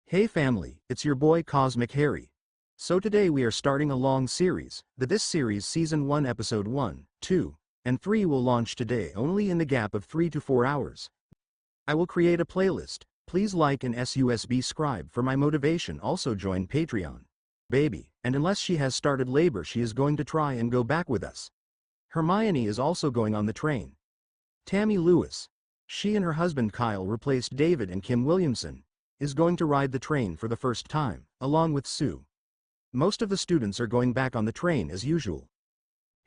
Hey family, it's your boy Cosmic Harry. So today we are starting a long series. This series season 1 episode 1, 2, and 3 will launch today only in the gap of 3 to 4 hours. I will create a playlist. Please like and subscribe for my motivation. Also join Patreon. Baby, and unless she has started labor she is going to try and go back with us. Hermione is also going on the train. Tammy Lewis, she and her husband Kyle replaced David and Kim Williamson, is going to ride the train for the first time, along with Sue. Most of the students are going back on the train as usual.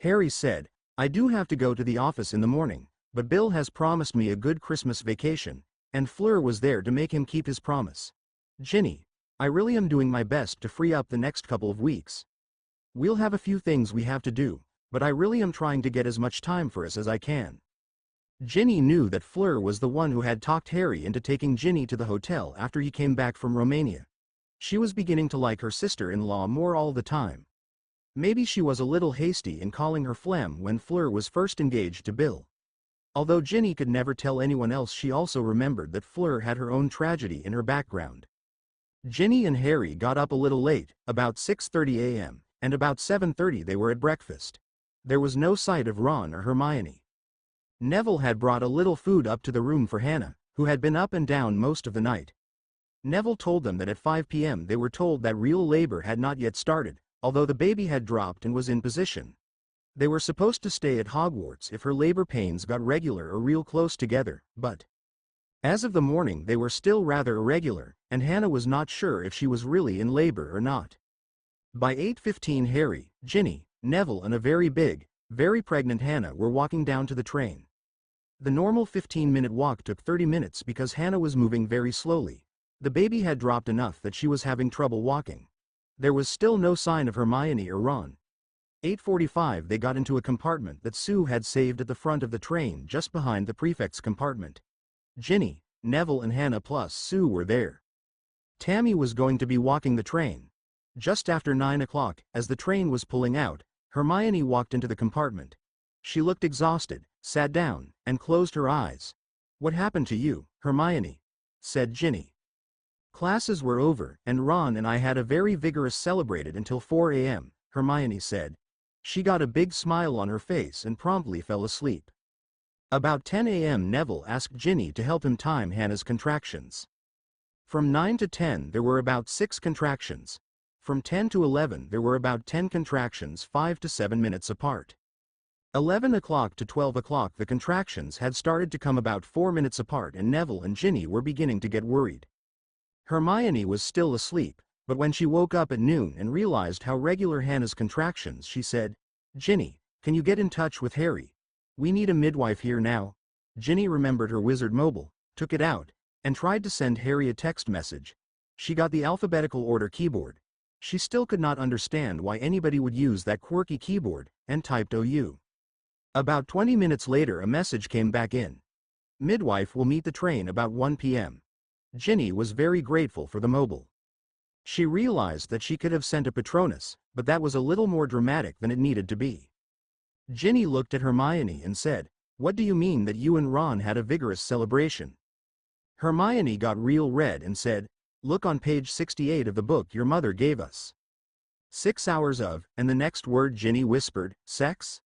Harry said, I do have to go to the office in the morning, but Bill has promised me a good Christmas vacation, and Fleur was there to make him keep his promise. Ginny, I really am doing my best to free up the next couple of weeks. We'll have a few things we have to do, but I really am trying to get as much time for us as I can. Ginny knew that Fleur was the one who had talked Harry into taking Ginny to the hotel after he came back from Romania. She was beginning to like her sister-in-law more all the time. Maybe she was a little hasty in calling her Flem when Fleur was first engaged to Bill. Although Ginny could never tell anyone else, she also remembered that Fleur had her own tragedy in her background. Ginny and Harry got up a little late, about 6:30 a.m., and about 7:30 they were at breakfast. There was no sight of Ron or Hermione. Neville had brought a little food up to the room for Hannah, who had been up and down most of the night. Neville told them that at 5 p.m. they were told that real labor had not yet started, although the baby had dropped and was in position. They were supposed to stay at Hogwarts if her labor pains got regular or real close together, but as of the morning they were still rather irregular, and Hannah was not sure if she was really in labor or not. By 8:15 Harry, Ginny, Neville and a very big, very pregnant Hannah were walking down to the train. The normal 15-minute walk took 30 minutes because Hannah was moving very slowly. The baby had dropped enough that she was having trouble walking. There was still no sign of Hermione or Ron. 8:45 they got into a compartment that Sue had saved at the front of the train just behind the prefect's compartment. Ginny, Neville and Hannah plus Sue were there. Tammy was going to be walking the train. Just after 9 o'clock, as the train was pulling out, Hermione walked into the compartment. She looked exhausted, sat down, and closed her eyes. What happened to you, Hermione? Said Ginny. Classes were over, and Ron and I had a very vigorous celebrated until 4 a.m., Hermione said. She got a big smile on her face and promptly fell asleep. About 10 a.m. Neville asked Ginny to help him time Hannah's contractions. From 9 to 10 there were about 6 contractions. From 10 to 11 there were about 10 contractions 5 to 7 minutes apart. 11 o'clock to 12 o'clock the contractions had started to come about 4 minutes apart and Neville and Ginny were beginning to get worried. Hermione was still asleep, but when she woke up at noon and realized how regular Hannah's contractions, she said, Ginny, can you get in touch with Harry? We need a midwife here now. Ginny remembered her wizard mobile, took it out, and tried to send Harry a text message. She got the alphabetical order keyboard. She still could not understand why anybody would use that quirky keyboard, and typed OU. About 20 minutes later a message came back in. Midwife will meet the train about 1 p.m. Ginny was very grateful for the mobile. She realized that she could have sent a Patronus, but that was a little more dramatic than it needed to be. Ginny looked at Hermione and said, What do you mean that you and Ron had a vigorous celebration? Hermione got real red and said, Look on page 68 of the book your mother gave us. 6 hours of, and the next word Ginny whispered, sex?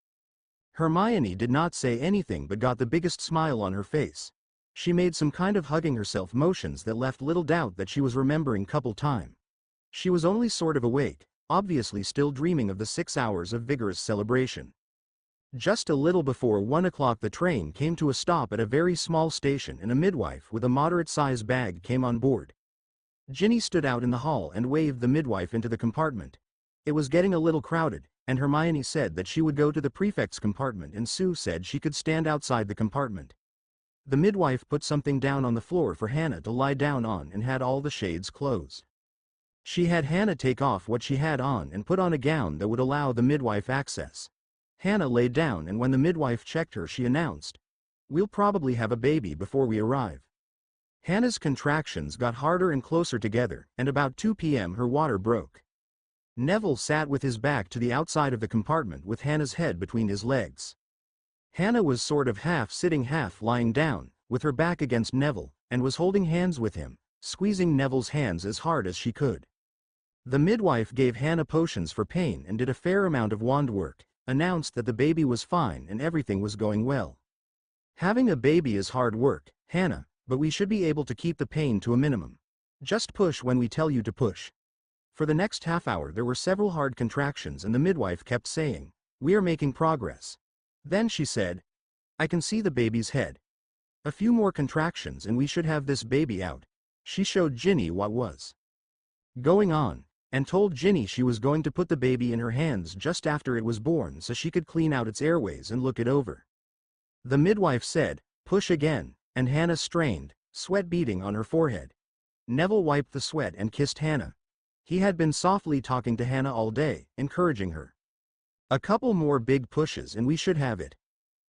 Hermione did not say anything but got the biggest smile on her face. She made some kind of hugging herself motions that left little doubt that she was remembering couple time. She was only sort of awake, obviously still dreaming of the 6 hours of vigorous celebration. Just a little before 1 o'clock the train came to a stop at a very small station and a midwife with a moderate-sized bag came on board. Ginny stood out in the hall and waved the midwife into the compartment. It was getting a little crowded, and Hermione said that she would go to the prefect's compartment and Sue said she could stand outside the compartment. The midwife put something down on the floor for Hannah to lie down on and had all the shades closed. She had Hannah take off what she had on and put on a gown that would allow the midwife access. Hannah lay down and when the midwife checked her she announced, We'll probably have a baby before we arrive. Hannah's contractions got harder and closer together, and about 2 p.m. her water broke. Neville sat with his back to the outside of the compartment with Hannah's head between his legs. Hannah was sort of half sitting half lying down, with her back against Neville, and was holding hands with him, squeezing Neville's hands as hard as she could. The midwife gave Hannah potions for pain and did a fair amount of wand work, announced that the baby was fine and everything was going well. Having a baby is hard work, Hannah, but we should be able to keep the pain to a minimum. Just push when we tell you to push. For the next half hour there were several hard contractions and the midwife kept saying, "We are making progress." Then she said, "I can see the baby's head. A few more contractions and we should have this baby out." She showed Ginny what was going on, and told Ginny she was going to put the baby in her hands just after it was born so she could clean out its airways and look it over. The midwife said, "Push again," and Hannah strained, sweat beading on her forehead. Neville wiped the sweat and kissed Hannah. He had been softly talking to Hannah all day, encouraging her. "A couple more big pushes and we should have it."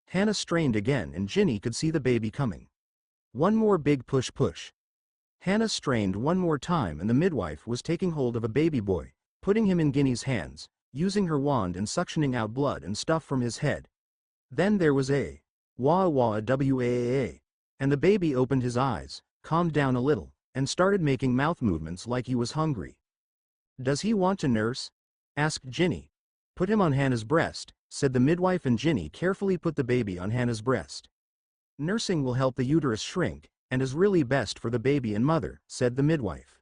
Hannah strained again and Ginny could see the baby coming. "One more big push." Hannah strained one more time and the midwife was taking hold of a baby boy, putting him in Ginny's hands, using her wand and suctioning out blood and stuff from his head. Then there was a wah wah wah, and the baby opened his eyes, calmed down a little, and started making mouth movements like he was hungry. "Does he want to nurse?" asked Ginny. "Put him on Hannah's breast," said the midwife, and Ginny carefully put the baby on Hannah's breast. "Nursing will help the uterus shrink, and is really best for the baby and mother," said the midwife.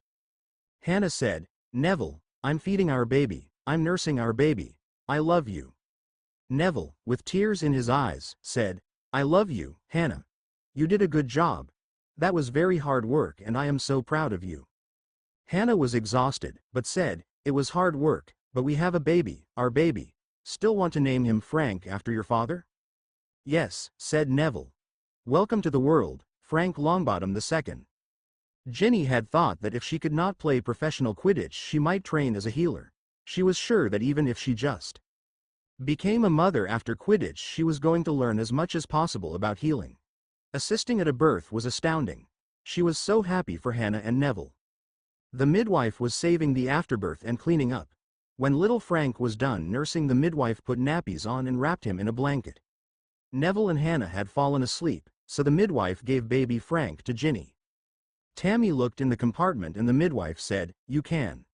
Hannah said, "Neville, I'm feeding our baby, I'm nursing our baby, I love you." Neville, with tears in his eyes, said, "I love you, Hannah. You did a good job. That was very hard work and I am so proud of you." Hannah was exhausted, but said, "It was hard work, but we have a baby, our baby. Still want to name him Frank after your father?" "Yes," said Neville. "Welcome to the world, Frank Longbottom II." Ginny had thought that if she could not play professional Quidditch she might train as a healer. She was sure that even if she just became a mother after Quidditch she was going to learn as much as possible about healing. Assisting at a birth was astounding. She was so happy for Hannah and Neville. The midwife was saving the afterbirth and cleaning up. When little Frank was done nursing, the midwife put nappies on and wrapped him in a blanket. Neville and Hannah had fallen asleep, so the midwife gave baby Frank to Ginny. Tammy looked in the compartment and the midwife said, "You can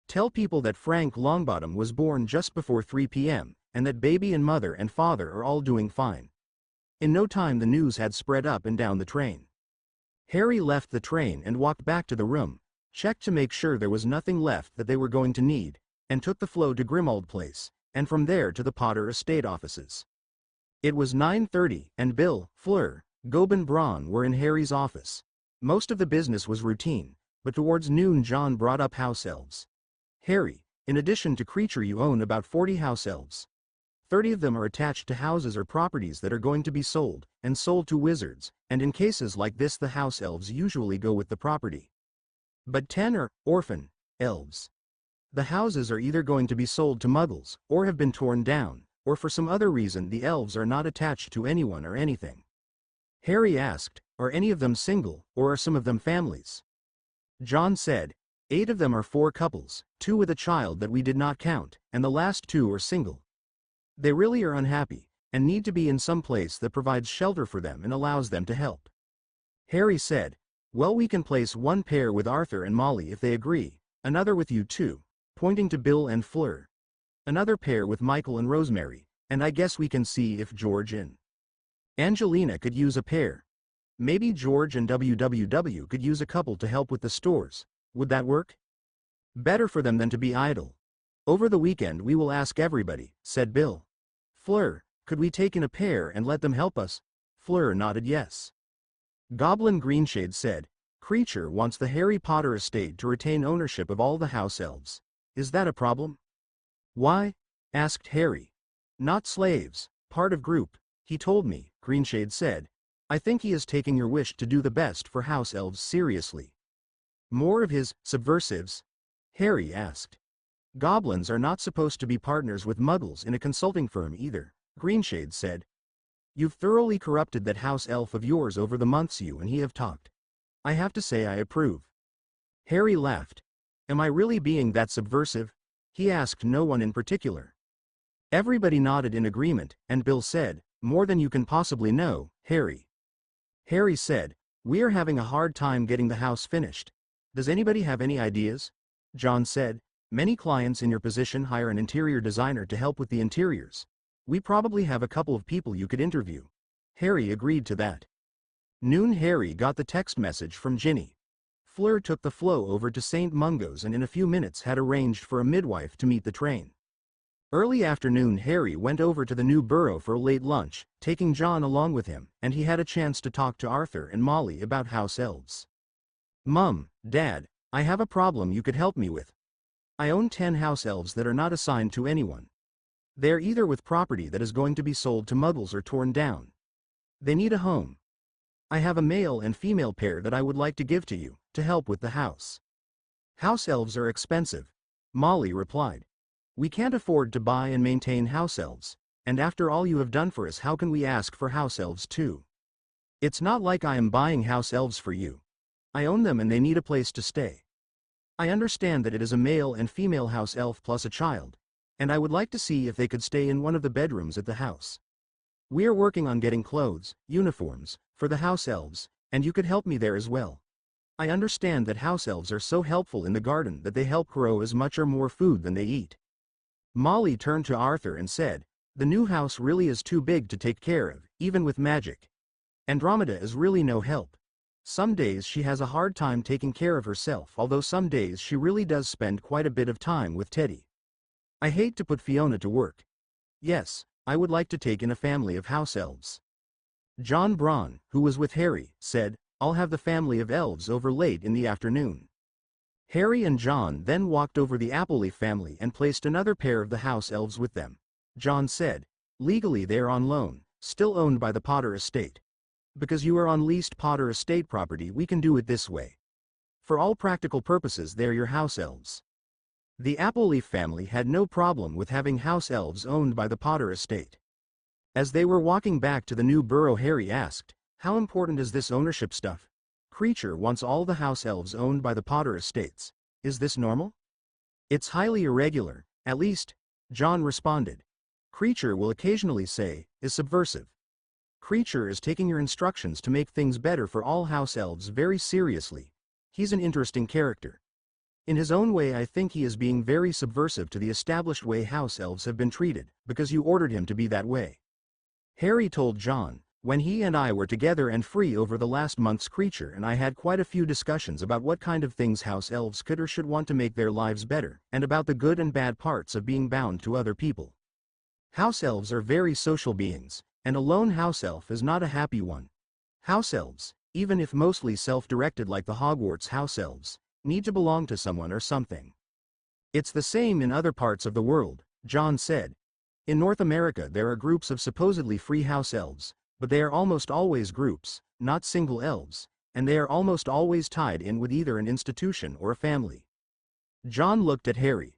tell people that Frank Longbottom was born just before 3 p.m., and that baby and mother and father are all doing fine." In no time the news had spread up and down the train. Harry left the train and walked back to the room, checked to make sure there was nothing left that they were going to need, and took the flow to Grimmauld Place, and from there to the Potter estate offices. It was 9:30, and Bill, Fleur, Gob and Braun were in Harry's office. Most of the business was routine, but towards noon John brought up house elves. "Harry, in addition to Creature you own about 40 house elves. 30 of them are attached to houses or properties that are going to be sold, and sold to wizards, and in cases like this the house elves usually go with the property. But 10 are orphan elves. The houses are either going to be sold to muggles, or have been torn down, or for some other reason the elves are not attached to anyone or anything." Harry asked, "Are any of them single, or are some of them families?" John said, 8 of them are 4 couples, 2 with a child that we did not count, and the last 2 are single. They really are unhappy, and need to be in some place that provides shelter for them and allows them to help." Harry said, "Well, we can place 1 pair with Arthur and Molly if they agree, another with you 2, pointing to Bill and Fleur. Another pair with Michael and Rosemary, and I guess we can see if George and Angelina could use a pair. Maybe George and WWW could use a couple to help with the stores. Would that work? Better for them than to be idle. Over the weekend we will ask everybody," said Bill. "Fleur, could we take in a pair and let them help us?" Fleur nodded yes. Goblin Greenshade said, "Creature wants the Harry Potter estate to retain ownership of all the house elves. Is that a problem?" "Why?" asked Harry. "Not slaves, part of group, he told me," Greenshade said. "I think he is taking your wish to do the best for house elves seriously." "More of his subversives?" Harry asked. "Goblins are not supposed to be partners with muggles in a consulting firm either," Greenshade said. "You've thoroughly corrupted that house elf of yours over the months you and he have talked. I have to say I approve." Harry laughed. "Am I really being that subversive?" He asked no one in particular. Everybody nodded in agreement, and Bill said, "More than you can possibly know, Harry." Harry said, We are having a hard time getting the house finished. Does anybody have any ideas? John said. Many clients in your position hire an interior designer to help with the interiors. We probably have a couple of people you could interview. Harry agreed to that. Noon. Harry got the text message from Ginny. Fleur took the flow over to St. Mungo's and in a few minutes had arranged for a midwife to meet the train. Early afternoon. Harry went over to the new borough for a late lunch, taking John along with him, and he had a chance to talk to Arthur and Molly about house elves. Mum, Dad, I have a problem you could help me with. I own 10 house elves that are not assigned to anyone. They are either with property that is going to be sold to muggles or torn down. They need a home. I have a male and female pair that I would like to give to you, to help with the house. House elves are expensive, Molly replied. We can't afford to buy and maintain house elves, and after all you have done for us, how can we ask for house elves too? It's not like I am buying house elves for you. I own them and they need a place to stay. I understand that it is a male and female house elf plus a child, and I would like to see if they could stay in one of the bedrooms at the house. We are working on getting clothes, uniforms, for the house elves, and you could help me there as well. I understand that house elves are so helpful in the garden that they help grow as much or more food than they eat. Molly turned to Arthur and said, the new house really is too big to take care of, even with magic. Andromeda is really no help. Some days she has a hard time taking care of herself, although some days she really does spend quite a bit of time with Teddy. I hate to put Fiona to work. Yes, I would like to take in a family of house elves. John Braun, who was with Harry, said, I'll have the family of elves over late in the afternoon. Harry and John then walked over the Appleleaf family and placed another pair of the house elves with them. John said, legally they are on loan, still owned by the Potter estate. Because you are on leased Potter estate property, we can do it this way. For all practical purposes, they're your house elves. The Appleleaf family had no problem with having house elves owned by the Potter estate. As they were walking back to the new borough, Harry asked, how important is this ownership stuff? Creature wants all the house elves owned by the Potter estates. Is this normal? It's highly irregular, at least, John responded. Creature will occasionally say, is subversive. Creature is taking your instructions to make things better for all house elves very seriously. He's an interesting character. In his own way, I think he is being very subversive to the established way house elves have been treated, because you ordered him to be that way. Harry told John, when he and I were together and free over the last month's Creature and I had quite a few discussions about what kind of things house elves could or should want to make their lives better, and about the good and bad parts of being bound to other people. House elves are very social beings, and a lone house elf is not a happy one. House elves, even if mostly self-directed like the Hogwarts house elves, need to belong to someone or something. It's the same in other parts of the world, John said. In North America there are groups of supposedly free house elves, but they are almost always groups, not single elves, and they are almost always tied in with either an institution or a family. John looked at Harry.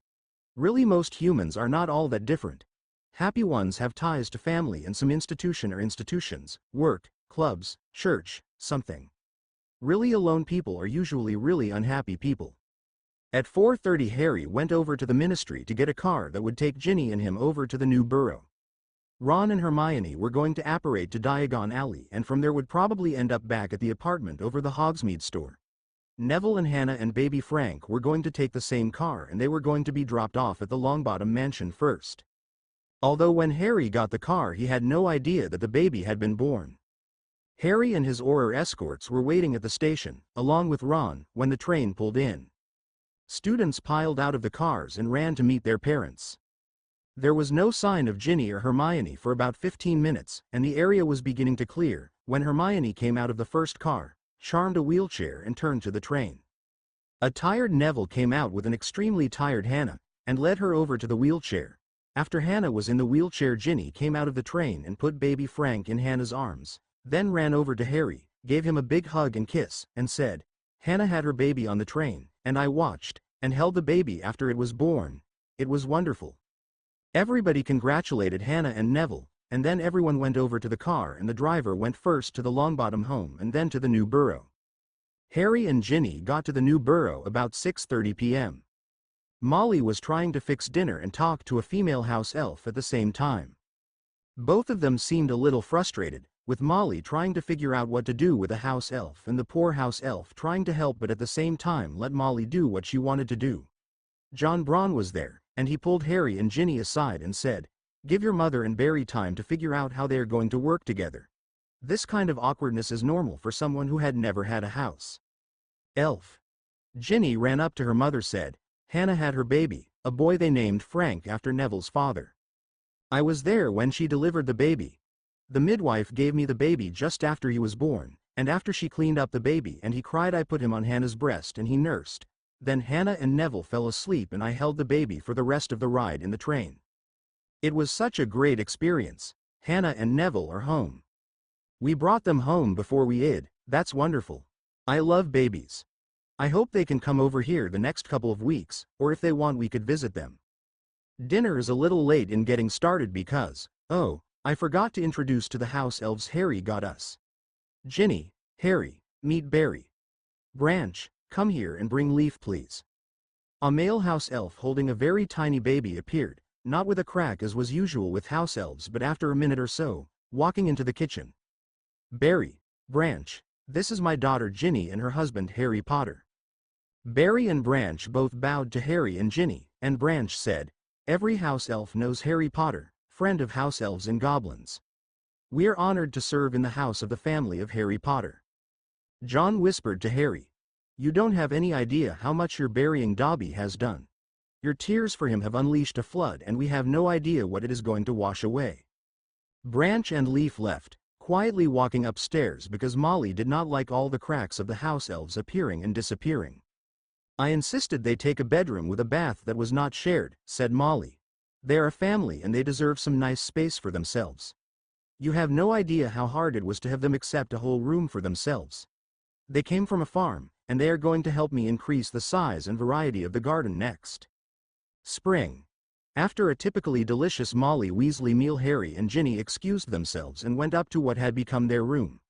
Really, most humans are not all that different. Happy ones have ties to family and some institution or institutions, work, clubs, church, something. Really alone people are usually really unhappy people. At 4:30 Harry went over to the ministry to get a car that would take Ginny and him over to the new borough. Ron and Hermione were going to apparate to Diagon Alley and from there would probably end up back at the apartment over the Hogsmeade store. Neville and Hannah and baby Frank were going to take the same car and they were going to be dropped off at the Longbottom mansion first. Although when Harry got the car he had no idea that the baby had been born. Harry and his Auror escorts were waiting at the station, along with Ron, when the train pulled in. Students piled out of the cars and ran to meet their parents. There was no sign of Ginny or Hermione for about 15 minutes, and the area was beginning to clear, when Hermione came out of the first car, charmed a wheelchair and turned to the train. A tired Neville came out with an extremely tired Hannah, and led her over to the wheelchair. After Hannah was in the wheelchair, Ginny came out of the train and put baby Frank in Hannah's arms, then ran over to Harry, gave him a big hug and kiss, and said, Hannah had her baby on the train, and I watched, and held the baby after it was born. It was wonderful. Everybody congratulated Hannah and Neville, and then everyone went over to the car and the driver went first to the Longbottom home and then to the new borough. Harry and Ginny got to the new borough about 6:30 p.m. Molly was trying to fix dinner and talk to a female house elf at the same time. Both of them seemed a little frustrated, with Molly trying to figure out what to do with a house elf and the poor house elf trying to help but at the same time let Molly do what she wanted to do. John Braun was there, and he pulled Harry and Ginny aside and said, "Give your mother and Barry time to figure out how they are going to work together. This kind of awkwardness is normal for someone who had never had a house elf." Ginny ran up to her mother said, "Hannah had her baby, a boy they named Frank after Neville's father. I was there when she delivered the baby. The midwife gave me the baby just after he was born, and after she cleaned up the baby and he cried I put him on Hannah's breast and he nursed. Then Hannah and Neville fell asleep and I held the baby for the rest of the ride in the train. It was such a great experience. Hannah and Neville are home. We brought them home before we id, that's wonderful. I love babies. I hope they can come over here the next couple of weeks, or if they want we could visit them. Dinner is a little late in getting started because, oh, I forgot to introduce to the house elves Harry got us. Ginny, Harry, meet Barry. Branch, come here and bring Leaf please." A male house elf holding a very tiny baby appeared, not with a crack as was usual with house elves but after a minute or so, walking into the kitchen. "Barry, Branch, this is my daughter Ginny and her husband Harry Potter." Barry and Branch both bowed to Harry and Ginny, and Branch said, "Every house elf knows Harry Potter, friend of house elves and goblins. We are honored to serve in the house of the family of Harry Potter." John whispered to Harry, "You don't have any idea how much your burying Dobby has done. Your tears for him have unleashed a flood and we have no idea what it is going to wash away." Branch and Leaf left, quietly walking upstairs because Molly did not like all the cracks of the house elves appearing and disappearing. "I insisted they take a bedroom with a bath that was not shared," said Molly. "They are a family and they deserve some nice space for themselves. You have no idea how hard it was to have them accept a whole room for themselves. They came from a farm, and they are going to help me increase the size and variety of the garden next spring." After a typically delicious Molly Weasley meal, Harry and Ginny excused themselves and went up to what had become their room.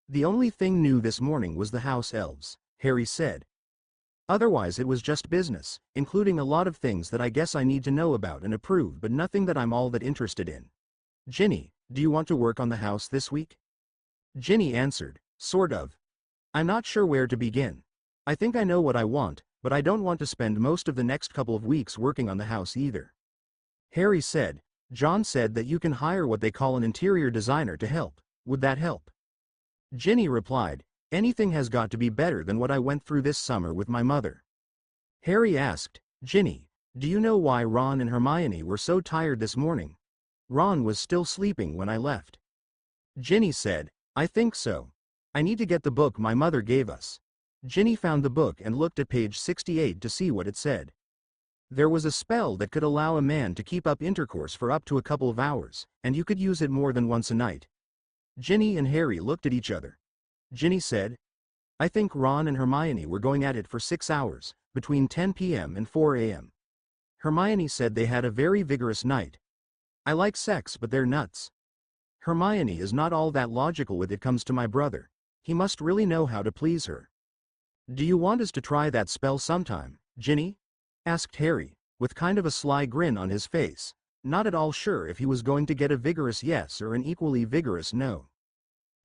"The only thing new this morning was the house elves," Harry said. "Otherwise it was just business, including a lot of things that I guess I need to know about and approve but nothing that I'm all that interested in. Ginny, do you want to work on the house this week?" Ginny answered, "Sort of. I'm not sure where to begin. I think I know what I want, but I don't want to spend most of the next couple of weeks working on the house either." Harry said, "John said that you can hire what they call an interior designer to help. Would that help?" Ginny replied, "Anything has got to be better than what I went through this summer with my mother." Harry asked, "Ginny, do you know why Ron and Hermione were so tired this morning? Ron was still sleeping when I left." Ginny said, "I think so. I need to get the book my mother gave us." Ginny found the book and looked at page 68 to see what it said. There was a spell that could allow a man to keep up intercourse for up to a couple of hours, and you could use it more than once a night. Ginny and Harry looked at each other. Ginny said, "I think Ron and Hermione were going at it for 6 hours, between 10 p.m. and 4 a.m. Hermione said they had a very vigorous night. I like sex but they're nuts. Hermione is not all that logical when it comes to my brother. He must really know how to please her." "Do you want us to try that spell sometime, Ginny?" asked Harry, with kind of a sly grin on his face, not at all sure if he was going to get a vigorous yes or an equally vigorous no.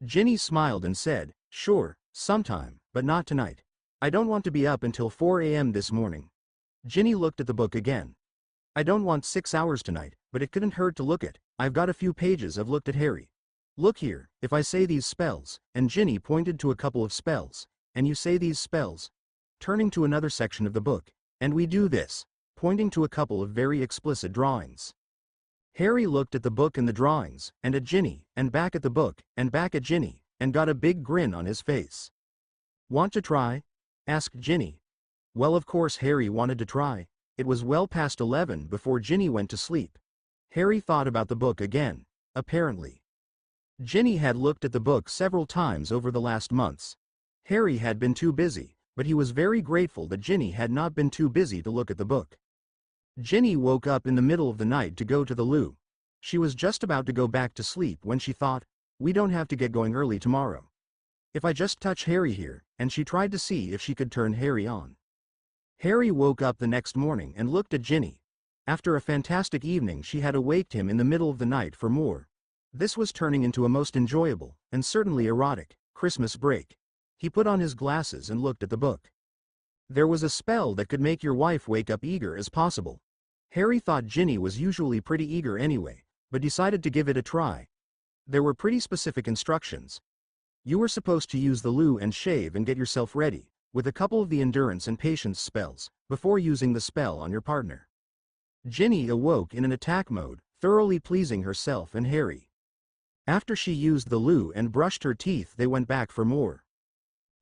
Ginny smiled and said, "Sure, sometime, but not tonight. I don't want to be up until 4 a.m. this morning." Ginny looked at the book again. "I don't want 6 hours tonight, but it couldn't hurt to look at. I've got a few pages I've looked at." Harry, "Look here, if I say these spells," and Ginny pointed to a couple of spells, "and you say these spells," turning to another section of the book, "and we do this," pointing to a couple of very explicit drawings. Harry looked at the book and the drawings, and at Ginny, and back at the book, and back at Ginny, and got a big grin on his face. "Want to try?" asked Ginny. Well, of course Harry wanted to try. It was well past 11 before Ginny went to sleep. Harry thought about the book again, apparently. Ginny had looked at the book several times over the last months. Harry had been too busy, but he was very grateful that Ginny had not been too busy to look at the book. Ginny woke up in the middle of the night to go to the loo. She was just about to go back to sleep when she thought, "We don't have to get going early tomorrow. If I just touch Harry here," and she tried to see if she could turn Harry on. Harry woke up the next morning and looked at Ginny. After a fantastic evening she had awaked him in the middle of the night for more. This was turning into a most enjoyable, and certainly erotic, Christmas break. He put on his glasses and looked at the book. There was a spell that could make your wife wake up eager as possible. Harry thought Ginny was usually pretty eager anyway, but decided to give it a try. There were pretty specific instructions. You were supposed to use the loo and shave and get yourself ready, with a couple of the endurance and patience spells, before using the spell on your partner. Ginny awoke in an attack mode, thoroughly pleasing herself and Harry. After she used the loo and brushed her teeth, they went back for more.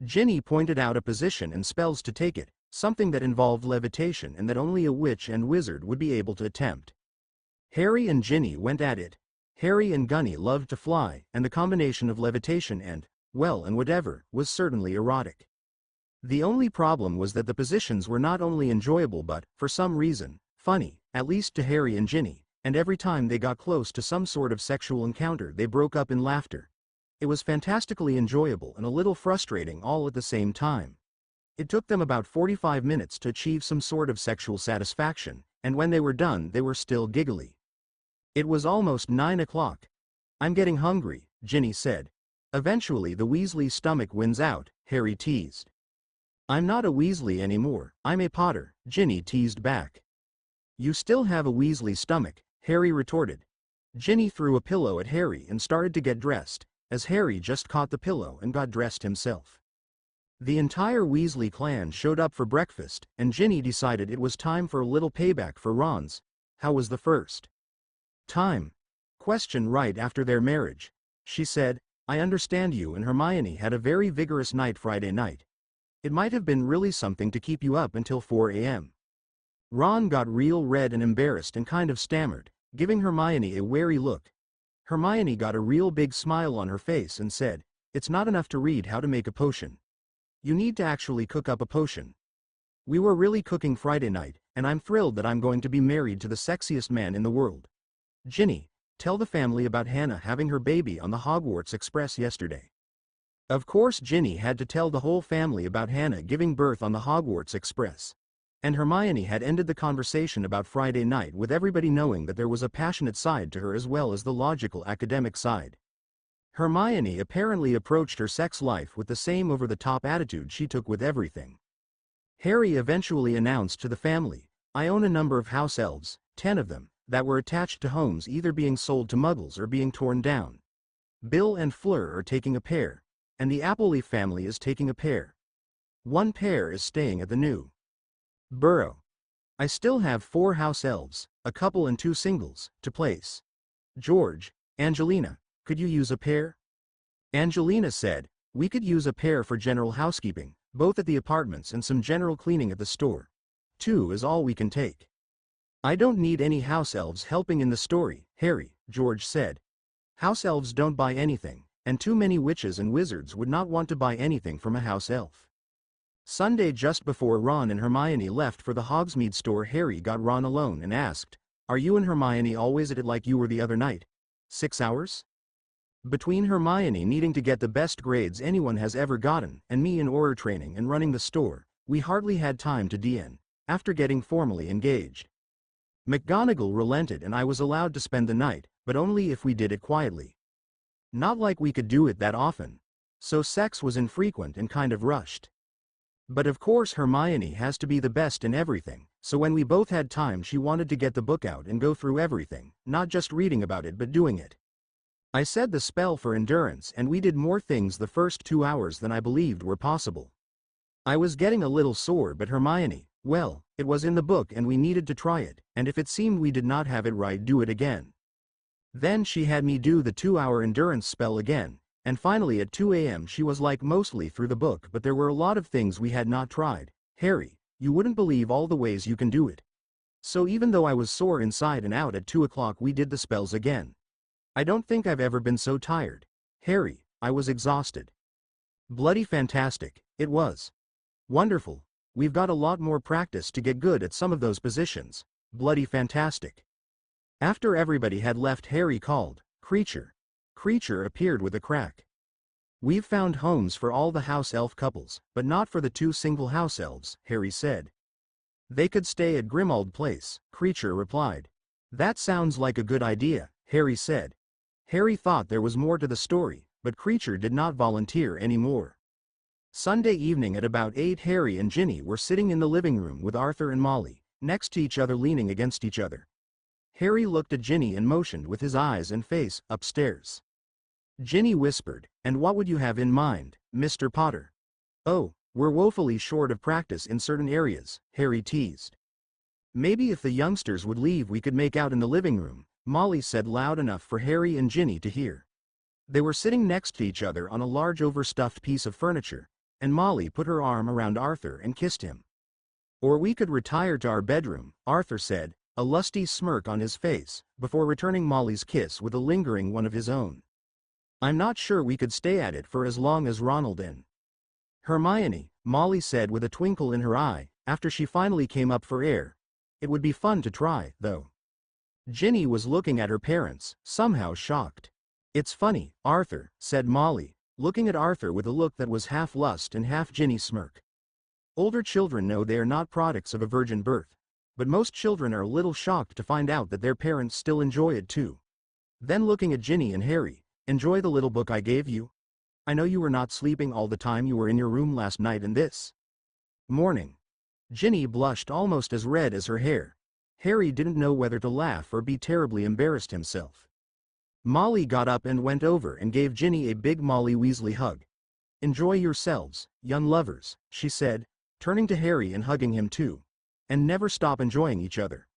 Ginny pointed out a position and spells to take it, something that involved levitation and that only a witch and wizard would be able to attempt. Harry and Ginny went at it. Harry and Gunny loved to fly, and the combination of levitation and, well, and whatever, was certainly erotic. The only problem was that the positions were not only enjoyable but, for some reason, funny, at least to Harry and Ginny, and every time they got close to some sort of sexual encounter they broke up in laughter. It was fantastically enjoyable and a little frustrating all at the same time. It took them about 45 minutes to achieve some sort of sexual satisfaction, and when they were done they were still giggly. It was almost 9 o'clock. "I'm getting hungry," Ginny said. "Eventually the Weasley's stomach wins out," Harry teased. "I'm not a Weasley anymore, I'm a Potter," Ginny teased back. "You still have a Weasley stomach," Harry retorted. Ginny threw a pillow at Harry and started to get dressed, as Harry just caught the pillow and got dressed himself. The entire Weasley clan showed up for breakfast, and Ginny decided it was time for a little payback for Ron's. How was the first time question right after their marriage? She said, "I understand you and Hermione had a very vigorous night Friday night. It might have been really something to keep you up until 4 a.m. Ron got real red and embarrassed and kind of stammered, giving Hermione a wary look. Hermione got a real big smile on her face and said, "It's not enough to read how to make a potion. You need to actually cook up a potion. We were really cooking Friday night, and I'm thrilled that I'm going to be married to the sexiest man in the world. Ginny, tell the family about Hannah having her baby on the Hogwarts Express yesterday." Of course Ginny had to tell the whole family about Hannah giving birth on the Hogwarts Express. And Hermione had ended the conversation about Friday night with everybody knowing that there was a passionate side to her as well as the logical academic side. Hermione apparently approached her sex life with the same over-the-top attitude she took with everything. Harry eventually announced to the family, "I own a number of house elves, 10 of them, that were attached to homes either being sold to muggles or being torn down. Bill and Fleur are taking a pair, and the Appleleaf family is taking a pair. One pair is staying at the new Burrow. I still have 4 house elves, a couple and 2 singles, to place. George, Angelina, could you use a pair?" Angelina said, "We could use a pair for general housekeeping, both at the apartments and some general cleaning at the store. 2 is all we can take." "I don't need any house elves helping in the story, Harry," George said. "House elves don't buy anything, and too many witches and wizards would not want to buy anything from a house elf." Sunday, just before Ron and Hermione left for the Hogsmeade store, Harry got Ron alone and asked, "Are you and Hermione always at it like you were the other night? 6 hours? Between Hermione needing to get the best grades anyone has ever gotten, and me in aura training and running the store, we hardly had time to DN, after getting formally engaged. McGonagall relented and I was allowed to spend the night, but only if we did it quietly. Not like we could do it that often. So sex was infrequent and kind of rushed. But of course Hermione has to be the best in everything, so when we both had time she wanted to get the book out and go through everything, not just reading about it but doing it. I said the spell for endurance and we did more things the first 2 hours than I believed were possible. I was getting a little sore but Hermione, well, it was in the book and we needed to try it, and if it seemed we did not have it right, do it again. Then she had me do the 2-hour endurance spell again, and finally at 2 a.m. she was like mostly through the book, but there were a lot of things we had not tried. Harry, you wouldn't believe all the ways you can do it. So even though I was sore inside and out at 2 o'clock we did the spells again. I don't think I've ever been so tired. Harry, I was exhausted. Bloody fantastic, it was. Wonderful. We've got a lot more practice to get good at some of those positions. Bloody fantastic. After everybody had left, Harry called, "Creature." Creature appeared with a crack. "We've found homes for all the house elf couples, but not for the 2 single house elves," Harry said. "They could stay at Grimmauld Place," Creature replied. "That sounds like a good idea," Harry said. Harry thought there was more to the story, but Creature did not volunteer anymore. Sunday evening at about 8, Harry and Ginny were sitting in the living room with Arthur and Molly, next to each other, leaning against each other. Harry looked at Ginny and motioned with his eyes and face upstairs. Ginny whispered, "And what would you have in mind, Mr. Potter?" "Oh, we're woefully short of practice in certain areas," Harry teased. "Maybe if the youngsters would leave we could make out in the living room," Molly said loud enough for Harry and Ginny to hear. They were sitting next to each other on a large overstuffed piece of furniture, and Molly put her arm around Arthur and kissed him. "Or we could retire to our bedroom," Arthur said, a lusty smirk on his face, before returning Molly's kiss with a lingering one of his own. "I'm not sure we could stay at it for as long as Ronald and Hermione," Molly said with a twinkle in her eye, after she finally came up for air. "It would be fun to try, though." Ginny was looking at her parents, somehow shocked. "It's funny, Arthur," said Molly, looking at Arthur with a look that was half lust and half Ginny smirk. "Older children know they are not products of a virgin birth, but most children are a little shocked to find out that their parents still enjoy it too." Then looking at Ginny and Harry, "Enjoy the little book I gave you? I know you were not sleeping all the time you were in your room last night and this morning." Ginny blushed almost as red as her hair. Harry didn't know whether to laugh or be terribly embarrassed himself. Molly got up and went over and gave Ginny a big Molly Weasley hug. "Enjoy yourselves, young lovers," she said, turning to Harry and hugging him too. "And never stop enjoying each other."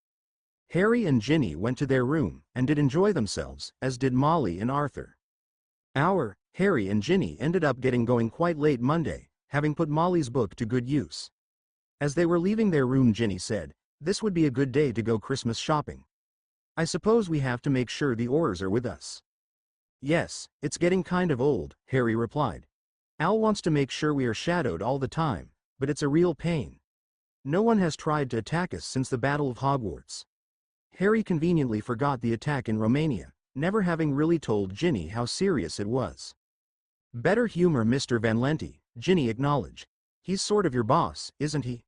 Harry and Ginny went to their room and did enjoy themselves, as did Molly and Arthur. Harry and Ginny ended up getting going quite late Monday, having put Molly's book to good use. As they were leaving their room, Ginny said, "This would be a good day to go Christmas shopping. I suppose we have to make sure the Aurors are with us." "Yes, it's getting kind of old," Harry replied. "Al wants to make sure we are shadowed all the time, but it's a real pain. No one has tried to attack us since the Battle of Hogwarts." Harry conveniently forgot the attack in Romania, never having really told Ginny how serious it was. "Better humor Mr. Van Lente," Ginny acknowledged. "He's sort of your boss, isn't he?"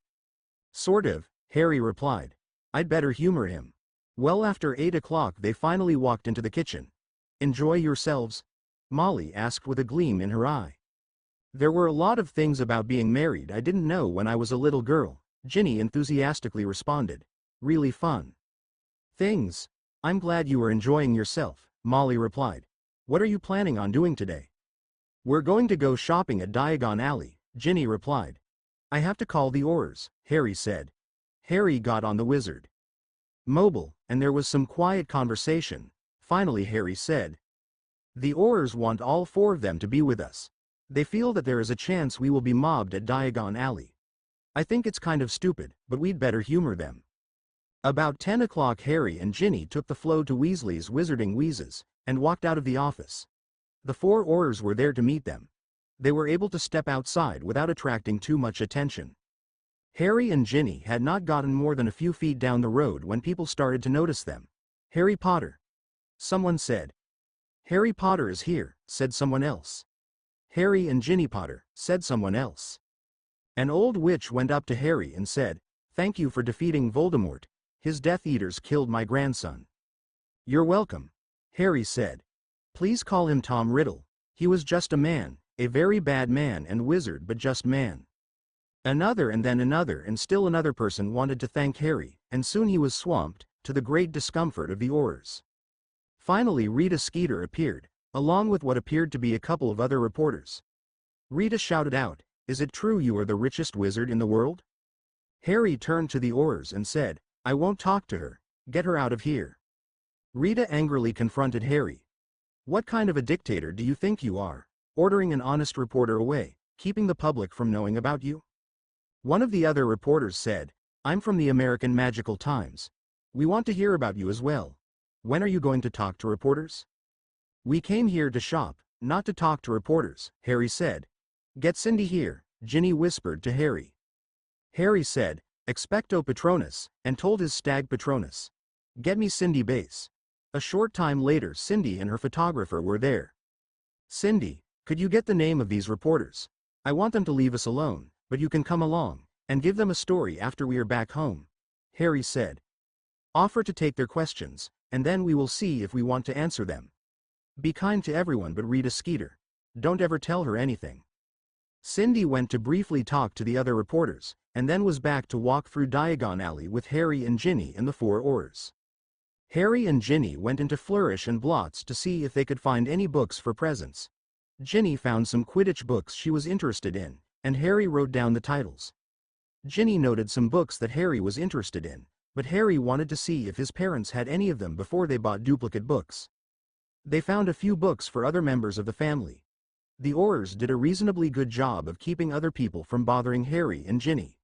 "Sort of," Harry replied. "I'd better humor him." Well, after 8 o'clock they finally walked into the kitchen. "Enjoy yourselves?" Molly asked with a gleam in her eye. "There were a lot of things about being married I didn't know when I was a little girl," Ginny enthusiastically responded. "Really fun things." "I'm glad you are enjoying yourself," Molly replied. "What are you planning on doing today?" "We're going to go shopping at Diagon Alley," Ginny replied. "I have to call the Aurors," Harry said. Harry got on the Wizard Mobile, and there was some quiet conversation. Finally Harry said, "The Aurors want all 4 of them to be with us. They feel that there is a chance we will be mobbed at Diagon Alley. I think it's kind of stupid, but we'd better humor them." About 10 o'clock Harry and Ginny took the flow to Weasley's Wizarding Wheezes, and walked out of the office. The 4 Aurors were there to meet them. They were able to step outside without attracting too much attention. Harry and Ginny had not gotten more than a few feet down the road when people started to notice them. "Harry Potter," someone said. "Harry Potter is here," said someone else. "Harry and Ginny Potter," said someone else. An old witch went up to Harry and said, "Thank you for defeating Voldemort. His Death Eaters killed my grandson." "You're welcome," Harry said. "Please call him Tom Riddle. He was just a man, a very bad man and wizard, but just man." Another and then another and still another person wanted to thank Harry, and soon he was swamped, to the great discomfort of the Aurors. Finally Rita Skeeter appeared, along with what appeared to be a couple of other reporters. Rita shouted out, "Is it true you are the richest wizard in the world?" Harry turned to the Aurors and said, "I won't talk to her. Get her out of here." Rita angrily confronted Harry. "What kind of a dictator do you think you are, ordering an honest reporter away, keeping the public from knowing about you?" One of the other reporters said, "I'm from the American Magical Times. We want to hear about you as well. When are you going to talk to reporters?" "We came here to shop, not to talk to reporters," Harry said. "Get Cindy here," Ginny whispered to Harry. Harry said, "Expecto Patronus," and told his stag Patronus, "Get me Cindy Bass." A short time later Cindy and her photographer were there. "Cindy, could you get the name of these reporters? I want them to leave us alone, but you can come along, and give them a story after we are back home," Harry said. "Offer to take their questions, and then we will see if we want to answer them." Be kind to everyone but Rita Skeeter. Don't ever tell her anything. Cindy went to briefly talk to the other reporters, and then was back to walk through Diagon Alley with Harry and Ginny and the four oars. Harry and Ginny went into Flourish and Blots to see if they could find any books for presents. Ginny found some Quidditch books she was interested in, and Harry wrote down the titles. Ginny noted some books that Harry was interested in, but Harry wanted to see if his parents had any of them before they bought duplicate books. They found a few books for other members of the family. The Oars did a reasonably good job of keeping other people from bothering Harry and Ginny.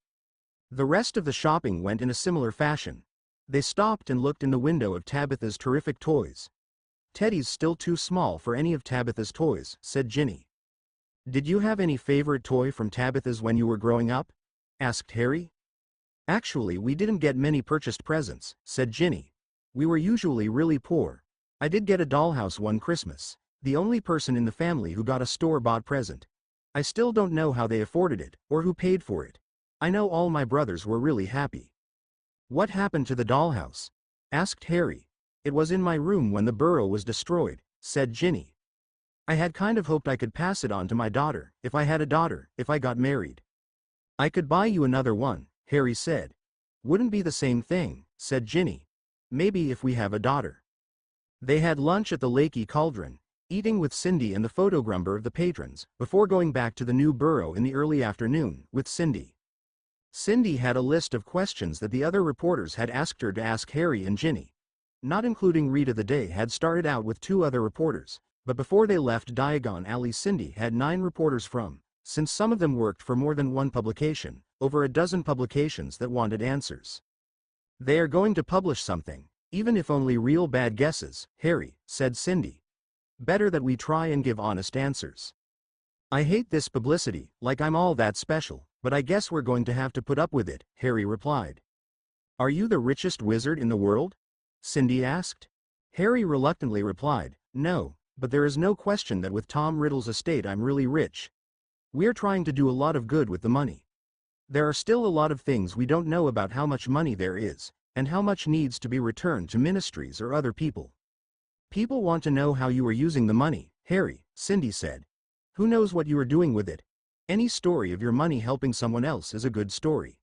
The rest of the shopping went in a similar fashion. They stopped and looked in the window of Tabitha's terrific toys. Teddy's still too small for any of Tabitha's toys, said Ginny. Did you have any favorite toy from Tabitha's when you were growing up? Asked Harry. Actually, we didn't get many purchased presents, said Ginny. We were usually really poor. I did get a dollhouse one Christmas, the only person in the family who got a store-bought present. I still don't know how they afforded it, or who paid for it. I know all my brothers were really happy. What happened to the dollhouse? Asked Harry. It was in my room when the burrow was destroyed, said Ginny. I had kind of hoped I could pass it on to my daughter, if I had a daughter, if I got married. I could buy you another one, Harry said. Wouldn't be the same thing, said Ginny. Maybe if we have a daughter. They had lunch at the Lakey Cauldron, eating with Cindy and the photographer of the patrons, before going back to the new burrow in the early afternoon, with Cindy. Cindy had a list of questions that the other reporters had asked her to ask Harry and Ginny. Not including Rita. The day had started out with 2 other reporters, but before they left Diagon Alley Cindy had 9 reporters from, since some of them worked for more than one publication, over a dozen publications that wanted answers. They are going to publish something, even if only real bad guesses, Harry, said Cindy. Better that we try and give honest answers. I hate this publicity, like I'm all that special, but I guess we're going to have to put up with it, Harry replied. Are you the richest wizard in the world? Cindy asked. Harry reluctantly replied, no, but there is no question that with Tom Riddle's estate I'm really rich. We're trying to do a lot of good with the money. There are still a lot of things we don't know about how much money there is, and how much needs to be returned to ministries or other people. People want to know how you are using the money, Harry, Cindy said. Who knows what you are doing with it? Any story of your money helping someone else is a good story.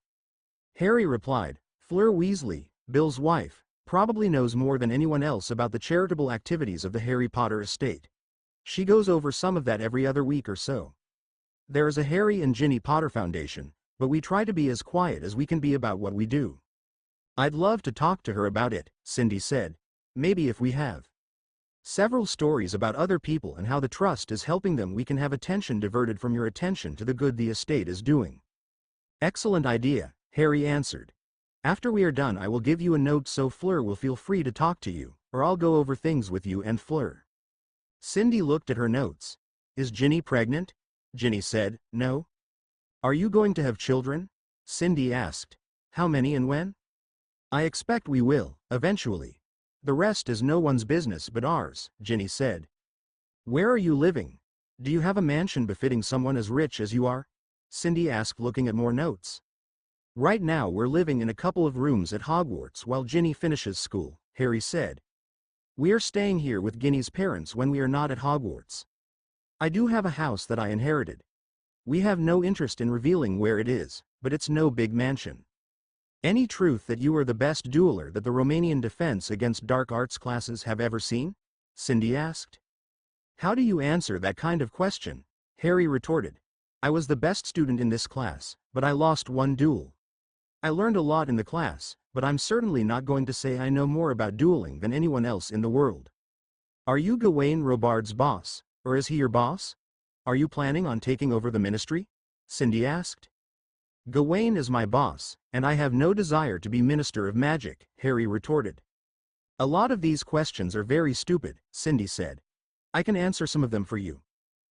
Harry replied, Fleur Weasley, Bill's wife, probably knows more than anyone else about the charitable activities of the Harry Potter estate. She goes over some of that every other week or so. There is a Harry and Ginny Potter Foundation, but we try to be as quiet as we can be about what we do. I'd love to talk to her about it, Cindy said. Maybe if we have several stories about other people and how the trust is helping them, we can have attention diverted from your attention to the good the estate is doing. Excellent idea, Harry answered. After we are done I will give you a note so Fleur will feel free to talk to you, or I'll go over things with you and Fleur. Cindy looked at her notes. Is Ginny pregnant? Ginny said, no. Are you going to have children? Cindy asked. How many and when? I expect we will, eventually. The rest is no one's business but ours, Ginny said. Where are you living? Do you have a mansion befitting someone as rich as you are? Cindy asked, looking at more notes. Right now we're living in a couple of rooms at Hogwarts while Ginny finishes school, Harry said. We are staying here with Ginny's parents when we are not at Hogwarts. I do have a house that I inherited. We have no interest in revealing where it is, but it's no big mansion. Any truth that you are the best dueler that the Romanian Defense Against Dark Arts classes have ever seen? Cindy asked. How do you answer that kind of question? Harry retorted. I was the best student in this class, but I lost one duel. I learned a lot in the class, but I'm certainly not going to say I know more about dueling than anyone else in the world. Are you Gawain Robards' boss, or is he your boss? Are you planning on taking over the ministry? Cindy asked. Gawain is my boss, and I have no desire to be Minister of Magic, Harry retorted. A lot of these questions are very stupid, Cindy said. I can answer some of them for you.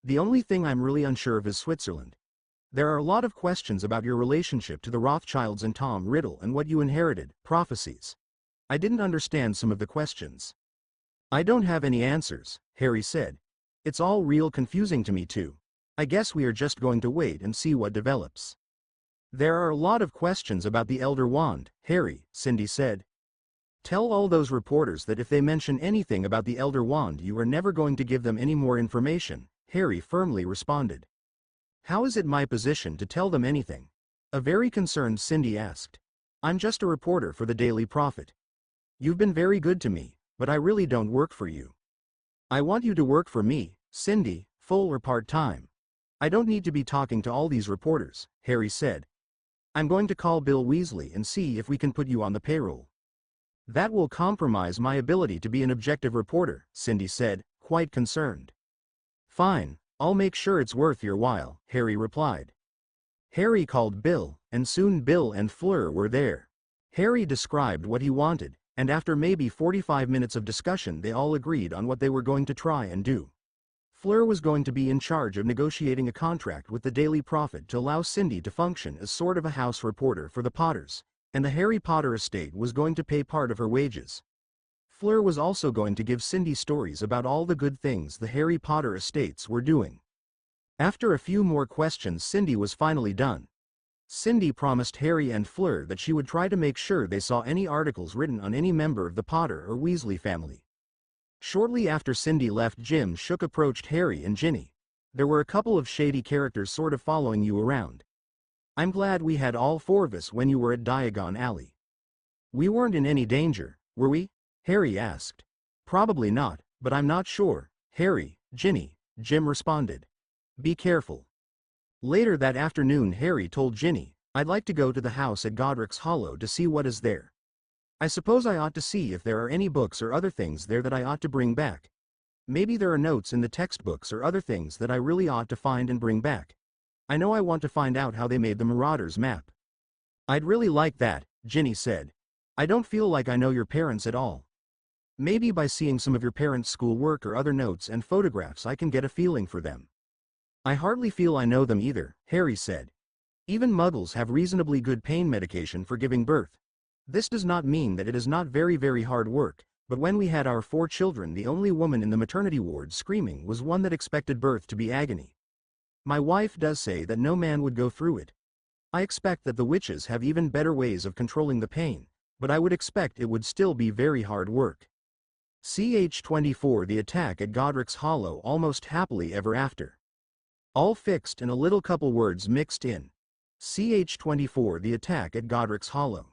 The only thing I'm really unsure of is Switzerland. There are a lot of questions about your relationship to the Rothschilds and Tom Riddle and what you inherited, prophecies. I didn't understand some of the questions. I don't have any answers, Harry said. It's all real confusing to me too. I guess we are just going to wait and see what develops. There are a lot of questions about the Elder Wand, Harry, Cindy said. Tell all those reporters that if they mention anything about the Elder Wand you are never going to give them any more information, Harry firmly responded. How is it my position to tell them anything? A very concerned Cindy asked. I'm just a reporter for the Daily Prophet. You've been very good to me, but I really don't work for you. I want you to work for me, Cindy, full or part-time. I don't need to be talking to all these reporters, Harry said. I'm going to call Bill Weasley and see if we can put you on the payroll. That will compromise my ability to be an objective reporter, Cindy said, quite concerned. Fine, I'll make sure it's worth your while, Harry replied. Harry called Bill, and soon Bill and Fleur were there. Harry described what he wanted, and after maybe 45 minutes of discussion they all agreed on what they were going to try and do. Fleur was going to be in charge of negotiating a contract with the Daily Prophet to allow Cindy to function as sort of a house reporter for the Potters, and the Harry Potter estate was going to pay part of her wages. Fleur was also going to give Cindy stories about all the good things the Harry Potter estates were doing. After a few more questions Cindy was finally done. Cindy promised Harry and Fleur that she would try to make sure they saw any articles written on any member of the Potter or Weasley family. Shortly after Cindy left, Jim Shook approached Harry and Ginny. There were a couple of shady characters sort of following you around. I'm glad we had all four of us when you were at Diagon Alley. We weren't in any danger, were we? Harry asked. Probably not, but I'm not sure, Harry, Ginny, Jim responded. Be careful. Later that afternoon Harry told Ginny, I'd like to go to the house at Godric's Hollow to see what is there. I suppose I ought to see if there are any books or other things there that I ought to bring back. Maybe there are notes in the textbooks or other things that I really ought to find and bring back. I know I want to find out how they made the Marauders map. I'd really like that, Ginny said. I don't feel like I know your parents at all. Maybe by seeing some of your parents' schoolwork or other notes and photographs I can get a feeling for them. I hardly feel I know them either, Harry said. Even Muggles have reasonably good pain medication for giving birth. This does not mean that it is not very hard work, but when we had our 4 children the only woman in the maternity ward screaming was one that expected birth to be agony. My wife does say that no man would go through it. I expect that the witches have even better ways of controlling the pain, but I would expect it would still be very hard work. Ch-24 The attack at Godric's Hollow almost happily ever after. All fixed and a little couple words mixed in. Ch-24 The attack at Godric's Hollow.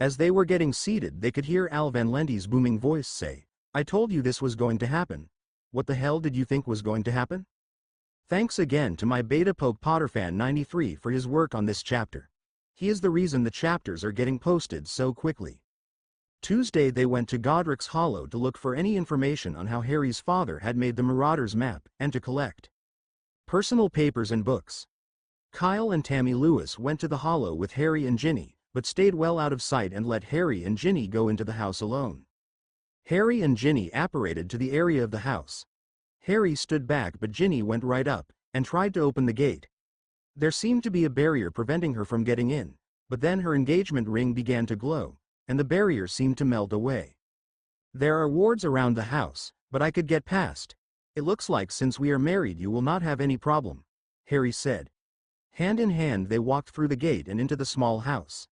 As they were getting seated they could hear Al Van Lendy's booming voice say, I told you this was going to happen. What the hell did you think was going to happen? Thanks again to my Beta Poke Potterfan 93 for his work on this chapter. He is the reason the chapters are getting posted so quickly. Tuesday they went to Godric's Hollow to look for any information on how Harry's father had made the Marauders map and to collect personal papers and books. Kyle and Tammy Lewis went to the Hollow with Harry and Ginny, but stayed well out of sight and let Harry and Ginny go into the house alone. Harry and Ginny apparated to the area of the house. Harry stood back but Ginny went right up, and tried to open the gate. There seemed to be a barrier preventing her from getting in, but then her engagement ring began to glow, and the barrier seemed to melt away. There are wards around the house, but I could get past. It looks like since we are married you will not have any problem, Harry said. Hand in hand they walked through the gate and into the small house.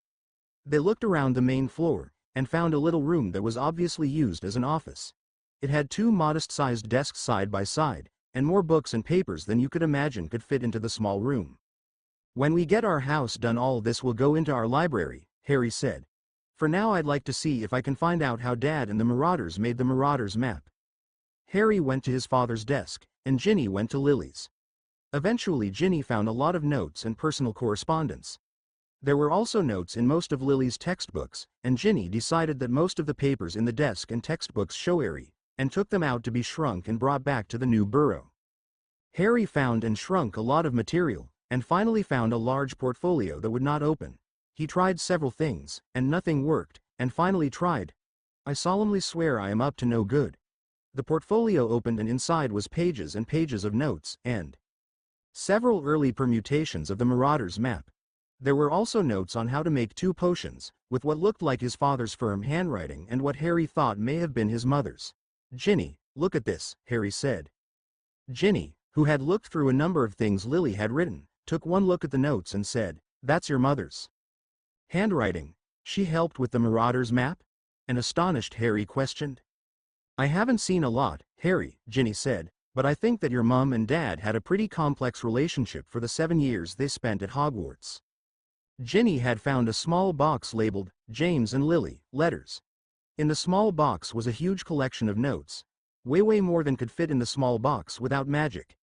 They looked around the main floor, and found a little room that was obviously used as an office. It had 2 modest-sized desks side by side, and more books and papers than you could imagine could fit into the small room. When we get our house done all this will go into our library, Harry said. For now I'd like to see if I can find out how Dad and the Marauders made the Marauders map. Harry went to his father's desk, and Ginny went to Lily's. Eventually Ginny found a lot of notes and personal correspondence. There were also notes in most of Lily's textbooks, and Ginny decided that most of the papers in the desk and textbooks show Harry, and took them out to be shrunk and brought back to the new burrow. Harry found and shrunk a lot of material, and finally found a large portfolio that would not open. He tried several things, and nothing worked, and finally tried. I solemnly swear I am up to no good. The portfolio opened and inside was pages and pages of notes, and several early permutations of the Marauders map. There were also notes on how to make 2 potions, with what looked like his father's firm handwriting and what Harry thought may have been his mother's. Ginny, look at this, Harry said. Ginny, who had looked through a number of things Lily had written, took one look at the notes and said, That's your mother's handwriting. She helped with the Marauders map? an astonished Harry questioned. I haven't seen a lot, Harry, Ginny said, but I think that your mom and dad had a pretty complex relationship for the 7 years they spent at Hogwarts. Ginny had found a small box labeled, James and Lily, letters. In the small box was a huge collection of notes. Way more than could fit in the small box without magic.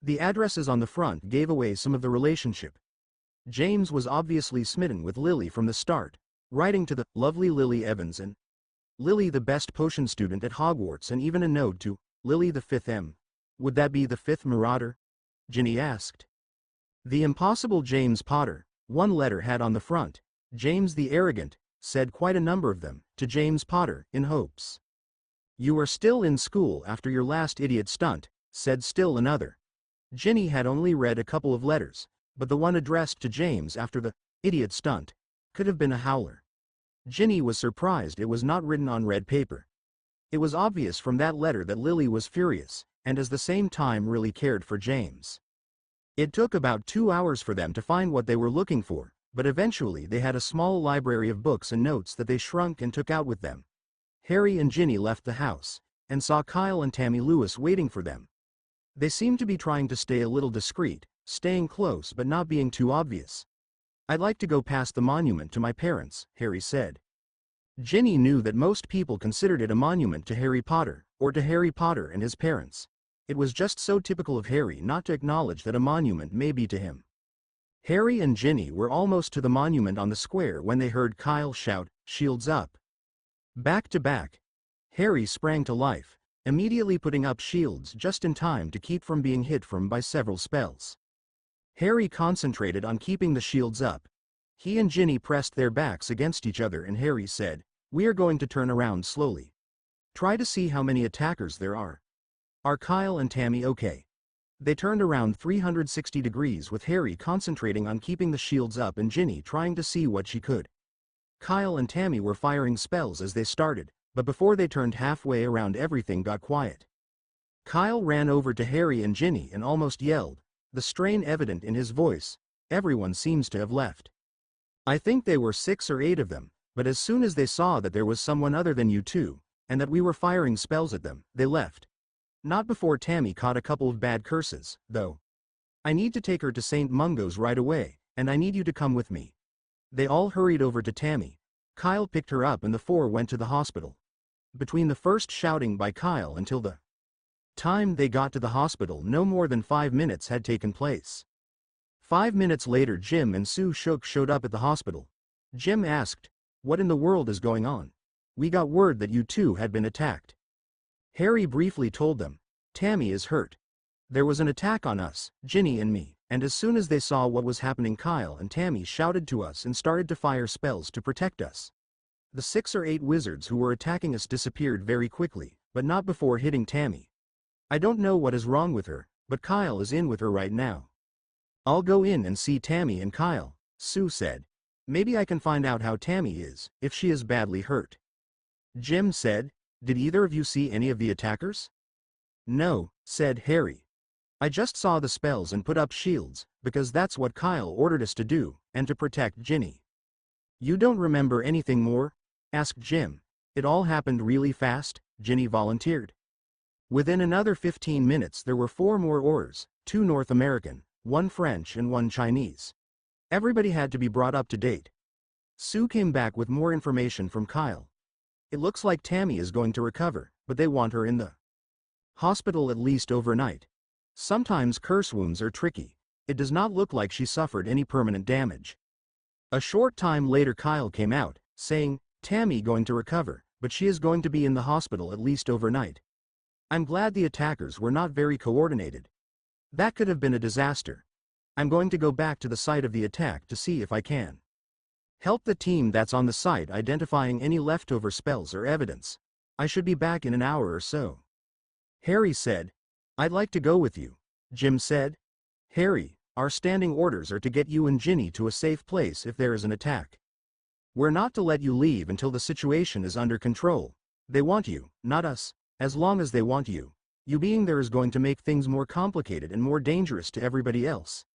The addresses on the front gave away some of the relationship. James was obviously smitten with Lily from the start, writing to the lovely Lily Evans and Lily the best potion student at Hogwarts, and even a note to Lily the 5th M. Would that be the 5th Marauder? Ginny asked. The impossible James Potter, one letter had on the front, James the Arrogant, said quite a number of them, to James Potter, in hopes. You are still in school after your last idiot stunt, said still another. Ginny had only read a couple of letters, but the one addressed to James after the idiot stunt could have been a howler. Ginny was surprised it was not written on red paper. It was obvious from that letter that Lily was furious, and at the same time really cared for James. It took about 2 hours for them to find what they were looking for, but eventually they had a small library of books and notes that they shrunk and took out with them. Harry and Ginny left the house, and saw Kyle and Tammy Lewis waiting for them. They seemed to be trying to stay a little discreet, staying close but not being too obvious. I'd like to go past the monument to my parents, Harry said. Ginny knew that most people considered it a monument to Harry Potter, or to Harry Potter and his parents. It was just so typical of Harry not to acknowledge that a monument may be to him. Harry and Ginny were almost to the monument on the square when they heard Kyle shout, "Shields up!" Back to back. Harry sprang to life, immediately putting up shields just in time to keep from being hit by several spells. Harry concentrated on keeping the shields up. He and Ginny pressed their backs against each other and Harry said, "We are going to turn around slowly. Try to see how many attackers there are. Are Kyle and Tammy okay?" They turned around 360 degrees with Harry concentrating on keeping the shields up and Ginny trying to see what she could. Kyle and Tammy were firing spells as they started, but before they turned halfway around everything got quiet. Kyle ran over to Harry and Ginny and almost yelled, the strain evident in his voice, "Everyone seems to have left. I think they were 6 or 8 of them, but as soon as they saw that there was someone other than you two, and that we were firing spells at them, they left. Not before Tammy caught a couple of bad curses, though. I need to take her to St. Mungo's right away, and I need you to come with me." They all hurried over to Tammy. Kyle picked her up and the 4 went to the hospital. Between the first shouting by Kyle until the time they got to the hospital, no more than 5 minutes had taken place. 5 minutes later Jim and Sue showed up at the hospital. Jim asked, "What in the world is going on? We got word that you two had been attacked." Harry briefly told them, "Tammy is hurt. There was an attack on us, Ginny and me, and as soon as they saw what was happening, Kyle and Tammy shouted to us and started to fire spells to protect us. The 6 or 8 wizards who were attacking us disappeared very quickly, but not before hitting Tammy. I don't know what is wrong with her, but Kyle is in with her right now." "I'll go in and see Tammy and Kyle," Sue said. "Maybe I can find out how Tammy is, if she is badly hurt." Jim said, "Did either of you see any of the attackers?" "No," said Harry. "I just saw the spells and put up shields, because that's what Kyle ordered us to do, and to protect Ginny." "You don't remember anything more?" asked Jim. "It all happened really fast," Ginny volunteered. Within another 15 minutes there were 4 more Aurors, 2 North American, 1 French and 1 Chinese. Everybody had to be brought up to date. Sue came back with more information from Kyle. "It looks like Tammy is going to recover, but they want her in the hospital at least overnight. Sometimes curse wounds are tricky. It does not look like she suffered any permanent damage." A short time later Kyle came out, saying, "Tammy going to recover, but she is going to be in the hospital at least overnight. I'm glad the attackers were not very coordinated. That could have been a disaster. I'm going to go back to the site of the attack to see if I can help the team that's on the site identifying any leftover spells or evidence. I should be back in an hour or so." Harry said, "I'd like to go with you." Jim said, "Harry, our standing orders are to get you and Ginny to a safe place if there is an attack. We're not to let you leave until the situation is under control. They want you, not us. As long as they want you, you being there is going to make things more complicated and more dangerous to everybody else.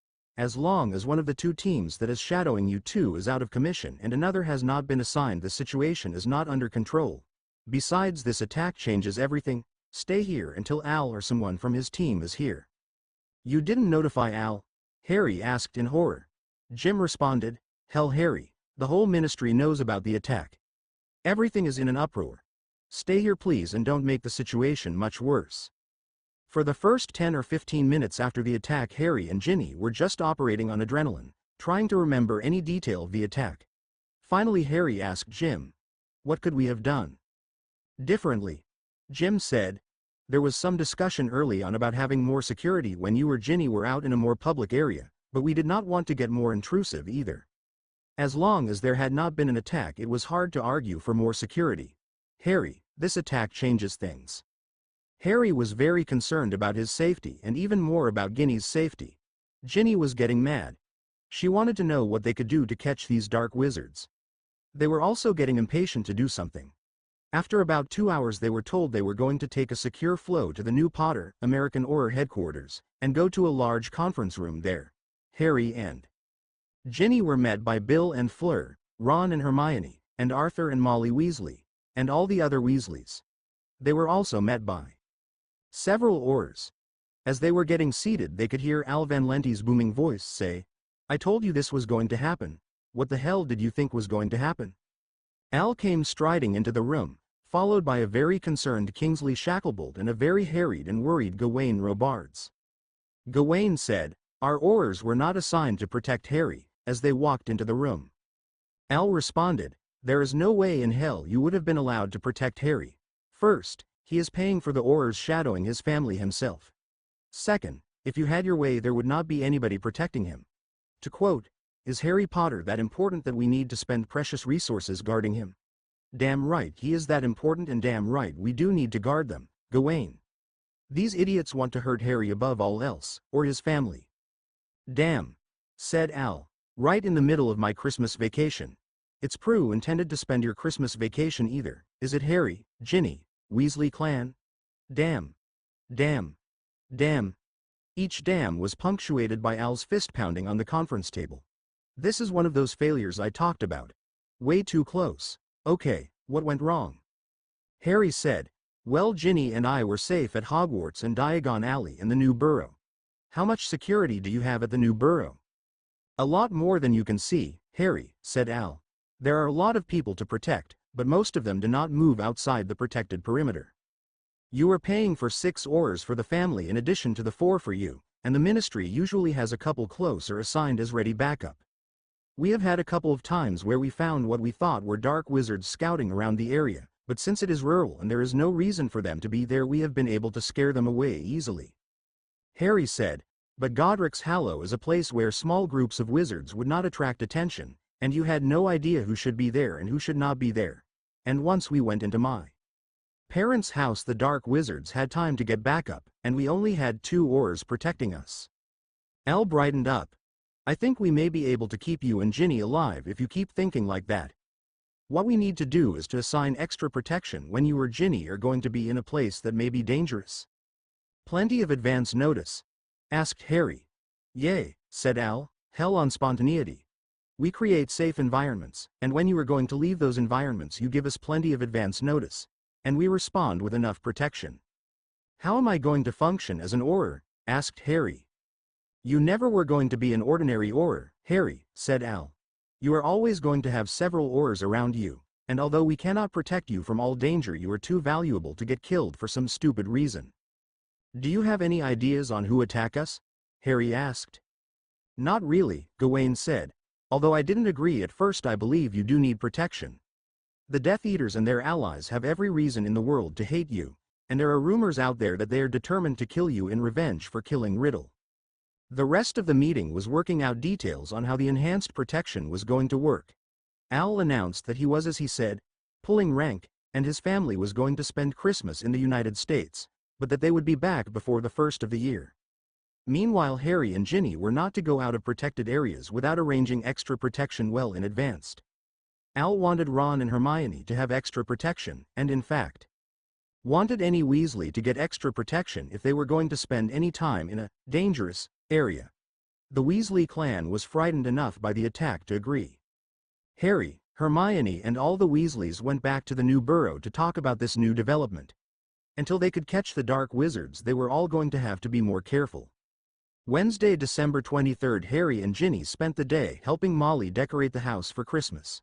As long as one of the two teams that is shadowing you two is out of commission and another has not been assigned, the situation is not under control. Besides, this attack changes everything. Stay here until Al or someone from his team is here. You didn't notify Al? Harry asked in horror. Jim responded, Hell Harry, the whole ministry knows about the attack. Everything is in an uproar. Stay here please and don't make the situation much worse. For the first 10 or 15 minutes after the attack, Harry and Ginny were just operating on adrenaline, trying to remember any detail of the attack. Finally Harry asked Jim, what could we have done differently? Jim said, there was some discussion early on about having more security when you or Ginny were out in a more public area, but we did not want to get more intrusive either. As long as there had not been an attack, it was hard to argue for more security. Harry, this attack changes things. Harry was very concerned about his safety and even more about Ginny's safety. Ginny was getting mad. She wanted to know what they could do to catch these dark wizards. They were also getting impatient to do something. After about 2 hours they were told they were going to take a secure flow to the new Potter, American Horror headquarters, and go to a large conference room there. Harry and Ginny were met by Bill and Fleur, Ron and Hermione, and Arthur and Molly Weasley, and all the other Weasleys. They were also met by several Aurors. As they were getting seated they could hear Al Van Lente's booming voice say, I told you this was going to happen. What the hell did you think was going to happen? Al came striding into the room, followed by a very concerned Kingsley Shacklebolt and a very harried and worried Gawain Robards. Gawain said, our Aurors were not assigned to protect Harry, as they walked into the room. Al responded, there is no way in hell you would have been allowed to protect Harry. First, he is paying for the Aurors shadowing his family himself. Second, if you had your way there would not be anybody protecting him. To quote, is Harry Potter that important that we need to spend precious resources guarding him? Damn right he is that important and damn right we do need to guard them, Gawain. These idiots want to hurt Harry above all else, or his family. Damn, said Al, right in the middle of my Christmas vacation. It's Prue intended to spend your Christmas vacation either, is it Harry, Ginny, Weasley clan? Damn. Damn. Damn. Each damn was punctuated by Al's fist pounding on the conference table. This is one of those failures I talked about. Way too close. Okay, what went wrong? Harry said, well, Ginny and I were safe at Hogwarts and Diagon Alley in the new burrow. How much security do you have at the new burrow? A lot more than you can see, Harry, said Al. There are a lot of people to protect, but most of them do not move outside the protected perimeter. You are paying for 6 Aurors for the family in addition to the 4 for you, and the ministry usually has a couple close or assigned as ready backup. We have had a couple of times where we found what we thought were dark wizards scouting around the area, but since it is rural and there is no reason for them to be there, we have been able to scare them away easily. Harry said, but Godric's Hollow is a place where small groups of wizards would not attract attention, and you had no idea who should be there and who should not be there. And once we went into my parents' house, the dark wizards had time to get back up, and we only had 2 Aurors protecting us. Al brightened up. I think we may be able to keep you and Ginny alive if you keep thinking like that. What we need to do is to assign extra protection when you or Ginny are going to be in a place that may be dangerous. Plenty of advance notice? Asked Harry. Yay, said Al, hell on spontaneity. We create safe environments, and when you are going to leave those environments you give us plenty of advance notice, and we respond with enough protection. How am I going to function as an Auror? Asked Harry. You never were going to be an ordinary Auror, Harry, said Al. You are always going to have several Aurors around you, and although we cannot protect you from all danger, you are too valuable to get killed for some stupid reason. Do you have any ideas on who attack us? Harry asked. Not really, Gawain said. Although I didn't agree at first, I believe you do need protection. The Death Eaters and their allies have every reason in the world to hate you, and there are rumors out there that they are determined to kill you in revenge for killing Riddle. The rest of the meeting was working out details on how the enhanced protection was going to work. Al announced that he was, as he said, pulling rank, and his family was going to spend Christmas in the United States, but that they would be back before the first of the year. Meanwhile, Harry and Ginny were not to go out of protected areas without arranging extra protection well in advance. Al wanted Ron and Hermione to have extra protection, and in fact, wanted any Weasley to get extra protection if they were going to spend any time in a dangerous area. The Weasley clan was frightened enough by the attack to agree. Harry, Hermione and all the Weasleys went back to the new burrow to talk about this new development. Until they could catch the dark wizards, they were all going to have to be more careful. Wednesday, December 23rd, Harry and Ginny spent the day helping Molly decorate the house for Christmas.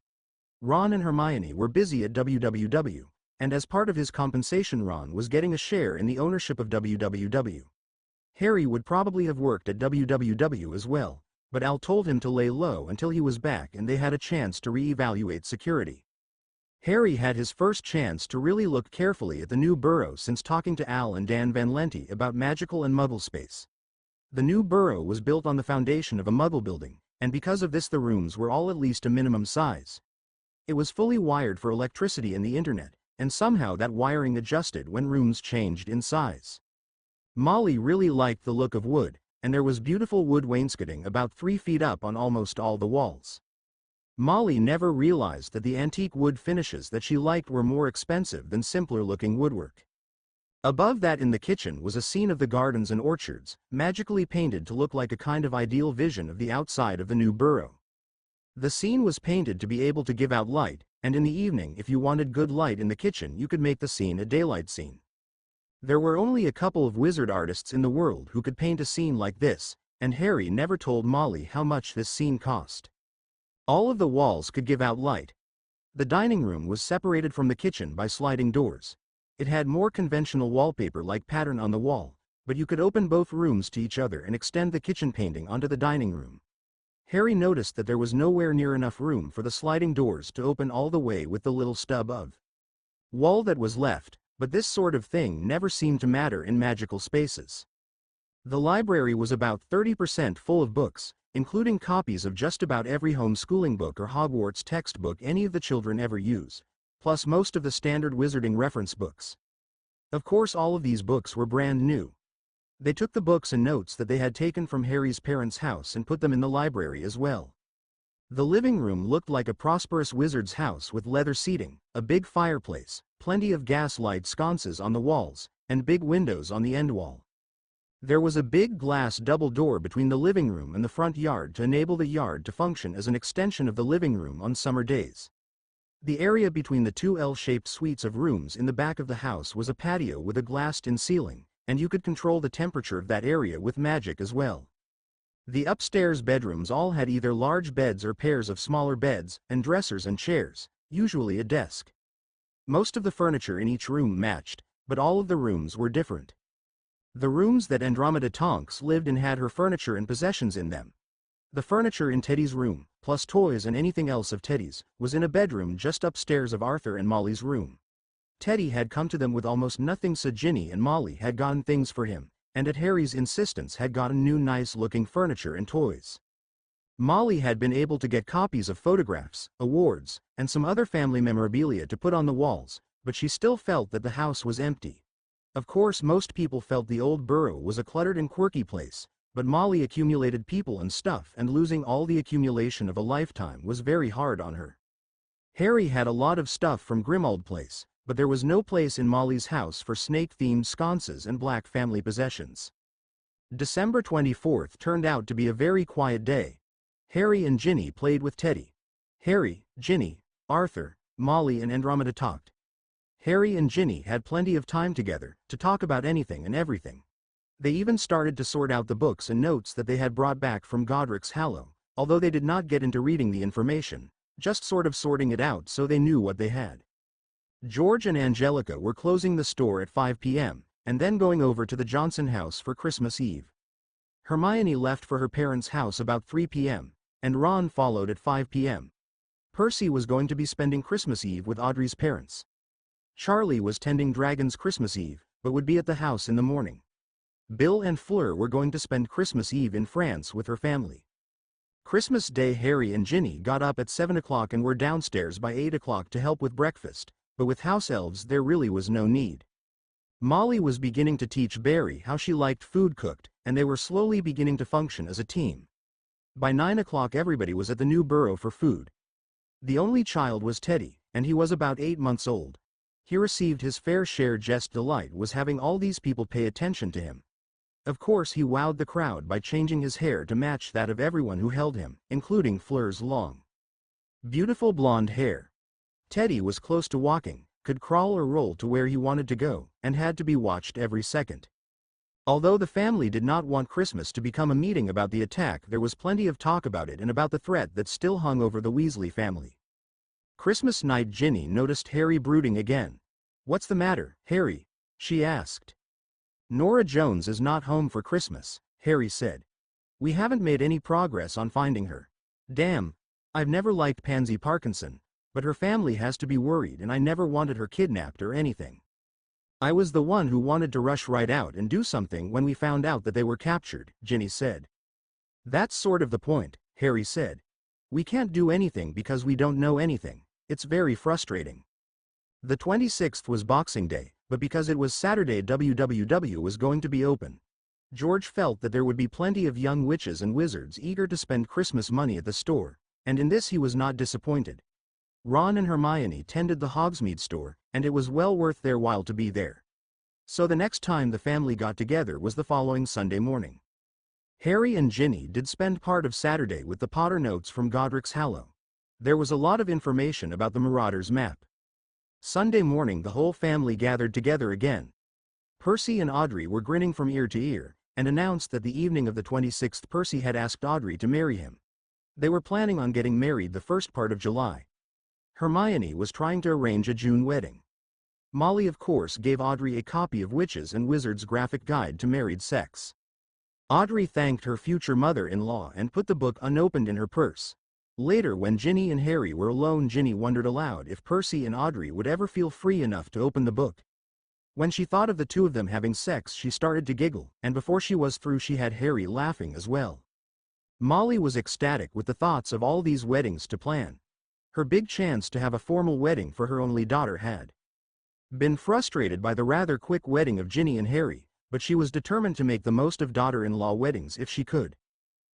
Ron and Hermione were busy at WWW, and as part of his compensation Ron was getting a share in the ownership of WWW. Harry would probably have worked at WWW as well, but Al told him to lay low until he was back and they had a chance to re-evaluate security. Harry had his first chance to really look carefully at the new burrow since talking to Al and Dan Van Lente about magical and muggle space. The new burrow was built on the foundation of a muggle building, and because of this the rooms were all at least a minimum size. It was fully wired for electricity and the internet, and somehow that wiring adjusted when rooms changed in size. Molly really liked the look of wood, and there was beautiful wood wainscoting about 3 feet up on almost all the walls. Molly never realized that the antique wood finishes that she liked were more expensive than simpler-looking woodwork. Above that in the kitchen was a scene of the gardens and orchards, magically painted to look like a kind of ideal vision of the outside of the new burrow. The scene was painted to be able to give out light, and in the evening if you wanted good light in the kitchen you could make the scene a daylight scene. There were only a couple of wizard artists in the world who could paint a scene like this, and Harry never told Molly how much this scene cost. All of the walls could give out light. The dining room was separated from the kitchen by sliding doors. It had more conventional wallpaper-like pattern on the wall, but you could open both rooms to each other and extend the kitchen painting onto the dining room. Harry noticed that there was nowhere near enough room for the sliding doors to open all the way with the little stub of wall that was left, but this sort of thing never seemed to matter in magical spaces. The library was about 30% full of books, including copies of just about every homeschooling book or Hogwarts textbook any of the children ever use, plus most of the standard wizarding reference books. Of course all of these books were brand new. They took the books and notes that they had taken from Harry's parents' house and put them in the library as well. The living room looked like a prosperous wizard's house with leather seating, a big fireplace, plenty of gaslight sconces on the walls, and big windows on the end wall. There was a big glass double door between the living room and the front yard to enable the yard to function as an extension of the living room on summer days. The area between the two L-shaped suites of rooms in the back of the house was a patio with a glassed-in ceiling, and you could control the temperature of that area with magic as well. The upstairs bedrooms all had either large beds or pairs of smaller beds, and dressers and chairs, usually a desk. Most of the furniture in each room matched, but all of the rooms were different. The rooms that Andromeda Tonks lived in had her furniture and possessions in them. The furniture in Teddy's room, plus toys and anything else of Teddy's, was in a bedroom just upstairs of Arthur and Molly's room. Teddy had come to them with almost nothing, so Ginny and Molly had gotten things for him, and at Harry's insistence had gotten new nice-looking furniture and toys. Molly had been able to get copies of photographs, awards, and some other family memorabilia to put on the walls, but she still felt that the house was empty. Of course most people felt the old burrow was a cluttered and quirky place, but Molly accumulated people and stuff, and losing all the accumulation of a lifetime was very hard on her. Harry had a lot of stuff from Grimmauld Place, but there was no place in Molly's house for snake-themed sconces and black family possessions. December 24th turned out to be a very quiet day. Harry and Ginny played with Teddy. Harry, Ginny, Arthur, Molly and Andromeda talked. Harry and Ginny had plenty of time together to talk about anything and everything. They even started to sort out the books and notes that they had brought back from Godric's Hallow, although they did not get into reading the information, just sort of sorting it out so they knew what they had. George and Angelica were closing the store at 5 p.m., and then going over to the Johnson house for Christmas Eve. Hermione left for her parents' house about 3 p.m., and Ron followed at 5 p.m. Percy was going to be spending Christmas Eve with Audrey's parents. Charlie was tending Dragon's Christmas Eve, but would be at the house in the morning. Bill and Fleur were going to spend Christmas Eve in France with her family. Christmas Day Harry and Ginny got up at 7 o'clock and were downstairs by 8 o'clock to help with breakfast, but with house elves there really was no need. Molly was beginning to teach Barry how she liked food cooked, and they were slowly beginning to function as a team. By 9 o'clock everybody was at the new burrow for food. The only child was Teddy, and he was about 8 months old. He received his fair share. Just delight was having all these people pay attention to him. Of course he wowed the crowd by changing his hair to match that of everyone who held him, including Fleur's long, beautiful blonde hair. Teddy was close to walking, could crawl or roll to where he wanted to go, and had to be watched every second. Although the family did not want Christmas to become a meeting about the attack, there was plenty of talk about it and about the threat that still hung over the Weasley family. Christmas night, Ginny noticed Harry brooding again. "What's the matter, Harry?" she asked. "Nora Jones is not home for Christmas," Harry said. "We haven't made any progress on finding her. Damn, I've never liked Pansy Parkinson, but her family has to be worried and I never wanted her kidnapped or anything. I was the one who wanted to rush right out and do something when we found out that they were captured," Ginny said. "That's sort of the point," Harry said. "We can't do anything because we don't know anything. It's very frustrating." The 26th was Boxing Day, but because it was Saturday, WWW was going to be open. George felt that there would be plenty of young witches and wizards eager to spend Christmas money at the store, and in this he was not disappointed. Ron and Hermione tended the Hogsmeade store, and it was well worth their while to be there. So the next time the family got together was the following Sunday morning. Harry and Ginny did spend part of Saturday with the Potter notes from Godric's Hollow. There was a lot of information about the Marauders' map. Sunday morning the whole family gathered together again. Percy and Audrey were grinning from ear to ear, and announced that the evening of the 26th Percy had asked Audrey to marry him. They were planning on getting married the first part of July. Hermione was trying to arrange a June wedding. Molly of course gave Audrey a copy of Witches and Wizards' Graphic Guide to Married Sex. Audrey thanked her future mother-in-law and put the book unopened in her purse. Later when Ginny and Harry were alone, Ginny wondered aloud if Percy and Audrey would ever feel free enough to open the book. When she thought of the two of them having sex she started to giggle, and before she was through she had Harry laughing as well. Molly was ecstatic with the thoughts of all these weddings to plan. Her big chance to have a formal wedding for her only daughter had been frustrated by the rather quick wedding of Ginny and Harry, but she was determined to make the most of daughter-in-law weddings if she could.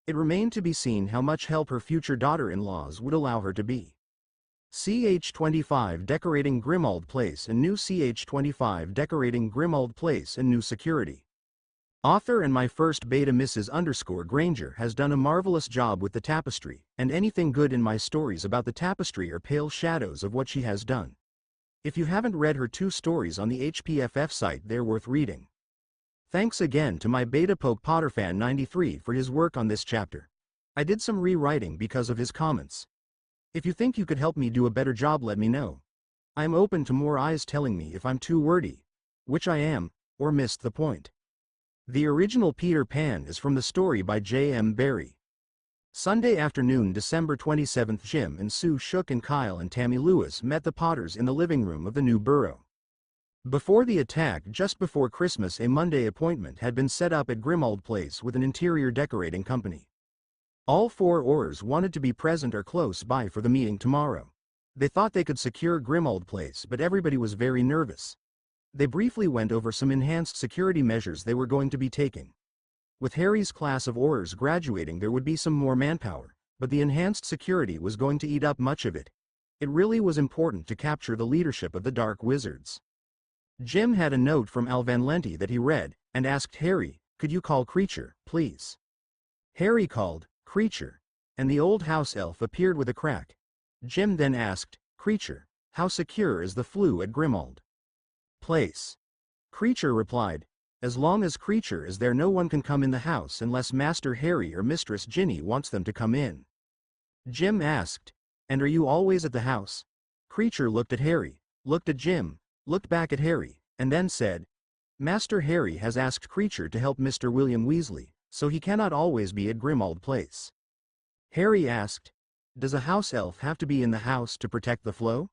It remained to be seen how much help her future daughter-in-laws would allow her to be. CH25 decorating Grimmauld Place and new CH25 decorating Grimmauld Place and new security. Author and my first beta Mrs_Granger has done a marvelous job with the tapestry, and anything good in my stories about the tapestry are pale shadows of what she has done. If you haven't read her 2 stories on the HPFF site, they're worth reading. Thanks again to my beta Poke Potterfan 93 for his work on this chapter. I did some rewriting because of his comments. If you think you could help me do a better job, let me know. I am open to more eyes telling me if I'm too wordy, which I am, or missed the point. The original Peter Pan is from the story by J.M. Barrie. Sunday afternoon, December 27th, Jim and Sue Shook and Kyle and Tammy Lewis met the Potters in the living room of the new burrow. Before the attack, just before Christmas, a Monday appointment had been set up at Grimmauld Place with an interior decorating company. All 4 Aurors wanted to be present or close by for the meeting tomorrow. They thought they could secure Grimmauld Place, but everybody was very nervous. They briefly went over some enhanced security measures they were going to be taking. With Harry's class of Aurors graduating, there would be some more manpower, but the enhanced security was going to eat up much of it. It really was important to capture the leadership of the Dark Wizards. Jim had a note from Al Van Lente that he read, and asked Harry, "Could you call Creature, please?" Harry called Creature, and the old house elf appeared with a crack. Jim then asked, "Creature, how secure is the flue at Grimmauld Place?" Creature replied, "As long as Creature is there, no one can come in the house unless Master Harry or Mistress Ginny wants them to come in." Jim asked, "And are you always at the house?" Creature looked at Harry, looked at Jim, looked back at Harry, and then said, "Master Harry has asked Creature to help Mr. William Weasley, so he cannot always be at Grimmauld Place." Harry asked, "Does a house elf have to be in the house to protect the flow?"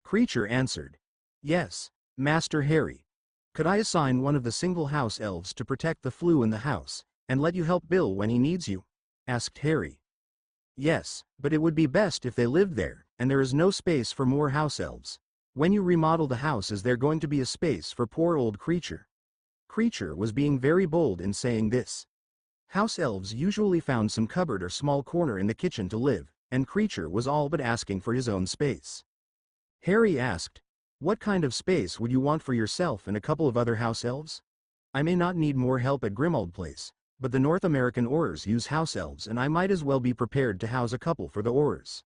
Creature answered, "Yes, Master Harry. Could I assign one of the single house elves to protect the flue in the house, and let you help Bill when he needs you?" asked Harry. "Yes, but it would be best if they lived there, and there is no space for more house elves. When you remodel the house, is there going to be a space for poor old Creature?" Creature was being very bold in saying this. House elves usually found some cupboard or small corner in the kitchen to live, and Creature was all but asking for his own space. Harry asked, "What kind of space would you want for yourself and a couple of other house elves?" I may not need more help at Grimmauld Place, but the North American Aurors use house elves and I might as well be prepared to house a couple for the Aurors."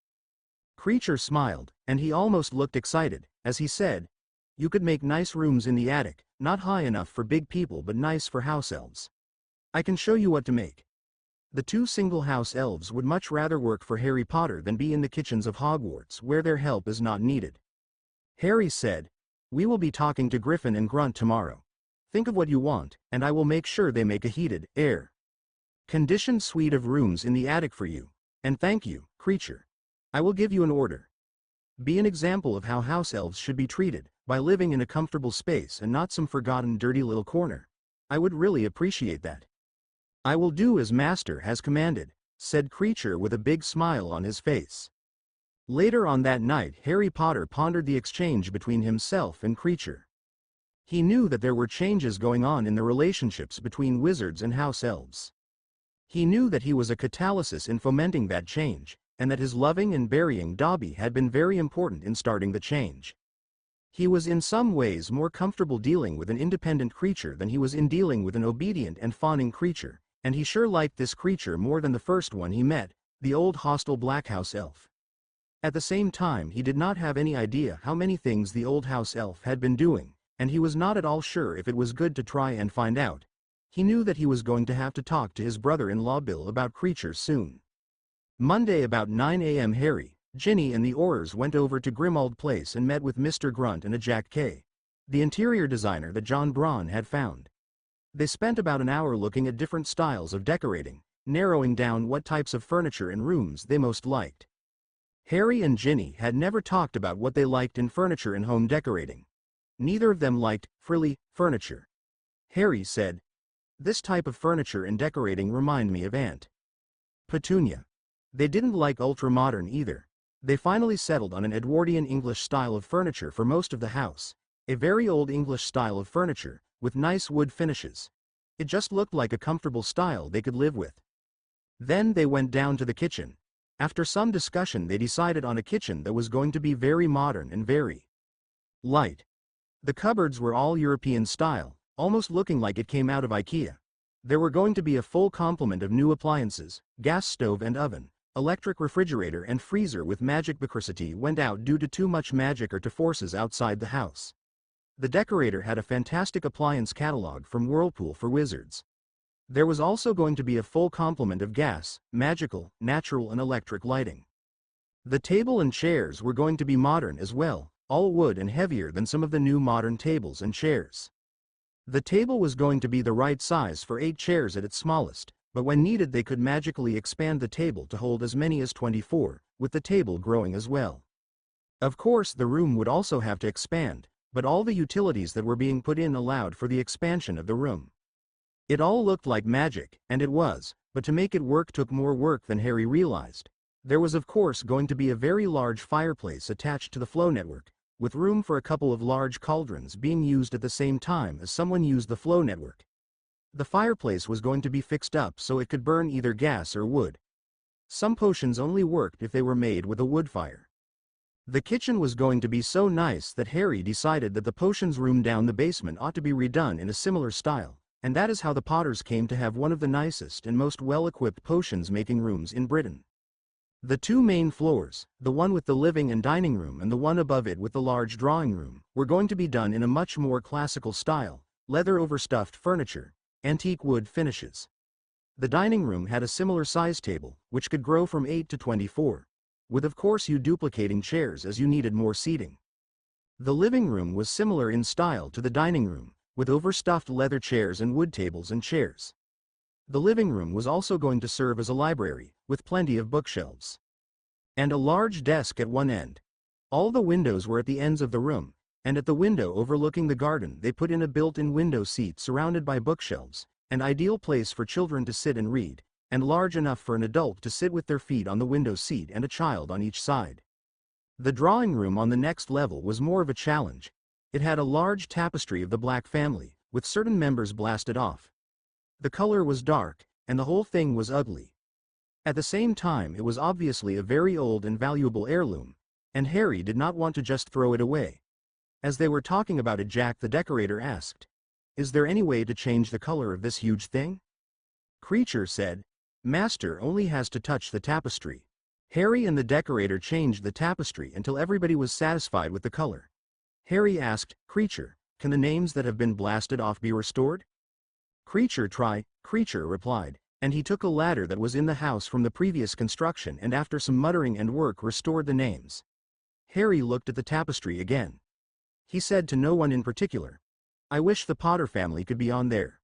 Creature smiled, and he almost looked excited, as he said, "You could make nice rooms in the attic, not high enough for big people but nice for house elves. I can show you what to make." The two single house elves would much rather work for Harry Potter than be in the kitchens of Hogwarts where their help is not needed. Harry said, "We will be talking to Griffin and Grunt tomorrow. Think of what you want, and I will make sure they make a heated, air-conditioned suite of rooms in the attic for you. And thank you, Creature. I will give you an order. Be an example of how house elves should be treated, by living in a comfortable space and not some forgotten dirty little corner. I would really appreciate that." "I will do as Master has commanded," said Creature with a big smile on his face. Later on that night, Harry Potter pondered the exchange between himself and Creature. He knew that there were changes going on in the relationships between wizards and house elves. He knew that he was a catalyst in fomenting that change, and that his loving and burying Dobby had been very important in starting the change. He was in some ways more comfortable dealing with an independent creature than he was in dealing with an obedient and fawning creature, and he sure liked this creature more than the first one he met, the old hostile black house elf. At the same time, he did not have any idea how many things the old house elf had been doing, and he was not at all sure if it was good to try and find out. He knew that he was going to have to talk to his brother-in-law Bill about creatures soon. Monday about 9 a.m. Harry, Ginny and the Aurors went over to Grimmauld Place and met with Mr. Grunt and a Jack K., the interior designer that John Braun had found. They spent about an hour looking at different styles of decorating, narrowing down what types of furniture and rooms they most liked. Harry and Ginny had never talked about what they liked in furniture and home decorating. Neither of them liked frilly furniture. Harry said, "This type of furniture and decorating remind me of Aunt Petunia." They didn't like ultra-modern either. They finally settled on an Edwardian English style of furniture for most of the house, a very old English style of furniture, with nice wood finishes. It just looked like a comfortable style they could live with. Then they went down to the kitchen. After some discussion they decided on a kitchen that was going to be very modern and very light. The cupboards were all European style, almost looking like it came out of IKEA. There were going to be a full complement of new appliances, gas stove and oven, electric refrigerator and freezer with magic electricity went out due to too much magic or to forces outside the house. The decorator had a fantastic appliance catalog from Whirlpool for wizards. There was also going to be a full complement of gas, magical, natural and electric lighting. The table and chairs were going to be modern as well, all wood and heavier than some of the new modern tables and chairs. The table was going to be the right size for 8 chairs at its smallest, but when needed they could magically expand the table to hold as many as 24, with the table growing as well. Of course the room would also have to expand, but all the utilities that were being put in allowed for the expansion of the room. It all looked like magic, and it was, but to make it work took more work than Harry realized. There was of course going to be a very large fireplace attached to the flow network, with room for a couple of large cauldrons being used at the same time as someone used the flow network. The fireplace was going to be fixed up so it could burn either gas or wood. Some potions only worked if they were made with a wood fire. The kitchen was going to be so nice that Harry decided that the potions room down the basement ought to be redone in a similar style, and that is how the Potters came to have one of the nicest and most well-equipped potions-making rooms in Britain. The 2 main floors, the one with the living and dining room and the one above it with the large drawing room, were going to be done in a much more classical style, leather overstuffed furniture, antique wood finishes. The dining room had a similar size table, which could grow from 8 to 24. With of course you duplicating chairs as you needed more seating. The living room was similar in style to the dining room, with overstuffed leather chairs and wood tables and chairs. The living room was also going to serve as a library, with plenty of bookshelves. And a large desk at one end. All the windows were at the ends of the room, and at the window overlooking the garden they put in a built-in window seat surrounded by bookshelves, an ideal place for children to sit and read, and large enough for an adult to sit with their feet on the window seat and a child on each side. The drawing room on the next level was more of a challenge. It had a large tapestry of the Black family, with certain members blasted off. The color was dark, and the whole thing was ugly. At the same time it was obviously a very old and valuable heirloom, and Harry did not want to just throw it away. As they were talking about it, Jack the decorator asked, Is there any way to change the color of this huge thing? Creature said, Master only has to touch the tapestry. Harry and the decorator changed the tapestry until everybody was satisfied with the color. Harry asked, Creature, can the names that have been blasted off be restored? Creature replied, and he took a ladder that was in the house from the previous construction and after some muttering and work restored the names. Harry looked at the tapestry again. He said to no one in particular, I wish the Potter family could be on there.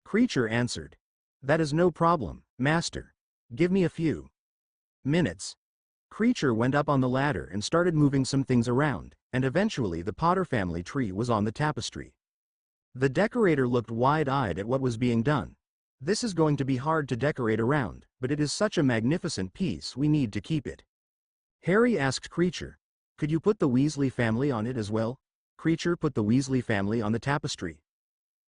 Creature answered, That is no problem, Master. Give me a few minutes. Creature went up on the ladder and started moving some things around, and eventually the Potter family tree was on the tapestry. The decorator looked wide-eyed at what was being done. This is going to be hard to decorate around, but it is such a magnificent piece we need to keep it. Harry asked Creature, Could you put the Weasley family on it as well? Creature put the Weasley family on the tapestry.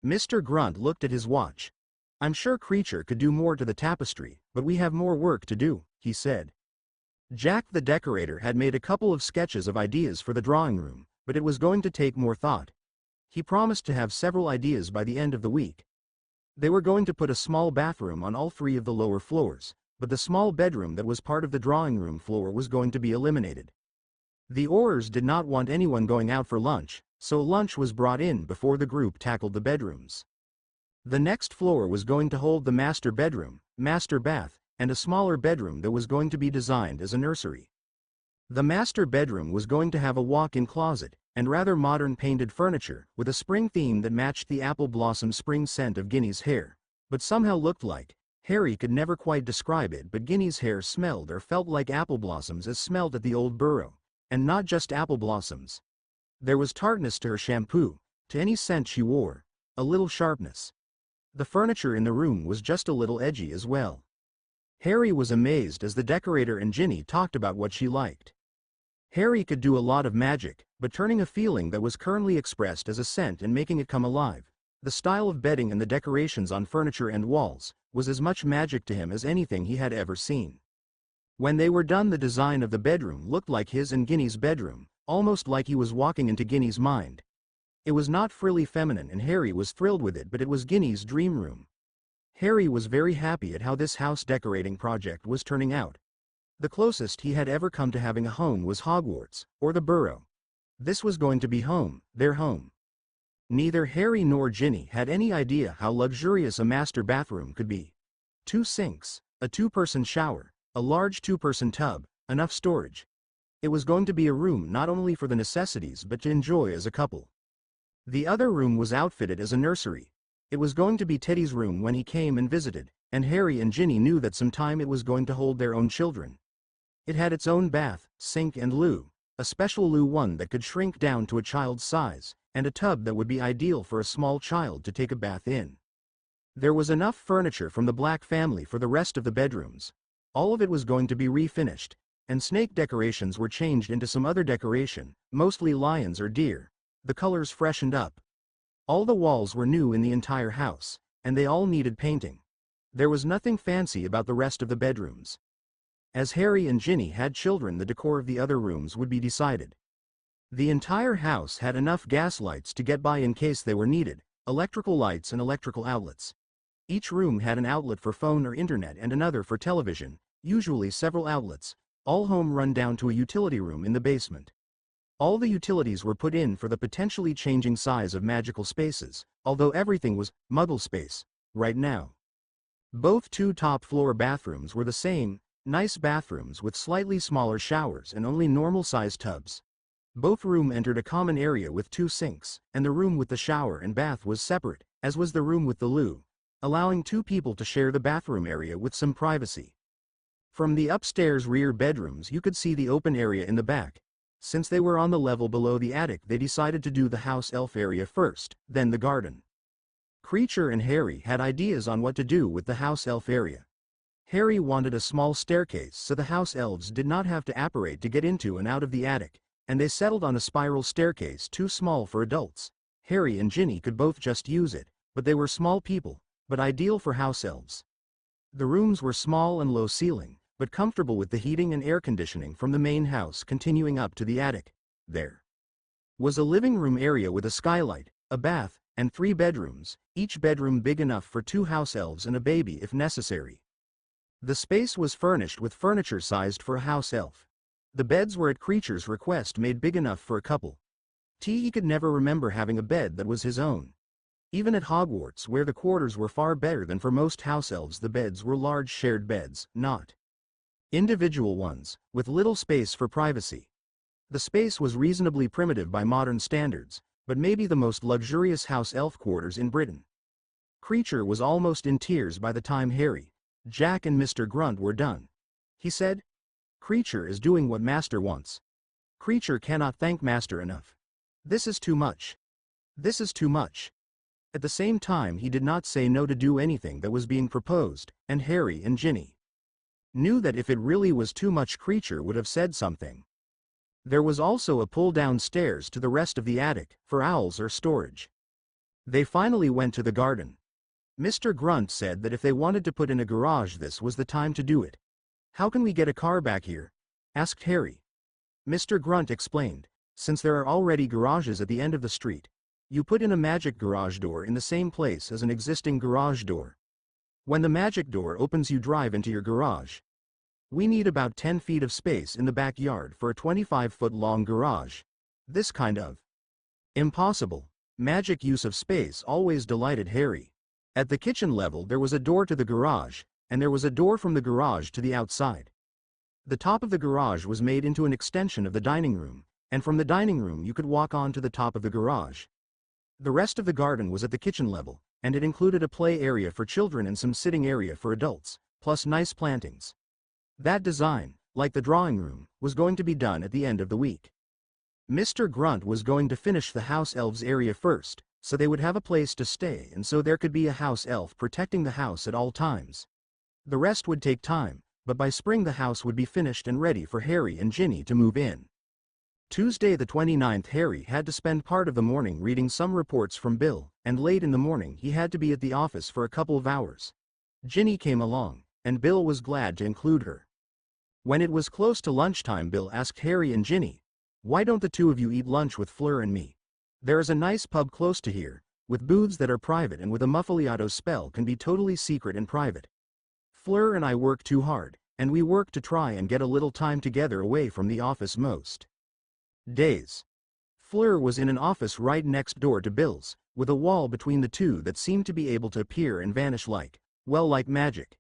Mr. Grunt looked at his watch. I'm sure Creature could do more to the tapestry, but we have more work to do, he said. Jack the decorator had made a couple of sketches of ideas for the drawing room, but it was going to take more thought. He promised to have several ideas by the end of the week. They were going to put a small bathroom on all 3 of the lower floors, but the small bedroom that was part of the drawing room floor was going to be eliminated. The Aurors did not want anyone going out for lunch, so lunch was brought in before the group tackled the bedrooms. The next floor was going to hold the master bedroom, master bath, and a smaller bedroom that was going to be designed as a nursery. The master bedroom was going to have a walk-in closet, and rather modern painted furniture, with a spring theme that matched the apple blossom spring scent of Ginny's hair, but somehow looked like, Harry could never quite describe it, but Ginny's hair smelled or felt like apple blossoms as smelled at the old burrow, and not just apple blossoms. There was tartness to her shampoo, to any scent she wore, a little sharpness. The furniture in the room was just a little edgy as well. Harry was amazed as the decorator and Ginny talked about what she liked. Harry could do a lot of magic, but turning a feeling that was currently expressed as a scent and making it come alive, the style of bedding and the decorations on furniture and walls, was as much magic to him as anything he had ever seen. When they were done, the design of the bedroom looked like his and Ginny's bedroom, almost like he was walking into Ginny's mind. It was not frilly feminine and Harry was thrilled with it, but it was Ginny's dream room. Harry was very happy at how this house decorating project was turning out. The closest he had ever come to having a home was Hogwarts, or the Burrow. This was going to be home, their home. Neither Harry nor Ginny had any idea how luxurious a master bathroom could be. 2 sinks, a 2-person shower, a large 2-person tub, enough storage. It was going to be a room not only for the necessities but to enjoy as a couple. The other room was outfitted as a nursery. It was going to be Teddy's room when he came and visited, and Harry and Ginny knew that sometime it was going to hold their own children. It had its own bath, sink and loo, a special loo one that could shrink down to a child's size, and a tub that would be ideal for a small child to take a bath in. There was enough furniture from the Black family for the rest of the bedrooms. All of it was going to be refinished, and snake decorations were changed into some other decoration, mostly lions or deer. The colors freshened up. All the walls were new in the entire house, and they all needed painting. There was nothing fancy about the rest of the bedrooms. As Harry and Ginny had children, the decor of the other rooms would be decided. The entire house had enough gas lights to get by in case they were needed, electrical lights and electrical outlets. Each room had an outlet for phone or internet and another for television, usually several outlets, all home run down to a utility room in the basement. All the utilities were put in for the potentially changing size of magical spaces, although everything was Muggle space right now. Both 2 top-floor bathrooms were the same, nice bathrooms with slightly smaller showers and only normal-sized tubs. Both rooms entered a common area with 2 sinks, and the room with the shower and bath was separate, as was the room with the loo, allowing 2 people to share the bathroom area with some privacy. From the upstairs rear bedrooms you could see the open area in the back. Since they were on the level below the attic, they decided to do the house elf area first, then the garden. Creature and Harry had ideas on what to do with the house elf area. Harry wanted a small staircase so the house elves did not have to apparate to get into and out of the attic, and they settled on a spiral staircase too small for adults. Harry and Ginny could both just use it, but they were small people, but ideal for house elves. The rooms were small and low ceiling, but comfortable with the heating and air conditioning from the main house continuing up to the attic. There was a living room area with a skylight, a bath, and 3 bedrooms, each bedroom big enough for 2 house elves and a baby if necessary. The space was furnished with furniture sized for a house elf. The beds were at Creature's request made big enough for a couple. He could never remember having a bed that was his own. Even at Hogwarts, where the quarters were far better than for most house elves, the beds were large shared beds, not individual ones, with little space for privacy. The space was reasonably primitive by modern standards, but maybe the most luxurious house elf quarters in Britain. Creature was almost in tears by the time Harry, Jack and Mr. Grunt were done. He said, "Creature is doing what Master wants. Creature cannot thank Master enough. This is too much. This is too much." At the same time, he did not say no to do anything that was being proposed, and Harry and Ginny knew that if it really was too much, Creature would have said something. There was also a pull down stairs to the rest of the attic, for owls or storage. They finally went to the garden. Mr. Grunt said that if they wanted to put in a garage, this was the time to do it. "How can we get a car back here?" asked Harry. Mr. Grunt explained, "Since there are already garages at the end of the street, you put in a magic garage door in the same place as an existing garage door. When the magic door opens, you drive into your garage. We need about 10 feet of space in the backyard for a 25-foot-long garage. This kind of impossible magic use of space always delighted Harry. At the kitchen level there was a door to the garage, and there was a door from the garage to the outside. The top of the garage was made into an extension of the dining room, and from the dining room you could walk on to the top of the garage. The rest of the garden was at the kitchen level, and it included a play area for children and some sitting area for adults, plus nice plantings. That design, like the drawing room, was going to be done at the end of the week. Mr. Grunt was going to finish the house elves area first, so they would have a place to stay and so there could be a house elf protecting the house at all times. The rest would take time, but by spring the house would be finished and ready for Harry and Ginny to move in. Tuesday the 29th, Harry had to spend part of the morning reading some reports from Bill, and late in the morning he had to be at the office for a couple of hours. Ginny came along, and Bill was glad to include her. When it was close to lunchtime, Bill asked Harry and Ginny, "Why don't the two of you eat lunch with Fleur and me? There is a nice pub close to here, with booths that are private and with a muffliato spell can be totally secret and private. Fleur and I work too hard, and we work to try and get a little time together away from the office most days." Fleur was in an office right next door to Bill's, with a wall between the two that seemed to be able to appear and vanish like magic.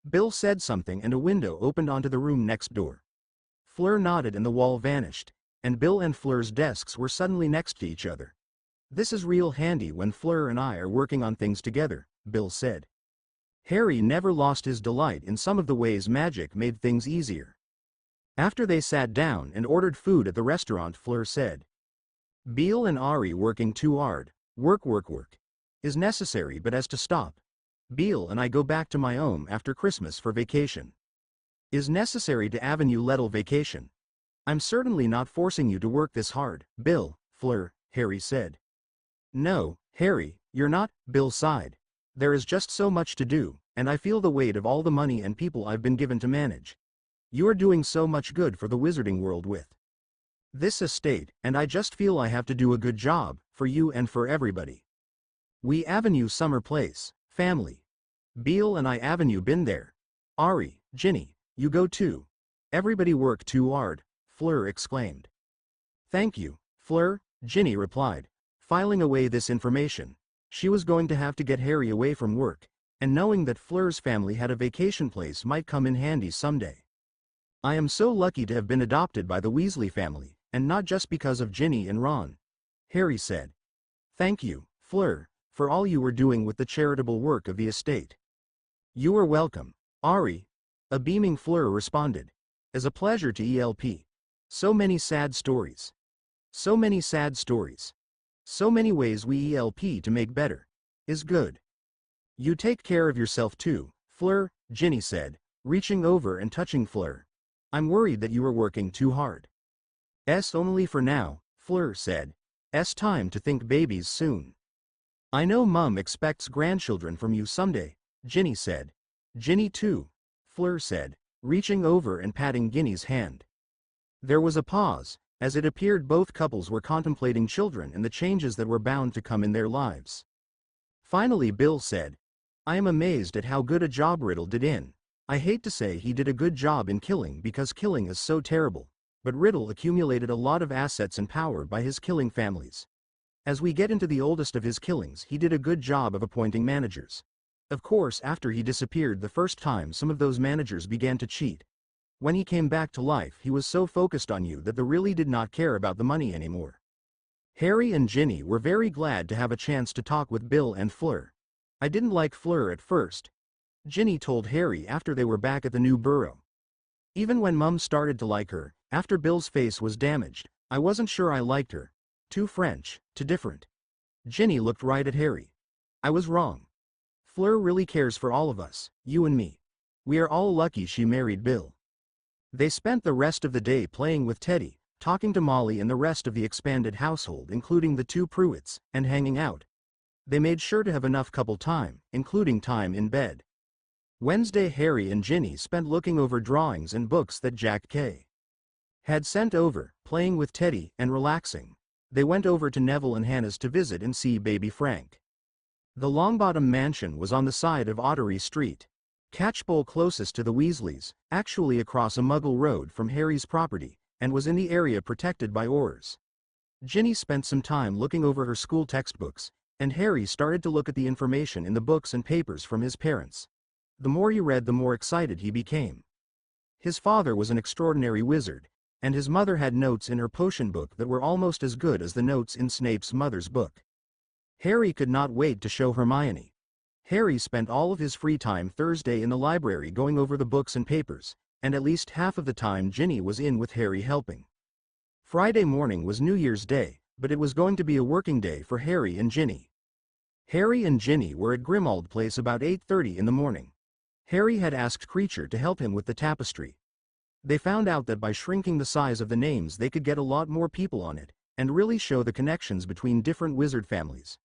Bill said something and a window opened onto the room next door. Fleur nodded and the wall vanished, and Bill and Fleur's desks were suddenly next to each other. "This is real handy when Fleur and I are working on things together," Bill said. Harry never lost his delight in some of the ways magic made things easier. After they sat down and ordered food at the restaurant, Fleur said, "Beale and Ari working too hard, work is necessary, but as to stop. Beale and I go back to my home after Christmas for vacation. Is necessary to Avenue Lettle vacation. I'm certainly not forcing you to work this hard, Bill, Fleur," Harry said. "No, Harry, you're not," Bill sighed. "There is just so much to do, and I feel the weight of all the money and people I've been given to manage. You are doing so much good for the wizarding world with this estate, and I just feel I have to do a good job, for you and for everybody. We Avenue Summer Place, family. Beale and I Avenue been there. Ari, Ginny, you go too. Everybody work too hard," Fleur exclaimed. "Thank you, Fleur," Ginny replied, filing away this information. She was going to have to get Harry away from work, and knowing that Fleur's family had a vacation place might come in handy someday. "I am so lucky to have been adopted by the Weasley family, and not just because of Ginny and Ron," Harry said. "Thank you, Fleur, for all you were doing with the charitable work of the estate." "You are welcome, Ari," a beaming Fleur responded. "As a pleasure to ELP. So many sad stories. So many sad stories. So many ways we ELP to make better. Is good. You take care of yourself too, Fleur," Ginny said, reaching over and touching Fleur. "I'm worried that you are working too hard." "S only for now," Fleur said. "S time to think babies soon. I know Mum expects grandchildren from you someday," Ginny said. "Ginny too," Fleur said, reaching over and patting Ginny's hand. There was a pause, As it appeared, both couples were contemplating children and the changes that were bound to come in their lives. Finally, Bill said, "I am amazed at how good a job Riddle did in. I hate to say he did a good job in killing because killing is so terrible, but Riddle accumulated a lot of assets and power by his killing families. As we get into the oldest of his killings, he did a good job of appointing managers. Of course, after he disappeared the first time, some of those managers began to cheat. When he came back to life, he was so focused on you that they really did not care about the money anymore." Harry and Ginny were very glad to have a chance to talk with Bill and Fleur. "I didn't like Fleur at first," Ginny told Harry after they were back at the new burrow. "Even when Mum started to like her, after Bill's face was damaged, I wasn't sure I liked her. Too French, too different." Ginny looked right at Harry. "I was wrong. Fleur really cares for all of us, you and me. We are all lucky she married Bill." They spent the rest of the day playing with Teddy, talking to Molly and the rest of the expanded household, including the two Pruitts, and hanging out. They made sure to have enough couple time, including time in bed. Wednesday, Harry and Ginny spent looking over drawings and books that Jack K. had sent over, playing with Teddy, and relaxing. They went over to Neville and Hannah's to visit and see baby Frank. The Longbottom mansion was on the side of Ottery Street, Catchpole closest to the Weasleys, actually across a Muggle road from Harry's property, and was in the area protected by oars. Ginny spent some time looking over her school textbooks, and Harry started to look at the information in the books and papers from his parents. The more he read, the more excited he became. His father was an extraordinary wizard, and his mother had notes in her potion book that were almost as good as the notes in Snape's mother's book. Harry could not wait to show Hermione. Harry spent all of his free time Thursday in the library going over the books and papers, and at least half of the time Ginny was in with Harry helping. Friday morning was New Year's Day, but it was going to be a working day for Harry and Ginny. Harry and Ginny were at Grimmauld Place about 8:30 in the morning. Harry had asked Creature to help him with the tapestry. They found out that by shrinking the size of the names they could get a lot more people on it, and really show the connections between different wizard families.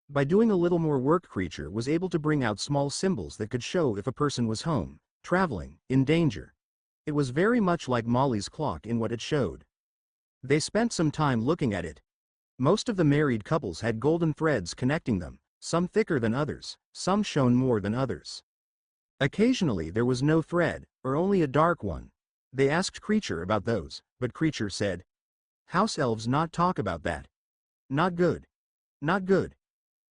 By doing a little more work, Creature was able to bring out small symbols that could show if a person was home, traveling, in danger. It was very much like Molly's clock in what it showed. They spent some time looking at it. Most of the married couples had golden threads connecting them, some thicker than others, some shone more than others. Occasionally there was no thread, or only a dark one. They asked Creature about those, but Creature said, "House elves not talk about that. Not good. Not good."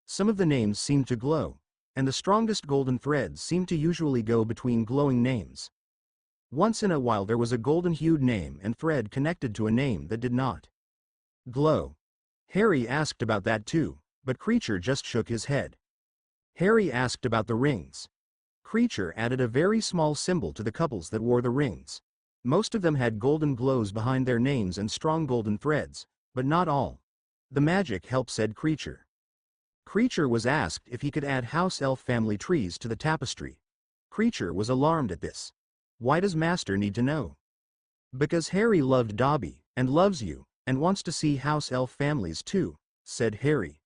Some of the names seemed to glow, and the strongest golden threads seemed to usually go between glowing names. Once in a while there was a golden-hued name and thread connected to a name that did not glow. Harry asked about that too, but Creature just shook his head. Harry asked about the rings. Creature added a very small symbol to the couples that wore the rings. Most of them had golden glows behind their names and strong golden threads, but not all. The magic helped, said Creature. Creature was asked if he could add house elf family trees to the tapestry. Creature was alarmed at this. Why does Master need to know? Because Harry loved Dobby, and loves you, and wants to see house elf families too, said Harry.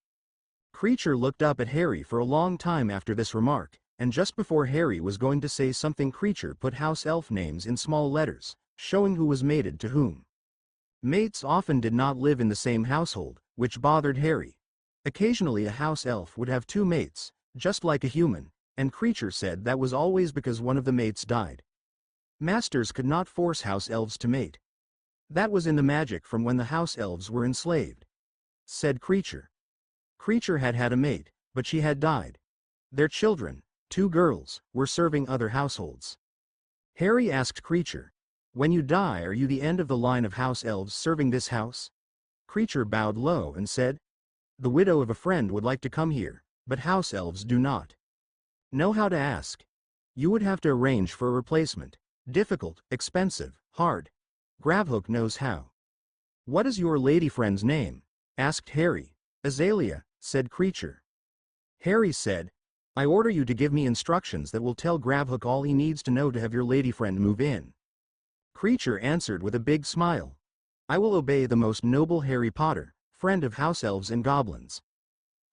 Creature looked up at Harry for a long time after this remark, and just before Harry was going to say something, Creature put house elf names in small letters, showing who was mated to whom. Mates often did not live in the same household, which bothered Harry. Occasionally a house elf would have two mates, just like a human, and Creature said that was always because one of the mates died. Masters could not force house elves to mate. That was in the magic from when the house elves were enslaved, said Creature. Creature had had a mate, but she had died. Their children, two girls, were serving other households. Harry asked Creature, "When you die, are you the end of the line of house elves serving this house?" Creature bowed low and said, "The widow of a friend would like to come here, but house elves do not know how to ask. You would have to arrange for a replacement. Difficult, expensive, hard. Gravhook knows how." "What is your lady friend's name?" asked Harry. "Azalea," said Creature. Harry said, "I order you to give me instructions that will tell Gravhook all he needs to know to have your lady friend move in." Creature answered with a big smile, "I will obey the most noble Harry Potter, friend of house elves and goblins."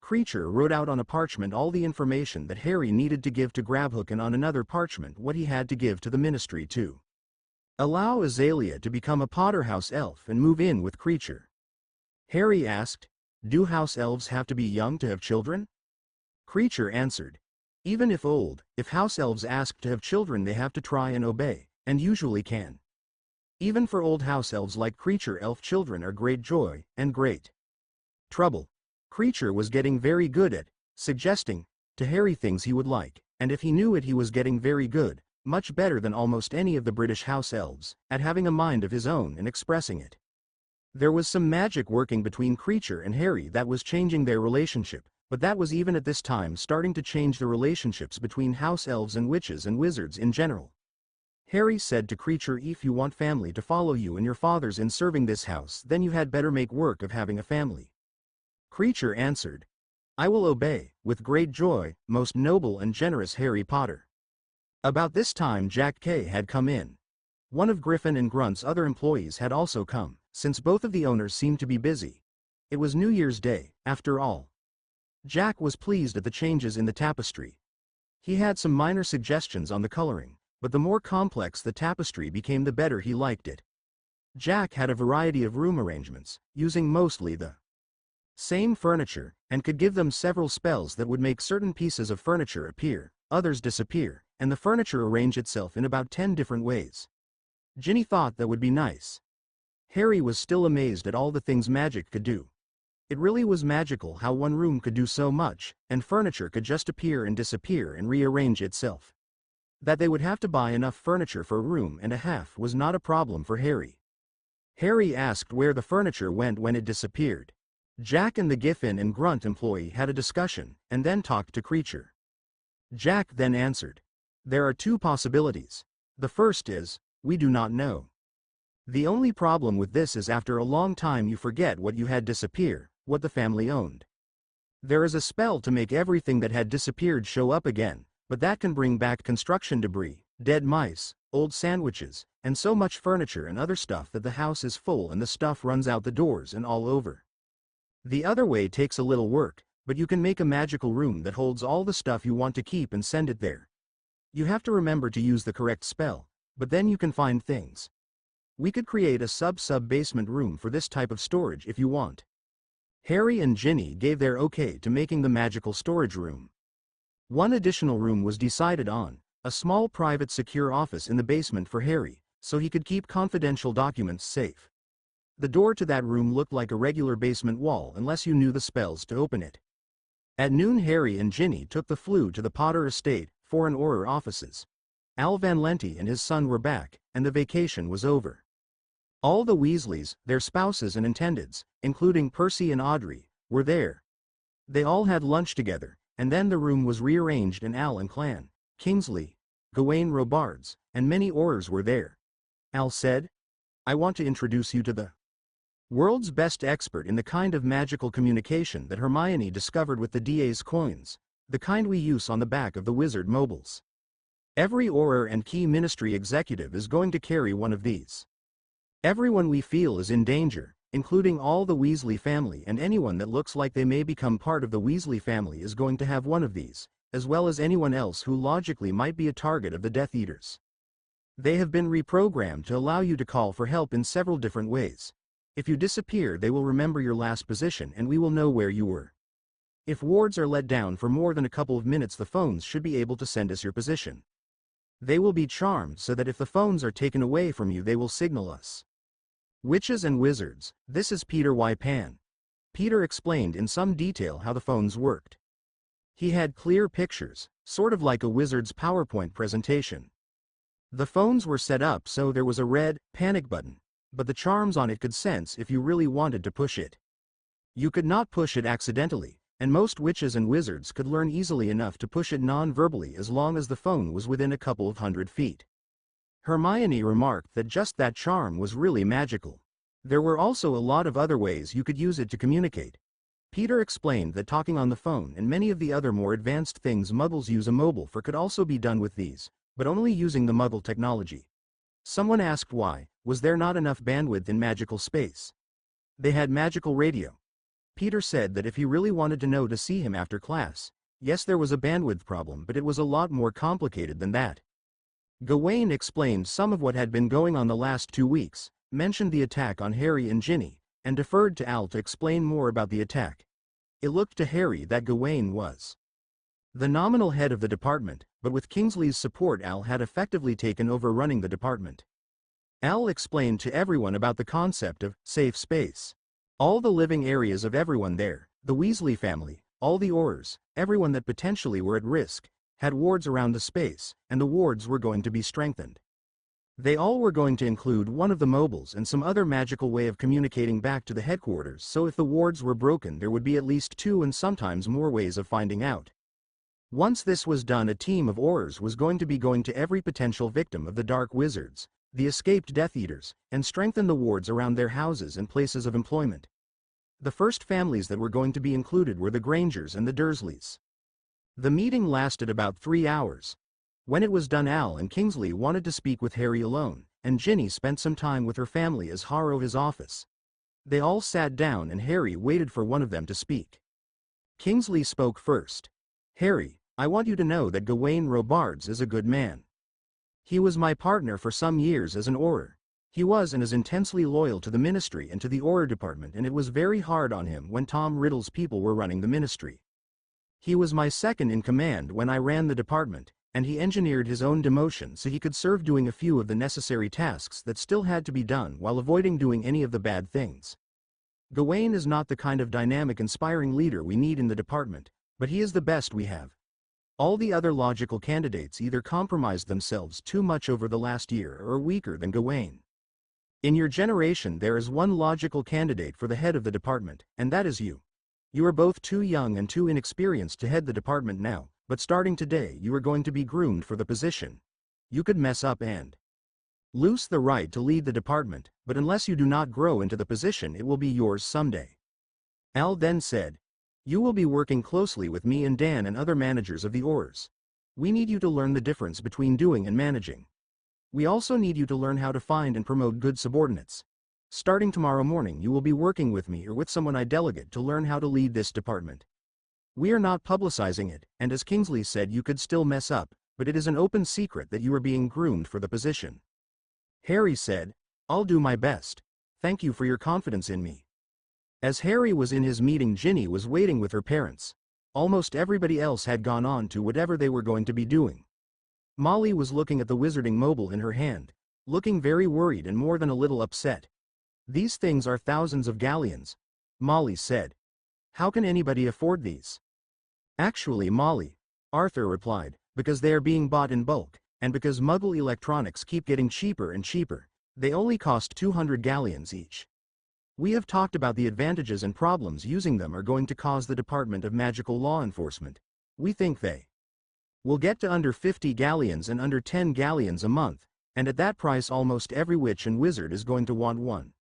Creature wrote out on a parchment all the information that Harry needed to give to Gravhook, and on another parchment what he had to give to the ministry too. Allow Azalea to become a Potterhouse elf and move in with Creature. Harry asked, do house elves have to be young to have children? Creature answered, even if old, if house elves ask to have children they have to try and obey, and usually can. Even for old house elves like Creature, elf children are great joy and great trouble. Creature was getting very good at suggesting to Harry things he would like, and if he knew it he was getting very good, much better than almost any of the British house elves, at having a mind of his own and expressing it. There was some magic working between Creature and Harry that was changing their relationship, but that was even at this time starting to change the relationships between house elves and witches and wizards in general. Harry said to Creature, if you want family to follow you and your fathers in serving this house, then you had better make work of having a family. Creature answered, I will obey, with great joy, most noble and generous Harry Potter. About this time Jack Kay had come in. One of Griffin and Grunt's other employees had also come, since both of the owners seemed to be busy. It was New Year's Day, after all. Jack was pleased at the changes in the tapestry. He had some minor suggestions on the coloring, but the more complex the tapestry became the better he liked it. Jack had a variety of room arrangements, using mostly the same furniture, and could give them several spells that would make certain pieces of furniture appear, others disappear, and the furniture arrange itself in about 10 different ways. Ginny thought that would be nice. Harry was still amazed at all the things magic could do. It really was magical how one room could do so much, and furniture could just appear and disappear and rearrange itself. That they would have to buy enough furniture for a room and a half was not a problem for Harry. Harry asked where the furniture went when it disappeared. Jack and the Giffin and Grunt employee had a discussion, and then talked to Creature. Jack then answered, there are two possibilities. The first is, we do not know. The only problem with this is after a long time you forget what you had disappear, what the family owned. There is a spell to make everything that had disappeared show up again, but that can bring back construction debris, dead mice, old sandwiches, and so much furniture and other stuff that the house is full and the stuff runs out the doors and all over. The other way takes a little work, but you can make a magical room that holds all the stuff you want to keep and send it there. You have to remember to use the correct spell, but then you can find things. We could create a sub-basement room for this type of storage if you want. Harry and Ginny gave their okay to making the magical storage room. One additional room was decided on, a small private secure office in the basement for Harry, so he could keep confidential documents safe. The door to that room looked like a regular basement wall unless you knew the spells to open it. At noon Harry and Ginny took the flu to the Potter estate, Foreign Order offices. Al Van Lente and his son were back, and the vacation was over. All the Weasleys, their spouses and intendeds, including Percy and Audrey, were there. They all had lunch together, and then the room was rearranged and Al and Clan, Kingsley, Gawain Robards, and many Aurors were there. Al said, I want to introduce you to the world's best expert in the kind of magical communication that Hermione discovered with the DA's coins, the kind we use on the back of the wizard mobiles. Every Auror and key ministry executive is going to carry one of these. Everyone we feel is in danger, including all the Weasley family, and anyone that looks like they may become part of the Weasley family is going to have one of these, as well as anyone else who logically might be a target of the Death Eaters. They have been reprogrammed to allow you to call for help in several different ways. If you disappear they will remember your last position and we will know where you were. If wards are let down for more than a couple of minutes the phones should be able to send us your position. They will be charmed so that if the phones are taken away from you they will signal us. Witches and wizards, this is Peter Y. Pan. Peter explained in some detail how the phones worked. He had clear pictures, sort of like a wizard's PowerPoint presentation. The phones were set up so there was a red panic button, but the charms on it could sense if you really wanted to push it. You could not push it accidentally, and most witches and wizards could learn easily enough to push it non-verbally as long as the phone was within a couple of 100 feet. Hermione remarked that just that charm was really magical. There were also a lot of other ways you could use it to communicate. Peter explained that talking on the phone and many of the other more advanced things Muggles use a mobile for could also be done with these, but only using the Muggle technology. Someone asked why, was there not enough bandwidth in magical space? They had magical radio. Peter said that if he really wanted to know to see him after class, yes there was a bandwidth problem but it was a lot more complicated than that. Gawain explained some of what had been going on the last 2 weeks, mentioned the attack on Harry and Ginny, and deferred to Al to explain more about the attack. It looked to Harry that Gawain was the nominal head of the department, but with Kingsley's support Al had effectively taken over running the department. Al explained to everyone about the concept of safe space. All the living areas of everyone there, the Weasley family, all the Aurors, everyone that potentially were at risk, had wards around the space, and the wards were going to be strengthened. They all were going to include one of the mobiles and some other magical way of communicating back to the headquarters, so if the wards were broken there would be at least 2 and sometimes more ways of finding out. Once this was done, a team of Aurors was going to be going to every potential victim of the Dark Wizards, the escaped Death Eaters, and strengthen the wards around their houses and places of employment. The first families that were going to be included were the Grangers and the Dursleys. The meeting lasted about 3 hours. When it was done, Al and Kingsley wanted to speak with Harry alone, and Ginny spent some time with her family as Harrow his office. They all sat down and Harry waited for one of them to speak. Kingsley spoke first. "Harry, I want you to know that Gawain Robards is a good man. He was my partner for some years as an Auror. He was and is intensely loyal to the Ministry and to the Auror department, and it was very hard on him when Tom Riddle's people were running the Ministry. He was my second in command when I ran the department, and he engineered his own demotion so he could serve doing a few of the necessary tasks that still had to be done while avoiding doing any of the bad things. Gawain is not the kind of dynamic, inspiring leader we need in the department, but he is the best we have. All the other logical candidates either compromised themselves too much over the last year or are weaker than Gawain. In your generation there is one logical candidate for the head of the department, and that is you. You are both too young and too inexperienced to head the department now, but starting today you are going to be groomed for the position. You could mess up and lose the right to lead the department, but unless you do not grow into the position it will be yours someday." Al then said, "You will be working closely with me and Dan and other managers of the Aurors. We need you to learn the difference between doing and managing. We also need you to learn how to find and promote good subordinates. Starting tomorrow morning you will be working with me or with someone I delegate to learn how to lead this department. We are not publicizing it, and as Kingsley said, you could still mess up, but it is an open secret that you are being groomed for the position." Harry said, "I'll do my best. Thank you for your confidence in me." As Harry was in his meeting, Ginny was waiting with her parents. Almost everybody else had gone on to whatever they were going to be doing. Molly was looking at the wizarding mobile in her hand, looking very worried and more than a little upset. "These things are thousands of galleons," Molly said. "How can anybody afford these?" "Actually, Molly," Arthur replied, "because they are being bought in bulk, and because Muggle electronics keep getting cheaper and cheaper, they only cost 200 galleons each. We have talked about the advantages and problems using them are going to cause the Department of Magical Law Enforcement. We think they will get to under 50 galleons and under 10 galleons a month, and at that price almost every witch and wizard is going to want one."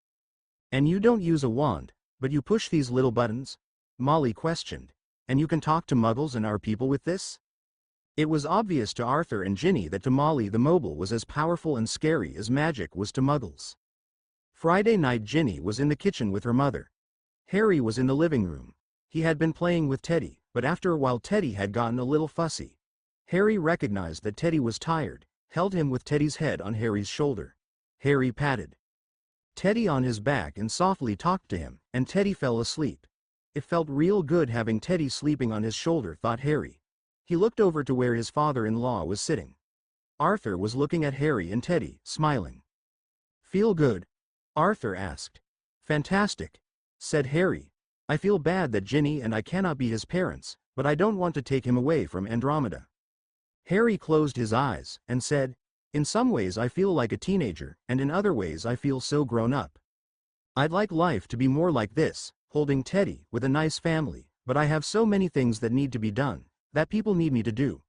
"And you don't use a wand, but you push these little buttons?" Molly questioned. "And you can talk to Muggles and our people with this?" It was obvious to Arthur and Ginny that to Molly the mobile was as powerful and scary as magic was to Muggles. Friday night Ginny was in the kitchen with her mother. Harry was in the living room. He had been playing with Teddy, but after a while Teddy had gotten a little fussy. Harry recognized that Teddy was tired, held him with Teddy's head on Harry's shoulder. Harry patted Teddy on his back and softly talked to him, and Teddy fell asleep. It felt real good having Teddy sleeping on his shoulder, thought Harry. He looked over to where his father-in-law was sitting. Arthur was looking at Harry and Teddy, smiling. "Feel good?" Arthur asked. "Fantastic," said Harry. "I feel bad that Ginny and I cannot be his parents, but I don't want to take him away from Andromeda." Harry closed his eyes and said, "In some ways I feel like a teenager, and in other ways I feel so grown up. I'd like life to be more like this, holding Teddy, with a nice family, but I have so many things that need to be done, that people need me to do.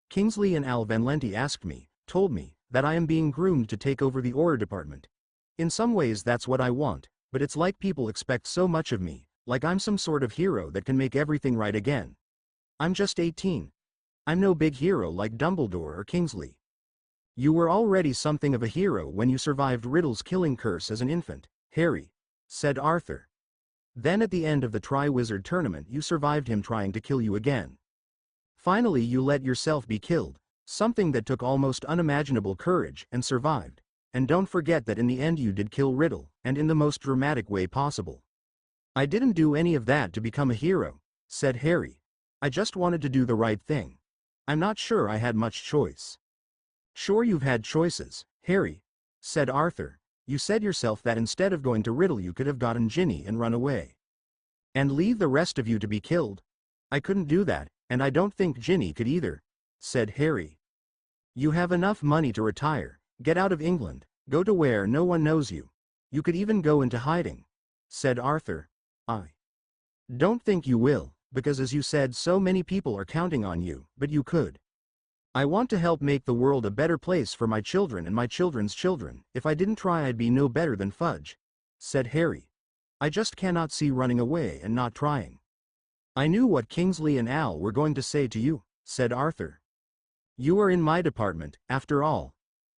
Kingsley and Al Van Lente told me, that I am being groomed to take over the Auror department. In some ways that's what I want, but it's like people expect so much of me, like I'm some sort of hero that can make everything right again. I'm just 18. I'm no big hero like Dumbledore or Kingsley." "You were already something of a hero when you survived Riddle's killing curse as an infant, Harry," said Arthur. "Then at the end of the Triwizard Tournament you survived him trying to kill you again. Finally you let yourself be killed, Something that took almost unimaginable courage and survived. And don't forget that in the end you did kill Riddle, and in the most dramatic way possible. I didn't do any of that to become a hero, said Harry. I just wanted to do the right thing. I'm not sure I had much choice. Sure you've had choices, Harry, said Arthur. You said yourself that instead of going to Riddle you could have gotten Ginny and run away. And leave the rest of you to be killed? I couldn't do that, and I don't think Ginny could either, said Harry. You have enough money to retire, get out of England, go to where no one knows you. You could even go into hiding, said Arthur. I don't think you will, because as you said so many people are counting on you, but you could. I want to help make the world a better place for my children and my children's children. If I didn't try I'd be no better than Fudge, said Harry. I just cannot see running away and not trying. I knew what Kingsley and Al were going to say to you, said Arthur. You are in my department, after all.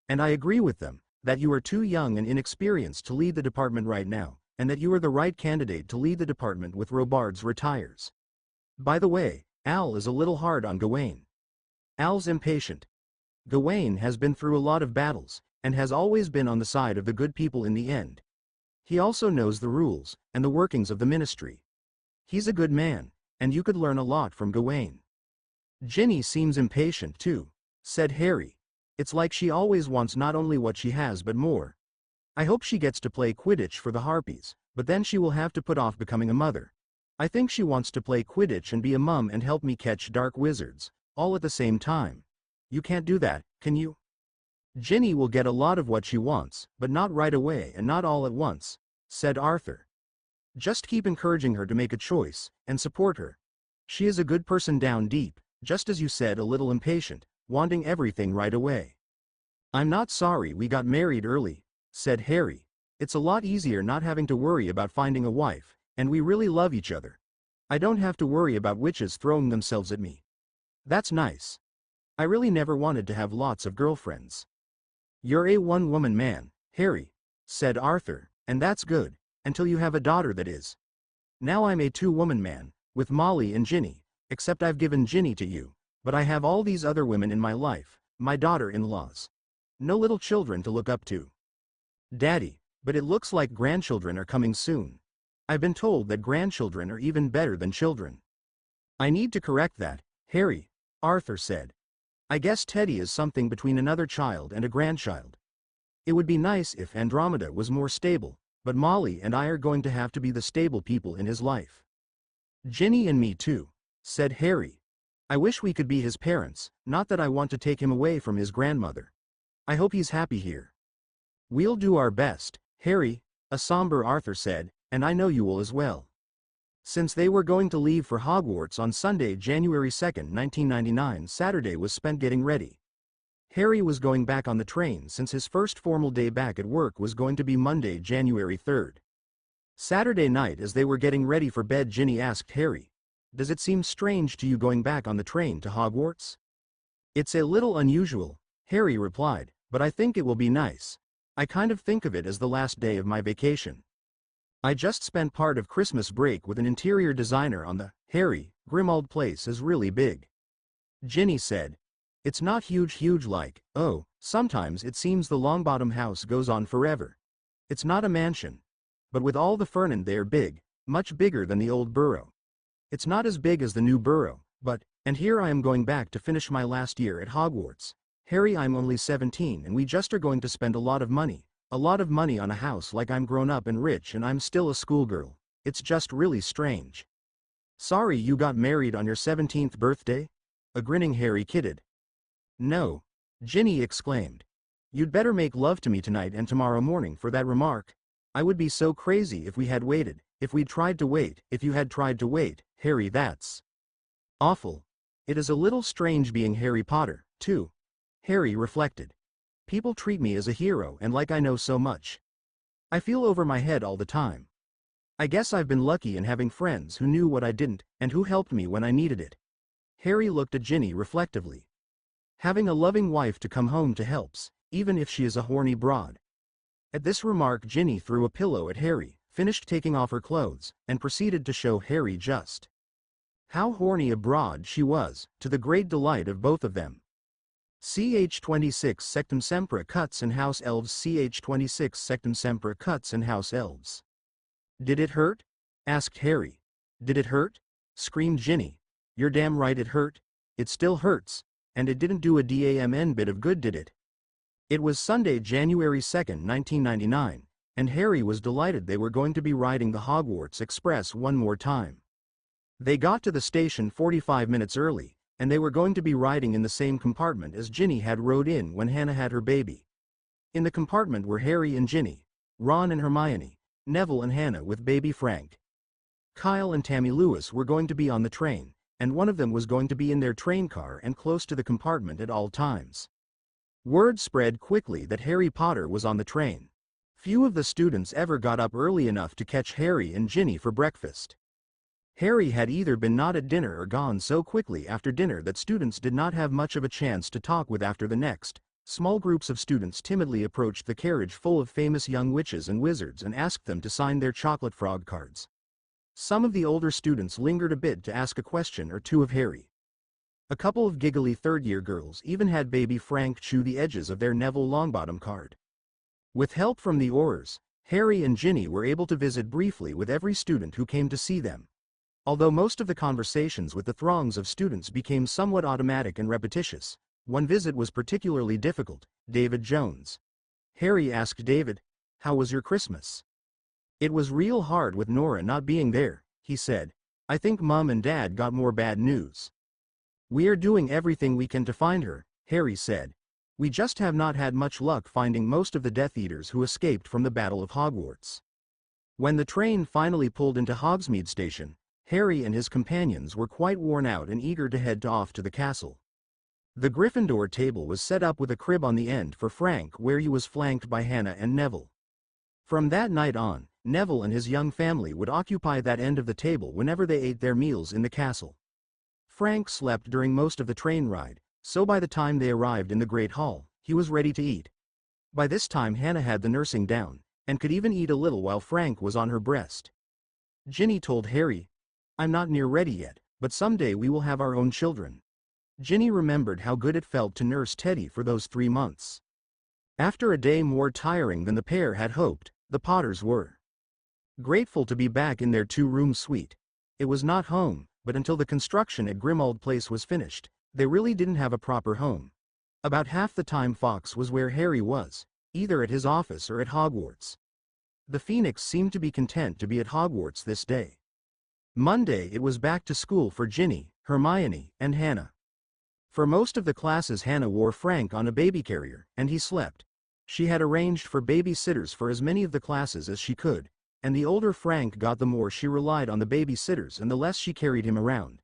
And I agree with them, that you are too young and inexperienced to lead the department right now, and that you are the right candidate to lead the department with Robards retires. By the way, Al is a little hard on Gawain. Al's impatient. Gawain has been through a lot of battles, and has always been on the side of the good people in the end. He also knows the rules, and the workings of the ministry. He's a good man, and you could learn a lot from Gawain. Ginny seems impatient too, said Harry. It's like she always wants not only what she has but more. I hope she gets to play Quidditch for the Harpies, but then she will have to put off becoming a mother. I think she wants to play Quidditch and be a mum and help me catch dark wizards, all at the same time. You can't do that, can you? Ginny will get a lot of what she wants, but not right away and not all at once, said Arthur. Just keep encouraging her to make a choice, and support her. She is a good person down deep, just as you said, a little impatient, wanting everything right away. I'm not sorry we got married early, said Harry. It's a lot easier not having to worry about finding a wife, and we really love each other. I don't have to worry about witches throwing themselves at me. That's nice. I really never wanted to have lots of girlfriends. You're a one-woman man, Harry, said Arthur, and that's good, until you have a daughter that is. Now I'm a two-woman man, with Molly and Ginny, except I've given Ginny to you, but I have all these other women in my life, my daughter-in-laws. No little children to look up to. Daddy, but it looks like grandchildren are coming soon. I've been told that grandchildren are even better than children. I need to correct that, Harry, Arthur said. I guess Teddy is something between another child and a grandchild. It would be nice if Andromeda was more stable, but Molly and I are going to have to be the stable people in his life. Ginny and me too, said Harry. I wish we could be his parents, not that I want to take him away from his grandmother. I hope he's happy here. We'll do our best, Harry, a somber Arthur said, and I know you will as well. Since they were going to leave for Hogwarts on Sunday, January 2, 1999, Saturday was spent getting ready. Harry was going back on the train since his first formal day back at work was going to be Monday, January 3rd. Saturday night, as they were getting ready for bed, Ginny asked Harry, "Does it seem strange to you going back on the train to Hogwarts?" "It's a little unusual," Harry replied, "but I think it will be nice. I kind of think of it as the last day of my vacation. I just spent part of Christmas break with an interior designer on the Harry Grimmauld place is really big." Ginny said, "It's not huge like, oh, sometimes it seems the Longbottom house goes on forever. It's not a mansion. But with all the furnin they're big, much bigger than the old borough. It's not as big as the new borough, but, and here I am going back to finish my last year at Hogwarts. Harry, I'm only 17 and we just are going to spend a lot of money on a house like I'm grown up and rich and I'm still a schoolgirl. It's just really strange." "Sorry you got married on your 17th birthday?" a grinning Harry kidded. "No," Ginny exclaimed. "You'd better make love to me tonight and tomorrow morning for that remark. I would be so crazy if we had waited, if you had tried to wait, Harry, that's awful. It is a little strange being Harry Potter, too," Harry reflected. "People treat me as a hero and like I know so much. I feel over my head all the time. I guess I've been lucky in having friends who knew what I didn't, and who helped me when I needed it." Harry looked at Ginny reflectively. "Having a loving wife to come home to helps, even if she is a horny broad." At this remark Ginny threw a pillow at Harry, finished taking off her clothes, and proceeded to show Harry just how horny a broad she was, to the great delight of both of them. Ch26 Sectum Sempra Cuts and House Elves. Ch26 Sectum Sempra Cuts and House Elves. Did it hurt? Asked Harry. Did it hurt? Screamed Ginny. You're damn right it hurt. It still hurts. And it didn't do a damn bit of good, did it? It was Sunday, January 2nd, 1999, and Harry was delighted they were going to be riding the Hogwarts Express one more time. They got to the station 45 minutes early, and they were going to be riding in the same compartment as Ginny had rode in when Hannah had her baby. In the compartment were Harry and Ginny, Ron and Hermione, Neville and Hannah with baby Frank. Kyle and Tammy Lewis were going to be on the train, and one of them was going to be in their train car and close to the compartment at all times. Word spread quickly that Harry Potter was on the train. Few of the students ever got up early enough to catch Harry and Ginny for breakfast. Harry had either been not at dinner or gone so quickly after dinner that students did not have much of a chance to talk with after the next. Small groups of students timidly approached the carriage full of famous young witches and wizards and asked them to sign their chocolate frog cards. Some of the older students lingered a bit to ask a question or two of Harry. A couple of giggly third-year girls even had baby Frank chew the edges of their Neville Longbottom card. With help from the Aurors, Harry and Ginny were able to visit briefly with every student who came to see them. Although most of the conversations with the throngs of students became somewhat automatic and repetitious, one visit was particularly difficult. David Jones. Harry asked David, "How was your Christmas?" "It was real hard with Nora not being there," he said. "I think Mom and Dad got more bad news." "We're doing everything we can to find her," Harry said. "We just have not had much luck finding most of the Death Eaters who escaped from the Battle of Hogwarts." When the train finally pulled into Hogsmeade Station, Harry and his companions were quite worn out and eager to head off to the castle. The Gryffindor table was set up with a crib on the end for Frank, where he was flanked by Hannah and Neville. From that night on, Neville and his young family would occupy that end of the table whenever they ate their meals in the castle. Frank slept during most of the train ride, so by the time they arrived in the Great Hall, he was ready to eat. By this time Hannah had the nursing down, and could even eat a little while Frank was on her breast. Ginny told Harry, "I'm not near ready yet, but someday we will have our own children." Ginny remembered how good it felt to nurse Teddy for those 3 months. After a day more tiring than the pair had hoped, the Potters were grateful to be back in their 2-room suite. It was not home, but until the construction at Grimmauld Place was finished, they really didn't have a proper home. About half the time Fox was where Harry was, either at his office or at Hogwarts. The Phoenix seemed to be content to be at Hogwarts this day. Monday it was back to school for Ginny, Hermione, and Hannah. For most of the classes Hannah wore Frank on a baby carrier, and he slept. She had arranged for babysitters for as many of the classes as she could, and the older Frank got the more she relied on the babysitters and the less she carried him around.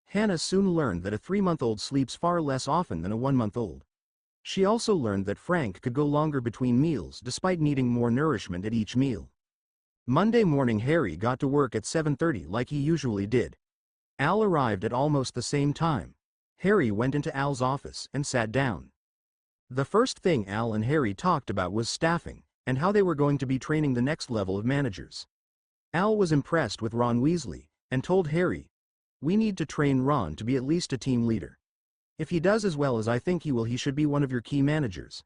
Hannah soon learned that a 3-month-old sleeps far less often than a 1-month-old. She also learned that Frank could go longer between meals despite needing more nourishment at each meal. Monday morning Harry got to work at 7:30 like he usually did. Al arrived at almost the same time. Harry went into Al's office and sat down. The first thing Al and Harry talked about was staffing, and how they were going to be training the next level of managers. Al was impressed with Ron Weasley, and told Harry, "We need to train Ron to be at least a team leader. If he does as well as I think he will, he should be one of your key managers.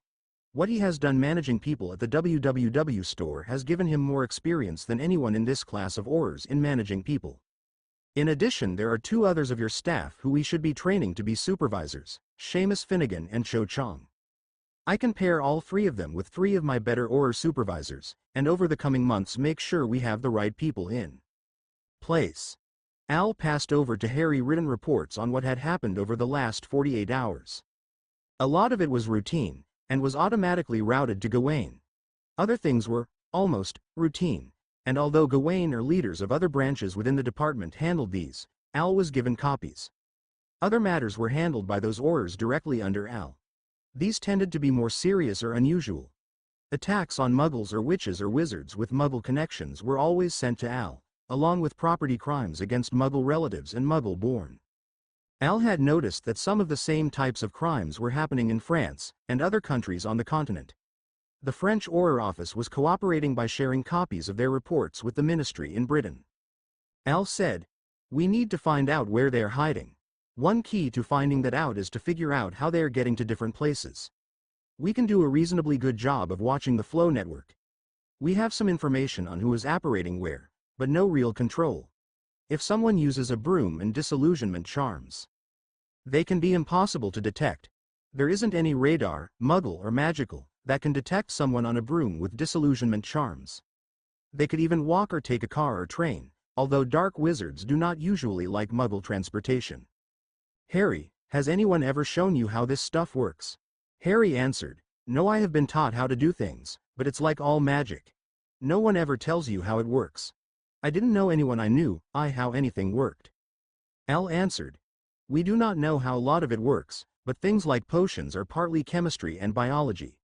What he has done managing people at the WWW store has given him more experience than anyone in this class of Aurors in managing people. In addition, there are 2 others of your staff who we should be training to be supervisors, Seamus Finnegan and Cho Chong. I can pair all 3 of them with 3 of my better Auror supervisors, and over the coming months make sure we have the right people in place." Al passed over to Harry written reports on what had happened over the last 48 hours. A lot of it was routine, and was automatically routed to Gawain. Other things were, almost, routine, and although Gawain or leaders of other branches within the department handled these, Al was given copies. Other matters were handled by those Aurors directly under Al. These tended to be more serious or unusual. Attacks on Muggles or witches or wizards with Muggle connections were always sent to Al, along with property crimes against Muggle relatives and Muggle-born. Al had noticed that some of the same types of crimes were happening in France and other countries on the continent. The French Auror office was cooperating by sharing copies of their reports with the ministry in Britain. Al said, "We need to find out where they are hiding. One key to finding that out is to figure out how they are getting to different places. We can do a reasonably good job of watching the flow network. We have some information on who is apparating where, but no real control. If someone uses a broom and disillusionment charms, they can be impossible to detect. There isn't any radar, muggle or magical, that can detect someone on a broom with disillusionment charms. They could even walk or take a car or train, although dark wizards do not usually like muggle transportation. Harry, has anyone ever shown you how this stuff works? Harry answered, no, I have been taught how to do things, but it's like all magic. No one ever tells you how it works. I didn't know anyone I knew, how anything worked. Al answered, we do not know how a lot of it works, but things like potions are partly chemistry and biology.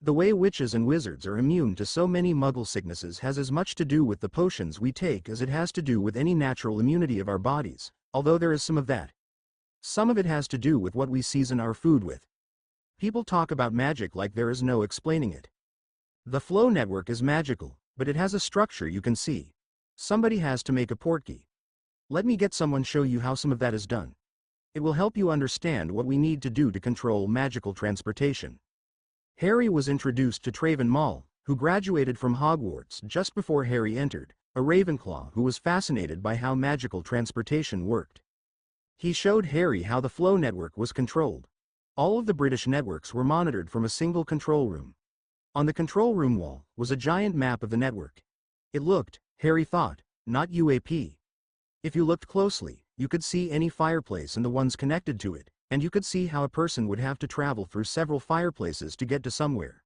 The way witches and wizards are immune to so many muggle sicknesses has as much to do with the potions we take as it has to do with any natural immunity of our bodies, although there is some of that. Some of it has to do with what we season our food with. People talk about magic like there is no explaining it. The flow network is magical, but it has a structure you can see. Somebody has to make a portkey. Let me get someone show you how some of that is done. It will help you understand what we need to do to control magical transportation. Harry was introduced to Traven Mall, who graduated from Hogwarts just before Harry entered, a Ravenclaw who was fascinated by how magical transportation worked. He showed Harry how the flow network was controlled. All of the British networks were monitored from a single control room. On the control room wall was a giant map of the network. It looked, Harry thought, not UAP. If you looked closely, you could see any fireplace and the ones connected to it, and you could see how a person would have to travel through several fireplaces to get to somewhere.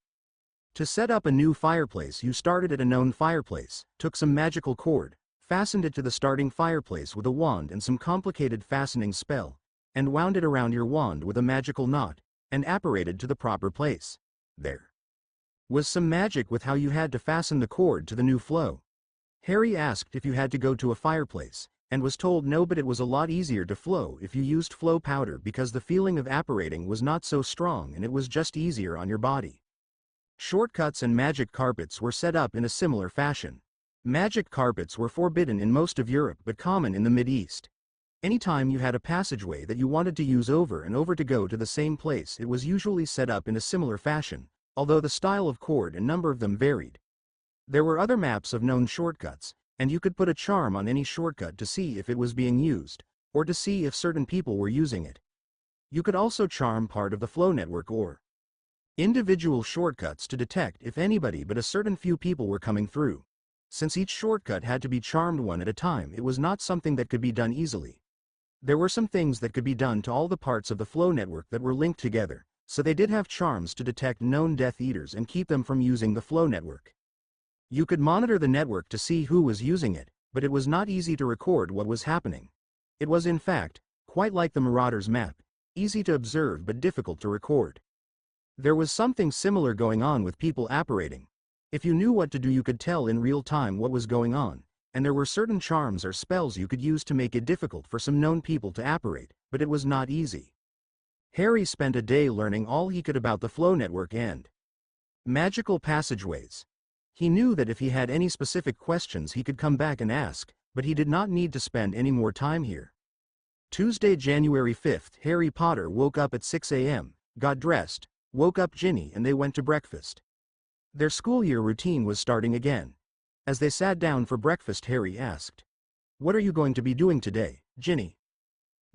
To set up a new fireplace, you started at a known fireplace, took some magical cord, fastened it to the starting fireplace with a wand and some complicated fastening spell, and wound it around your wand with a magical knot, and apparated to the proper place. There was some magic with how you had to fasten the cord to the new flow. Harry asked if you had to go to a fireplace, and was told no, but it was a lot easier to flow if you used flow powder because the feeling of apparating was not so strong and it was just easier on your body. Shortcuts and magic carpets were set up in a similar fashion. Magic carpets were forbidden in most of Europe but common in the Mid-East. Anytime you had a passageway that you wanted to use over and over to go to the same place, it was usually set up in a similar fashion, although the style of cord and number of them varied. There were other maps of known shortcuts, and you could put a charm on any shortcut to see if it was being used, or to see if certain people were using it. You could also charm part of the flow network or individual shortcuts to detect if anybody but a certain few people were coming through. Since each shortcut had to be charmed one at a time, it was not something that could be done easily. There were some things that could be done to all the parts of the flow network that were linked together, so they did have charms to detect known Death Eaters and keep them from using the flow network. You could monitor the network to see who was using it, but it was not easy to record what was happening. It was in fact, quite like the Marauders map, easy to observe but difficult to record. There was something similar going on with people apparating. If you knew what to do, you could tell in real time what was going on, and there were certain charms or spells you could use to make it difficult for some known people to apparate, but it was not easy. Harry spent a day learning all he could about the flow network and magical passageways. He knew that if he had any specific questions he could come back and ask, but he did not need to spend any more time here. Tuesday, January 5th, Harry Potter woke up at 6 a.m., got dressed, woke up Ginny, and they went to breakfast. Their school year routine was starting again. As they sat down for breakfast, Harry asked, "What are you going to be doing today, Ginny?"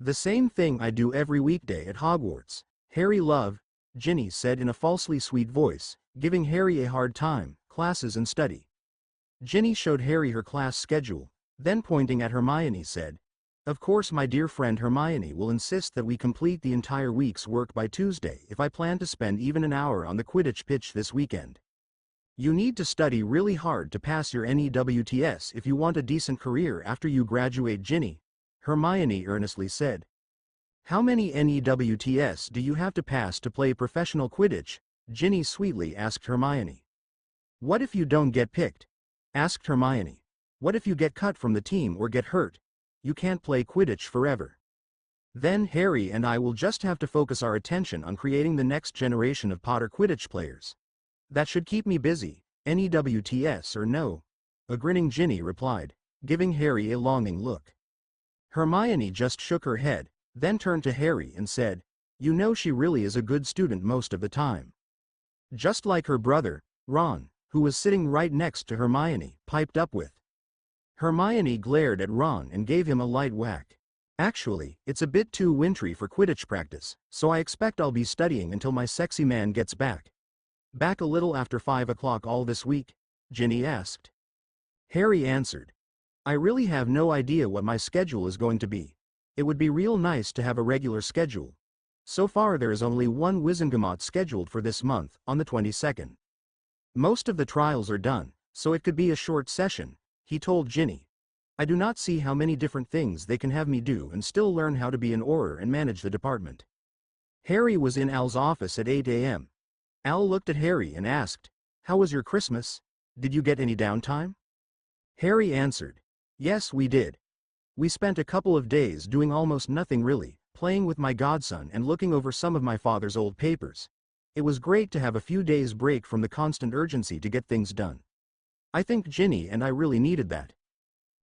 "The same thing I do every weekday at Hogwarts, Harry love," Ginny said in a falsely sweet voice, giving Harry a hard time. "Classes and study." Ginny showed Harry her class schedule, then pointing at Hermione said, "Of course my dear friend Hermione will insist that we complete the entire week's work by Tuesday if I plan to spend even an hour on the Quidditch pitch this weekend. You need to study really hard to pass your NEWTS if you want a decent career after you graduate, Ginny," Hermione earnestly said. "How many NEWTS do you have to pass to play professional Quidditch?" Ginny sweetly asked Hermione. "What if you don't get picked?" asked Hermione. "What if you get cut from the team or get hurt? You can't play Quidditch forever. Then Harry and I will just have to focus our attention on creating the next generation of Potter Quidditch players. That should keep me busy, NEWTS or no," a grinning Ginny replied, giving Harry a longing look. Hermione just shook her head, then turned to Harry and said, "You know she really is a good student most of the time. Just like her brother, Ron, who was sitting right next to Hermione, piped up with." Hermione glared at Ron and gave him a light whack. "Actually, it's a bit too wintry for Quidditch practice, so I expect I'll be studying until my sexy man gets back." "Back a little after 5 o'clock all this week?" Ginny asked. Harry answered, "I really have no idea what my schedule is going to be. It would be real nice to have a regular schedule. So far there is only one Wizengamot scheduled for this month, on the 22nd. Most of the trials are done, so it could be a short session," he told Ginny. "I do not see how many different things they can have me do and still learn how to be an Auror and manage the department." Harry was in Al's office at 8 a.m. Al looked at Harry and asked, "How was your Christmas? Did you get any downtime?" Harry answered, "Yes, we did. We spent a couple of days doing almost nothing really, playing with my godson and looking over some of my father's old papers. It was great to have a few days break from the constant urgency to get things done. I think Ginny and I really needed that."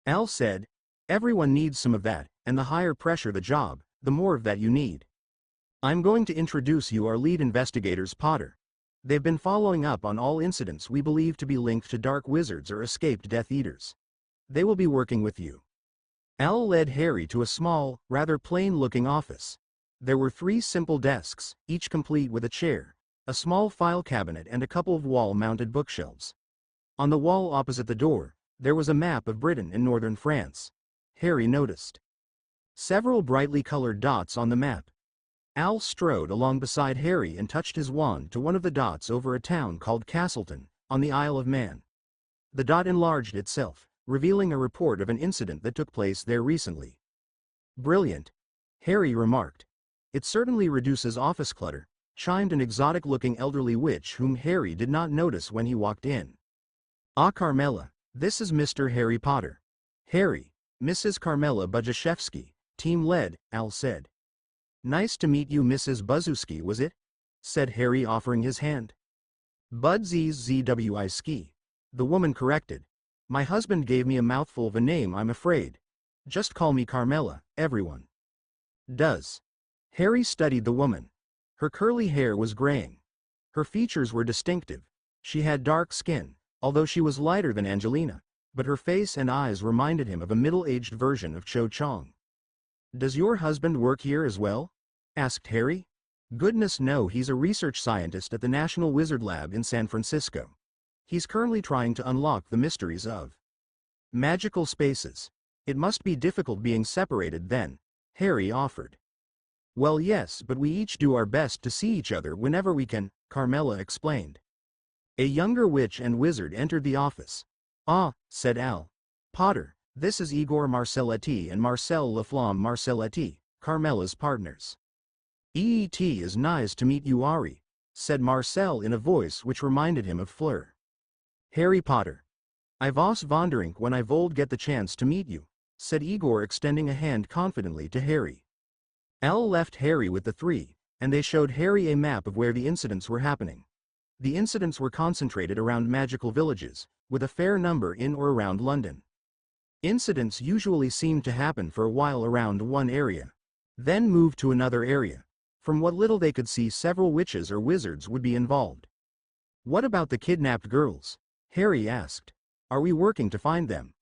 Al said, "Everyone needs some of that, and the higher pressure the job, the more of that you need. I'm going to introduce you our lead investigators, Potter. They've been following up on all incidents we believe to be linked to dark wizards or escaped Death Eaters. They will be working with you." Al led Harry to a small, rather plain-looking office. There were 3 simple desks, each complete with a chair, a small file cabinet and a couple of wall-mounted bookshelves. On the wall opposite the door, there was a map of Britain and northern France. Harry noticed several brightly colored dots on the map. Al strode along beside Harry and touched his wand to one of the dots over a town called Castleton, on the Isle of Man. The dot enlarged itself, revealing a report of an incident that took place there recently. "Brilliant," Harry remarked. "It certainly reduces office clutter," chimed an exotic-looking elderly witch whom Harry did not notice when he walked in. "Ah, Carmela, this is Mr. Harry Potter. Harry, Mrs. Carmela Bajashevsky, team lead," Al said. "Nice to meet you, Mrs. Buzzowski, was it?" said Harry, offering his hand. "Budzwski," the woman corrected. "My husband gave me a mouthful of a name, I'm afraid. Just call me Carmela, everyone." "Does." Harry studied the woman. Her curly hair was graying. Her features were distinctive. She had dark skin, although she was lighter than Angelina, but her face and eyes reminded him of a middle-aged version of Cho Chang. "Does your husband work here as well?" asked Harry. "Goodness no, he's a research scientist at the National Wizard Lab in San Francisco. He's currently trying to unlock the mysteries of magical spaces. It must be difficult being separated then," Harry offered. "Well, yes, but we each do our best to see each other whenever we can," Carmela explained. A younger witch and wizard entered the office. "Ah," said Al. "Potter, this is Igor Marcelletti and Marcel Laflamme Marcelletti, Carmela's partners." "It is nice to meet you, Ari," said Marcel in a voice which reminded him of Fleur. "Harry Potter. I was wondering when I would get the chance to meet you," said Igor, extending a hand confidently to Harry. Al left Harry with the 3, and they showed Harry a map of where the incidents were happening. The incidents were concentrated around magical villages, with a fair number in or around London. Incidents usually seemed to happen for a while around one area, then move to another area. From what little they could see, several witches or wizards would be involved. "What about the kidnapped girls?" Harry asked. "Are we working to find them?"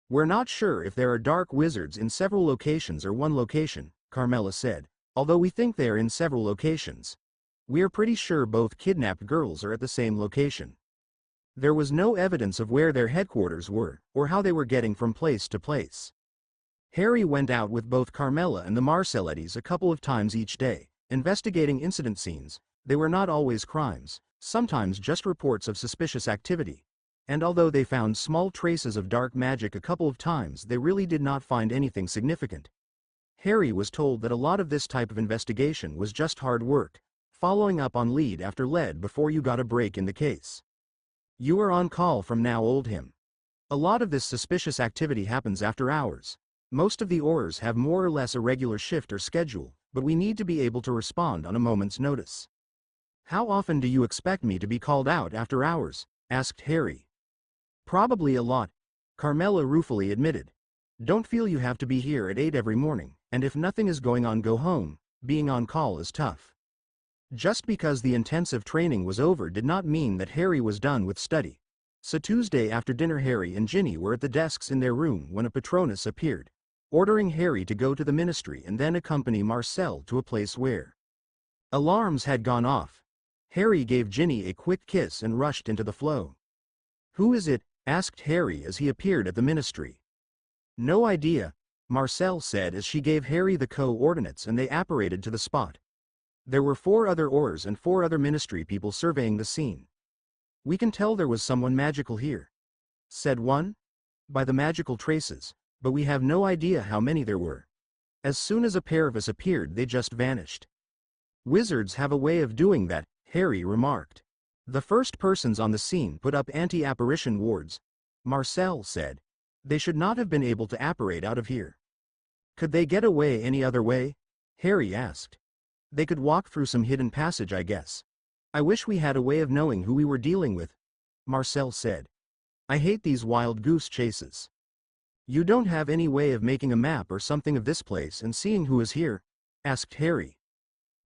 "We're not sure if there are dark wizards in several locations or one location," Carmela said, "although we think they are in several locations. We are pretty sure both kidnapped girls are at the same location. There was no evidence of where their headquarters were, or how they were getting from place to place." Harry went out with both Carmela and the Marcellettis a couple of times each day, investigating incident scenes. They were not always crimes, sometimes just reports of suspicious activity. And although they found small traces of dark magic a couple of times, they really did not find anything significant. Harry was told that a lot of this type of investigation was just hard work, following up on lead after lead before you got a break in the case. "You are on call from now, old him. A lot of this suspicious activity happens after hours. Most of the Aurors have more or less a regular shift or schedule, but we need to be able to respond on a moment's notice." "How often do you expect me to be called out after hours?" asked Harry. "Probably a lot," Carmela ruefully admitted. Don't feel you have to be here at 8 every morning, and if nothing is going on, go home. Being on call is tough. Just because the intensive training was over did not mean that Harry was done with study. So Tuesday after dinner, Harry and Ginny were at the desks in their room when a Patronus appeared, ordering Harry to go to the ministry and then accompany Marcel to a place where alarms had gone off. Harry gave Ginny a quick kiss and rushed into the flow. "Who is it?" asked Harry as he appeared at the ministry. "No idea," Marcel said as she gave Harry the coordinates and they apparated to the spot. There were 4 other Aurors and 4 other ministry people surveying the scene. "We can tell there was someone magical here," said one, "by the magical traces, but we have no idea how many there were. As soon as a pair of us appeared, they just vanished." "Wizards have a way of doing that," Harry remarked. "The first persons on the scene put up anti-apparition wards," Marcel said. "They should not have been able to apparate out of here." "Could they get away any other way?" Harry asked. "They could walk through some hidden passage, I guess. I wish we had a way of knowing who we were dealing with," Marcel said. "I hate these wild goose chases." "You don't have any way of making a map or something of this place and seeing who is here?" asked Harry.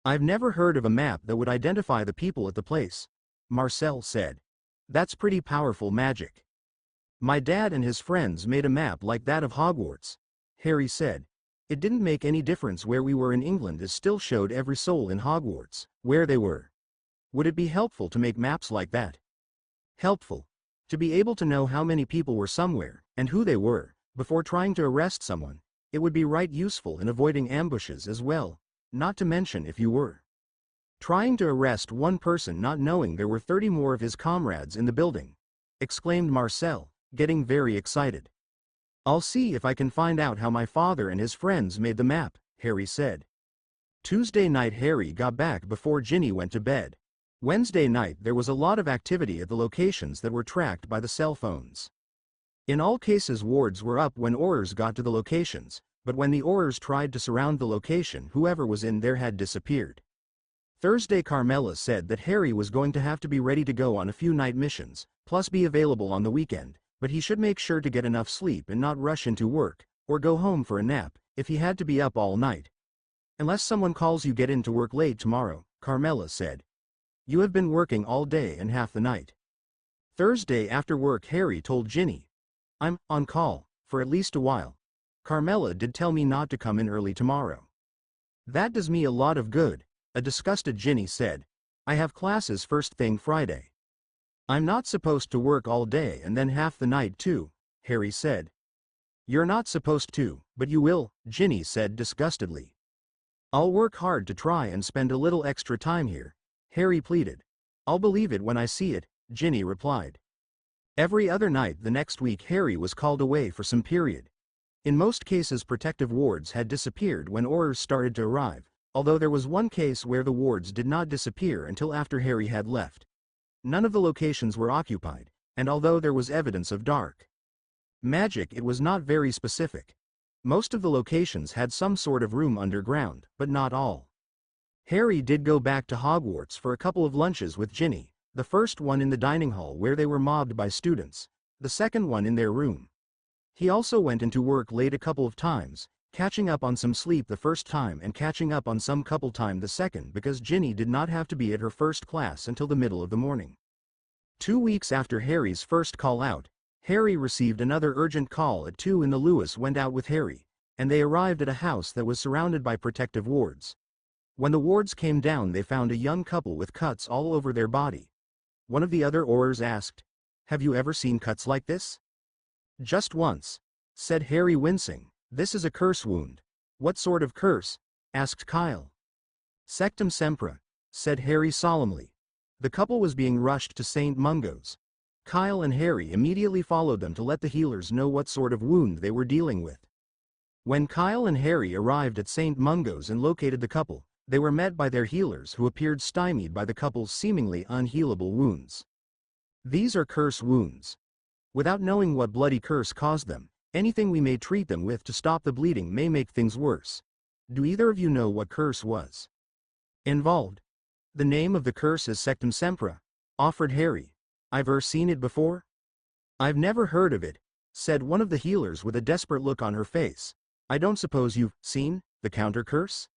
"I've never heard of a map that would identify the people at the place," Marcel said. "That's pretty powerful magic." "My dad and his friends made a map like that of Hogwarts," Harry said. "It didn't make any difference where we were in England, it still showed every soul in Hogwarts, where they were. Would it be helpful to make maps like that?" "Helpful. To be able to know how many people were somewhere, and who they were, before trying to arrest someone. It would be right useful in avoiding ambushes as well, not to mention if you were trying to arrest one person not knowing there were 30 more of his comrades in the building," exclaimed Marcel, getting very excited. "I'll see if I can find out how my father and his friends made the map," Harry said. Tuesday night Harry got back before Ginny went to bed. Wednesday night there was a lot of activity at the locations that were tracked by the cell phones. In all cases wards were up when Aurors got to the locations, but when the Aurors tried to surround the location, whoever was in there had disappeared. Thursday Carmela said that Harry was going to have to be ready to go on a few night missions, plus be available on the weekend, but he should make sure to get enough sleep and not rush into work, or go home for a nap, if he had to be up all night. "Unless someone calls you, get into work late tomorrow," Carmela said. "You have been working all day and half the night." Thursday after work Harry told Ginny, "I'm on call for at least a while. Carmela did tell me not to come in early tomorrow." "That does me a lot of good," a disgusted Ginny said. "I have classes first thing Friday." "I'm not supposed to work all day and then half the night too," Harry said. "You're not supposed to, but you will," Ginny said disgustedly. "I'll work hard to try and spend a little extra time here," Harry pleaded. "I'll believe it when I see it," Ginny replied. Every other night the next week Harry was called away for some period. In most cases protective wards had disappeared when Aurors started to arrive, although there was one case where the wards did not disappear until after Harry had left. None of the locations were occupied, and although there was evidence of dark magic, it was not very specific. Most of the locations had some sort of room underground, but not all. Harry did go back to Hogwarts for a couple of lunches with Ginny, the first one in the dining hall where they were mobbed by students, the second one in their room. He also went into work late a couple of times, catching up on some sleep the first time and catching up on some couple time the second, because Ginny did not have to be at her first class until the middle of the morning. 2 weeks after Harry's first call out, Harry received another urgent call at 2 in the Lewis went out with Harry, and they arrived at a house that was surrounded by protective wards. When the wards came down they found a young couple with cuts all over their body. One of the other Aurors asked, "Have you ever seen cuts like this?" "Just once," said Harry, wincing. "This is a curse wound." "What sort of curse?" asked Kyle. "Sectum Sempra," said Harry solemnly. The couple was being rushed to St. Mungo's. Kyle and Harry immediately followed them to let the healers know what sort of wound they were dealing with. When Kyle and Harry arrived at St. Mungo's and located the couple, they were met by their healers who appeared stymied by the couple's seemingly unhealable wounds. "These are curse wounds. Without knowing what bloody curse caused them, anything we may treat them with to stop the bleeding may make things worse. Do either of you know what curse was involved?" "The name of the curse is Sectum Sempra," offered Harry. "I've seen it before?" "I've never heard of it," said one of the healers with a desperate look on her face. I don't suppose you've seen the counter curse?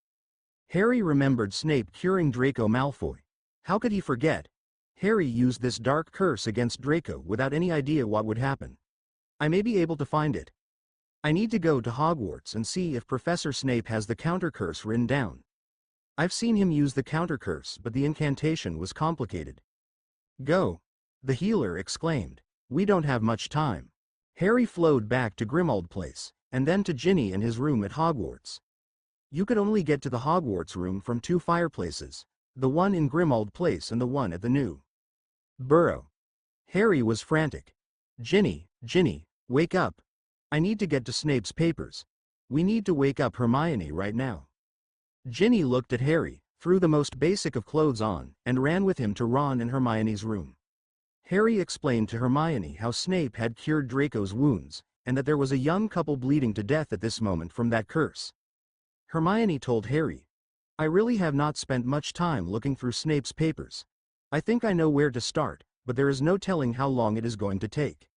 Harry remembered Snape curing Draco Malfoy. How could he forget? Harry used this dark curse against Draco without any idea what would happen. I may be able to find it. I need to go to Hogwarts and see if Professor Snape has the counter curse written down. I've seen him use the counter curse, but the incantation was complicated. Go! The healer exclaimed. We don't have much time. Harry flowed back to Grimmauld Place, and then to Ginny in his room at Hogwarts. You could only get to the Hogwarts room from two fireplaces, the one in Grimmauld Place and the one at the new Burrow. Harry was frantic. Ginny, wake up. I need to get to Snape's papers. We need to wake up Hermione right now. Ginny looked at Harry, threw the most basic of clothes on, and ran with him to Ron and Hermione's room. Harry explained to Hermione how Snape had cured Draco's wounds, and that there was a young couple bleeding to death at this moment from that curse. Hermione told Harry, I really have not spent much time looking through Snape's papers. I think I know where to start, but there is no telling how long it is going to take.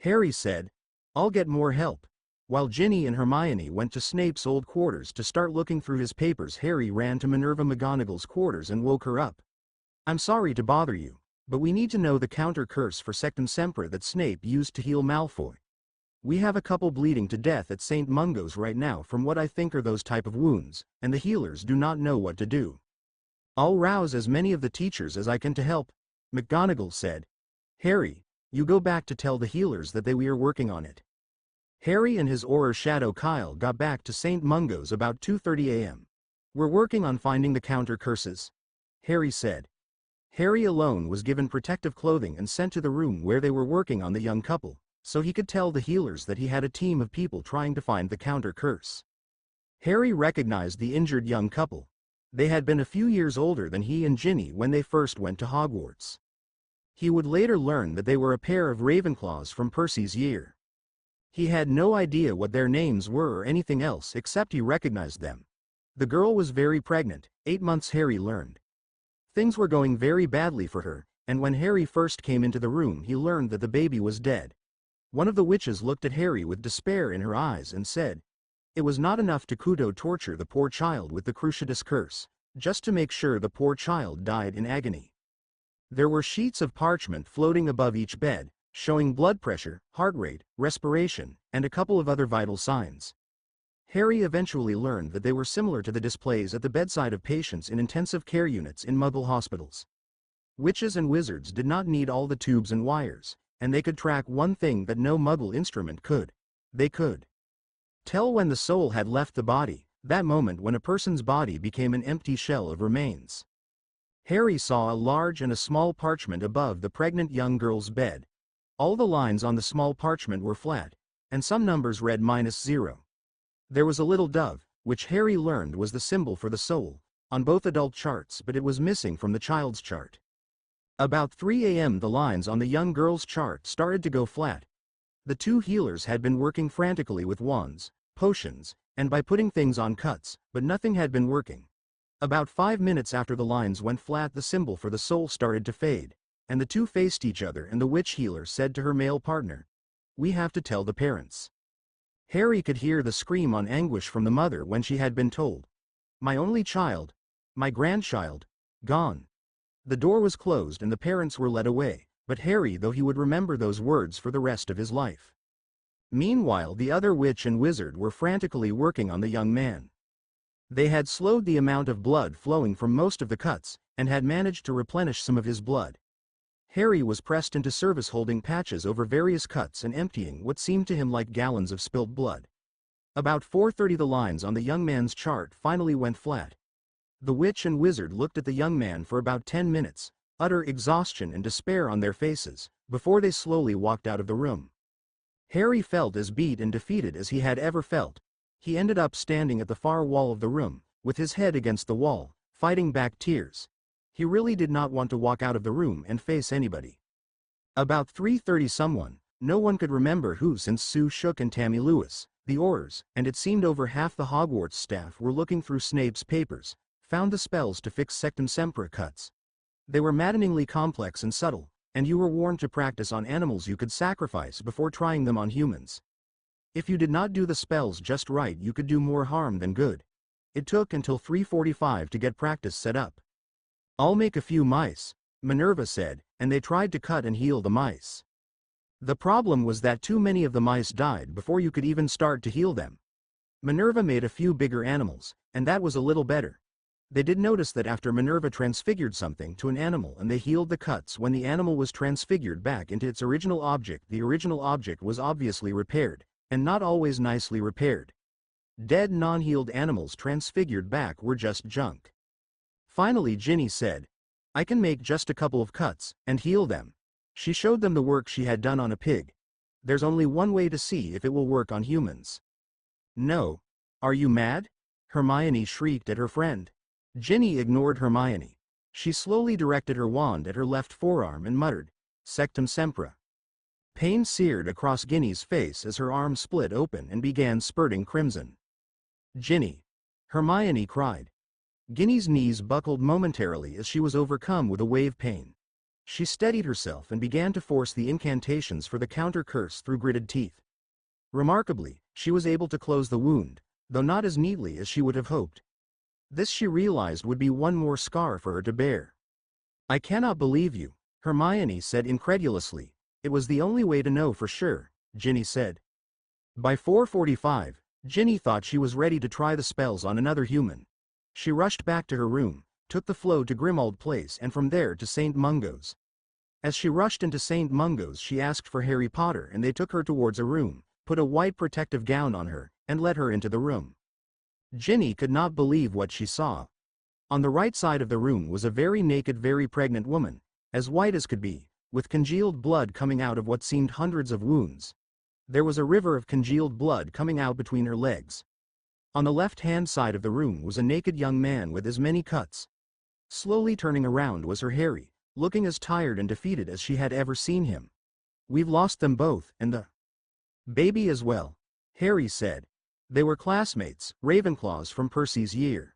Harry said, I'll get more help. While Ginny and Hermione went to Snape's old quarters to start looking through his papers, Harry ran to Minerva McGonagall's quarters and woke her up. I'm sorry to bother you, but we need to know the counter curse for Sectum Sempra that Snape used to heal Malfoy. We have a couple bleeding to death at St. Mungo's right now from what I think are those type of wounds, and the healers do not know what to do. I'll rouse as many of the teachers as I can to help, McGonagall said. Harry, you go back to tell the healers that we are working on it. Harry and his Auror Shadow Kyle got back to St. Mungo's about 2:30 a.m. We're working on finding the counter curses, Harry said. Harry alone was given protective clothing and sent to the room where they were working on the young couple, so he could tell the healers that he had a team of people trying to find the counter curse. Harry recognized the injured young couple. They had been a few years older than he and Ginny when they first went to Hogwarts. He would later learn that they were a pair of Ravenclaws from Percy's year. He had no idea what their names were or anything else except he recognized them. The girl was very pregnant, 8 months, Harry learned. Things were going very badly for her, and when Harry first came into the room he learned that the baby was dead. One of the witches looked at Harry with despair in her eyes and said, it was not enough to torture the poor child with the Cruciatus curse, just to make sure the poor child died in agony. There were sheets of parchment floating above each bed, showing blood pressure, heart rate, respiration, and a couple of other vital signs. Harry eventually learned that they were similar to the displays at the bedside of patients in intensive care units in Muggle hospitals. Witches and wizards did not need all the tubes and wires, and they could track one thing that no Muggle instrument could. They could tell when the soul had left the body, that moment when a person's body became an empty shell of remains. Harry saw a large and a small parchment above the pregnant young girl's bed. All the lines on the small parchment were flat, and some numbers read -0. There was a little dove, which Harry learned was the symbol for the soul, on both adult charts, but it was missing from the child's chart. About 3 a.m. the lines on the young girl's chart started to go flat. The two healers had been working frantically with wands, potions, and by putting things on cuts, but nothing had been working. About 5 minutes after the lines went flat, the symbol for the soul started to fade, and the two faced each other, and the witch healer said to her male partner, we have to tell the parents. Harry could hear the scream on anguish from the mother when she had been told, my only child, my grandchild, gone. The door was closed and the parents were led away, but Harry, though he would remember those words for the rest of his life. Meanwhile, the other witch and wizard were frantically working on the young man. They had slowed the amount of blood flowing from most of the cuts, and had managed to replenish some of his blood. Harry was pressed into service holding patches over various cuts and emptying what seemed to him like gallons of spilt blood. About 4:30 the lines on the young man's chart finally went flat. The witch and wizard looked at the young man for about 10 minutes, utter exhaustion and despair on their faces, before they slowly walked out of the room. Harry felt as beat and defeated as he had ever felt. He ended up standing at the far wall of the room, with his head against the wall, fighting back tears. He really did not want to walk out of the room and face anybody. About 3:30 someone, no one could remember who since Sue Shook and Tammy Lewis, the Aurors, and it seemed over half the Hogwarts staff were looking through Snape's papers, found the spells to fix Sectum Sempra cuts. They were maddeningly complex and subtle, And you were warned to practice on animals you could sacrifice before trying them on humans. If you did not do the spells just right, you could do more harm than good. It took until 3:45 to get practice set up. I'll make a few mice, Minerva said, and they tried to cut and heal the mice. The problem was that too many of the mice died before you could even start to heal them. Minerva made a few bigger animals, and that was a little better. They did notice that after Minerva transfigured something to an animal and they healed the cuts when the animal was transfigured back into its original object, the original object was obviously repaired, and not always nicely repaired. Dead non-healed animals transfigured back were just junk. Finally Ginny said, I can make just a couple of cuts, and heal them. She showed them the work she had done on a pig. There's only one way to see if it will work on humans. No. Are you mad? Hermione shrieked at her friend. Ginny ignored Hermione. She slowly directed her wand at her left forearm and muttered, Sectum Sempra. Pain seared across Ginny's face as her arm split open and began spurting crimson. Ginny! Hermione cried. Ginny's knees buckled momentarily as she was overcome with a wave pain. She steadied herself and began to force the incantations for the counter curse through gritted teeth. Remarkably, she was able to close the wound, though not as neatly as she would have hoped. This she realized would be one more scar for her to bear. I cannot believe you, Hermione said incredulously. It was the only way to know for sure, Ginny said. By 4:45, Ginny thought she was ready to try the spells on another human. She rushed back to her room, took the flow to Grimmauld Place and from there to St. Mungo's. As she rushed into St. Mungo's she asked for Harry Potter and they took her towards a room, put a white protective gown on her, and led her into the room. Ginny could not believe what she saw. On the right side of the room was a very naked, very pregnant woman, as white as could be, with congealed blood coming out of what seemed hundreds of wounds. There was a river of congealed blood coming out between her legs. On the left-hand side of the room was a naked young man with as many cuts. Slowly turning around was her Harry, looking as tired and defeated as she had ever seen him. We've lost them both, and the baby as well, Harry said. They were classmates, Ravenclaws from Percy's year.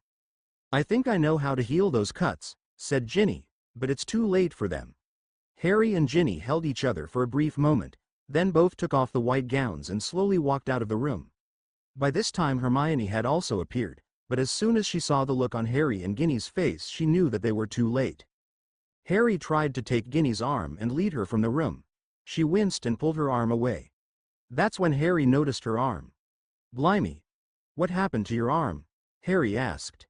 I think I know how to heal those cuts, said Ginny, but it's too late for them. Harry and Ginny held each other for a brief moment, then both took off the white gowns and slowly walked out of the room. By this time Hermione had also appeared, but as soon as she saw the look on Harry and Ginny's face she knew that they were too late. Harry tried to take Ginny's arm and lead her from the room. She winced and pulled her arm away. That's when Harry noticed her arm. Blimey! What happened to your arm? Harry asked.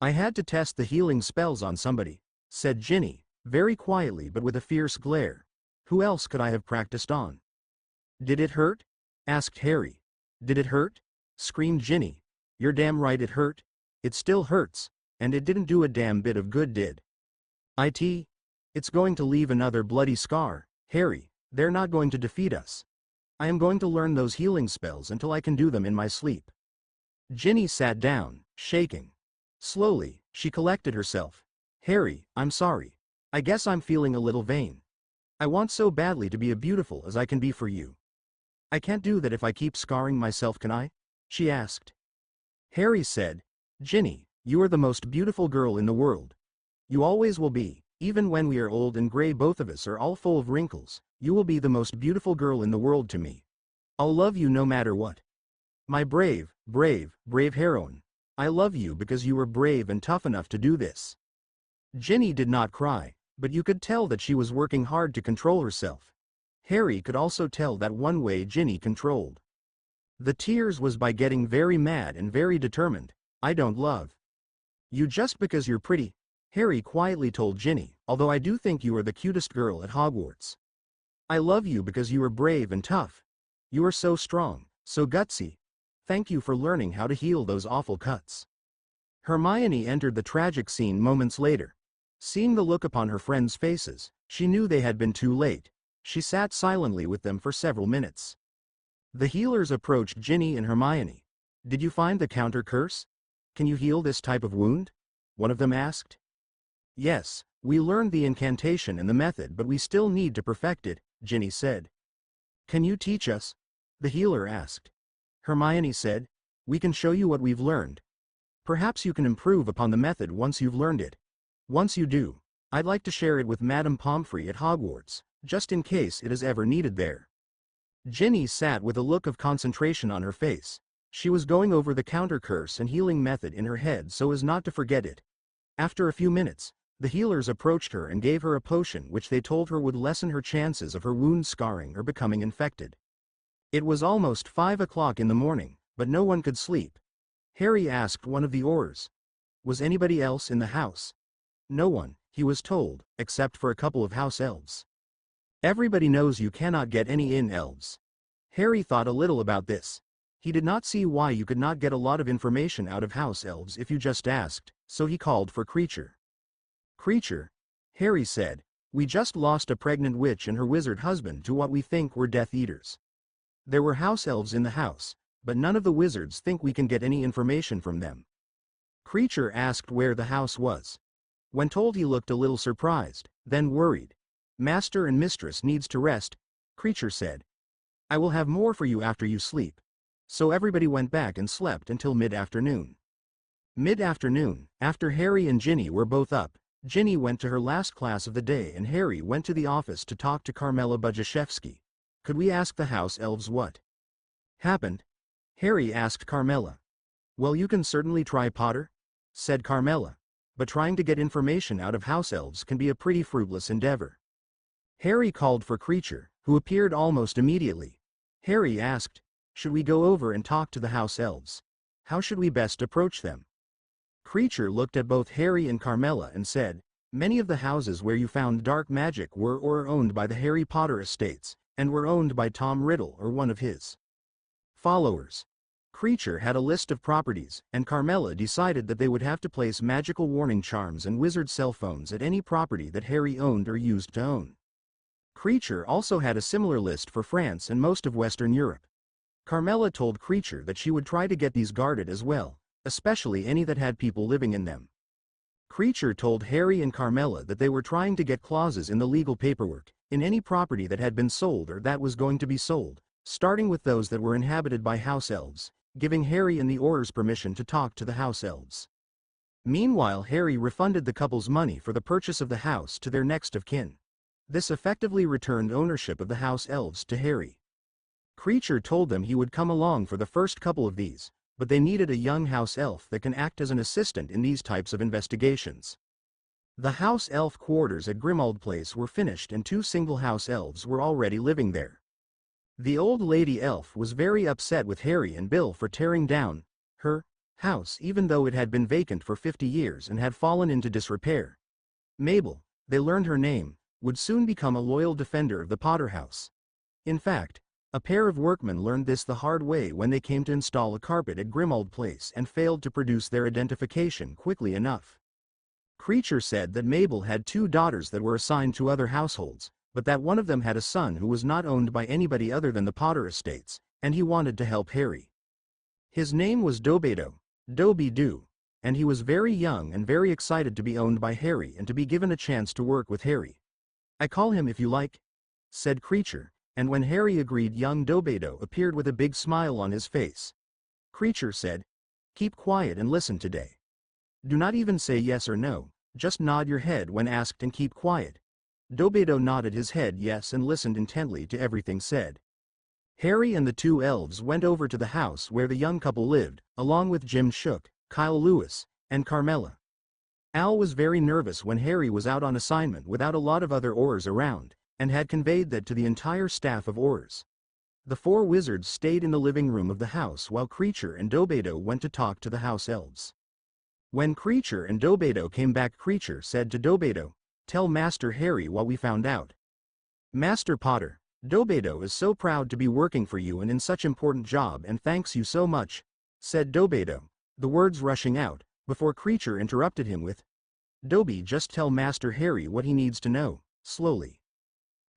I had to test the healing spells on somebody, said Ginny, very quietly but with a fierce glare. Who else could I have practiced on? Did it hurt? Asked Harry. Did it hurt? Screamed Ginny. You're damn right it hurt. It still hurts, and it didn't do a damn bit of good, did it? It's going to leave another bloody scar, Harry. They're not going to defeat us. I am going to learn those healing spells until I can do them in my sleep. Ginny sat down, shaking. Slowly, she collected herself. Harry, I'm sorry. I guess I'm feeling a little vain. I want so badly to be as beautiful as I can be for you. I can't do that if I keep scarring myself, can I? She asked. Harry said, Ginny, you are the most beautiful girl in the world. You always will be, even when we are old and gray, both of us are all full of wrinkles, you will be the most beautiful girl in the world to me. I'll love you no matter what. My brave, brave, brave heroine. I love you because you were brave and tough enough to do this. Ginny did not cry, but you could tell that she was working hard to control herself. Harry could also tell that one way Ginny controlled the tears was by getting very mad and very determined. I don't love you just because you're pretty, Harry quietly told Ginny, although I do think you are the cutest girl at Hogwarts. I love you because you are brave and tough. You are so strong, so gutsy. Thank you for learning how to heal those awful cuts. Hermione entered the tragic scene moments later. Seeing the look upon her friends' faces, she knew they had been too late. She sat silently with them for several minutes. The healers approached Ginny and Hermione. Did you find the counter curse? Can you heal this type of wound? One of them asked. Yes, we learned the incantation and the method, but we still need to perfect it, Ginny said. Can you teach us? The healer asked. Hermione said, we can show you what we've learned. Perhaps you can improve upon the method once you've learned it. Once you do, I'd like to share it with Madame Pomfrey at Hogwarts, just in case it is ever needed there. Ginny sat with a look of concentration on her face. She was going over the counter curse and healing method in her head so as not to forget it. After a few minutes, the healers approached her and gave her a potion which they told her would lessen her chances of her wound scarring or becoming infected. It was almost 5 o'clock in the morning, but no one could sleep. Harry asked one of the Aurors. Was anybody else in the house? No one, he was told, except for a couple of house elves. Everybody knows you cannot get any in elves. Harry thought a little about this. He did not see why you could not get a lot of information out of house elves if you just asked, so he called for Creature. Creature, Harry said, we just lost a pregnant witch and her wizard husband to what we think were Death Eaters. There were house elves in the house, but none of the wizards think we can get any information from them. Creature asked where the house was. When told, he looked a little surprised, then worried. Master and Mistress needs to rest, Creature said. I will have more for you after you sleep. So everybody went back and slept until mid-afternoon. Mid-afternoon, after Harry and Ginny were both up, Ginny went to her last class of the day and Harry went to the office to talk to Carmela Bajaszewski. Could we ask the house elves what happened? Harry asked Carmela. Well, you can certainly try, Potter, said Carmela, but trying to get information out of house elves can be a pretty fruitless endeavor. Harry called for Creature, who appeared almost immediately. Harry asked, should we go over and talk to the house elves? How should we best approach them? Creature looked at both Harry and Carmela and said, many of the houses where you found dark magic were or are owned by the Harry Potter estates, and were owned by Tom Riddle or one of his followers. Creature had a list of properties, and Carmela decided that they would have to place magical warning charms and wizard cell phones at any property that Harry owned or used to own. Creature also had a similar list for France and most of Western Europe. Carmela told Creature that she would try to get these guarded as well, especially any that had people living in them. Creature told Harry and Carmela that they were trying to get clauses in the legal paperwork, in any property that had been sold or that was going to be sold, starting with those that were inhabited by house elves, giving Harry and the Aurors permission to talk to the house elves. Meanwhile, Harry refunded the couple's money for the purchase of the house to their next of kin. This effectively returned ownership of the house elves to Harry. Creature told them he would come along for the first couple of these, but they needed a young house elf that can act as an assistant in these types of investigations. The house elf quarters at Grimmauld Place were finished and 2 single house elves were already living there. The old lady elf was very upset with Harry and Bill for tearing down her house even though it had been vacant for 50 years and had fallen into disrepair. Mabel, they learned her name, would soon become a loyal defender of the Potter house. In fact, a pair of workmen learned this the hard way when they came to install a carpet at Grimmauld Place and failed to produce their identification quickly enough. Creature said that Mabel had 2 daughters that were assigned to other households, but that one of them had a son who was not owned by anybody other than the Potter estates, and he wanted to help Harry. His name was Dobedo, Doby-Doo, and he was very young and very excited to be owned by Harry and to be given a chance to work with Harry. I call him if you like, said Creature, and when Harry agreed, young Dobedo appeared with a big smile on his face. Creature said, keep quiet and listen today. Do not even say yes or no, just nod your head when asked and keep quiet. Dobedo nodded his head yes and listened intently to everything said. Harry and the 2 elves went over to the house where the young couple lived, along with Jim Shook, Kyle Lewis, and Carmela. Al was very nervous when Harry was out on assignment without a lot of other Aurors around, and had conveyed that to the entire staff of Aurors. The 4 wizards stayed in the living room of the house while Creature and Dobedo went to talk to the house elves. When Creature and Dobedo came back, Creature said to Dobedo, tell Master Harry what we found out. Master Potter, Dobedo is so proud to be working for you and in such important job and thanks you so much, said Dobedo, the words rushing out, before Creature interrupted him with, Dobby, just tell Master Harry what he needs to know, slowly.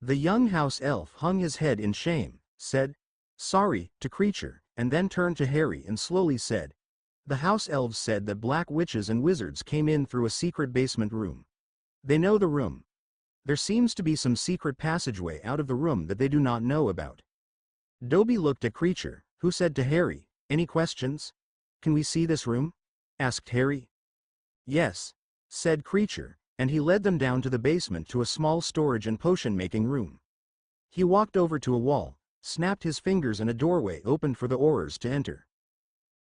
The young house elf hung his head in shame, said, sorry, to Creature, and then turned to Harry and slowly said, the house elves said that black witches and wizards came in through a secret basement room. They know the room. There seems to be some secret passageway out of the room that they do not know about. Dobby looked at Creature, who said to Harry, any questions? Can we see this room? Asked Harry. Yes, said Creature, and he led them down to the basement to a small storage and potion-making room. He walked over to a wall, snapped his fingers and a doorway opened for the Aurors to enter.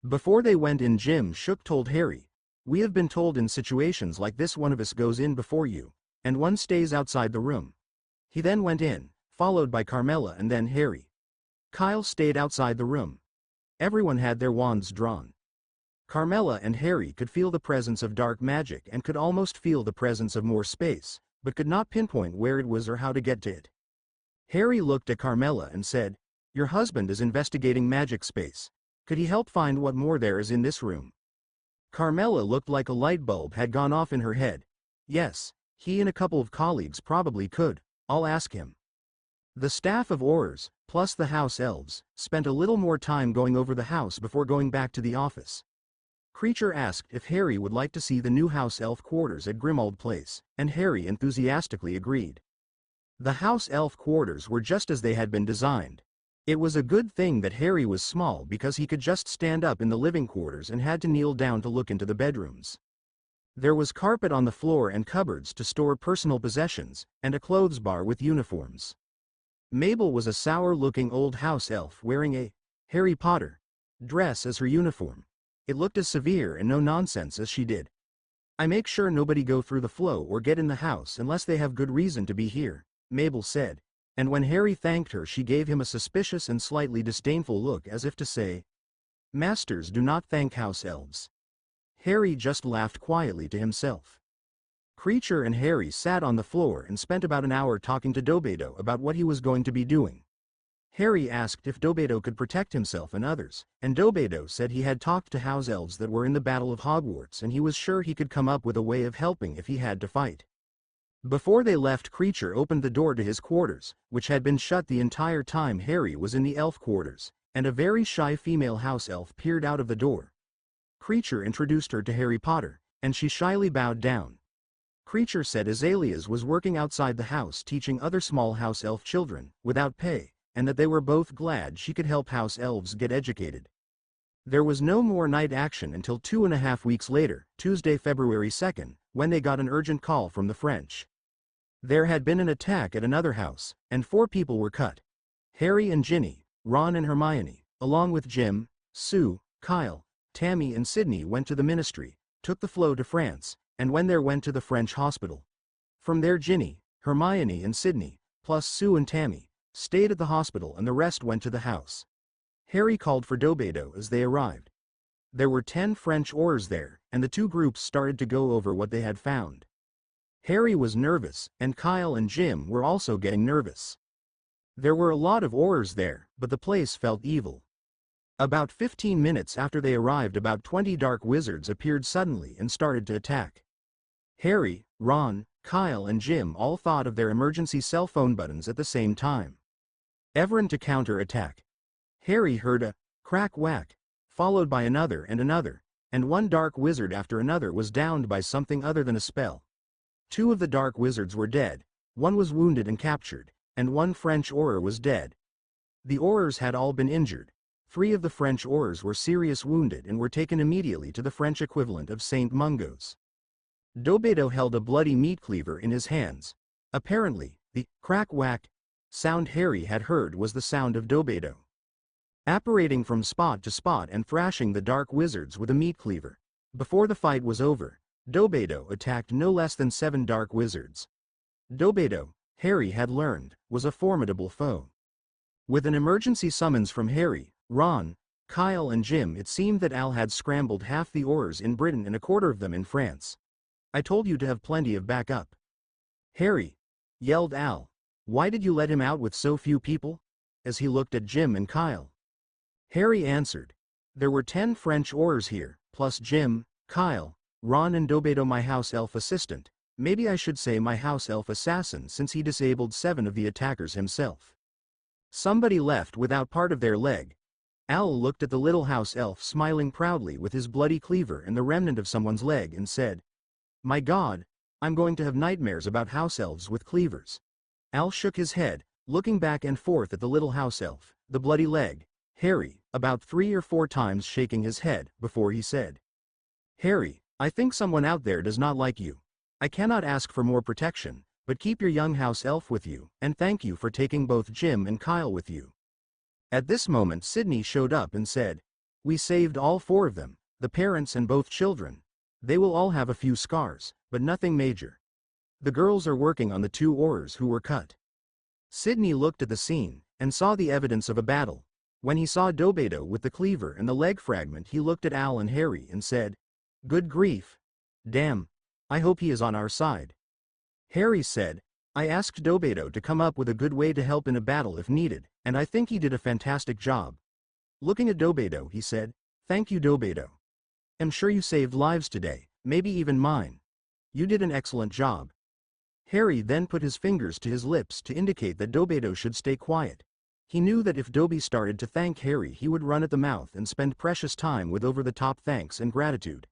Before they went in, Jim Shook told Harry, "We have been told in situations like this one of us goes in before you, and one stays outside the room." He then went in, followed by Carmela and then Harry. Kyle stayed outside the room. Everyone had their wands drawn. Carmela and Harry could feel the presence of dark magic and could almost feel the presence of more space, but could not pinpoint where it was or how to get to it. Harry looked at Carmela and said, "Your husband is investigating magic space. Could he help find what more there is in this room?" Carmela looked like a light bulb had gone off in her head. "Yes, he and a couple of colleagues probably could. I'll ask him." The staff of Aurors, plus the house elves, spent a little more time going over the house before going back to the office. Creature asked if Harry would like to see the new house elf quarters at Grimmauld Place, and Harry enthusiastically agreed. The house elf quarters were just as they had been designed. It was a good thing that Harry was small because he could just stand up in the living quarters and had to kneel down to look into the bedrooms. There was carpet on the floor and cupboards to store personal possessions, and a clothes bar with uniforms. Mabel was a sour-looking old house elf wearing a Harry Potter dress as her uniform. It looked as severe and no-nonsense as she did. "I make sure nobody go through the flow or get in the house unless they have good reason to be here," Mabel said, and when Harry thanked her she gave him a suspicious and slightly disdainful look as if to say, "Masters do not thank house elves." Harry just laughed quietly to himself. Creature and Harry sat on the floor and spent about an hour talking to Dobedo about what he was going to be doing. Harry asked if Dobedo could protect himself and others, and Dobedo said he had talked to house elves that were in the Battle of Hogwarts and he was sure he could come up with a way of helping if he had to fight. Before they left, Creature opened the door to his quarters, which had been shut the entire time Harry was in the elf quarters, and a very shy female house elf peered out of the door. Creature introduced her to Harry Potter, and she shyly bowed down. Creature said Azaleas was working outside the house teaching other small house elf children, without pay, and that they were both glad she could help house elves get educated. There was no more night action until 2.5 weeks later, Tuesday, February 2nd, when they got an urgent call from the French. There had been an attack at another house, and 4 people were cut. Harry and Ginny, Ron and Hermione, along with Jim, Sue, Kyle, Tammy and Sydney went to the ministry, took the flow to France, and when there went to the French hospital. From there Ginny, Hermione and Sydney, plus Sue and Tammy, stayed at the hospital and the rest went to the house. Harry called for Dobedo as they arrived. There were 10 French Aurors there, and the 2 groups started to go over what they had found. Harry was nervous, and Kyle and Jim were also getting nervous. There were a lot of Aurors there, but the place felt evil. About 15 minutes after they arrived, about 20 dark wizards appeared suddenly and started to attack. Harry, Ron, Kyle and Jim all thought of their emergency cell phone buttons at the same time. Everyone to counter-attack. Harry heard a crack-whack, followed by another, and one dark wizard after another was downed by something other than a spell. 2 of the dark wizards were dead, 1 was wounded and captured, and 1 French Auror was dead. The Aurors had all been injured. 3 of the French Aurors were seriously wounded and were taken immediately to the French equivalent of St. Mungo's. Dobedo held a bloody meat cleaver in his hands. Apparently, the crack-whack sound Harry had heard was the sound of Dobedo apparating from spot to spot and thrashing the dark wizards with a meat cleaver. Before the fight was over, Dobedo attacked no less than 7 dark wizards. Dobedo, Harry had learned, was a formidable foe. With an emergency summons from Harry, Ron, Kyle and Jim, it seemed that Al had scrambled half the Aurors in Britain and a quarter of them in France. "I told you to have plenty of backup." "Harry," yelled Al, "why did you let him out with so few people?" as he looked at Jim and Kyle. Harry answered, "There were 10 French Aurors here, plus Jim, Kyle, Ron and Dobedo, my house elf assistant. Maybe I should say my house elf assassin, since he disabled 7 of the attackers himself. Somebody left without part of their leg." Al looked at the little house elf smiling proudly with his bloody cleaver and the remnant of someone's leg and said, "My God, I'm going to have nightmares about house elves with cleavers." Al shook his head, looking back and forth at the little house elf, the bloody leg, Harry, about 3 or 4 times shaking his head, before he said, "Harry, I think someone out there does not like you. I cannot ask for more protection, but keep your young house elf with you, and thank you for taking both Jim and Kyle with you." At this moment Sydney showed up and said, "We saved all 4 of them, the parents and both children. They will all have a few scars, but nothing major. The girls are working on the 2 oars who were cut." Sydney looked at the scene, and saw the evidence of a battle. When he saw Dobedo with the cleaver and the leg fragment, he looked at Al and Harry and said, "Good grief. Damn. I hope he is on our side." Harry said, "I asked Dobedo to come up with a good way to help in a battle if needed, and I think he did a fantastic job." Looking at Dobedo, he said, "Thank you, Dobedo. I'm sure you saved lives today, maybe even mine. You did an excellent job." Harry then put his fingers to his lips to indicate that Dobedo should stay quiet. He knew that if Dobie started to thank Harry, he would run at the mouth and spend precious time with over-the-top thanks and gratitude.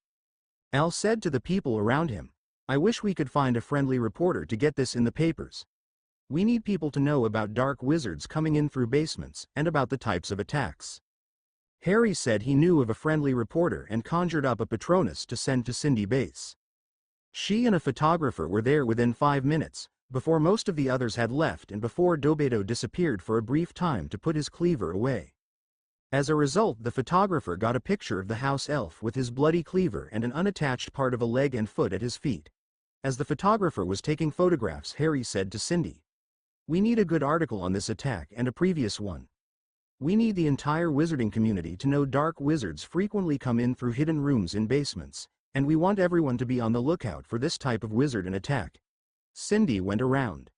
Al said to the people around him, "I wish we could find a friendly reporter to get this in the papers. We need people to know about dark wizards coming in through basements and about the types of attacks." Harry said he knew of a friendly reporter and conjured up a Patronus to send to Cindy Base. She and a photographer were there within 5 minutes, before most of the others had left and before Dobedo disappeared for a brief time to put his cleaver away. As a result, the photographer got a picture of the house elf with his bloody cleaver and an unattached part of a leg and foot at his feet. As the photographer was taking photographs, Harry said to Cindy, "We need a good article on this attack and a previous one. We need the entire wizarding community to know dark wizards frequently come in through hidden rooms in basements, and we want everyone to be on the lookout for this type of wizard and attack." Cindy went around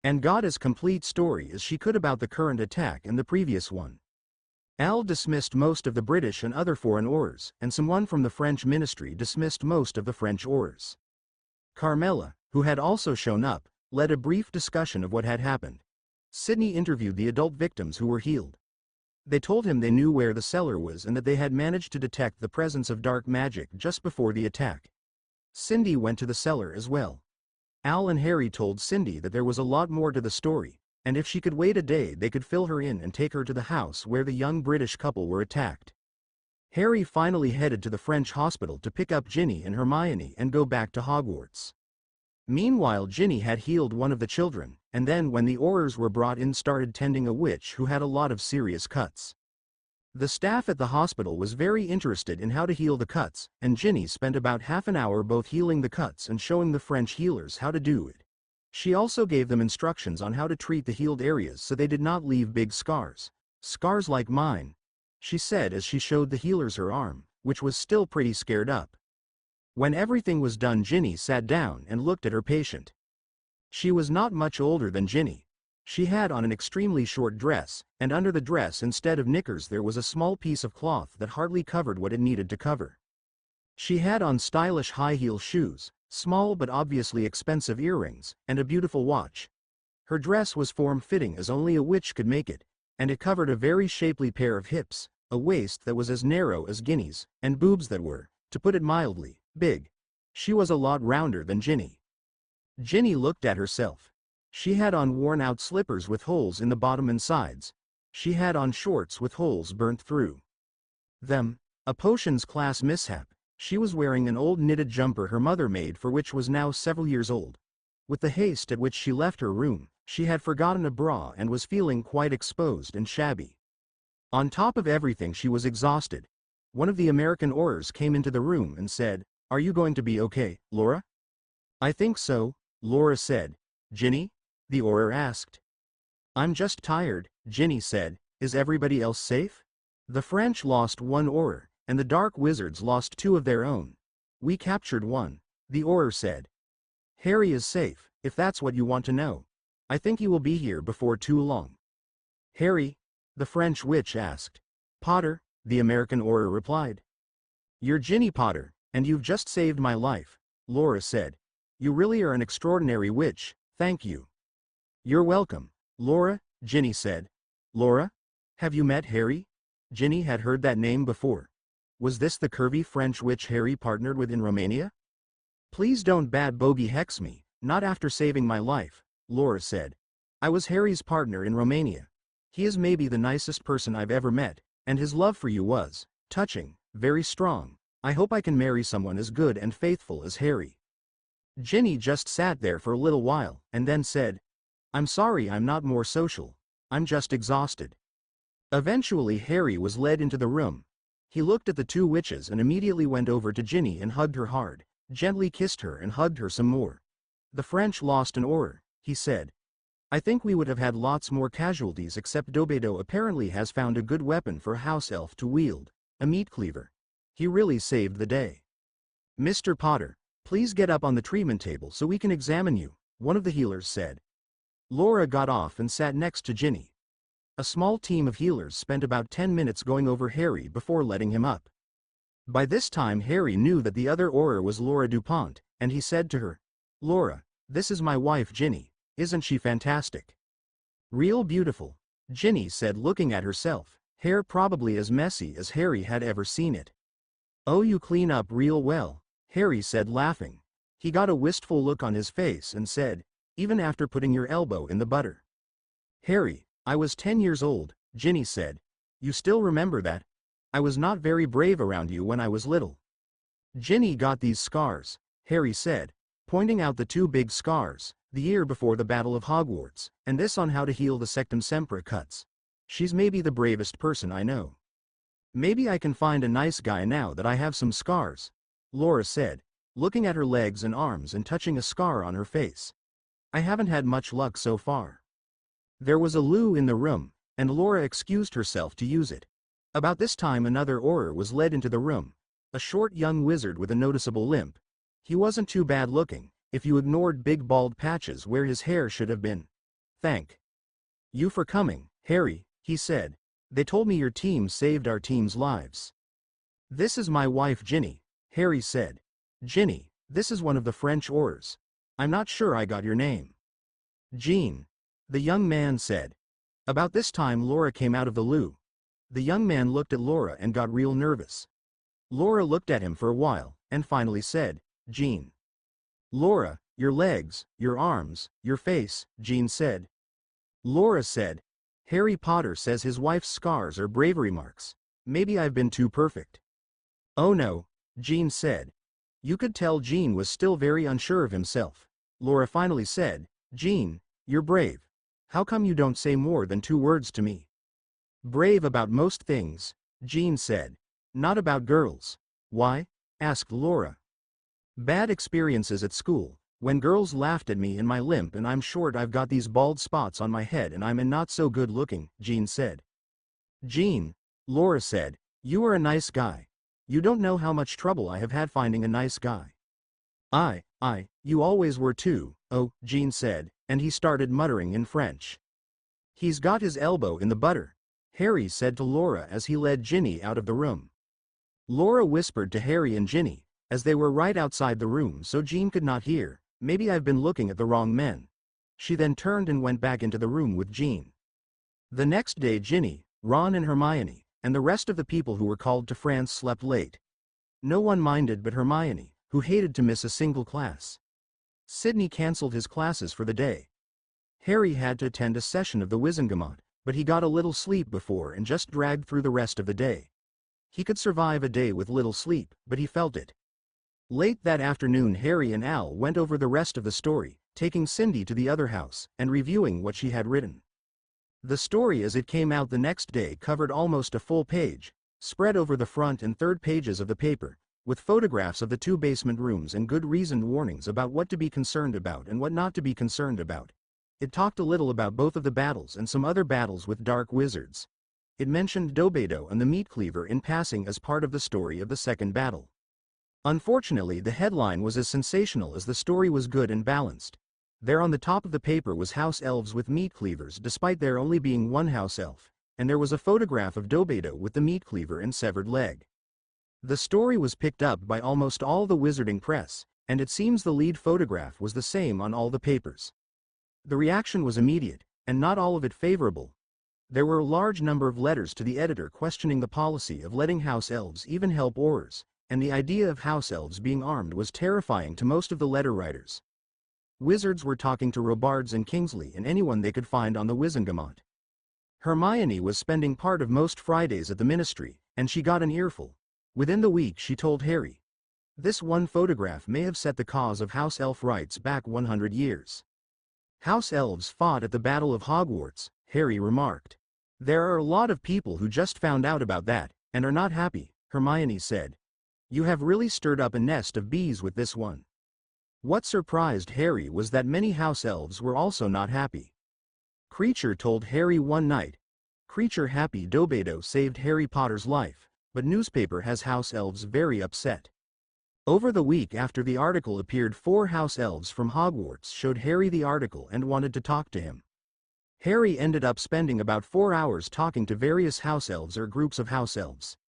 and got as complete story as she could about the current attack and the previous one. Al dismissed most of the British and other foreign oars, and someone from the French ministry dismissed most of the French oars. Carmela, who had also shown up, led a brief discussion of what had happened. Sydney interviewed the adult victims who were healed. They told him they knew where the cellar was and that they had managed to detect the presence of dark magic just before the attack. Cindy went to the cellar as well. Al and Harry told Cindy that there was a lot more to the story, and if she could wait a day they could fill her in and take her to the house where the young British couple were attacked. Harry finally headed to the French hospital to pick up Ginny and Hermione and go back to Hogwarts. Meanwhile, Ginny had healed one of the children, and then when the Aurors were brought in started tending a witch who had a lot of serious cuts. The staff at the hospital was very interested in how to heal the cuts, and Ginny spent about half an hour both healing the cuts and showing the French healers how to do it. She also gave them instructions on how to treat the healed areas so they did not leave big scars. "Scars like mine," she said as she showed the healers her arm, which was still pretty scared up. When everything was done, Ginny sat down and looked at her patient. She was not much older than Ginny. She had on an extremely short dress, and under the dress instead of knickers there was a small piece of cloth that hardly covered what it needed to cover. She had on stylish high-heel shoes, small but obviously expensive earrings, and a beautiful watch. Her dress was form-fitting as only a witch could make it, and it covered a very shapely pair of hips, a waist that was as narrow as Ginny's, and boobs that were, to put it mildly, big. She was a lot rounder than Ginny. Ginny looked at herself. She had on worn-out slippers with holes in the bottom and sides. She had on shorts with holes burnt through them. A potions class mishap. She was wearing an old knitted jumper her mother made for which was now several years old. With the haste at which she left her room, she had forgotten a bra and was feeling quite exposed and shabby. On top of everything, she was exhausted. One of the American Aurors came into the room and said, "Are you going to be okay, Laura?" "I think so," Laura said. "Ginny?" the Auror asked. "I'm just tired," Ginny said. "Is everybody else safe?" "The French lost one Auror, and the Dark Wizards lost 2 of their own. We captured one," the Auror said. "Harry is safe, if that's what you want to know. I think he will be here before too long." "Harry?" the French witch asked. "Potter," the American Auror replied. "You're Ginny Potter, and you've just saved my life," Laura said. "You really are an extraordinary witch, thank you." "You're welcome, Laura," Ginny said. "Laura? Have you met Harry?" Ginny had heard that name before. Was this the curvy French witch Harry partnered with in Romania? "Please don't bad bogey hex me, not after saving my life," Laura said. "I was Harry's partner in Romania. He is maybe the nicest person I've ever met, and his love for you was touching, very strong. I hope I can marry someone as good and faithful as Harry." Ginny just sat there for a little while, and then said, "I'm sorry I'm not more social. I'm just exhausted." Eventually Harry was led into the room. He looked at the two witches and immediately went over to Ginny and hugged her hard, gently kissed her and hugged her some more. "The French lost an oar," he said. "I think we would have had lots more casualties except Dobedo apparently has found a good weapon for a house elf to wield, a meat cleaver. He really saved the day. Mr. Potter, please get up on the treatment table so we can examine you," one of the healers said. Laura got off and sat next to Ginny. A small team of healers spent about 10 minutes going over Harry before letting him up. By this time Harry knew that the other Auror was Laura DuPont, and he said to her, "Laura, this is my wife Ginny. Isn't she fantastic?" "Real beautiful," Ginny said, looking at herself, hair probably as messy as Harry had ever seen it. "Oh, you clean up real well," Harry said, laughing. He got a wistful look on his face and said, "Even after putting your elbow in the butter." "Harry, I was 10 years old," Ginny said. "You still remember that? I was not very brave around you when I was little." "Ginny got these scars," Harry said, pointing out the two big scars, the year before the Battle of Hogwarts, and this on how to heal the Sectum Sempra cuts. "She's maybe the bravest person I know." "Maybe I can find a nice guy now that I have some scars," Laura said, looking at her legs and arms and touching a scar on her face. "I haven't had much luck so far." There was a loo in the room, and Laura excused herself to use it. About this time another Auror was led into the room, a short young wizard with a noticeable limp. He wasn't too bad looking, if you ignored big bald patches where his hair should have been. "Thank you for coming, Harry," he said. "They told me your team saved our team's lives." "This is my wife Ginny," Harry said. "Ginny, this is one of the French Aurors. I'm not sure I got your name." "Jean," the young man said. About this time Laura came out of the loo. The young man looked at Laura and got real nervous. Laura looked at him for a while, and finally said, "Jean." "Laura, your legs, your arms, your face," Jean said. Laura said, "Harry Potter says his wife's scars are bravery marks. Maybe I've been too perfect." "Oh no," Jean said. You could tell Jean was still very unsure of himself. Laura finally said, "Jean, you're brave. How come you don't say more than 2 words to me?" "Brave about most things," Jean said. "Not about girls." "Why?" asked Laura. "Bad experiences at school, when girls laughed at me and my limp, and I'm short, I've got these bald spots on my head, and I'm not so good looking," Jean said. "Jean," Laura said, "you are a nice guy. You don't know how much trouble I have had finding a nice guy." You always were too," oh, Jean said, and he started muttering in French. "He's got his elbow in the butter," Harry said to Laura as he led Ginny out of the room. Laura whispered to Harry and Ginny, as they were right outside the room so Jean could not hear, "Maybe I've been looking at the wrong men." She then turned and went back into the room with Jean. The next day Ginny, Ron and Hermione, and the rest of the people who were called to France slept late. No one minded but Hermione, who hated to miss a single class. Sidney cancelled his classes for the day. Harry had to attend a session of the Wizengamot, but he got a little sleep before and just dragged through the rest of the day. He could survive a day with little sleep, but he felt it. Late that afternoon Harry and Al went over the rest of the story, taking Cindy to the other house and reviewing what she had written. The story as it came out the next day covered almost a full page, spread over the front and third pages of the paper, with photographs of the 2 basement rooms and good reasoned warnings about what to be concerned about and what not to be concerned about. It talked a little about both of the battles and some other battles with dark wizards. It mentioned Dobedo and the meat cleaver in passing as part of the story of the second battle. Unfortunately, the headline was as sensational as the story was good and balanced. There on the top of the paper was house elves with meat cleavers despite there only being one house elf, and there was a photograph of Dobedo with the meat cleaver and severed leg. The story was picked up by almost all the wizarding press, and it seems the lead photograph was the same on all the papers. The reaction was immediate, and not all of it favorable. There were a large number of letters to the editor questioning the policy of letting house elves even help Aurors, and the idea of house elves being armed was terrifying to most of the letter writers. Wizards were talking to Robards and Kingsley and anyone they could find on the Wizengamot. Hermione was spending part of most Fridays at the ministry, and she got an earful. Within the week she told Harry. This one photograph may have set the cause of house elf rights back 100 years. House elves fought at the Battle of Hogwarts, Harry remarked. There are a lot of people who just found out about that, and are not happy, Hermione said. You have really stirred up a nest of bees with this one. What surprised Harry was that many house elves were also not happy. Creature told Harry one night. Creature Happy Dobedo saved Harry Potter's life, but newspaper has house elves very upset. Over the week after the article appeared, 4 house elves from Hogwarts showed Harry the article and wanted to talk to him. Harry ended up spending about 4 hours talking to various house elves or groups of house elves.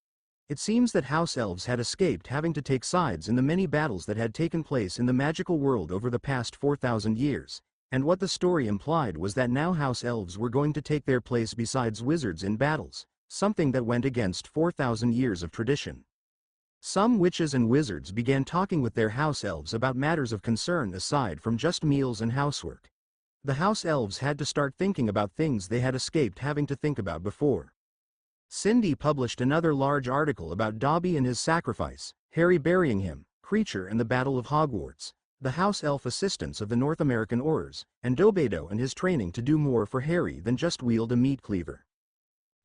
It seems that house elves had escaped having to take sides in the many battles that had taken place in the magical world over the past 4,000 years, and what the story implied was that now house elves were going to take their place besides wizards in battles, something that went against 4,000 years of tradition. Some witches and wizards began talking with their house elves about matters of concern aside from just meals and housework. The house elves had to start thinking about things they had escaped having to think about before. Cindy published another large article about Dobby and his sacrifice, Harry burying him, Creature and the Battle of Hogwarts, the house elf assistance of the North American Aurors, and Dobedo and his training to do more for Harry than just wield a meat cleaver.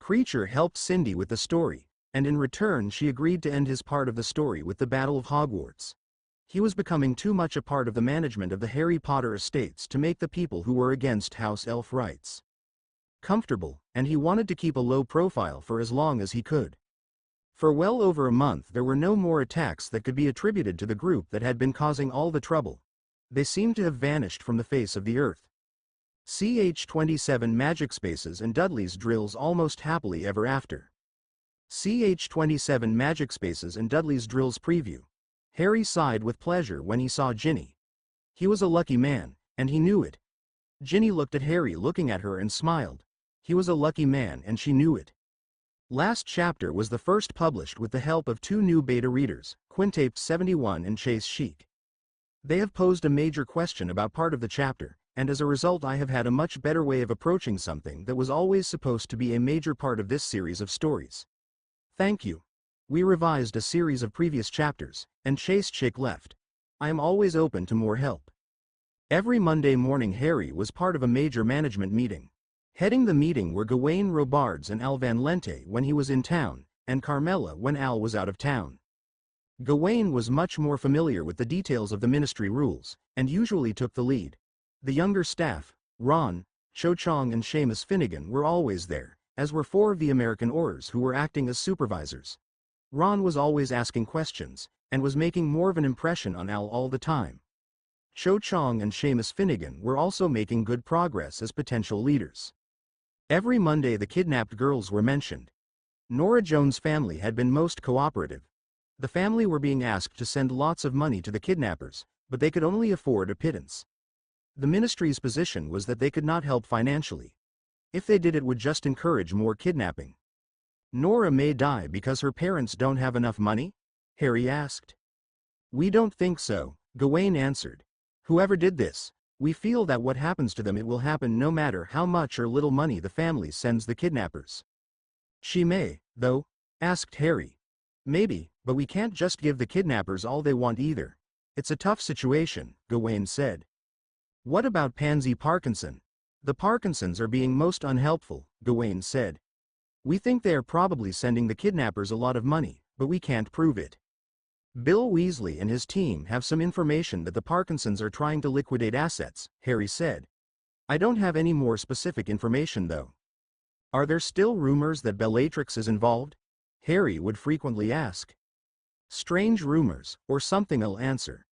Creature helped Cindy with the story, and in return she agreed to end his part of the story with the Battle of Hogwarts. He was becoming too much a part of the management of the Harry Potter estates to make the people who were against house elf rights comfortable, and he wanted to keep a low profile for as long as he could. For well over a month there were no more attacks that could be attributed to the group that had been causing all the trouble. They seemed to have vanished from the face of the earth. CH-27 Magic Spaces and Dudley's drills almost happily ever after. CH-27 Magic Spaces and Dudley's drills preview. Harry sighed with pleasure when he saw Ginny. He was a lucky man, and he knew it. Ginny looked at Harry, looking at her, and smiled. He was a lucky man and she knew it. Last chapter was the first published with the help of 2 new beta readers, Quintape 71 and Chase Chic. They have posed a major question about part of the chapter, and as a result I have had a much better way of approaching something that was always supposed to be a major part of this series of stories. Thank you. We revised a series of previous chapters, and Chase Chick left. I am always open to more help. Every Monday morning Harry was part of a major management meeting. Heading the meeting were Gawain Robards and Al Van Lente when he was in town, and Carmela when Al was out of town. Gawain was much more familiar with the details of the ministry rules, and usually took the lead. The younger staff, Ron, Cho Chong and Seamus Finnegan, were always there, as were 4 of the American Aurors who were acting as supervisors. Ron was always asking questions, and was making more of an impression on Al all the time. Cho Chong and Seamus Finnegan were also making good progress as potential leaders. Every Monday the kidnapped girls were mentioned. Nora Jones' family had been most cooperative. The family were being asked to send lots of money to the kidnappers, but they could only afford a pittance. The ministry's position was that they could not help financially. If they did, it would just encourage more kidnapping. Nora may die because her parents don't have enough money? Harry asked. We don't think so, Gawain answered. Whoever did this, we feel that what happens to them, it will happen no matter how much or little money the family sends the kidnappers. She may, though? Asked Harry. Maybe, but we can't just give the kidnappers all they want either. It's a tough situation, Gawain said. What about Pansy Parkinson? The Parkinsons are being most unhelpful, Gawain said. We think they are probably sending the kidnappers a lot of money, but we can't prove it. Bill Weasley and his team have some information that the Parkinsons are trying to liquidate assets, Harry said. I don't have any more specific information though. Are there still rumors that Bellatrix is involved? Harry would frequently ask. Strange rumors, or something, I'll answer.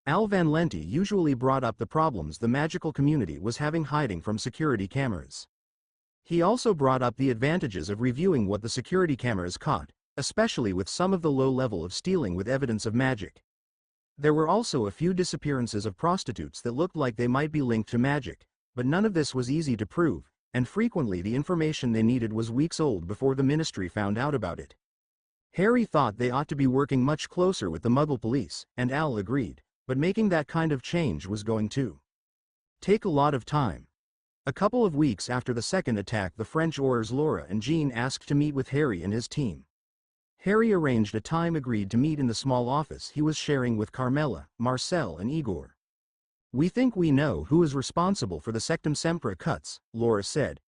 Al Van Lente usually brought up the problems the magical community was having hiding from security cameras. He also brought up the advantages of reviewing what the security cameras caught, especially with some of the low level of stealing with evidence of magic. There were also a few disappearances of prostitutes that looked like they might be linked to magic, but none of this was easy to prove, and frequently the information they needed was weeks old before the ministry found out about it. Harry thought they ought to be working much closer with the Muggle police, and Al agreed, but making that kind of change was going to take a lot of time. A couple of weeks after the second attack, the French Aurors Laura and Jean asked to meet with Harry and his team. Harry arranged a time agreed to meet in the small office he was sharing with Carmela, Marcel and Igor. "We think we know who is responsible for the Sectum Sempra cuts," Laura said.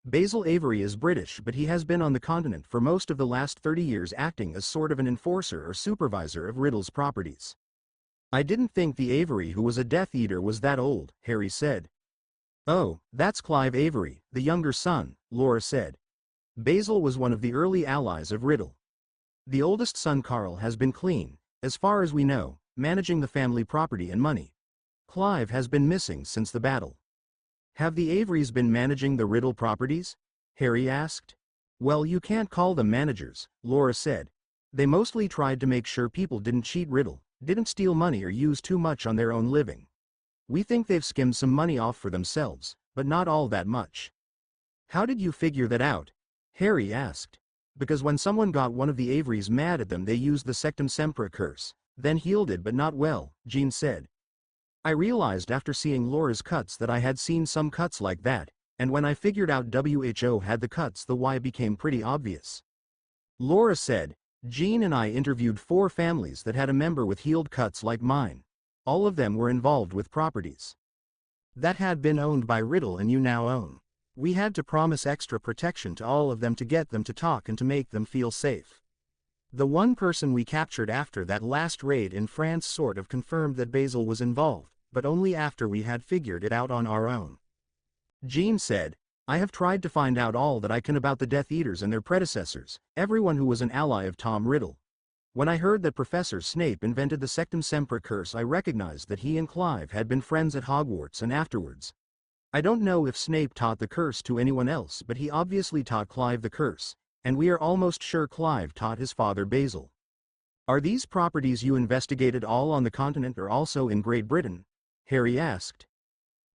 "Basil Avery is British, but he has been on the continent for most of the last 30 years acting as sort of an enforcer or supervisor of Riddle's properties." "I didn't think the Avery who was a Death Eater was that old," Harry said. "Oh, that's Clive Avery, the younger son," Laura said. "Basil was one of the early allies of Riddle. The oldest son Carl has been clean, as far as we know, managing the family property and money. Clive has been missing since the battle." "Have the Averys been managing the Riddle properties?" Harry asked. "Well, you can't call them managers," Laura said. "They mostly tried to make sure people didn't cheat Riddle, didn't steal money or use too much on their own living. We think they've skimmed some money off for themselves, but not all that much." "How did you figure that out?" Harry asked. "Because when someone got one of the Averys mad at them, they used the Sectum Sempra curse, then healed it but not well," Jean said. "I realized after seeing Laura's cuts that I had seen some cuts like that, and when I figured out WHO had the cuts, the why became pretty obvious." Laura said, "Jean and I interviewed 4 families that had a member with healed cuts like mine. All of them were involved with properties that had been owned by Riddle and you now own. We had to promise extra protection to all of them to get them to talk and to make them feel safe. The one person we captured after that last raid in France sort of confirmed that Basil was involved, but only after we had figured it out on our own." Jean said, "I have tried to find out all that I can about the Death Eaters and their predecessors, everyone who was an ally of Tom Riddle. When I heard that Professor Snape invented the Sectum Sempra curse, I recognized that he and Clive had been friends at Hogwarts and afterwards. I don't know if Snape taught the curse to anyone else, but he obviously taught Clive the curse, and we are almost sure Clive taught his father Basil." "Are these properties you investigated all on the continent or also in Great Britain?" Harry asked.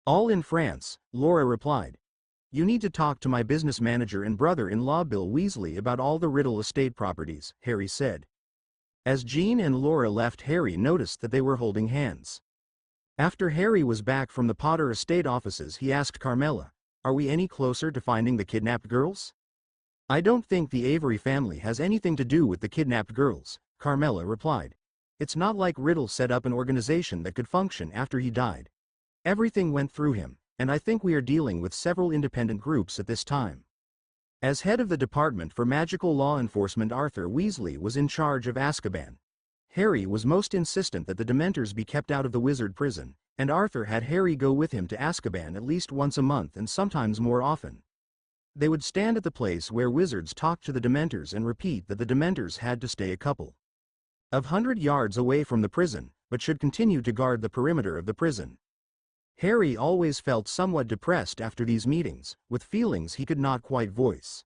"All in France," Laura replied. "You need to talk to my business manager and brother-in-law Bill Weasley about all the Riddle estate properties," Harry said. As Jean and Laura left, Harry noticed that they were holding hands. After Harry was back from the Potter estate offices, he asked Carmela, "Are we any closer to finding the kidnapped girls?" "I don't think the Avery family has anything to do with the kidnapped girls," Carmela replied. "It's not like Riddle set up an organization that could function after he died. Everything went through him, and I think we are dealing with several independent groups at this time." As head of the Department for Magical Law Enforcement, Arthur Weasley was in charge of Azkaban. Harry was most insistent that the Dementors be kept out of the wizard prison, and Arthur had Harry go with him to Azkaban at least once a month and sometimes more often. They would stand at the place where wizards talked to the Dementors and repeat that the Dementors had to stay a couple of 100 yards away from the prison, but should continue to guard the perimeter of the prison. Harry always felt somewhat depressed after these meetings, with feelings he could not quite voice.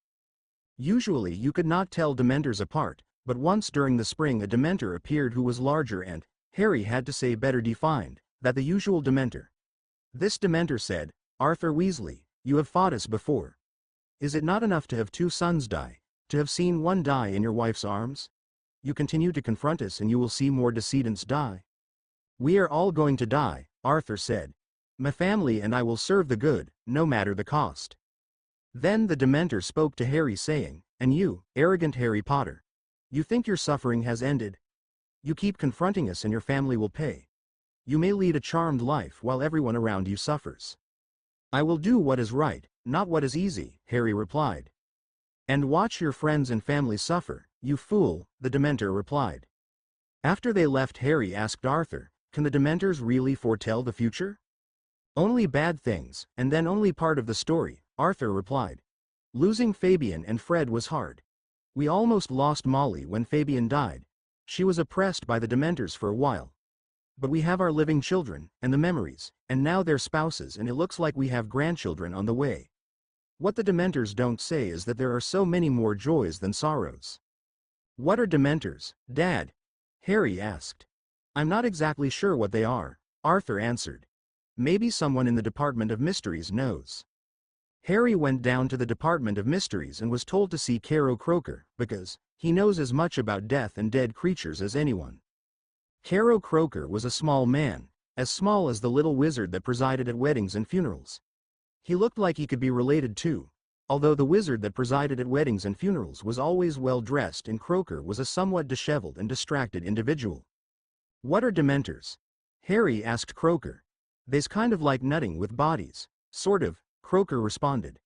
Usually you could not tell Dementors apart, but once during the spring a Dementor appeared who was larger and, Harry had to say, better defined than the usual Dementor. This Dementor said, "Arthur Weasley, you have fought us before. Is it not enough to have 2 sons die, to have seen one die in your wife's arms? You continue to confront us and you will see more decedents die." "We are all going to die," Arthur said. "My family and I will serve the good, no matter the cost." Then the Dementor spoke to Harry saying, "And you, arrogant Harry Potter. You think your suffering has ended? You keep confronting us and your family will pay. You may lead a charmed life while everyone around you suffers." "I will do what is right, not what is easy," Harry replied. "And watch your friends and family suffer, you fool," the Dementor replied. After they left, Harry asked Arthur, "Can the Dementors really foretell the future?" "Only bad things, and then only part of the story," Arthur replied. "Losing Fabian and Fred was hard. We almost lost Molly when Fabian died. She was oppressed by the Dementors for a while. But we have our living children, and the memories, and now their spouses, and it looks like we have grandchildren on the way. What the Dementors don't say is that there are so many more joys than sorrows." "What are Dementors, Dad?" Harry asked. "I'm not exactly sure what they are," Arthur answered. "Maybe someone in the Department of Mysteries knows." Harry went down to the Department of Mysteries and was told to see Caro Croker, because he knows as much about death and dead creatures as anyone. Caro Croker was a small man, as small as the little wizard that presided at weddings and funerals. He looked like he could be related to Although the wizard that presided at weddings and funerals was always well dressed, and Croaker was a somewhat disheveled and distracted individual. "What are dementors?" Harry asked Croaker. "They's kind of like nutting with bodies." "Sort of," Croaker responded.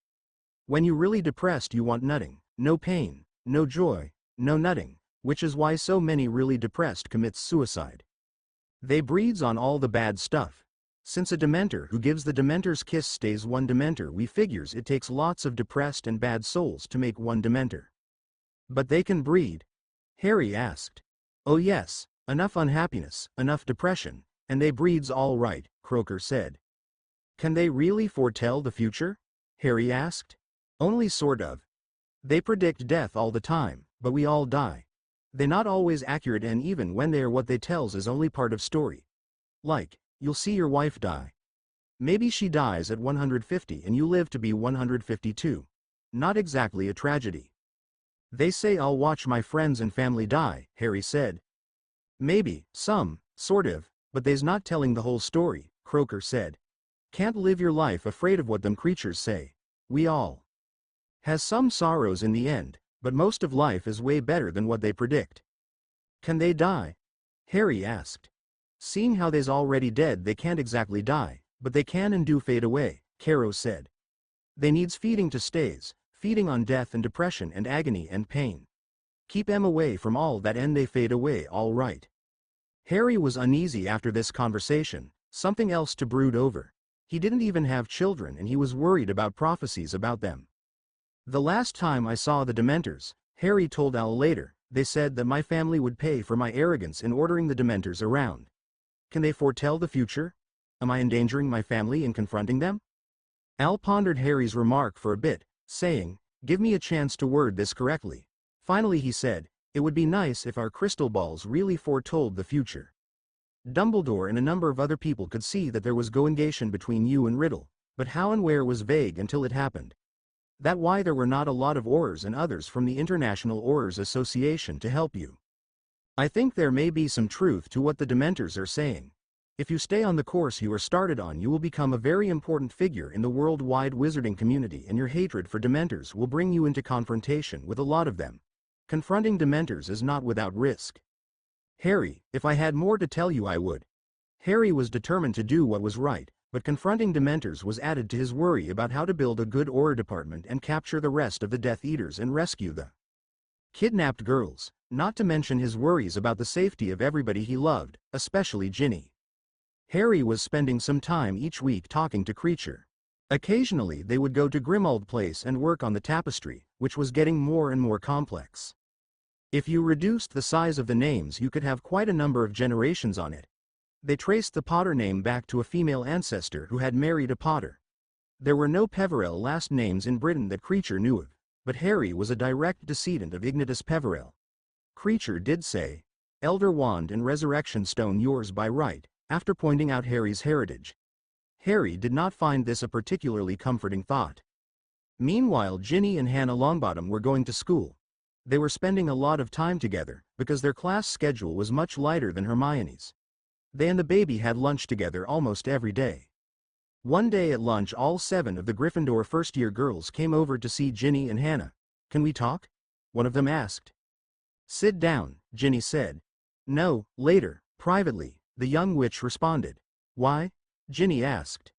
"When you really depressed you want nutting, no pain, no joy, no nutting, which is why so many really depressed commits suicide. They breeds on all the bad stuff. Since a dementor who gives the dementor's kiss stays one dementor, we figures it takes lots of depressed and bad souls to make one dementor." "But they can breed?" Harry asked. "Oh yes, enough unhappiness, enough depression, and they breeds all right," Croaker said. "Can they really foretell the future?" Harry asked. "Only sort of. They predict death all the time, but we all die. They're not always accurate, and even when they're what they tells is only part of story. Like, you'll see your wife die. Maybe she dies at 150 and you live to be 152. Not exactly a tragedy. They say I'll watch my friends and family die," Harry said. "Maybe, some, sort of, but they's not telling the whole story," Croaker said. "Can't live your life afraid of what them creatures say. We all has some sorrows in the end, but most of life is way better than what they predict." "Can they die?" Harry asked. "Seeing how they's already dead, they can't exactly die, but they can and do fade away," Caro said. "They needs feeding to stays, feeding on death and depression and agony and pain. Keep 'em away from all that and they fade away all right." Harry was uneasy after this conversation, something else to brood over. He didn't even have children and he was worried about prophecies about them. "The last time I saw the dementors," Harry told Al later, "they said that my family would pay for my arrogance in ordering the dementors around. Can they foretell the future? Am I endangering my family in confronting them?" Al pondered Harry's remark for a bit, saying, "Give me a chance to word this correctly." Finally he said, "It would be nice if our crystal balls really foretold the future. Dumbledore and a number of other people could see that there was goingation between you and Riddle, but how and where was vague until it happened. That why there were not a lot of Aurors and others from the International Aurors Association to help you. I think there may be some truth to what the Dementors are saying. If you stay on the course you are started on, you will become a very important figure in the worldwide wizarding community, and your hatred for Dementors will bring you into confrontation with a lot of them. Confronting Dementors is not without risk. Harry, if I had more to tell you I would." Harry was determined to do what was right, but confronting Dementors was added to his worry about how to build a good Auror department and capture the rest of the Death Eaters and rescue the kidnapped girls, not to mention his worries about the safety of everybody he loved, especially Ginny. Harry was spending some time each week talking to Creature. Occasionally they would go to Grimmauld Place and work on the tapestry, which was getting more and more complex. If you reduced the size of the names you could have quite a number of generations on it. They traced the Potter name back to a female ancestor who had married a Potter. There were no Peverell last names in Britain that Creature knew of, but Harry was a direct descendant of Ignatus Peverell. Creature did say, "Elder Wand and Resurrection Stone yours by right," after pointing out Harry's heritage. Harry did not find this a particularly comforting thought. Meanwhile, Ginny and Hannah Longbottom were going to school. They were spending a lot of time together, because their class schedule was much lighter than Hermione's. They and the baby had lunch together almost every day. One day at lunch all 7 of the Gryffindor first-year girls came over to see Ginny and Hannah. "Can we talk?" one of them asked. "Sit down," Ginny said. "No, later, privately," the young witch responded. "Why?" Ginny asked.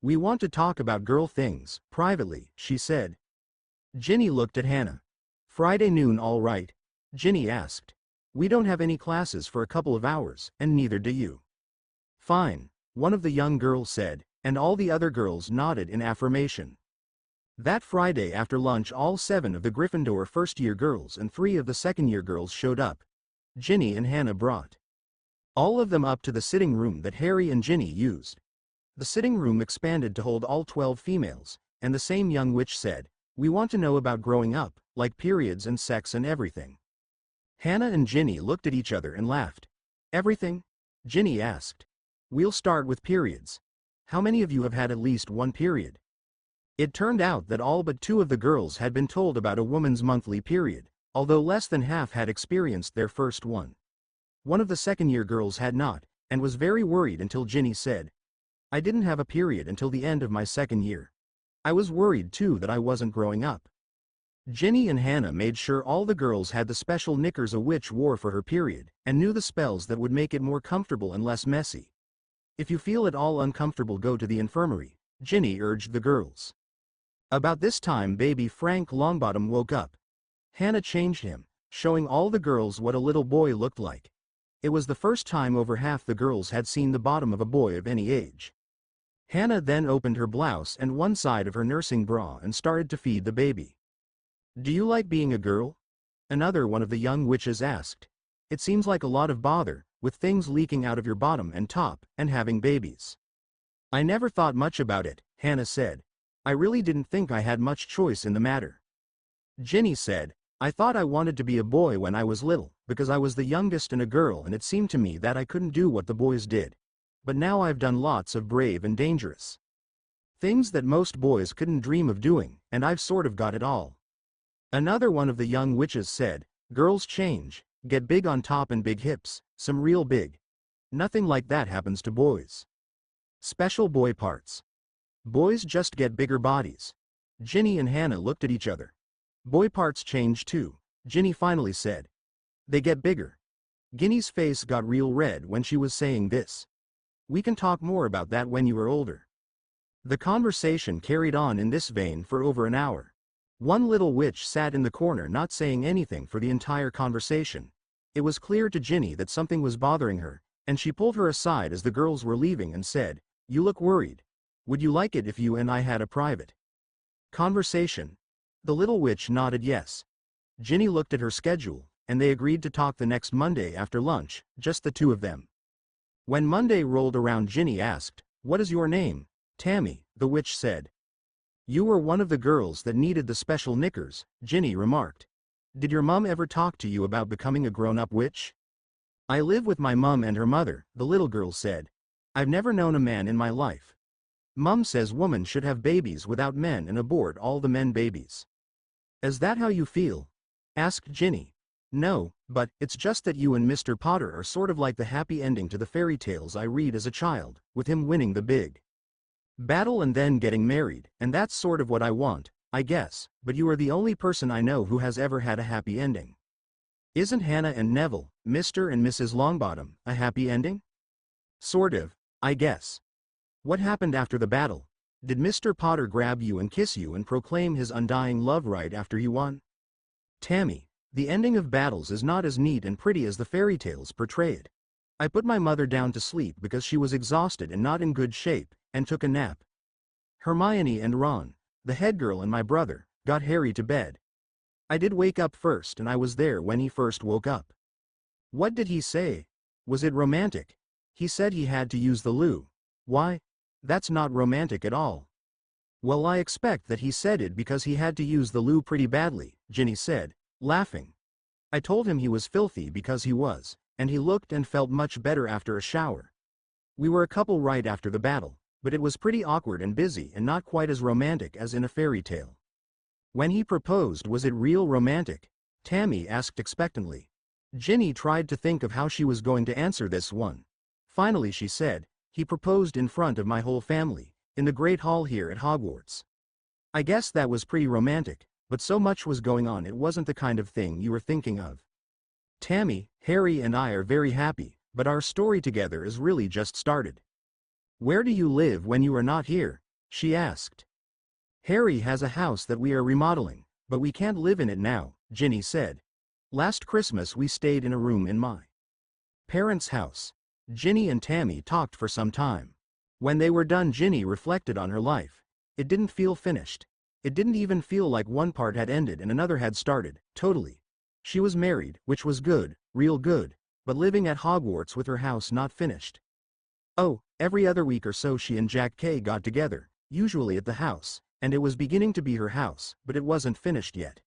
"We want to talk about girl things, privately," she said. Ginny looked at Hannah. "Friday noon all right?" Ginny asked. "We don't have any classes for a couple of hours, and neither do you." "Fine," one of the young girls said, and all the other girls nodded in affirmation. That Friday after lunch all 7 of the Gryffindor first-year girls and 3 of the second-year girls showed up. Ginny and Hannah brought all of them up to the sitting room that Harry and Ginny used. The sitting room expanded to hold all 12 females, and the same young witch said, "We want to know about growing up, like periods and sex and everything." Hannah and Ginny looked at each other and laughed. "Everything?" Ginny asked. "We'll start with periods. How many of you have had at least one period?" It turned out that all but 2 of the girls had been told about a woman's monthly period, although less than half had experienced their first one. One of the second-year girls had not, and was very worried until Ginny said, "I didn't have a period until the end of my second year." I was worried too that I wasn't growing up. Ginny and Hannah made sure all the girls had the special knickers a witch wore for her period, and knew the spells that would make it more comfortable and less messy. If you feel at all uncomfortable, go to the infirmary, Ginny urged the girls. About this time baby Frank Longbottom woke up. Hannah changed him, showing all the girls what a little boy looked like. It was the first time over half the girls had seen the bottom of a boy of any age. Hannah then opened her blouse and one side of her nursing bra and started to feed the baby. "Do you like being a girl?" another one of the young witches asked. "It seems like a lot of bother, with things leaking out of your bottom and top, and having babies." "I never thought much about it," Hannah said. "I really didn't think I had much choice in the matter." Ginny said, "I thought I wanted to be a boy when I was little, because I was the youngest and a girl, and it seemed to me that I couldn't do what the boys did. But now I've done lots of brave and dangerous things that most boys couldn't dream of doing, and I've sort of got it all." Another one of the young witches said, "Girls change, get big on top and big hips, some real big. Nothing like that happens to boys. Special boy parts. Boys just get bigger bodies." Ginny and Hannah looked at each other. "Boy parts change too," Ginny finally said. "They get bigger." Ginny's face got real red when she was saying this. "We can talk more about that when you are older." The conversation carried on in this vein for over an hour. One little witch sat in the corner not saying anything for the entire conversation. It was clear to Ginny that something was bothering her, and she pulled her aside as the girls were leaving and said, "You look worried. Would you like it if you and I had a private conversation?" The little witch nodded yes. Ginny looked at her schedule, and they agreed to talk the next Monday after lunch, just the two of them. When Monday rolled around, Ginny asked, "What is your name?" "Tammy," the witch said. "You were one of the girls that needed the special knickers," Ginny remarked. "Did your mom ever talk to you about becoming a grown-up witch?" "I live with my mom and her mother," the little girl said. "I've never known a man in my life. Mom says women should have babies without men and abort all the men babies." "Is that how you feel?" asked Ginny. "No, but it's just that you and Mr. Potter are sort of like the happy ending to the fairy tales I read as a child, with him winning the big battle and then getting married, and that's sort of what I want, I guess, but you are the only person I know who has ever had a happy ending." "Isn't Hannah and Neville, Mr. and Mrs. Longbottom, a happy ending?" "Sort of, I guess." "What happened after the battle? Did Mr. Potter grab you and kiss you and proclaim his undying love right after you won?" "Tammy, the ending of battles is not as neat and pretty as the fairy tales portray it. I put my mother down to sleep because she was exhausted and not in good shape, and took a nap. Hermione and Ron, the head girl and my brother, got Harry to bed. I did wake up first and I was there when he first woke up." "What did he say? Was it romantic?" "He said he had to use the loo." "Why? That's not romantic at all." "Well, I expect that he said it because he had to use the loo pretty badly," Ginny said, laughing. "I told him he was filthy because he was, and he looked and felt much better after a shower. We were a couple right after the battle, but it was pretty awkward and busy and not quite as romantic as in a fairy tale." "When he proposed, was it real romantic?" Tammy asked expectantly. Ginny tried to think of how she was going to answer this one. Finally she said, "He proposed in front of my whole family, in the Great Hall here at Hogwarts. I guess that was pretty romantic, but so much was going on it wasn't the kind of thing you were thinking of. Tammy, Harry and I are very happy, but our story together is really just started." "Where do you live when you are not here?" she asked. "Harry has a house that we are remodeling, but we can't live in it now," Ginny said. "Last Christmas we stayed in a room in my parents' house." Ginny and Tammy talked for some time. When they were done, Ginny reflected on her life. It didn't feel finished. It didn't even feel like one part had ended and another had started, totally. She was married, which was good, real good, but living at Hogwarts with her house not finished. Oh, every other week or so she and Jack Kay got together, usually at the house, and it was beginning to be her house, but it wasn't finished yet.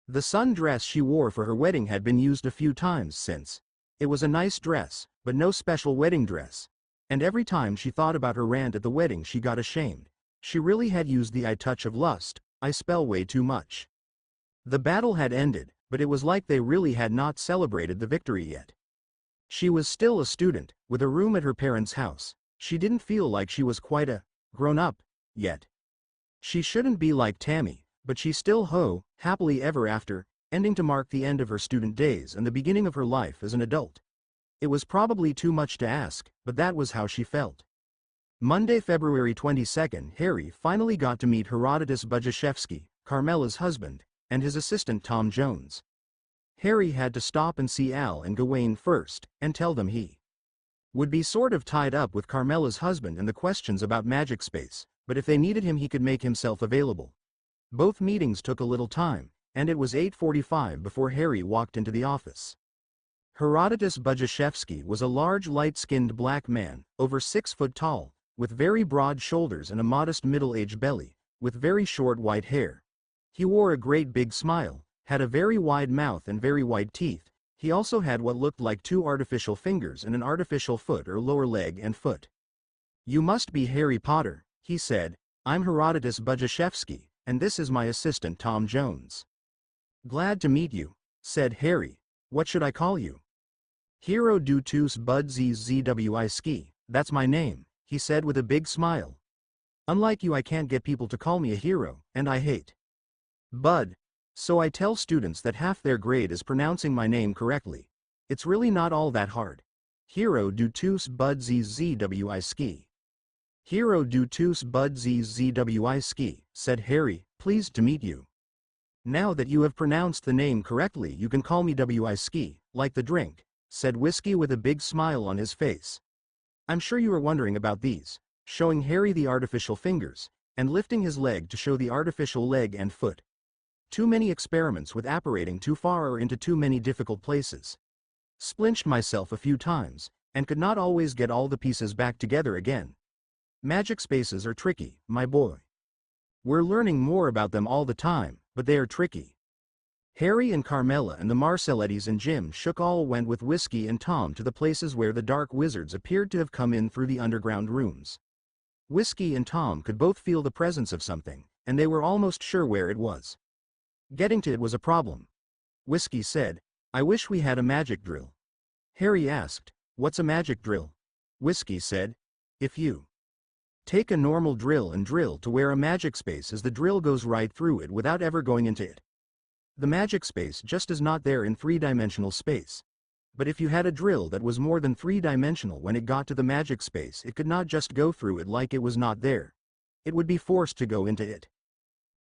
The sundress she wore for her wedding had been used a few times since. It was a nice dress, but no special wedding dress. And every time she thought about her rant at the wedding she got ashamed. She really had used the I touch of lust, I spell way too much. The battle had ended, but it was like they really had not celebrated the victory yet. She was still a student, with a room at her parents' house. She didn't feel like she was quite a grown-up yet. She shouldn't be like Tammy, but she still happily ever after, ending to mark the end of her student days and the beginning of her life as an adult. It was probably too much to ask, but that was how she felt. Monday, February 22nd, Harry finally got to meet Herodotus Bajashevsky, Carmela's husband, and his assistant Tom Jones. Harry had to stop and see Al and Gawain first, and tell them he would be sort of tied up with Carmela's husband and the questions about magic space, but if they needed him he could make himself available. Both meetings took a little time, and it was 8:45 before Harry walked into the office. Herodotus Bajashevsky was a large light-skinned black man, over 6 foot tall, with very broad shoulders and a modest middle-aged belly, with very short white hair. He wore a great big smile, had a very wide mouth and very white teeth. He also had what looked like 2 artificial fingers and an artificial foot or lower leg and foot. "You must be Harry Potter," he said. "I'm Herodotus Bajashevsky, and this is my assistant Tom Jones." "Glad to meet you," said Harry. "What should I call you?" "Herodotus Bajashevsky, that's my name," he said with a big smile. "Unlike you, I can't get people to call me a hero, and I hate Bud. So I tell students that half their grade is pronouncing my name correctly. It's really not all that hard. Herodotus Bajashevsky. Herodotus Bajashevsky, said Harry, "pleased to meet you. Now that you have pronounced the name correctly, you can call me Whiskey, like the drink," said Whiskey with a big smile on his face. "I'm sure you are wondering about these," showing Harry the artificial fingers, and lifting his leg to show the artificial leg and foot. "Too many experiments with apparating too far or into too many difficult places. Splinched myself a few times, and could not always get all the pieces back together again. Magic spaces are tricky, my boy. We're learning more about them all the time, but they are tricky." Harry and Carmela and the Marcellettis and Jim Shook all went with Whiskey and Tom to the places where the dark wizards appeared to have come in through the underground rooms. Whiskey and Tom could both feel the presence of something, and they were almost sure where it was. Getting to it was a problem. Whiskey said, "I wish we had a magic drill." Harry asked, "What's a magic drill?" Whiskey said, "If you take a normal drill and drill to where a magic space is, the drill goes right through it without ever going into it. The magic space just is not there in 3-dimensional space. But if you had a drill that was more than 3-dimensional, when it got to the magic space, it could not just go through it like it was not there. It would be forced to go into it."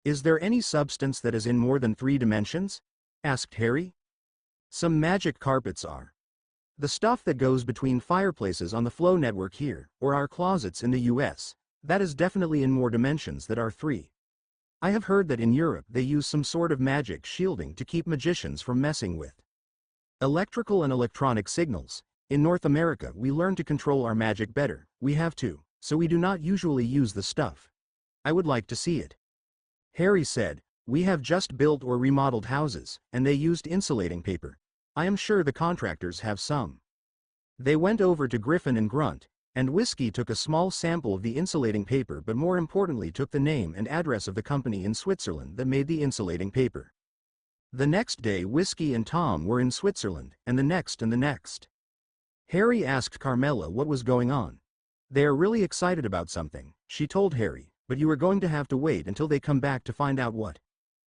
"Is there any substance that is in more than 3 dimensions?" asked Harry. "Some magic carpets are. The stuff that goes between fireplaces on the flow network here, or our closets in the US, that is definitely in more dimensions that are 3. I have heard that in Europe they use some sort of magic shielding to keep magicians from messing with electrical and electronic signals. In North America we learn to control our magic better, we have to, so we do not usually use the stuff. I would like to see it." Harry said, "We have just built or remodeled houses, and they used insulating paper. I am sure the contractors have some." They went over to Griffin and Grunt, and Whiskey took a small sample of the insulating paper, but more importantly took the name and address of the company in Switzerland that made the insulating paper. The next day Whiskey and Tom were in Switzerland, and the next and the next. Harry asked Carmela what was going on. "They are really excited about something," she told Harry, "but you are going to have to wait until they come back to find out what.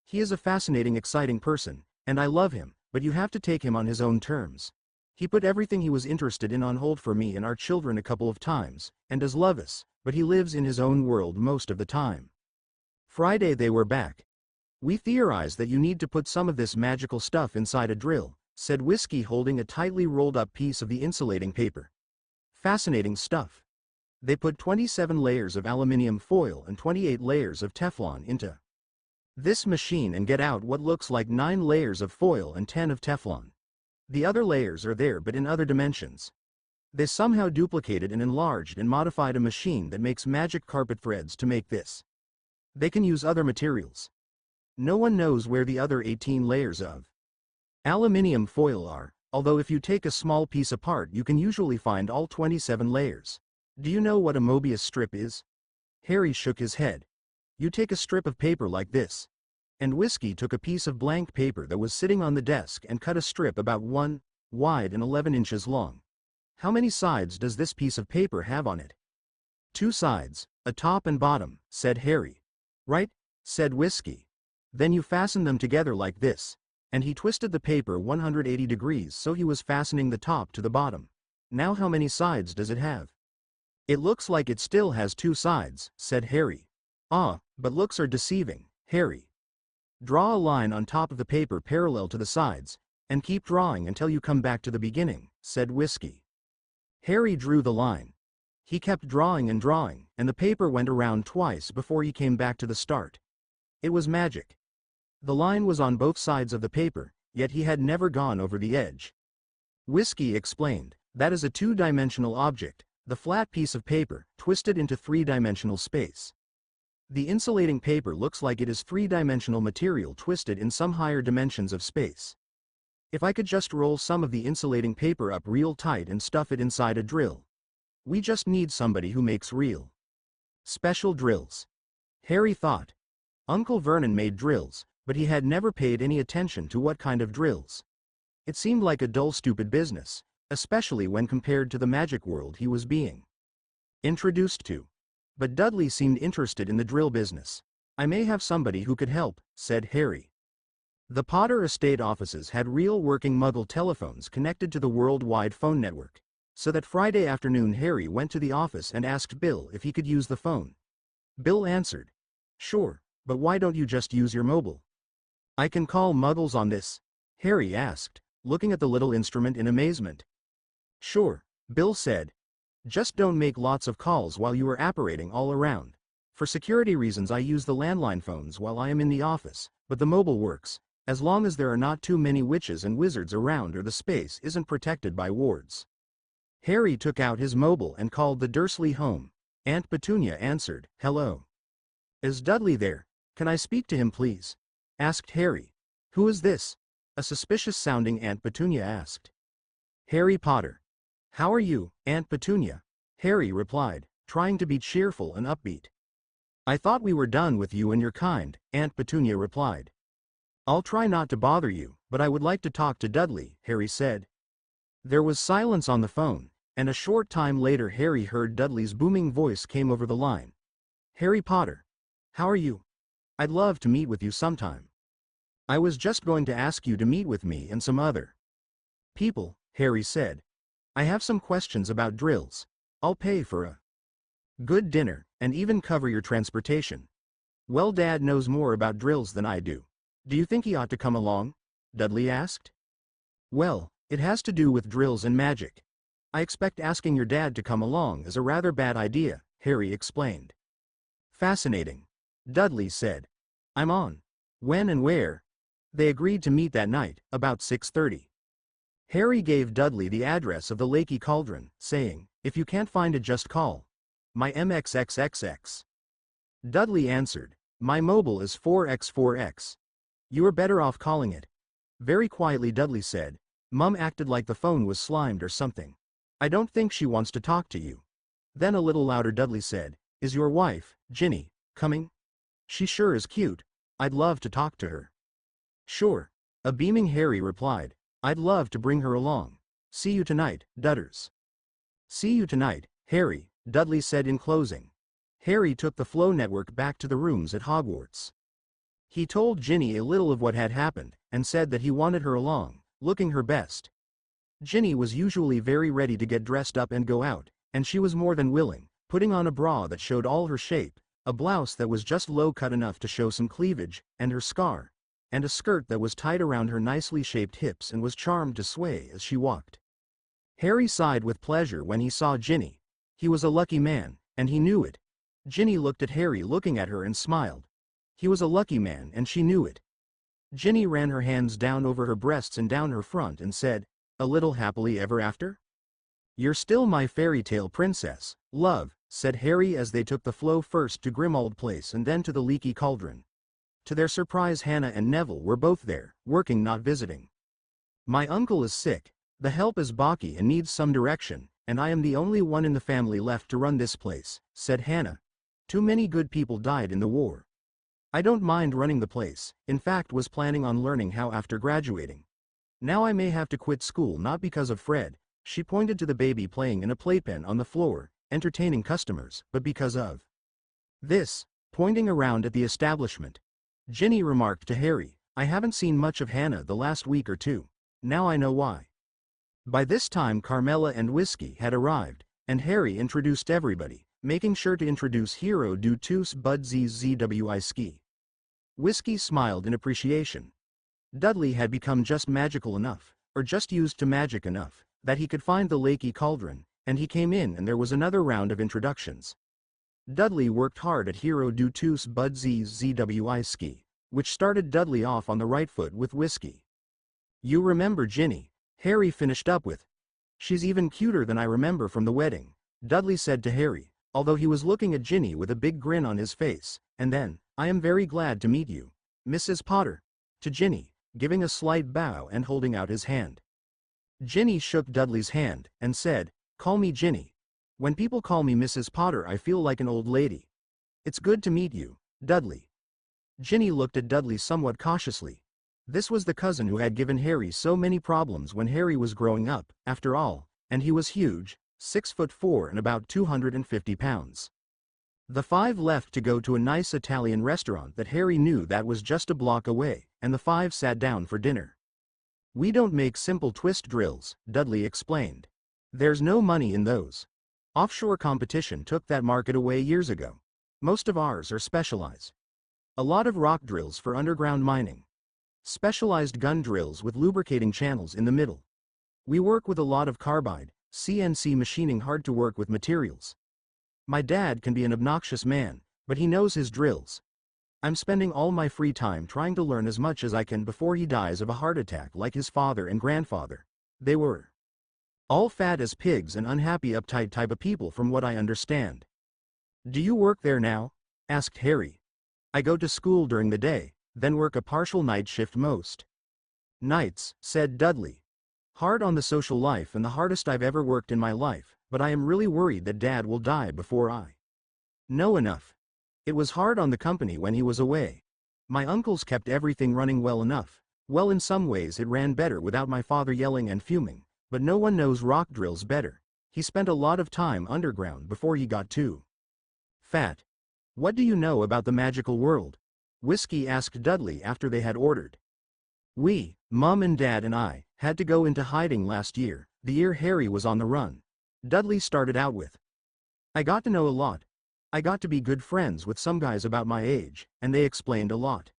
He is a fascinating, exciting person, and I love him, but you have to take him on his own terms. He put everything he was interested in on hold for me and our children a couple of times, and does love us, but he lives in his own world most of the time." Friday they were back. "We theorize that you need to put some of this magical stuff inside a drill," said Whiskey, holding a tightly rolled up piece of the insulating paper. "Fascinating stuff. They put 27 layers of aluminium foil and 28 layers of Teflon into this machine and get out what looks like 9 layers of foil and 10 of Teflon. The other layers are there but in other dimensions. They somehow duplicated and enlarged and modified a machine that makes magic carpet threads to make this. They can use other materials. No one knows where the other 18 layers of aluminium foil are, although if you take a small piece apart you can usually find all 27 layers. Do you know what a Mobius strip is?" Harry shook his head. "You take a strip of paper like this." And Whiskey took a piece of blank paper that was sitting on the desk and cut a strip about 1 wide and 11 inches long. "How many sides does this piece of paper have on it?" "2 sides, a top and bottom," said Harry. Right? Said Whiskey. Then you fasten them together like this. And he twisted the paper 180 degrees so he was fastening the top to the bottom. Now how many sides does it have? It looks like it still has 2 sides, said Harry. Ah, but looks are deceiving, Harry. Draw a line on top of the paper parallel to the sides, and keep drawing until you come back to the beginning, said Whiskey. Harry drew the line. He kept drawing, and the paper went around twice before he came back to the start. It was magic. The line was on both sides of the paper, yet he had never gone over the edge. Whiskey explained, that is a 2-dimensional object, the flat piece of paper, twisted into 3-dimensional space. The insulating paper looks like it is 3-dimensional material twisted in some higher dimensions of space. If I could just roll some of the insulating paper up real tight and stuff it inside a drill. We just need somebody who makes real special drills. Harry thought. Uncle Vernon made drills, but he had never paid any attention to what kind of drills. It seemed like a dull, stupid business, especially when compared to the magic world he was being introduced to. But Dudley seemed interested in the drill business. I may have somebody who could help, said Harry. The Potter estate offices had real working Muggle telephones connected to the worldwide phone network, so that Friday afternoon Harry went to the office and asked Bill if he could use the phone. Bill answered, "Sure, but why don't you just use your mobile?" "I can call Muggles on this?" Harry asked, looking at the little instrument in amazement. "Sure," Bill said. "Just don't make lots of calls while you are apparating all around. For security reasons I use the landline phones while I am in the office, but the mobile works, as long as there are not too many witches and wizards around or the space isn't protected by wards." Harry took out his mobile and called the Dursley home. Aunt Petunia answered, "Hello. Is Dudley there? Can I speak to him, please?" asked Harry. "Who is this?" a suspicious-sounding Aunt Petunia asked. "Harry Potter." "How are you, Aunt Petunia?" Harry replied, trying to be cheerful and upbeat. "I thought we were done with you and your kind," Aunt Petunia replied. "I'll try not to bother you, but I would like to talk to Dudley," Harry said. There was silence on the phone, and a short time later Harry heard Dudley's booming voice came over the line. "Harry Potter. How are you? I'd love to meet with you sometime. I was just going to ask you to meet with me and some other people," Harry said. "I have some questions about drills. I'll pay for a good dinner, and even cover your transportation." "Well, Dad knows more about drills than I do. Do you think he ought to come along?" Dudley asked. "Well, it has to do with drills and magic. I expect asking your dad to come along is a rather bad idea," Harry explained. "Fascinating," Dudley said. "I'm on." "When and where?" They agreed to meet that night, about 6:30. Harry gave Dudley the address of the Lakey Cauldron, saying, "If you can't find it, just call my MXXXX. Dudley answered, "My mobile is 4x4x. You are better off calling it." Very quietly Dudley said, "Mum acted like the phone was slimed or something. I don't think she wants to talk to you." Then a little louder Dudley said, "Is your wife, Ginny, coming? She sure is cute. I'd love to talk to her." "Sure." A beaming Harry replied, "I'd love to bring her along. See you tonight, Dudders." "See you tonight, Harry," Dudley said in closing. Harry took the flow network back to the rooms at Hogwarts. He told Ginny a little of what had happened, and said that he wanted her along, looking her best. Ginny was usually very ready to get dressed up and go out, and she was more than willing, putting on a bra that showed all her shape, a blouse that was just low cut enough to show some cleavage, and her scar, and a skirt that was tied around her nicely shaped hips and was charmed to sway as she walked. Harry sighed with pleasure when he saw Ginny. He was a lucky man, and he knew it. Ginny looked at Harry, looking at her, and smiled. He was a lucky man, and she knew it. Ginny ran her hands down over her breasts and down her front and said, "A little happily ever after?" "You're still my fairy tale princess, love," said Harry as they took the flow first to Grimmauld Place and then to the Leaky Cauldron. To their surprise, Hannah and Neville were both there, working, not visiting. "My uncle is sick, the help is balky and needs some direction, and I am the only one in the family left to run this place," said Hannah. "Too many good people died in the war. I don't mind running the place, in fact was planning on learning how after graduating. Now I may have to quit school, not because of Fred," she pointed to the baby playing in a playpen on the floor, entertaining customers, "but because of this." pointing around at the establishment. Ginny remarked to Harry, "I haven't seen much of Hannah the last week or two. Now I know why." By this time Carmela and Whiskey had arrived, and Harry introduced everybody, making sure to introduce Hero du tous Buds ZWI. Whiskey smiled in appreciation. Dudley had become just magical enough, or just used to magic enough, that he could find the Lakey cauldron, and he came in and there was another round of introductions. Dudley worked hard at Hero du tous Buds ZWI, which started Dudley off on the right foot with Whiskey. "You remember Ginny," Harry finished up with. "She's even cuter than I remember from the wedding," Dudley said to Harry, although he was looking at Ginny with a big grin on his face, and then, "I am very glad to meet you, Mrs. Potter," to Ginny, giving a slight bow and holding out his hand. Ginny shook Dudley's hand, and said, "Call me Ginny. When people call me Mrs. Potter I feel like an old lady. It's good to meet you, Dudley." Ginny looked at Dudley somewhat cautiously. This was the cousin who had given Harry so many problems when Harry was growing up, after all, and he was huge, 6'4" and about 250 pounds. The five left to go to a nice Italian restaurant that Harry knew that was just a block away, and the five sat down for dinner. "We don't make simple twist drills," Dudley explained. "There's no money in those. Offshore competition took that market away years ago. Most of ours are specialized. A lot of rock drills for underground mining. Specialized gun drills with lubricating channels in the middle. We work with a lot of carbide, CNC machining hard to work with materials. My dad can be an obnoxious man, but he knows his drills. I'm spending all my free time trying to learn as much as I can before he dies of a heart attack like his father and grandfather. They were all fat as pigs and unhappy uptight type of people from what I understand." "Do you work there now?" asked Harry. "I go to school during the day, then work a partial night shift most nights," said Dudley. "Hard on the social life and the hardest I've ever worked in my life, but I am really worried that Dad will die before I know enough. It was hard on the company when he was away. My uncles kept everything running well enough. Well, in some ways it ran better without my father yelling and fuming, but no one knows rock drills better. He spent a lot of time underground before he got too fat." "What do you know about the magical world?" Whiskey asked Dudley after they had ordered. "We, Mum and Dad and I, had to go into hiding last year, the year Harry was on the run," Dudley started out with. "I got to know a lot. I got to be good friends with some guys about my age, and they explained a lot."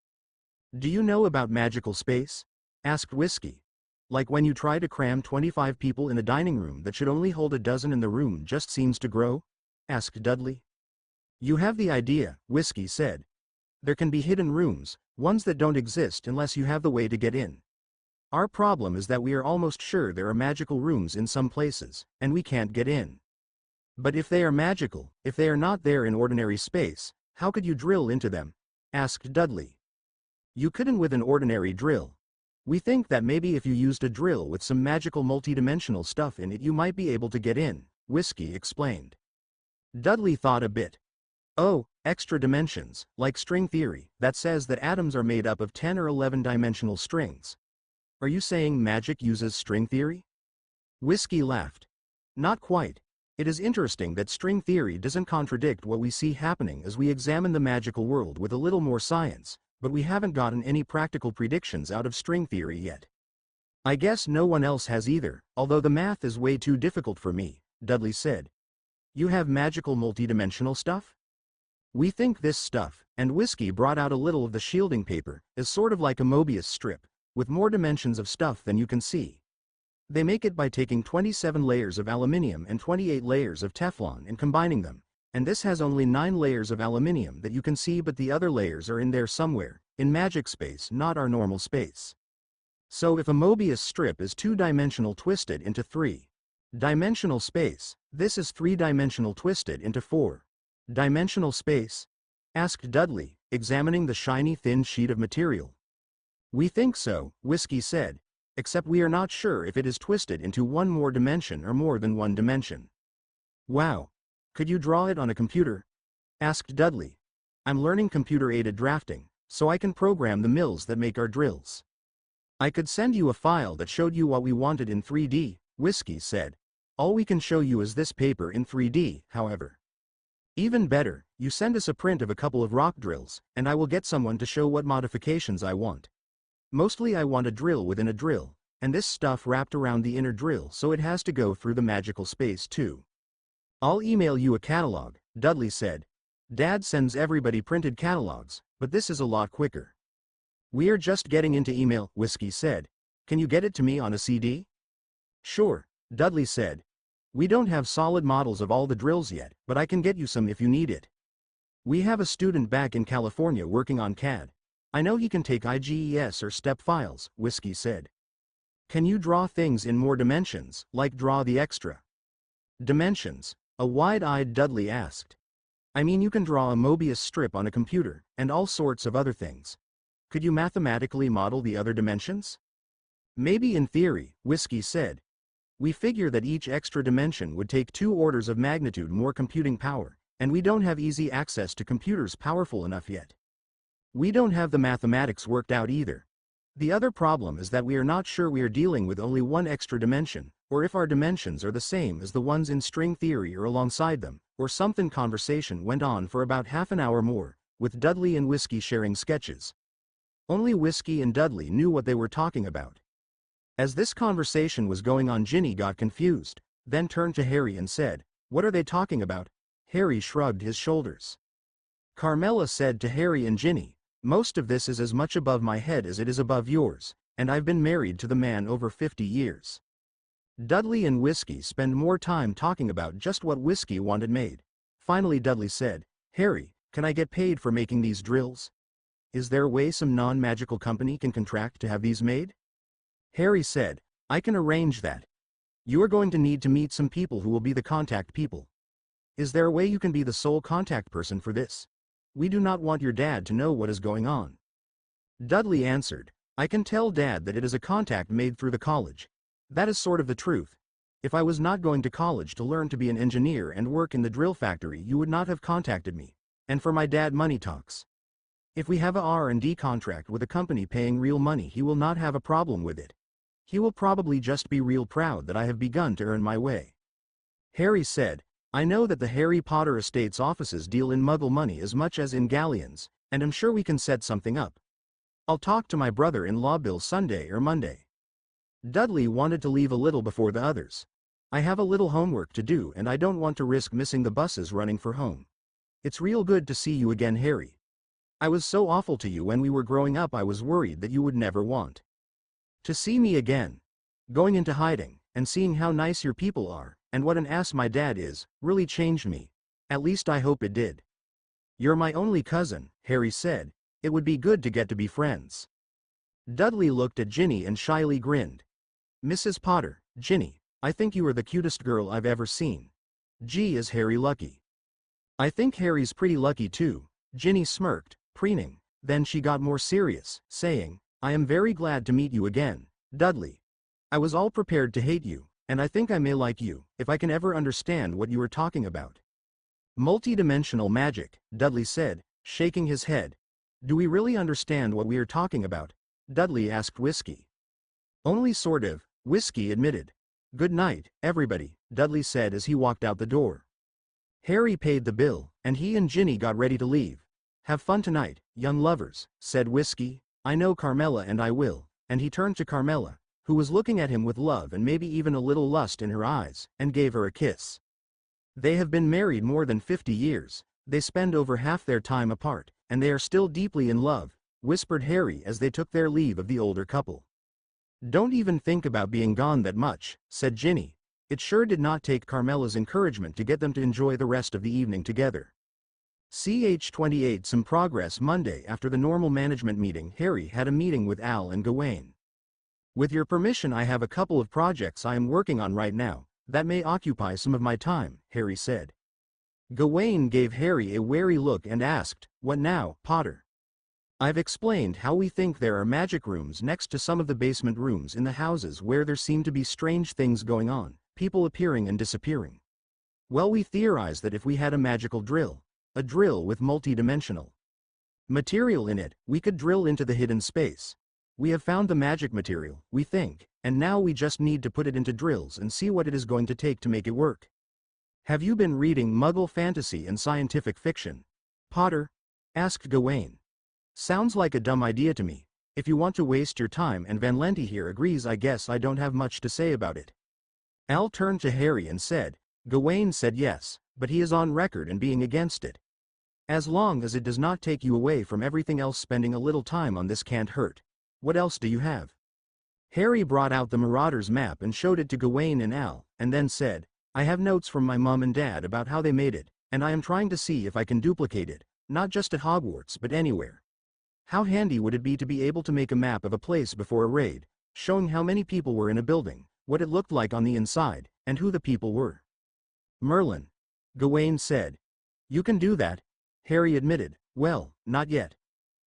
"Do you know about magical space?" asked Whiskey. "Like when you try to cram 25 people in a dining room that should only hold a dozen and the room just seems to grow?" asked Dudley. "You have the idea," Whiskey said. "There can be hidden rooms, ones that don't exist unless you have the way to get in. Our problem is that we are almost sure there are magical rooms in some places, and we can't get in. But if they are magical, if they are not there in ordinary space, how could you drill into them?" asked Dudley. "You couldn't with an ordinary drill. We think that maybe if you used a drill with some magical multidimensional stuff in it you might be able to get in," Whiskey explained. Dudley thought a bit. "Oh, extra dimensions, like string theory, that says that atoms are made up of 10 or 11-dimensional strings. Are you saying magic uses string theory?" Whiskey laughed. "Not quite. It is interesting that string theory doesn't contradict what we see happening as we examine the magical world with a little more science, but we haven't gotten any practical predictions out of string theory yet. I guess no one else has either, although the math is way too difficult for me," Dudley said. "You have magical multidimensional stuff?" "We think this stuff," and Whiskey brought out a little of the shielding paper, is sort of like a Mobius strip, with more dimensions of stuff than you can see. They make it by taking 27 layers of aluminium and 28 layers of Teflon and combining them, and this has only 9 layers of aluminium that you can see, but the other layers are in there somewhere, in magic space, not our normal space. So if a Mobius strip is 2-dimensional twisted into 3-dimensional space, this is 3-dimensional twisted into 4-dimensional space?" asked Dudley, examining the shiny thin sheet of material. "We think so," Whiskey said, "except we are not sure if it is twisted into one more dimension or more than one dimension." "Wow. Could you draw it on a computer?" asked Dudley. "I'm learning computer-aided drafting, so I can program the mills that make our drills. I could send you a file that showed you what we wanted in 3D, Whiskey said. All we can show you is this paper in 3D, however. Even better, you send us a print of a couple of rock drills, and I will get someone to show what modifications I want. Mostly I want a drill within a drill, and this stuff wrapped around the inner drill so it has to go through the magical space too. I'll email you a catalog, Dudley said. Dad sends everybody printed catalogs, but this is a lot quicker. We're just getting into email, Whiskey said. Can you get it to me on a CD? Sure, Dudley said. We don't have solid models of all the drills yet, but I can get you some if you need it. We have a student back in California working on CAD. I know he can take IGES or step files, Whiskey said. Can you draw things in more dimensions, like draw the extra dimensions? A wide-eyed Dudley asked. I mean, you can draw a Mobius strip on a computer, and all sorts of other things. Could you mathematically model the other dimensions? Maybe in theory, Whiskey said. We figure that each extra dimension would take 2 orders of magnitude more computing power, and we don't have easy access to computers powerful enough yet. We don't have the mathematics worked out either. The other problem is that we are not sure we are dealing with only one extra dimension, or if our dimensions are the same as the ones in string theory or alongside them, or something. Conversation went on for about half an hour more, with Dudley and Whiskey sharing sketches. Only Whiskey and Dudley knew what they were talking about. As this conversation was going on, Ginny got confused, then turned to Harry and said, What are they talking about? Harry shrugged his shoulders. Carmela said to Harry and Ginny, Most of this is as much above my head as it is above yours, and I've been married to the man over 50 years. Dudley and Whiskey spend more time talking about just what Whiskey wanted made. Finally Dudley said, Harry, can I get paid for making these drills? Is there a way some non-magical company can contract to have these made? Harry said, I can arrange that. You are going to need to meet some people who will be the contact people. Is there a way you can be the sole contact person for this? We do not want your dad to know what is going on. Dudley answered, I can tell Dad that it is a contact made through the college. That is sort of the truth. If I was not going to college to learn to be an engineer and work in the drill factory, you would not have contacted me. And for my dad, money talks. If we have a R&D contract with a company paying real money, he will not have a problem with it. He will probably just be real proud that I have begun to earn my way. Harry said, I know that the Harry Potter estate's offices deal in Muggle money as much as in galleons, and I'm sure we can set something up. I'll talk to my brother-in-law Bill Sunday or Monday. Dudley wanted to leave a little before the others. I have a little homework to do and I don't want to risk missing the buses running for home. It's real good to see you again, Harry. I was so awful to you when we were growing up. I was worried that you would never want to see me again. Going into hiding, and seeing how nice your people are, and what an ass my dad is, really changed me. At least I hope it did. You're my only cousin, Harry said. It would be good to get to be friends. Dudley looked at Ginny and shyly grinned. Mrs. Potter, Ginny, I think you are the cutest girl I've ever seen. Gee, is Harry lucky. I think Harry's pretty lucky too, Ginny smirked, preening. Then she got more serious, saying, I am very glad to meet you again, Dudley. I was all prepared to hate you, and I think I may like you, if I can ever understand what you are talking about. Multidimensional magic, Dudley said, shaking his head. Do we really understand what we are talking about? Dudley asked Whiskey. Only sort of, Whiskey admitted. Good night, everybody, Dudley said as he walked out the door. Harry paid the bill, and he and Ginny got ready to leave. Have fun tonight, young lovers, said Whiskey. I know Carmela and I will, and he turned to Carmela, who was looking at him with love and maybe even a little lust in her eyes, and gave her a kiss. They have been married more than 50 years, they spend over half their time apart, and they are still deeply in love, whispered Harry as they took their leave of the older couple. Don't even think about being gone that much, said Ginny. It sure did not take Carmela's encouragement to get them to enjoy the rest of the evening together. CH28 Some progress. Monday after the normal management meeting, Harry had a meeting with Al and Gawain. With your permission, I have a couple of projects I am working on right now, that may occupy some of my time, Harry said. Gawain gave Harry a wary look and asked, What now, Potter? I've explained how we think there are magic rooms next to some of the basement rooms in the houses where there seem to be strange things going on, people appearing and disappearing. Well, we theorize that if we had a magical drill, a drill with multi-dimensional material in it, we could drill into the hidden space. We have found the magic material, we think, and now we just need to put it into drills and see what it is going to take to make it work. Have you been reading Muggle fantasy and scientific fiction, Potter? Asked Gawain. Sounds like a dumb idea to me. If you want to waste your time and Van Lente here agrees, I guess I don't have much to say about it. Al turned to Harry and said. Gawain said yes, but he is on record in being against it. As long as it does not take you away from everything else, spending a little time on this can't hurt. What else do you have? Harry brought out the Marauders map and showed it to Gawain and Al, and then said, I have notes from my mom and dad about how they made it, and I am trying to see if I can duplicate it, not just at Hogwarts but anywhere. How handy would it be to be able to make a map of a place before a raid, showing how many people were in a building, what it looked like on the inside, and who the people were? Merlin. Gawain said. You can do that, Harry admitted. Well, not yet.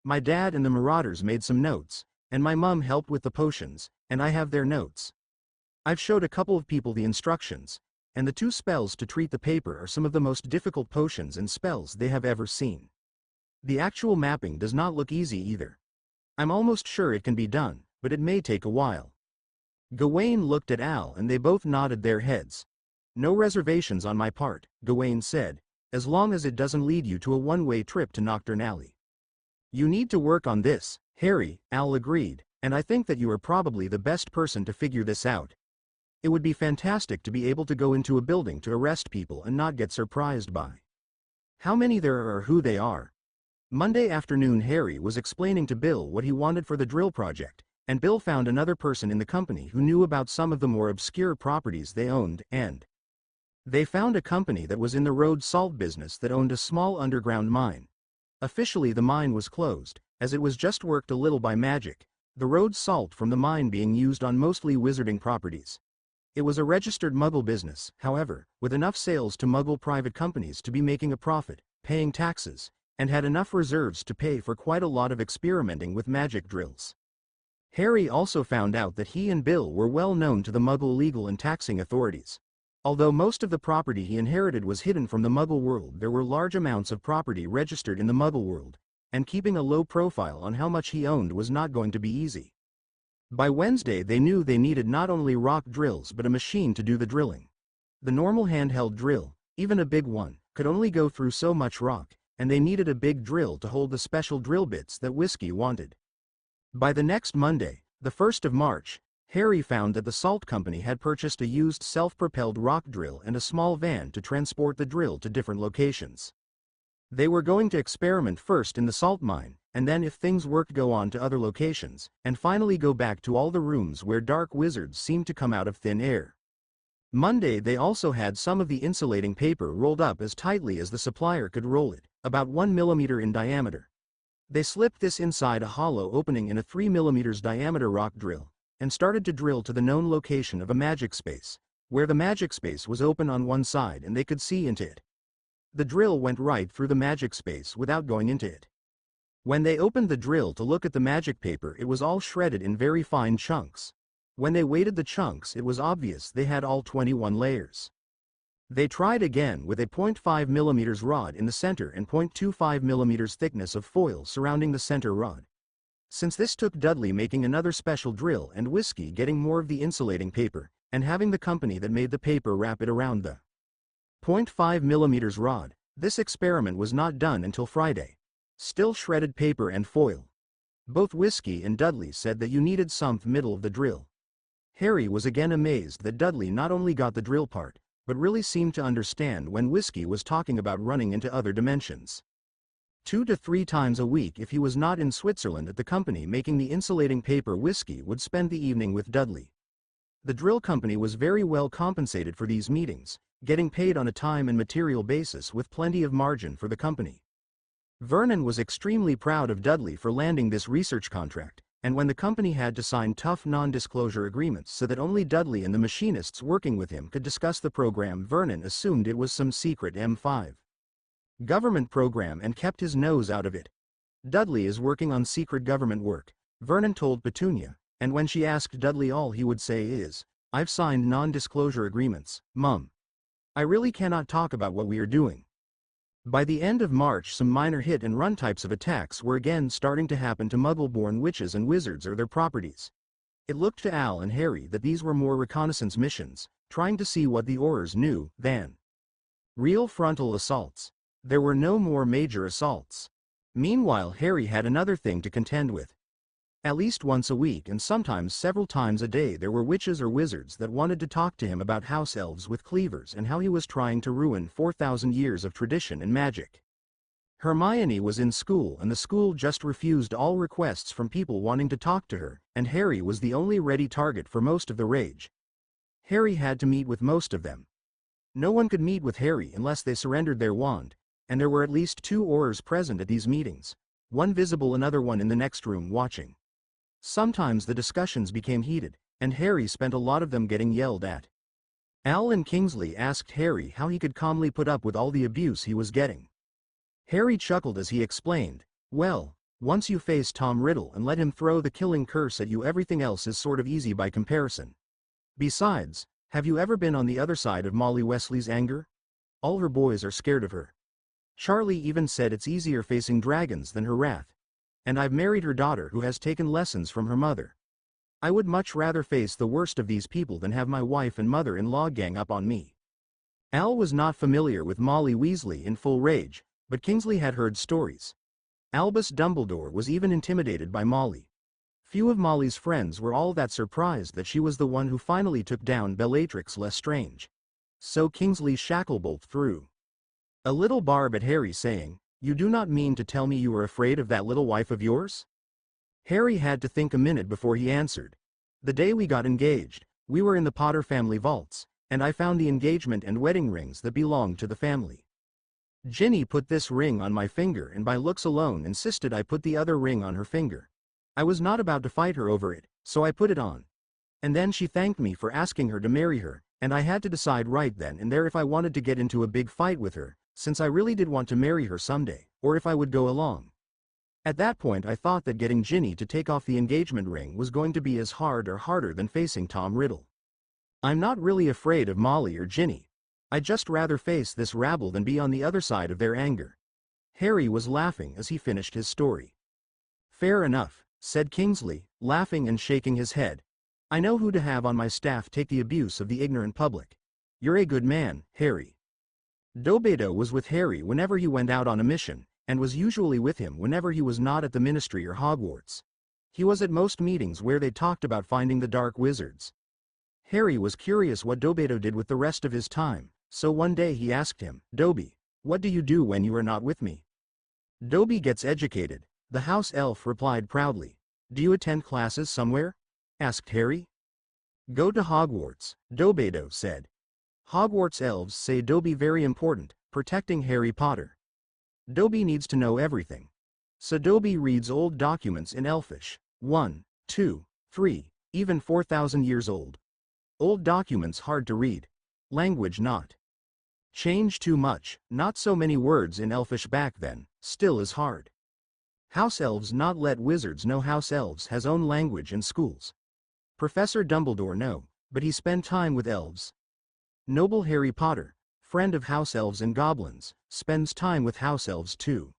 My dad and the Marauders made some notes, and my mum helped with the potions, and I have their notes. I've showed a couple of people the instructions, and the 2 spells to treat the paper are some of the most difficult potions and spells they have ever seen. The actual mapping does not look easy either. I'm almost sure it can be done, but it may take a while. Gawain looked at Al and they both nodded their heads. No reservations on my part, Gawain said, as long as it doesn't lead you to a one-way trip to Knockturn Alley. You need to work on this, Harry, Al agreed, and I think that you are probably the best person to figure this out. It would be fantastic to be able to go into a building to arrest people and not get surprised by how many there are or who they are. Monday afternoon, Harry was explaining to Bill what he wanted for the drill project, and Bill found another person in the company who knew about some of the more obscure properties they owned, and they found a company that was in the road salt business that owned a small underground mine. Officially the mine was closed, as it was just worked a little by magic, the road salt from the mine being used on mostly wizarding properties. It was a registered Muggle business, however, with enough sales to Muggle private companies to be making a profit, paying taxes, and had enough reserves to pay for quite a lot of experimenting with magic drills. Harry also found out that he and Bill were well known to the Muggle legal and taxing authorities. Although most of the property he inherited was hidden from the Muggle world, there were large amounts of property registered in the Muggle world, and keeping a low profile on how much he owned was not going to be easy. By Wednesday they knew they needed not only rock drills but a machine to do the drilling. The normal handheld drill, even a big one, could only go through so much rock, and they needed a big drill to hold the special drill bits that Whiskey wanted. By the next Monday, the 1st of March, Harry found that the salt company had purchased a used self-propelled rock drill and a small van to transport the drill to different locations. They were going to experiment first in the salt mine, and then if things worked go on to other locations, and finally go back to all the rooms where dark wizards seemed to come out of thin air. Monday they also had some of the insulating paper rolled up as tightly as the supplier could roll it, about 1 millimeter in diameter. They slipped this inside a hollow opening in a 3 millimeters diameter rock drill, and started to drill to the known location of a magic space, where the magic space was open on one side and they could see into it. The drill went right through the magic space without going into it. When they opened the drill to look at the magic paper, it was all shredded in very fine chunks. When they weighted the chunks, it was obvious they had all 21 layers. They tried again with a 0.5 millimeters rod in the center and 0.25 millimeters thickness of foil surrounding the center rod. Since this took Dudley making another special drill and Whiskey getting more of the insulating paper, and having the company that made the paper wrap it around the 0.5 millimeters rod, this experiment was not done until Friday. Still shredded paper and foil. Both Whiskey and Dudley said that you needed some middle of the drill. Harry was again amazed that Dudley not only got the drill part, but really seemed to understand when Whiskey was talking about running into other dimensions. 2 to 3 times a week if he was not in Switzerland at the company making the insulating paper, Whiskey would spend the evening with Dudley. The drill company was very well compensated for these meetings, getting paid on a time and material basis with plenty of margin for the company. Vernon was extremely proud of Dudley for landing this research contract, and when the company had to sign tough non-disclosure agreements so that only Dudley and the machinists working with him could discuss the program, Vernon assumed it was some secret M5 government program and kept his nose out of it. Dudley is working on secret government work, Vernon told Petunia, and when she asked Dudley, all he would say is, I've signed non-disclosure agreements, Mum. I really cannot talk about what we are doing. By the end of March, some minor hit and run types of attacks were again starting to happen to Muggle-born witches and wizards or their properties. It looked to Al and Harry that these were more reconnaissance missions, trying to see what the Aurors knew, than Real frontal assaults. There were no more major assaults. Meanwhile, Harry had another thing to contend with. At least once a week and sometimes several times a day there were witches or wizards that wanted to talk to him about house elves with cleavers and how he was trying to ruin 4,000 years of tradition and magic. Hermione was in school and the school just refused all requests from people wanting to talk to her, and Harry was the only ready target for most of the rage. Harry had to meet with most of them. No one could meet with Harry unless they surrendered their wand, and there were at least 2 Aurors present at these meetings, one visible, another one in the next room watching. Sometimes the discussions became heated, and Harry spent a lot of them getting yelled at. Al and Kingsley asked Harry how he could calmly put up with all the abuse he was getting. Harry chuckled as he explained, "Well, once you face Tom Riddle and let him throw the killing curse at you, everything else is sort of easy by comparison. Besides, have you ever been on the other side of Molly Weasley's anger? All her boys are scared of her. Charlie even said it's easier facing dragons than her wrath. And I've married her daughter who has taken lessons from her mother. I would much rather face the worst of these people than have my wife and mother-in-law gang up on me." Al was not familiar with Molly Weasley in full rage, but Kingsley had heard stories. Albus Dumbledore was even intimidated by Molly. Few of Molly's friends were all that surprised that she was the one who finally took down Bellatrix Lestrange. So Kingsley Shacklebolt threw a little barb at Harry, saying, "You do not mean to tell me you are afraid of that little wife of yours?" Harry had to think a minute before he answered. "The day we got engaged, we were in the Potter family vaults, and I found the engagement and wedding rings that belonged to the family. Ginny put this ring on my finger and by looks alone insisted I put the other ring on her finger. I was not about to fight her over it, so I put it on. And then she thanked me for asking her to marry her, and I had to decide right then and there if I wanted to get into a big fight with her, since I really did want to marry her someday, or if I would go along. At that point I thought that getting Ginny to take off the engagement ring was going to be as hard or harder than facing Tom Riddle. I'm not really afraid of Molly or Ginny. I'd just rather face this rabble than be on the other side of their anger." Harry was laughing as he finished his story. "Fair enough," said Kingsley, laughing and shaking his head. "I know who to have on my staff take the abuse of the ignorant public. You're a good man, Harry." Dumbledore was with Harry whenever he went out on a mission, and was usually with him whenever he was not at the Ministry or Hogwarts. He was at most meetings where they talked about finding the dark wizards. Harry was curious what Dumbledore did with the rest of his time, so one day he asked him, "Dobby, what do you do when you are not with me?" "Dobby gets educated," the house elf replied proudly. "Do you attend classes somewhere?" asked Harry. "Go to Hogwarts," Dumbledore said. Hogwarts elves say Dobby very important, protecting Harry Potter. Dobby needs to know everything. So Dobby reads old documents in Elfish, 1, 2, 3, even 4,000 years old. Old documents hard to read. Language not change too much, not so many words in Elfish back then, still is hard. House elves not let wizards know house elves has own language in schools. Professor Dumbledore no, but he spend time with elves. Noble Harry Potter, friend of house elves and goblins, spends time with house elves too.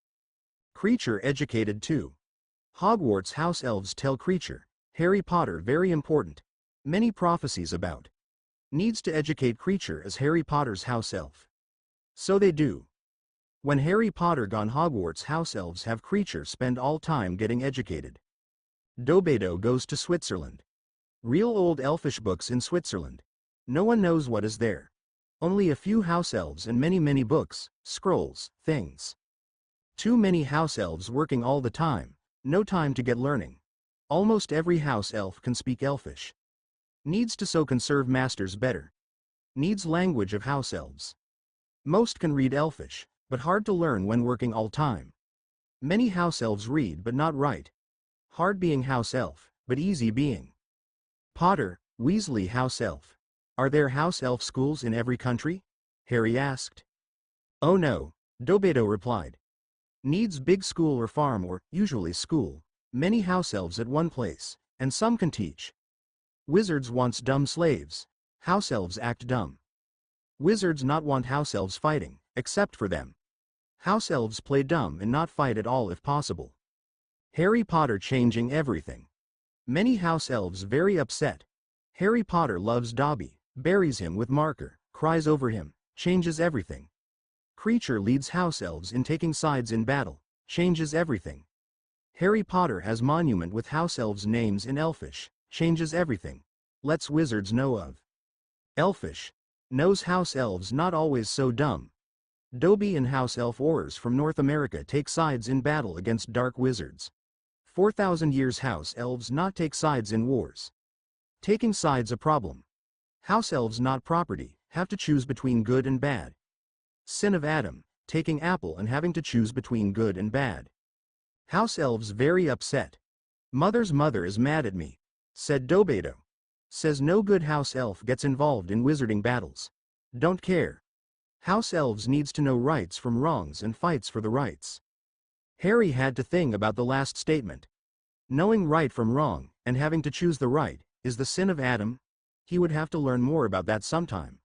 Creature educated too. Hogwarts house elves tell Creature, Harry Potter very important. Many prophecies about. Needs to educate Creature as Harry Potter's house elf. So they do. When Harry Potter gone Hogwarts house elves have Creature spend all time getting educated. Dumbledore goes to Switzerland. Real old elfish books in Switzerland. No one knows what is there. Only a few house elves and many books, scrolls, things. Too many house elves working all the time, no time to get learning. Almost every house elf can speak Elfish. Needs to so conserve masters better. Needs language of house elves. Most can read Elfish, but hard to learn when working all time. Many house elves read but not write. Hard being house elf, but easy being Potter, Weasley house elf. Are there house elf schools in every country? Harry asked. Oh no, Dumbledore replied. Needs big school or farm or, usually school. Many house elves at one place, and some can teach. Wizards wants dumb slaves. House elves act dumb. Wizards not want house elves fighting, except for them. House elves play dumb and not fight at all if possible. Harry Potter changing everything. Many house elves very upset. Harry Potter loves Dobby, buries him with marker, cries over him, changes everything. Creature leads house elves in taking sides in battle, changes everything. Harry Potter has monument with house elves' names in Elfish, changes everything. Lets wizards know of. Elfish. Knows house elves not always so dumb. Dobby and house elf Aurors from North America take sides in battle against dark wizards. 4,000 years house elves not take sides in wars. Taking sides a problem. House elves not property, have to choose between good and bad. Sin of Adam, taking apple and having to choose between good and bad. House elves very upset. Mother's mother is mad at me, said Dobedo. Says no good house elf gets involved in wizarding battles. Don't care. House elves needs to know rights from wrongs and fights for the rights. Harry had to think about the last statement. Knowing right from wrong, and having to choose the right, is the sin of Adam? He would have to learn more about that sometime.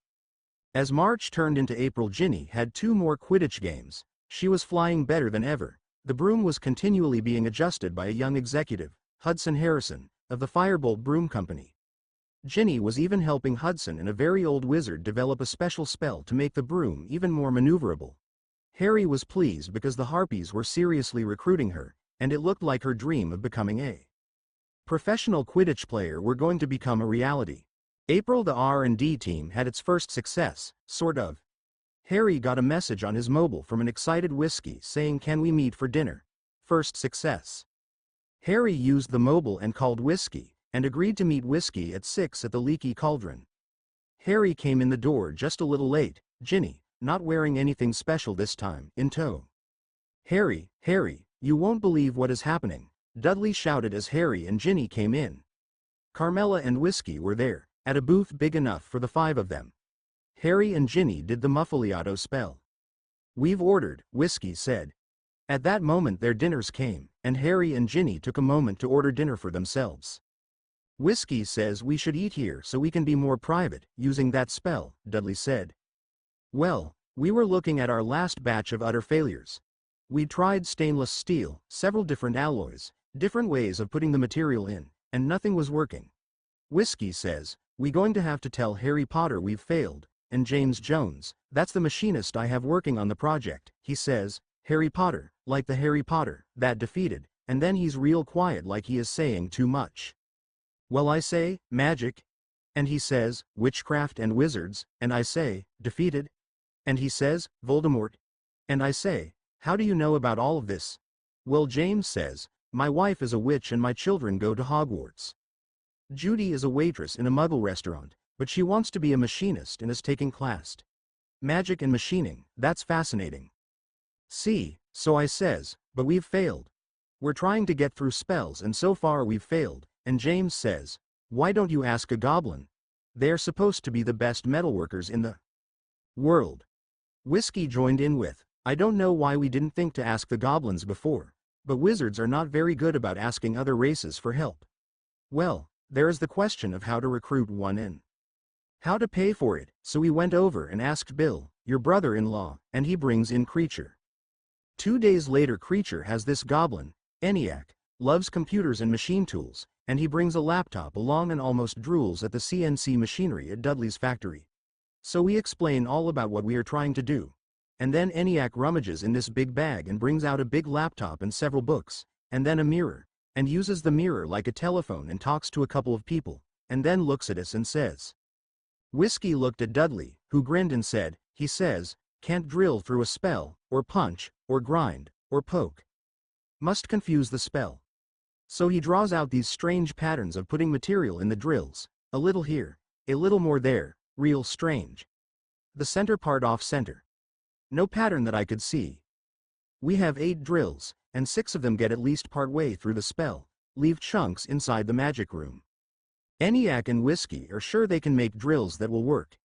As March turned into April, Ginny had 2 more Quidditch games. She was flying better than ever. The broom was continually being adjusted by a young executive, Hudson Harrison, of the Firebolt Broom Company. Ginny was even helping Hudson and a very old wizard develop a special spell to make the broom even more maneuverable. Harry was pleased because the Harpies were seriously recruiting her, and it looked like her dream of becoming a professional Quidditch player were going to become a reality. April, the R&D team had its first success, sort of. Harry got a message on his mobile from an excited Whiskey saying, "Can we meet for dinner?" First success. Harry used the mobile and called Whiskey, and agreed to meet Whiskey at 6 at the Leaky Cauldron. Harry came in the door just a little late, Ginny, not wearing anything special this time, in tow. Harry, you won't believe what is happening," Dudley shouted as Harry and Ginny came in. Carmela and Whiskey were there, at a booth big enough for the 5 of them. Harry and Ginny did the Muffaliato spell. "We've ordered," Whiskey said. At that moment their dinners came, and Harry and Ginny took a moment to order dinner for themselves. "Whiskey says we should eat here so we can be more private, using that spell," Dudley said. "Well, we were looking at our last batch of utter failures. We tried stainless steel, several different alloys, different ways of putting the material in, and nothing was working. Whiskey says, we going to have to tell Harry Potter we've failed, and James Jones, that's the machinist I have working on the project, he says, Harry Potter, like the Harry Potter, that defeated, and then he's real quiet like he is saying too much. Well, I say, magic. And he says, witchcraft and wizards, and I say, defeated. And he says, Voldemort. And I say, how do you know about all of this? Well, James says, my wife is a witch and my children go to Hogwarts. Judy is a waitress in a Muggle restaurant, but she wants to be a machinist and is taking class. Magic and machining, that's fascinating. See, so I says, but we've failed. We're trying to get through spells and so far we've failed, and James says, why don't you ask a goblin? They're supposed to be the best metalworkers in the world. Whiskey joined in with, I don't know why we didn't think to ask the goblins before, but wizards are not very good about asking other races for help. Well, there is the question of how to recruit one in. How to pay for it, so we went over and asked Bill, your brother-in-law, and he brings in Creature. 2 days later Creature has this goblin, ENIAC, loves computers and machine tools, and he brings a laptop along and almost drools at the CNC machinery at Dudley's factory. So we explain all about what we are trying to do. And then ENIAC rummages in this big bag and brings out a big laptop and several books, and then a mirror, and uses the mirror like a telephone and talks to a couple of people, and then looks at us and says. Whiskey looked at Dudley, who grinned and said, he says, can't drill through a spell, or punch, or grind, or poke. Must confuse the spell. So he draws out these strange patterns of putting material in the drills, a little here, a little more there, real strange. The center part off center. No pattern that I could see. We have 8 drills, and 6 of them get at least part way through the spell, leave chunks inside the magic room. ENIAC and Whiskey are sure they can make drills that will work.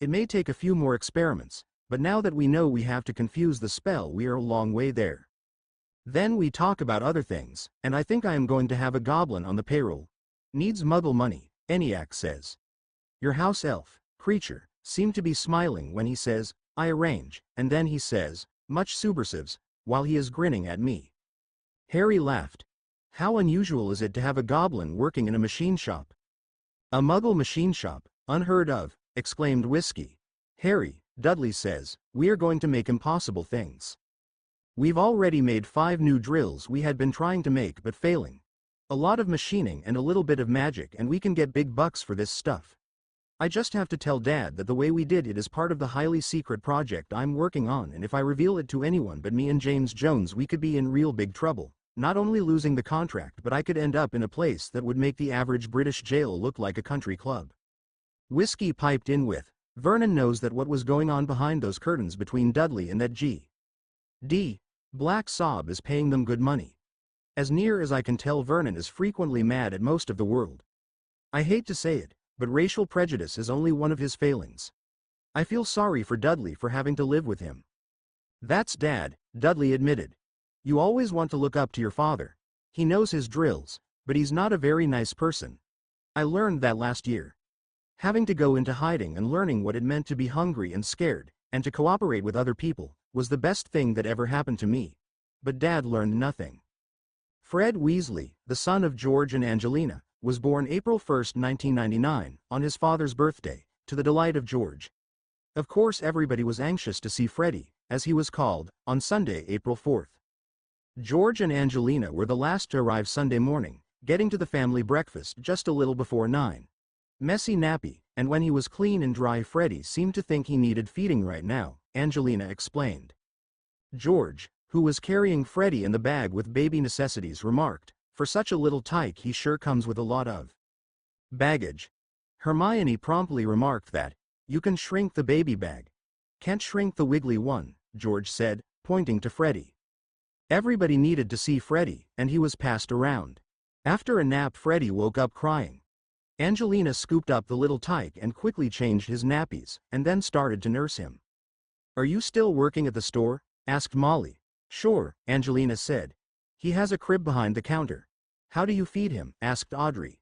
It may take a few more experiments, but now that we know we have to confuse the spell we are a long way there. Then we talk about other things, and I think I am going to have a goblin on the payroll. Needs Muggle money, ENIAC says. Your house elf, Creature, seemed to be smiling when he says, I arrange, and then he says, much subversives, while he is grinning at me. Harry laughed. How unusual is it to have a goblin working in a machine shop? A Muggle machine shop, unheard of, exclaimed Whiskey. Harry, Dudley says, "We are going to make impossible things. We've already made 5 new drills we had been trying to make but failing. A lot of machining and a little bit of magic, and we can get big bucks for this stuff. I just have to tell Dad that the way we did it is part of the highly secret project I'm working on, and if I reveal it to anyone but me and James Jones, we could be in real big trouble. Not only losing the contract, but I could end up in a place that would make the average British jail look like a country club." Whiskey piped in with, "Vernon knows that what was going on behind those curtains between Dudley and that G.D. Black sob is paying them good money. As near as I can tell, Vernon is frequently mad at most of the world. I hate to say it, but racial prejudice is only one of his failings. I feel sorry for Dudley for having to live with him." "That's Dad," Dudley admitted. "You always want to look up to your father. He knows his drills, but he's not a very nice person. I learned that last year. Having to go into hiding and learning what it meant to be hungry and scared, and to cooperate with other people, was the best thing that ever happened to me. But Dad learned nothing." Fred Weasley, the son of George and Angelina, was born April 1, 1999, on his father's birthday, to the delight of George. Of course, everybody was anxious to see Freddie, as he was called, on Sunday, April 4. George and Angelina were the last to arrive Sunday morning, getting to the family breakfast just a little before 9. Messy nappy, and when he was clean and dry, Freddie seemed to think he needed feeding right now, Angelina explained. George, who was carrying Freddie in the bag with baby necessities, remarked, "For such a little tyke, he sure comes with a lot of baggage." Hermione promptly remarked that, "You can shrink the baby bag. Can't shrink the wiggly one," George said, pointing to Freddie. Everybody needed to see Freddie, and he was passed around. After a nap, Freddie woke up crying. Angelina scooped up the little tyke and quickly changed his nappies, and then started to nurse him. "Are you still working at the store?" asked Molly. "Sure," Angelina said. "He has a crib behind the counter." "How do you feed him?" asked Audrey.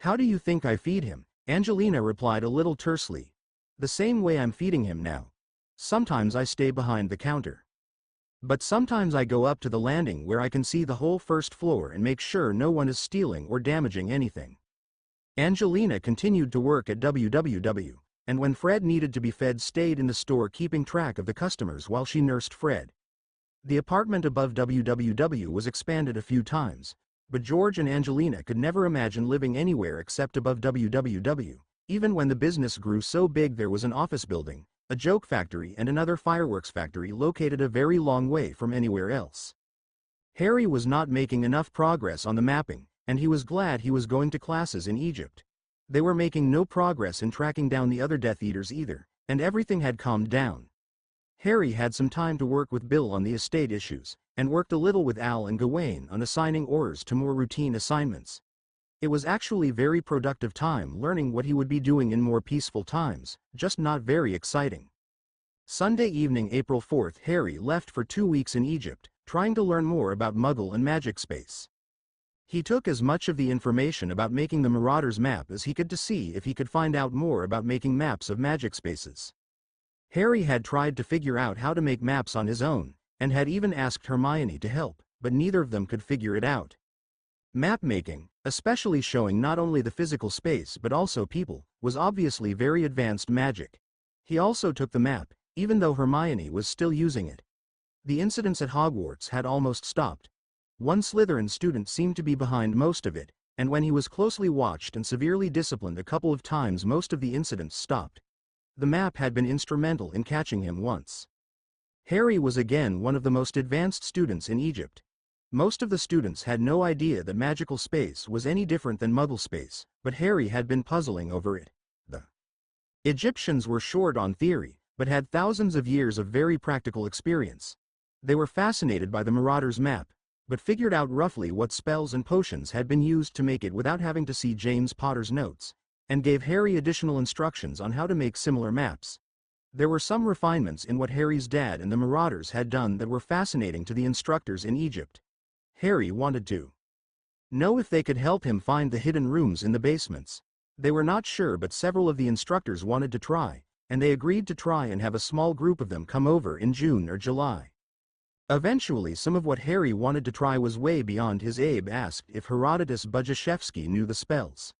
"How do you think I feed him?" Angelina replied a little tersely. "The same way I'm feeding him now. Sometimes I stay behind the counter. But sometimes I go up to the landing where I can see the whole first floor and make sure no one is stealing or damaging anything." Angelina continued to work at WWW, and when Fred needed to be fed, stayed in the store keeping track of the customers while she nursed Fred. The apartment above WWW was expanded a few times, but George and Angelina could never imagine living anywhere except above WWW. Even when the business grew so big, there was an office building, a joke factory, and another fireworks factory located a very long way from anywhere else. Harry was not making enough progress on the mapping, and he was glad he was going to classes in Egypt. They were making no progress in tracking down the other Death Eaters either, and everything had calmed down. Harry had some time to work with Bill on the estate issues, and worked a little with Al and Gawain on assigning Aurors to more routine assignments. It was actually very productive time learning what he would be doing in more peaceful times, just not very exciting. Sunday evening, April 4, Harry left for 2 weeks in Egypt, trying to learn more about Muggle and magic space. He took as much of the information about making the Marauders map as he could to see if he could find out more about making maps of magic spaces. Harry had tried to figure out how to make maps on his own, and had even asked Hermione to help, but neither of them could figure it out. Map making, especially showing not only the physical space but also people, was obviously very advanced magic. He also took the map, even though Hermione was still using it. The incidents at Hogwarts had almost stopped. One Slytherin student seemed to be behind most of it, and when he was closely watched and severely disciplined a couple of times, most of the incidents stopped. The map had been instrumental in catching him once. Harry was again one of the most advanced students in Egypt. Most of the students had no idea that magical space was any different than Muggle space, but Harry had been puzzling over it. The Egyptians were short on theory, but had thousands of years of very practical experience. They were fascinated by the Marauders map, but figured out roughly what spells and potions had been used to make it without having to see James Potter's notes, and gave Harry additional instructions on how to make similar maps. There were some refinements in what Harry's dad and the Marauders had done that were fascinating to the instructors in Egypt. Harry wanted to know if they could help him find the hidden rooms in the basements. They were not sure, but several of the instructors wanted to try, and they agreed to try and have a small group of them come over in June or July. Eventually, some of what Harry wanted to try was way beyond his. Abe asked if Herodotus Bujashevsky knew the spells.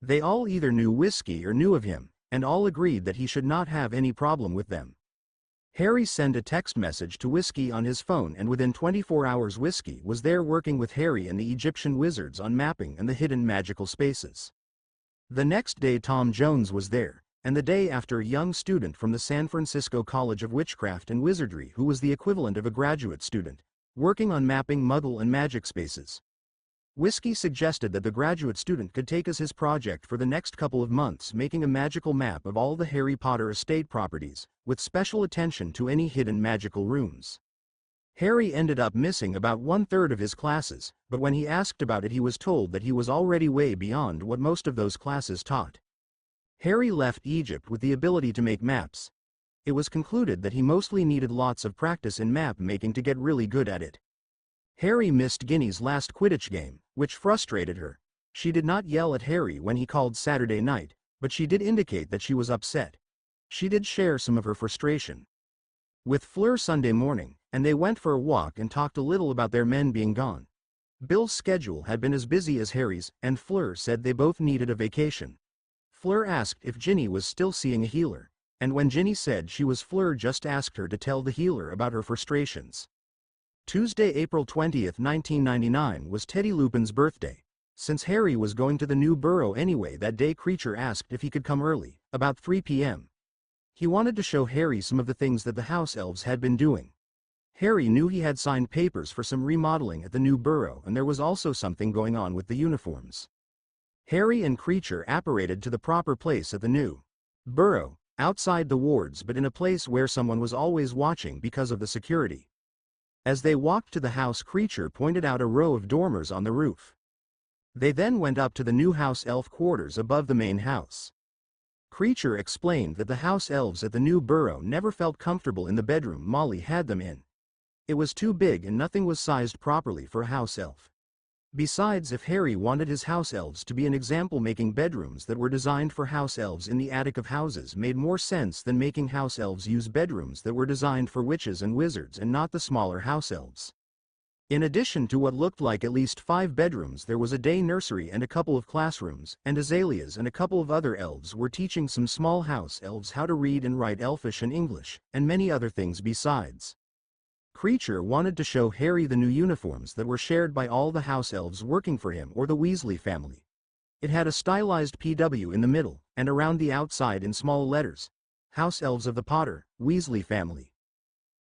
They all either knew whiskey or knew of him, and all agreed that he should not have any problem with them. Harry sent a text message to Whiskey on his phone, and within 24 hours Whiskey was there working with Harry and the Egyptian wizards on mapping and the hidden magical spaces. The next day Tom Jones was there, and the day after a young student from the San Francisco College of Witchcraft and Wizardry who was the equivalent of a graduate student, working on mapping Muggle and magic spaces. Whiskey suggested that the graduate student could take as his project for the next couple of months making a magical map of all the Harry Potter estate properties, with special attention to any hidden magical rooms. Harry ended up missing about 1/3 of his classes, but when he asked about it he was told that he was already way beyond what most of those classes taught. Harry left Egypt with the ability to make maps. It was concluded that he mostly needed lots of practice in map making to get really good at it. Harry missed GINNY's last Quidditch game, which frustrated her. She did not yell at Harry when he called Saturday night, but she did indicate that she was upset. She did share some of her frustration with Fleur Sunday morning, and they went for a walk and talked a little about their men being gone. Bill's schedule had been as busy as Harry's, and Fleur said they both needed a vacation. Fleur asked if GINNY was still seeing a healer, and when GINNY said she was, Fleur just asked her to tell the healer about her frustrations. Tuesday, April 20th, 1999 was Teddy Lupin's birthday. Since Harry was going to the new burrow anyway that day, Creature asked if he could come early, about 3 p.m. He wanted to show Harry some of the things that the house elves had been doing. Harry knew he had signed papers for some remodeling at the new burrow, and there was also something going on with the uniforms. Harry and Creature apparated to the proper place at the new burrow, outside the wards but in a place where someone was always watching because of the security. As they walked to the house, Creature pointed out a row of dormers on the roof. They then went up to the new house elf quarters above the main house. Creature explained that the house elves at the new burrow never felt comfortable in the bedroom Molly had them in. It was too big and nothing was sized properly for a house elf. Besides, if Harry wanted his house elves to be an example, making bedrooms that were designed for house elves in the attic of houses made more sense than making house elves use bedrooms that were designed for witches and wizards and not the smaller house elves. In addition to what looked like at least 5 bedrooms, there was a day nursery and a couple of classrooms, and Azaleas and a couple of other elves were teaching some small house elves how to read and write Elfish and English, and many other things besides. Creature wanted to show Harry the new uniforms that were shared by all the house elves working for him or the Weasley family. It had a stylized PW in the middle, and around the outside in small letters, House Elves of the Potter, Weasley family.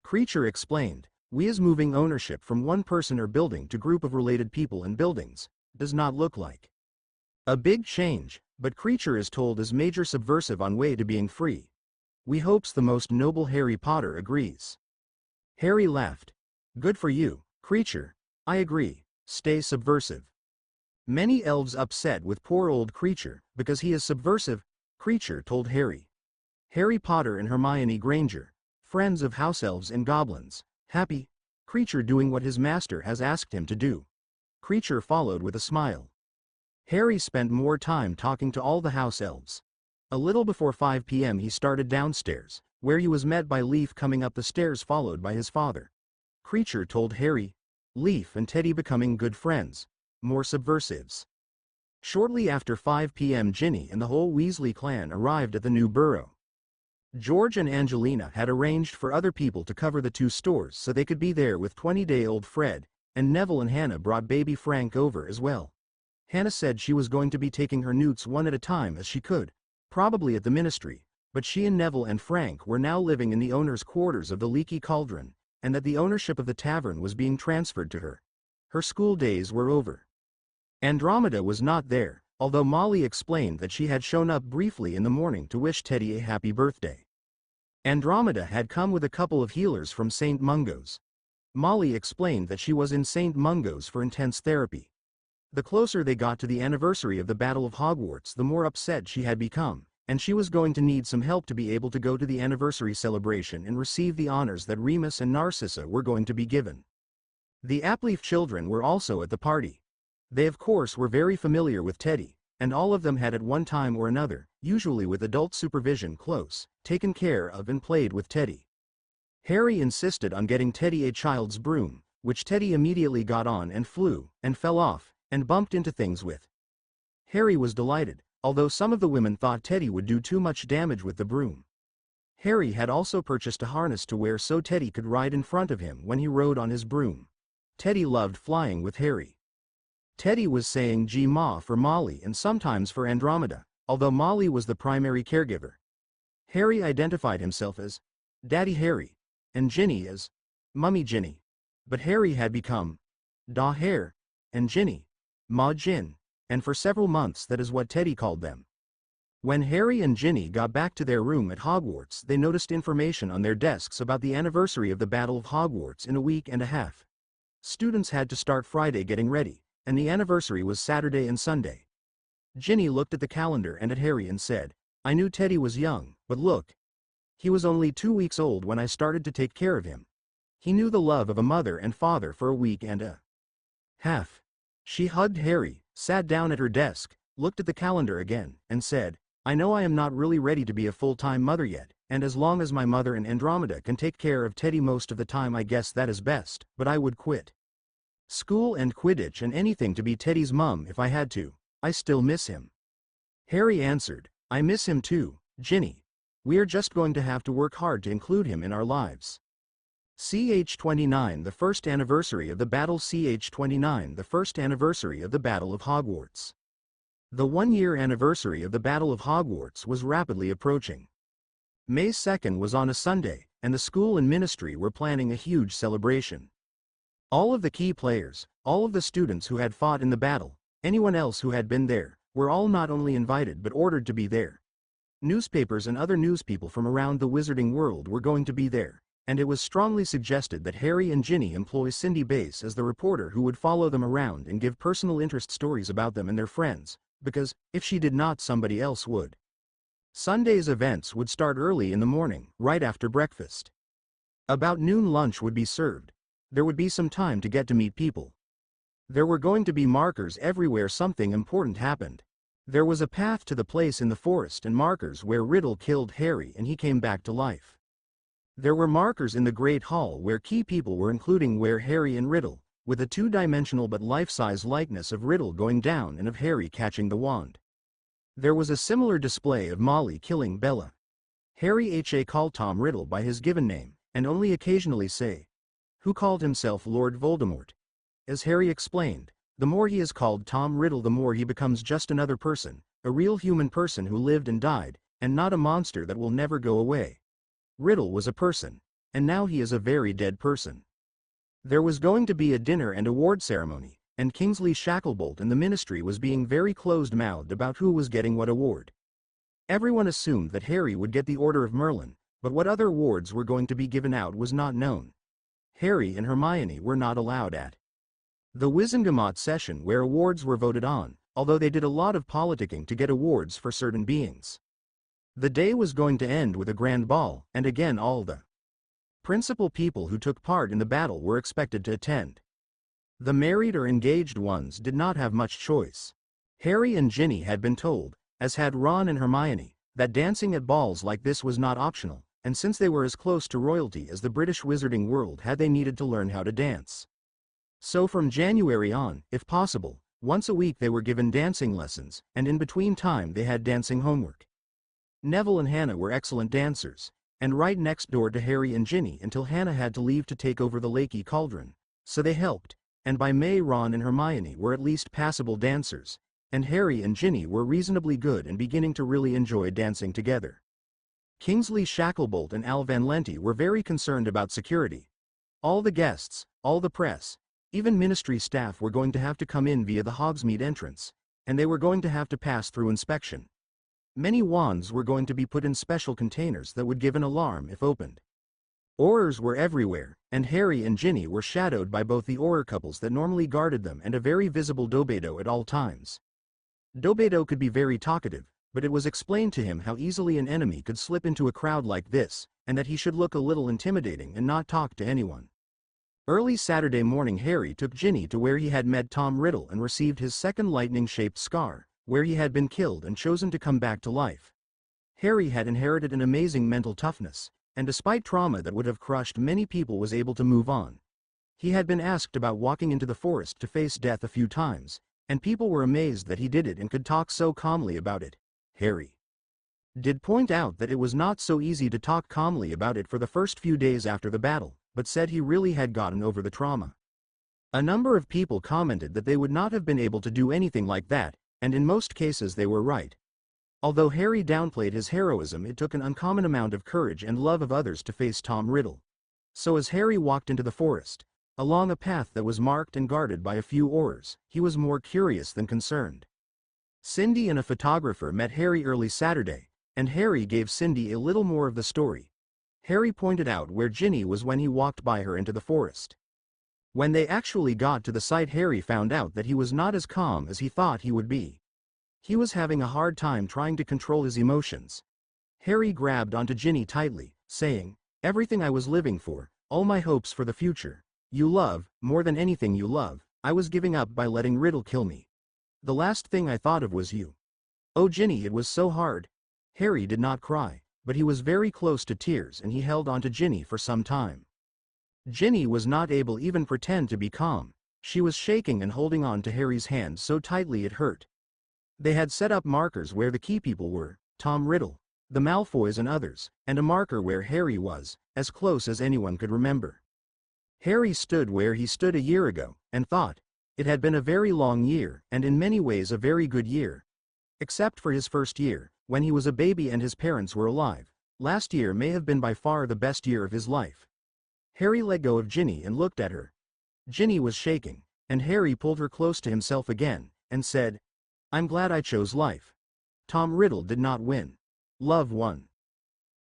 Creature explained, "We is moving ownership from one person or building to group of related people and buildings, does not look like a big change, but Creature is told is major subversive on way to being free. We hopes the most noble Harry Potter agrees." Harry laughed. "Good for you, Creature. I agree, stay subversive." Many elves upset with poor old Creature because he is subversive, Creature told Harry. Harry Potter and Hermione Granger, friends of house elves and goblins, happy, Creature doing what his master has asked him to do. Creature followed with a smile. Harry spent more time talking to all the house elves. A little before 5 p.m. he started downstairs, where he was met by Leaf coming up the stairs followed by his father. Creature told Harry, Leaf and Teddy becoming good friends, more subversives. Shortly after 5 p.m. Ginny and the whole Weasley clan arrived at the new burrow. George and Angelina had arranged for other people to cover the 2 stores so they could be there with 20-day-old Fred, and Neville and Hannah brought baby Frank over as well. Hannah said she was going to be taking her newts one at a time as she could, probably at the ministry, but she and Neville and Frank were now living in the owner's quarters of the Leaky Cauldron, and that the ownership of the tavern was being transferred to her. Her school days were over. Andromeda was not there, although Molly explained that she had shown up briefly in the morning to wish Teddy a happy birthday. Andromeda had come with a couple of healers from St. Mungo's. Molly explained that she was in St. Mungo's for intense therapy. The closer they got to the anniversary of the Battle of Hogwarts, the more upset she had become, and she was going to need some help to be able to go to the anniversary celebration and receive the honors that Remus and Narcissa were going to be given. The Appleaf children were also at the party. They of course were very familiar with Teddy, and all of them had at one time or another, usually with adult supervision close, taken care of and played with Teddy. Harry insisted on getting Teddy a child's broom, which Teddy immediately got on and flew, and fell off, and bumped into things with. Harry was delighted, although some of the women thought Teddy would do too much damage with the broom. Harry had also purchased a harness to wear so Teddy could ride in front of him when he rode on his broom. Teddy loved flying with Harry. Teddy was saying G-Ma for Molly and sometimes for Andromeda, although Molly was the primary caregiver. Harry identified himself as Daddy Harry, and Ginny as Mummy Ginny. But Harry had become Da Hare, and Ginny, Ma Jin, and for several months that is what Teddy called them. When Harry and Ginny got back to their room at Hogwarts, they noticed information on their desks about the anniversary of the Battle of Hogwarts in a week and a half. Students had to start Friday getting ready, and the anniversary was Saturday and Sunday. Ginny looked at the calendar and at Harry and said, "I knew Teddy was young, but look. He was only 2 weeks old when I started to take care of him. He knew the love of a mother and father for a week and a half." She hugged Harry, sat down at her desk, looked at the calendar again, and said, "I know I am not really ready to be a full-time mother yet, and as long as my mother and Andromeda can take care of Teddy most of the time I guess that is best, but I would quit school and Quidditch and anything to be Teddy's mum if I had to. I still miss him." Harry answered, "I miss him too, Ginny. We are just going to have to work hard to include him in our lives." CH29 The first anniversary of the battle. CH29 The first anniversary of the Battle of Hogwarts. The 1-year anniversary of the Battle of Hogwarts was rapidly approaching. May 2nd was on a Sunday, and the school and ministry were planning a huge celebration. All of the key players, all of the students who had fought in the battle, anyone else who had been there, were all not only invited but ordered to be there. Newspapers and other newspeople from around the wizarding world were going to be there, and it was strongly suggested that Harry and Ginny employ Cindy Bass as the reporter who would follow them around and give personal interest stories about them and their friends, because, if she did not, somebody else would. Sunday's events would start early in the morning, right after breakfast. About noon lunch would be served. There would be some time to get to meet people. There were going to be markers everywhere something important happened. There was a path to the place in the forest and markers where Riddle killed Harry and he came back to life. There were markers in the Great Hall where key people were, including where Harry and Riddle, with a 2-dimensional but life-size likeness of Riddle going down and of Harry catching the wand. There was a similar display of Molly killing Bella. Harry called Tom Riddle by his given name, and only occasionally say, who called himself Lord Voldemort. As Harry explained, the more he is called Tom Riddle the more he becomes just another person, a real human person who lived and died, and not a monster that will never go away. Riddle was a person, and now he is a very dead person. There was going to be a dinner and award ceremony, and Kingsley Shacklebolt and the ministry was being very closed-mouthed about who was getting what award. Everyone assumed that Harry would get the Order of Merlin, but what other awards were going to be given out was not known. Harry and Hermione were not allowed at the Wizengamot session where awards were voted on, although they did a lot of politicking to get awards for certain beings. The day was going to end with a grand ball, and again all the principal people who took part in the battle were expected to attend. The married or engaged ones did not have much choice. Harry and Ginny had been told, as had Ron and Hermione, that dancing at balls like this was not optional, and since they were as close to royalty as the British wizarding world had, they needed to learn how to dance. So from January on, if possible, once a week they were given dancing lessons, and in between time they had dancing homework. Neville and Hannah were excellent dancers, and right next door to Harry and Ginny until Hannah had to leave to take over the Lakey Cauldron, so they helped, and by May Ron and Hermione were at least passable dancers, and Harry and Ginny were reasonably good and beginning to really enjoy dancing together. Kingsley Shacklebolt and Al Van Lente were very concerned about security. All the guests, all the press, even ministry staff were going to have to come in via the Hogsmeade entrance, and they were going to have to pass through inspection. Many wands were going to be put in special containers that would give an alarm if opened. Aurors were everywhere, and Harry and Ginny were shadowed by both the Auror couples that normally guarded them and a very visible Dobedo at all times. Dobedo could be very talkative, but it was explained to him how easily an enemy could slip into a crowd like this, and that he should look a little intimidating and not talk to anyone. Early Saturday morning Harry took Ginny to where he had met Tom Riddle and received his second lightning-shaped scar, where he had been killed and chosen to come back to life. Harry had inherited an amazing mental toughness, and despite trauma that would have crushed many people was able to move on. He had been asked about walking into the forest to face death a few times, and people were amazed that he did it and could talk so calmly about it. Harry did point out that it was not so easy to talk calmly about it for the first few days after the battle, but said he really had gotten over the trauma. A number of people commented that they would not have been able to do anything like that, and in most cases they were right. Although Harry downplayed his heroism, it took an uncommon amount of courage and love of others to face Tom Riddle. So as Harry walked into the forest, along a path that was marked and guarded by a few oars, he was more curious than concerned. Cindy and a photographer met Harry early Saturday, and Harry gave Cindy a little more of the story. Harry pointed out where Ginny was when he walked by her into the forest. When they actually got to the site, Harry found out that he was not as calm as he thought he would be. He was having a hard time trying to control his emotions. Harry grabbed onto Ginny tightly, saying, "Everything I was living for, all my hopes for the future, you love, more than anything you love, I was giving up by letting Riddle kill me. The last thing I thought of was you." "Oh Ginny, it was so hard." Harry did not cry, but he was very close to tears and he held on to Ginny for some time. Ginny was not able even pretend to be calm. She was shaking and holding on to Harry's hand so tightly it hurt. They had set up markers where the key people were, Tom Riddle, the Malfoys and others, and a marker where Harry was, as close as anyone could remember. Harry stood where he stood a year ago, and thought, it had been a very long year, and in many ways a very good year. Except for his first year, when he was a baby and his parents were alive. Last year may have been by far the best year of his life. Harry let go of Ginny and looked at her. Ginny was shaking, and Harry pulled her close to himself again, and said, "I'm glad I chose life. Tom Riddle did not win. Love won."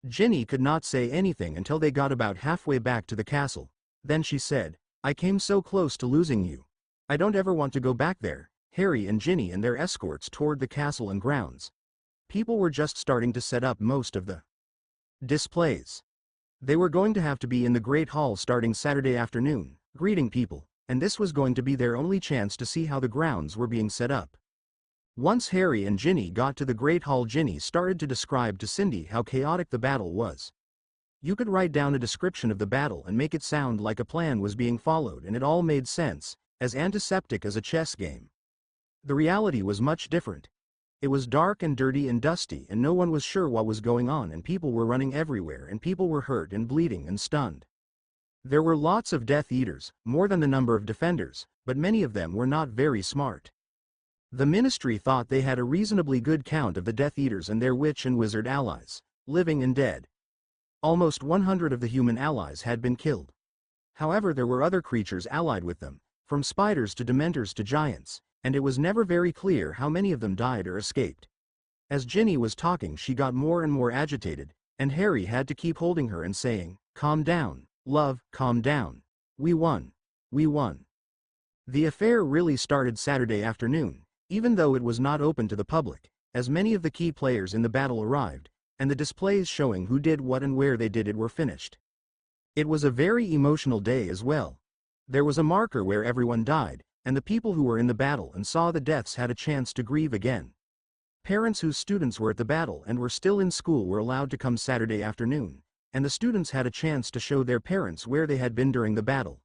Ginny could not say anything until they got about halfway back to the castle. Then she said, "I came so close to losing you. I don't ever want to go back there." Harry and Ginny and their escorts toured the castle and grounds. People were just starting to set up most of the displays. They were going to have to be in the Great Hall starting Saturday afternoon, greeting people, and this was going to be their only chance to see how the grounds were being set up. Once Harry and Ginny got to the Great Hall, Ginny started to describe to Cindy how chaotic the battle was. You could write down a description of the battle and make it sound like a plan was being followed and it all made sense, as antiseptic as a chess game. The reality was much different. It was dark and dirty and dusty and no one was sure what was going on and people were running everywhere and people were hurt and bleeding and stunned. There were lots of Death Eaters, more than the number of defenders, but many of them were not very smart. The Ministry thought they had a reasonably good count of the Death Eaters and their witch and wizard allies, living and dead. Almost 100 of the human allies had been killed. However, there were other creatures allied with them, from spiders to dementors to giants, and it was never very clear how many of them died or escaped. As Ginny was talking, she got more and more agitated, and Harry had to keep holding her and saying, "Calm down, love, calm down. We won. We won." The affair really started Saturday afternoon, even though it was not open to the public, as many of the key players in the battle arrived, and the displays showing who did what and where they did it were finished. It was a very emotional day as well. There was a marker where everyone died, and the people who were in the battle and saw the deaths had a chance to grieve again. Parents whose students were at the battle and were still in school were allowed to come Saturday afternoon, and the students had a chance to show their parents where they had been during the battle.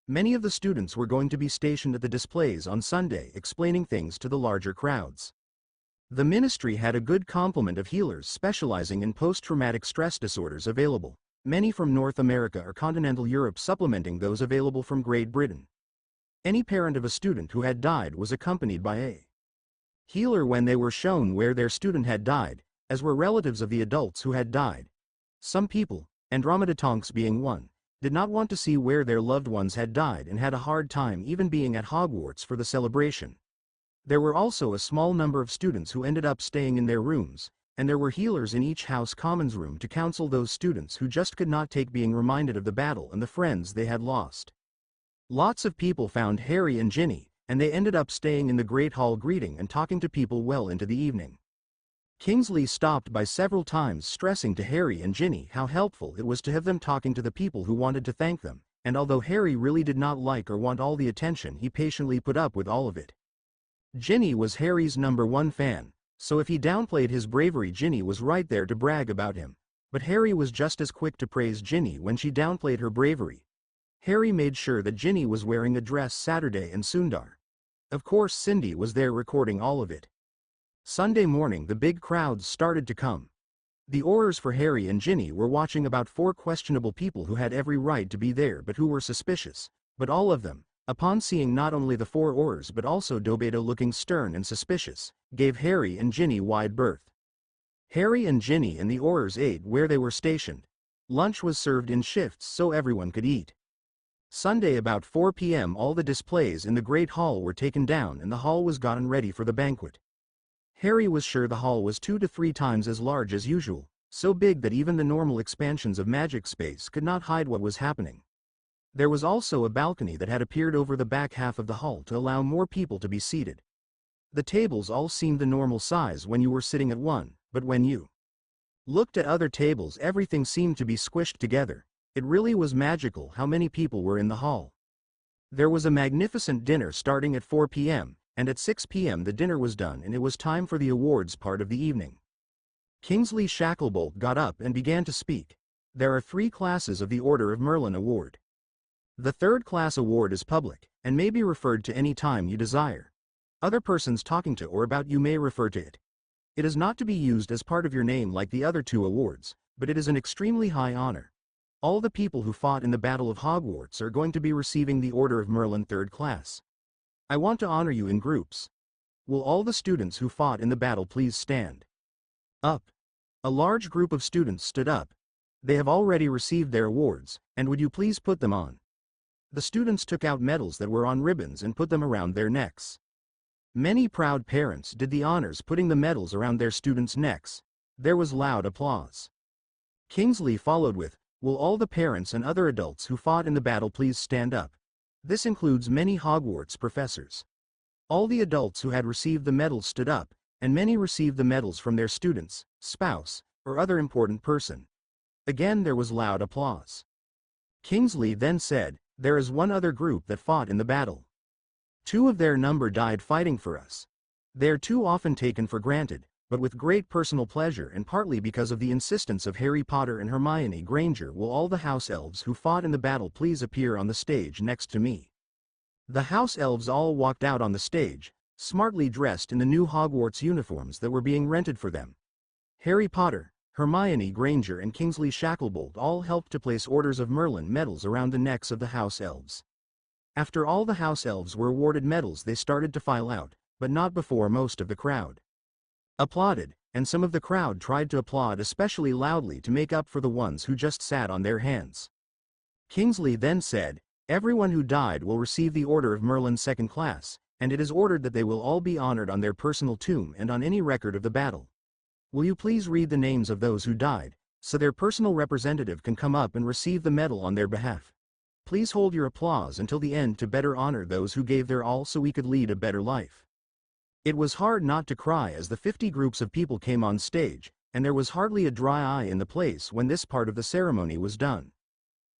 Many of the students were going to be stationed at the displays on Sunday explaining things to the larger crowds. The Ministry had a good complement of healers specializing in post-traumatic stress disorders available, many from North America or continental Europe supplementing those available from Great Britain. Any parent of a student who had died was accompanied by a healer when they were shown where their student had died, as were relatives of the adults who had died. Some people, Andromeda Tonks being one, did not want to see where their loved ones had died and had a hard time even being at Hogwarts for the celebration. There were also a small number of students who ended up staying in their rooms, and there were healers in each House Commons room to counsel those students who just could not take being reminded of the battle and the friends they had lost. Lots of people found Harry and Ginny, and they ended up staying in the Great Hall greeting and talking to people well into the evening. Kingsley stopped by several times stressing to Harry and Ginny how helpful it was to have them talking to the people who wanted to thank them, and although Harry really did not like or want all the attention, he patiently put up with all of it. Ginny was Harry's #1 fan, so if he downplayed his bravery, Ginny was right there to brag about him. But Harry was just as quick to praise Ginny when she downplayed her bravery. Harry made sure that Ginny was wearing a dress Saturday and Sundar Of course Cindy was there recording all of it. Sunday morning the big crowds started to come. The Aurors for Harry and Ginny were watching about 4 questionable people who had every right to be there but who were suspicious, but all of them, upon seeing not only the 4 Aurors but also Dobedo looking stern and suspicious, gave Harry and Ginny wide berth. Harry and Ginny and the Aurors ate where they were stationed. Lunch was served in shifts so everyone could eat. Sunday about 4 p.m. all the displays in the Great Hall were taken down and the hall was gotten ready for the banquet. Harry was sure the hall was 2 to 3 times as large as usual, so big that even the normal expansions of magic space could not hide what was happening. There was also a balcony that had appeared over the back half of the hall to allow more people to be seated. The tables all seemed the normal size when you were sitting at one, but when you looked at other tables everything seemed to be squished together. It really was magical how many people were in the hall. There was a magnificent dinner starting at 4 p.m., and at 6 p.m. the dinner was done and it was time for the awards part of the evening. Kingsley Shacklebolt got up and began to speak. There are 3 classes of the Order of Merlin Award. The 3rd class award is public, and may be referred to any time you desire. Other persons talking to or about you may refer to it. It is not to be used as part of your name like the other 2 awards, but it is an extremely high honor. All the people who fought in the Battle of Hogwarts are going to be receiving the Order of Merlin 3rd class. I want to honor you in groups. Will all the students who fought in the battle please stand up? A large group of students stood up. They have already received their awards, and would you please put them on? The students took out medals that were on ribbons and put them around their necks. Many proud parents did the honors putting the medals around their students' necks. There was loud applause. Kingsley followed with, will all the parents and other adults who fought in the battle please stand up? This includes many Hogwarts professors. All the adults who had received the medals stood up, and many received the medals from their students, spouse, or other important person. Again there was loud applause. Kingsley then said, there is one other group that fought in the battle. 2 of their number died fighting for us. They are too often taken for granted, but with great personal pleasure and partly because of the insistence of Harry Potter and Hermione Granger will all the house elves who fought in the battle please appear on the stage next to me. The house elves all walked out on the stage, smartly dressed in the new Hogwarts uniforms that were being rented for them. Harry Potter, Hermione Granger and Kingsley Shacklebolt all helped to place Orders of Merlin medals around the necks of the house elves. After all the house elves were awarded medals they started to file out, but not before most of the crowd applauded, and some of the crowd tried to applaud especially loudly to make up for the ones who just sat on their hands. Kingsley then said, everyone who died will receive the Order of Merlin 2nd class, and it is ordered that they will all be honored on their personal tomb and on any record of the battle. Will you please read the names of those who died, so their personal representative can come up and receive the medal on their behalf? Please hold your applause until the end to better honor those who gave their all so we could lead a better life. It was hard not to cry as the 50 groups of people came on stage, and there was hardly a dry eye in the place when this part of the ceremony was done.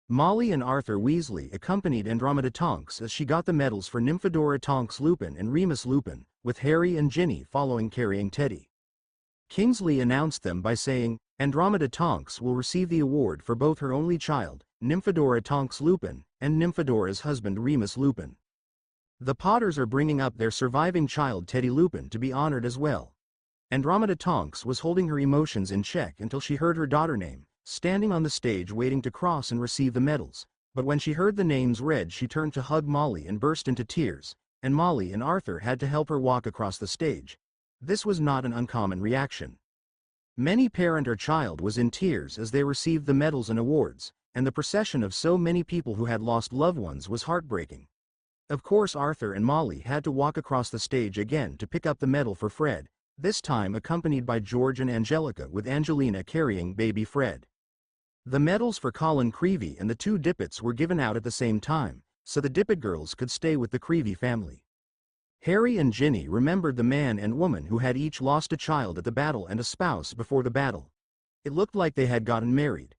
Molly and Arthur Weasley accompanied Andromeda Tonks as she got the medals for Nymphadora Tonks Lupin and Remus Lupin, with Harry and Ginny following carrying Teddy. Kingsley announced them by saying, Andromeda Tonks will receive the award for both her only child, Nymphadora Tonks Lupin, and Nymphadora's husband Remus Lupin. The Potters are bringing up their surviving child Teddy Lupin to be honored as well. Andromeda Tonks was holding her emotions in check until she heard her daughter name, standing on the stage waiting to cross and receive the medals, but when she heard the names read she turned to hug Molly and burst into tears, and Molly and Arthur had to help her walk across the stage. This was not an uncommon reaction. Many parent or child was in tears as they received the medals and awards, and the procession of so many people who had lost loved ones was heartbreaking. Of course Arthur and Molly had to walk across the stage again to pick up the medal for Fred, this time accompanied by George and Angelica with Angelina carrying baby Fred. The medals for Colin Creevey and the 2 Dippets were given out at the same time, so the Dippet girls could stay with the Creevey family. Harry and Ginny remembered the man and woman who had each lost a child at the battle and a spouse before the battle. It looked like they had gotten married.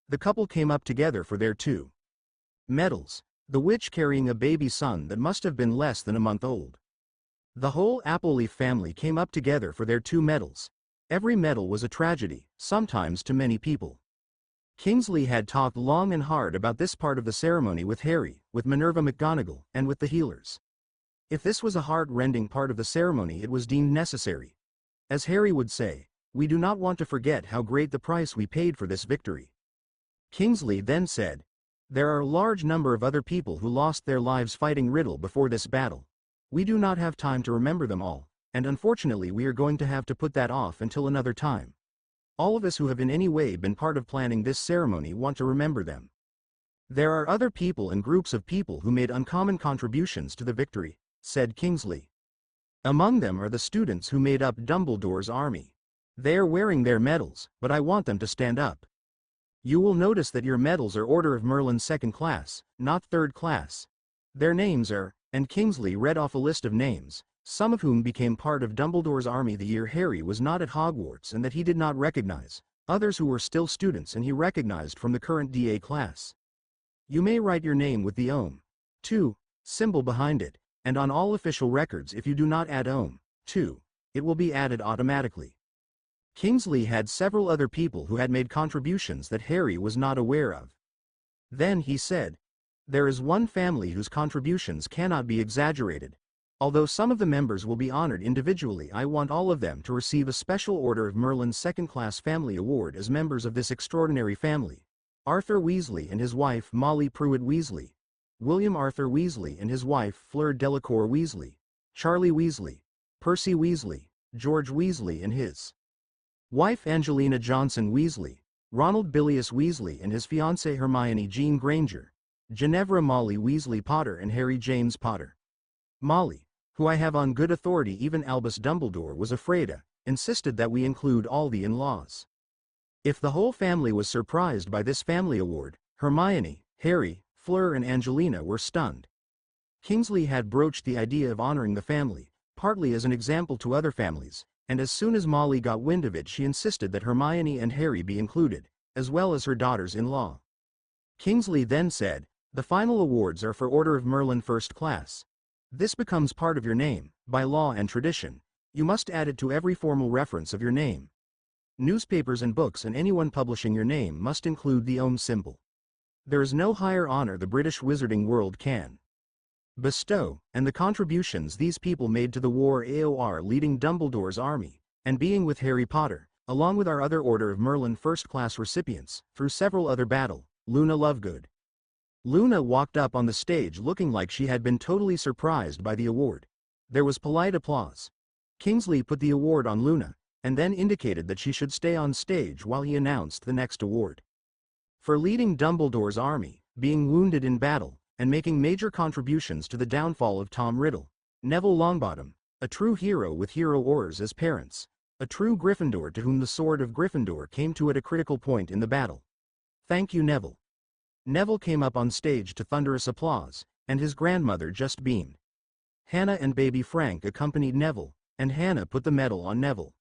The couple came up together for their 2 medals. The witch carrying a baby son that must have been less than a month old. The whole Appleleaf family came up together for their 2 medals. Every medal was a tragedy, sometimes to many people. Kingsley had talked long and hard about this part of the ceremony with Harry, with Minerva McGonagall, and with the healers. If this was a heart-rending part of the ceremony, it was deemed necessary. As Harry would say, "We do not want to forget how great the price we paid for this victory." Kingsley then said, "There are a large number of other people who lost their lives fighting Riddle before this battle. We do not have time to remember them all, and unfortunately we are going to have to put that off until another time. All of us who have in any way been part of planning this ceremony want to remember them. There are other people and groups of people who made uncommon contributions to the victory," said Kingsley. "Among them are the students who made up Dumbledore's army. They are wearing their medals, but I want them to stand up. You will notice that your medals are Order of Merlin 2nd class, not 3rd class. Their names are," and Kingsley read off a list of names, some of whom became part of Dumbledore's army the year Harry was not at Hogwarts and that he did not recognize, others who were still students and he recognized from the current DA class. "You may write your name with the OM2 symbol behind it, and on all official records if you do not add OM2, it will be added automatically." Kingsley had several other people who had made contributions that Harry was not aware of. Then he said, "There is one family whose contributions cannot be exaggerated. Although some of the members will be honored individually, I want all of them to receive a special Order of Merlin 2nd class family award as members of this extraordinary family. Arthur Weasley and his wife Molly Pruitt Weasley, William Arthur Weasley and his wife Fleur Delacour Weasley, Charlie Weasley, Percy Weasley, George Weasley and his wife Angelina Johnson Weasley, Ronald Bilius Weasley and his fiancée Hermione Jean Granger, Ginevra Molly Weasley Potter and Harry James Potter. Molly, who I have on good authority even Albus Dumbledore was afraid of, insisted that we include all the in-laws. If the whole family was surprised by this family award, Hermione, Harry, Fleur and Angelina were stunned. Kingsley had broached the idea of honoring the family, partly as an example to other families, and as soon as Molly got wind of it she insisted that Hermione and Harry be included, as well as her daughters-in-law. Kingsley then said, "The final awards are for Order of Merlin 1st class. This becomes part of your name, by law and tradition. You must add it to every formal reference of your name. Newspapers and books and anyone publishing your name must include the OM symbol. There is no higher honor the British wizarding world can bestow, and the contributions these people made to the war AOR leading Dumbledore's army, and being with Harry Potter, along with our other Order of Merlin 1st class recipients, through several other battle, Luna Lovegood." Luna walked up on the stage looking like she had been totally surprised by the award. There was polite applause. Kingsley put the award on Luna, and then indicated that she should stay on stage while he announced the next award. For leading Dumbledore's army, being wounded in battle, and making major contributions to the downfall of Tom Riddle, Neville Longbottom, a true hero with hero ors as parents, a true Gryffindor to whom the sword of Gryffindor came to at a critical point in the battle. "Thank you, Neville." Neville came up on stage to thunderous applause, and his grandmother just beamed. Hannah and baby Frank accompanied Neville, and Hannah put the medal on Neville.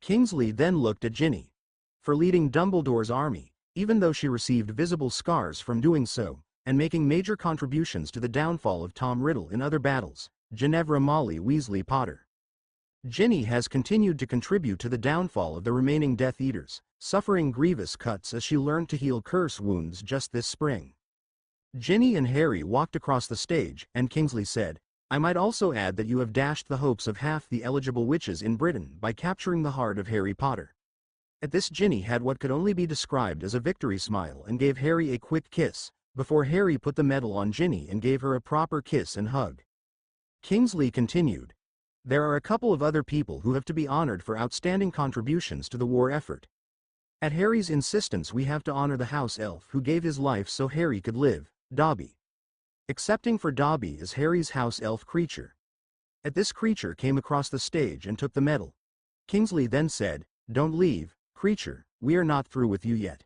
Kingsley then looked at Ginny. For leading Dumbledore's army, even though she received visible scars from doing so, and making major contributions to the downfall of Tom Riddle in other battles, Ginevra Molly Weasley Potter. Ginny has continued to contribute to the downfall of the remaining Death Eaters, suffering grievous cuts as she learned to heal curse wounds just this spring. Ginny and Harry walked across the stage, and Kingsley said, "I might also add that you have dashed the hopes of half the eligible witches in Britain by capturing the heart of Harry Potter." At this Ginny had what could only be described as a victory smile and gave Harry a quick kiss, before Harry put the medal on Ginny and gave her a proper kiss and hug. Kingsley continued, "There are a couple of other people who have to be honored for outstanding contributions to the war effort. At Harry's insistence we have to honor the house elf who gave his life so Harry could live, Dobby. Excepting for Dobby is Harry's house elf Creature." At this Creature came across the stage and took the medal. Kingsley then said, "Don't leave, Creature, we are not through with you yet.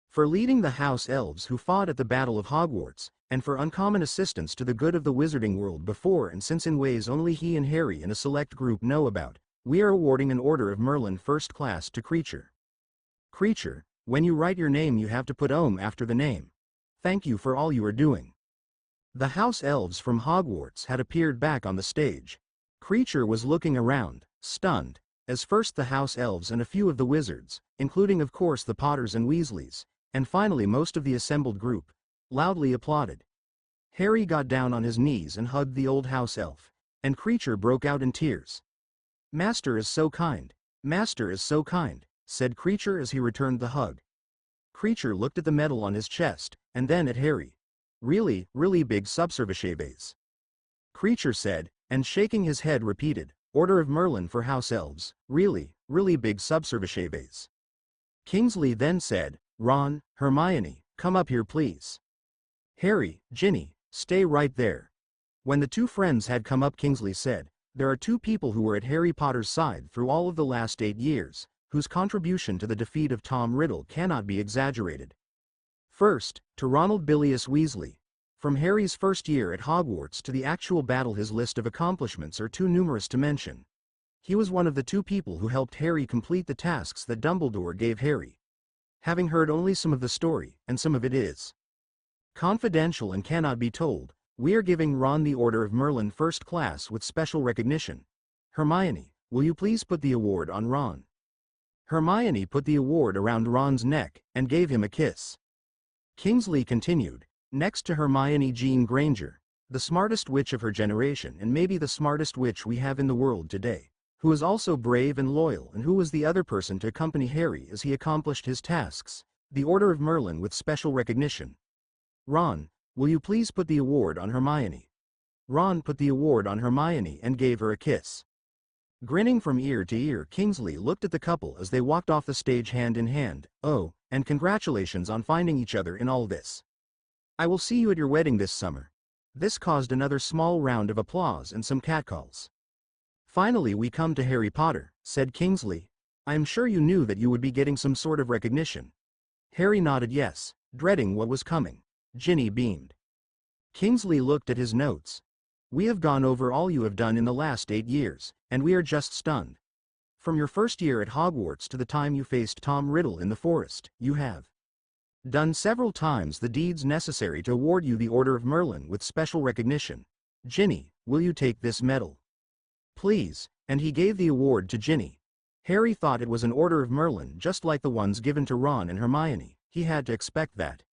For leading the house elves who fought at the Battle of Hogwarts, and for uncommon assistance to the good of the wizarding world before and since in ways only he and Harry and a select group know about, we are awarding an Order of Merlin 1st class to Creature. Creature, when you write your name you have to put OM after the name. Thank you for all you are doing." The house elves from Hogwarts had appeared back on the stage. Creature was looking around, stunned, as first the house elves and a few of the wizards, including of course the Potters and Weasleys, and finally most of the assembled group, loudly applauded. Harry got down on his knees and hugged the old house elf, and Creature broke out in tears. "Master is so kind. Master is so kind," said Creature as he returned the hug. Creature looked at the medal on his chest, and then at Harry. "Really, really big subservices," Creature said, and shaking his head repeated, "Order of Merlin for house elves, really, really big subservices." Kingsley then said, "Ron, Hermione, come up here please." "Harry, Ginny, stay right there." When the two friends had come up, Kingsley said, "There are two people who were at Harry Potter's side through all of the last 8 years, whose contribution to the defeat of Tom Riddle cannot be exaggerated. First, to Ronald Bilious Weasley. From Harry's first year at Hogwarts to the actual battle, his list of accomplishments are too numerous to mention. He was one of the two people who helped Harry complete the tasks that Dumbledore gave Harry. Having heard only some of the story, and some of it is confidential and cannot be told, we are giving Ron the Order of Merlin First Class with special recognition. Hermione, will you please put the award on Ron?" Hermione put the award around Ron's neck and gave him a kiss. Kingsley continued, "Next to Hermione Jean Granger, the smartest witch of her generation and maybe the smartest witch we have in the world today, who is also brave and loyal and who was the other person to accompany Harry as he accomplished his tasks, the Order of Merlin with special recognition. Ron, will you please put the award on Hermione?" Ron put the award on Hermione and gave her a kiss. Grinning from ear to ear, Kingsley looked at the couple as they walked off the stage hand in hand. "Oh, and congratulations on finding each other in all this. I will see you at your wedding this summer." This caused another small round of applause and some catcalls. "Finally we come to Harry Potter," said Kingsley. "I am sure you knew that you would be getting some sort of recognition." Harry nodded yes, dreading what was coming. Ginny beamed. Kingsley looked at his notes. "We have gone over all you have done in the last 8 years, and we are just stunned. From your first year at Hogwarts to the time you faced Tom Riddle in the forest, you have done several times the deeds necessary to award you the Order of Merlin with special recognition. Ginny, will you take this medal? Please," and he gave the award to Ginny. Harry thought it was an Order of Merlin just like the ones given to Ron and Hermione. He had to expect that.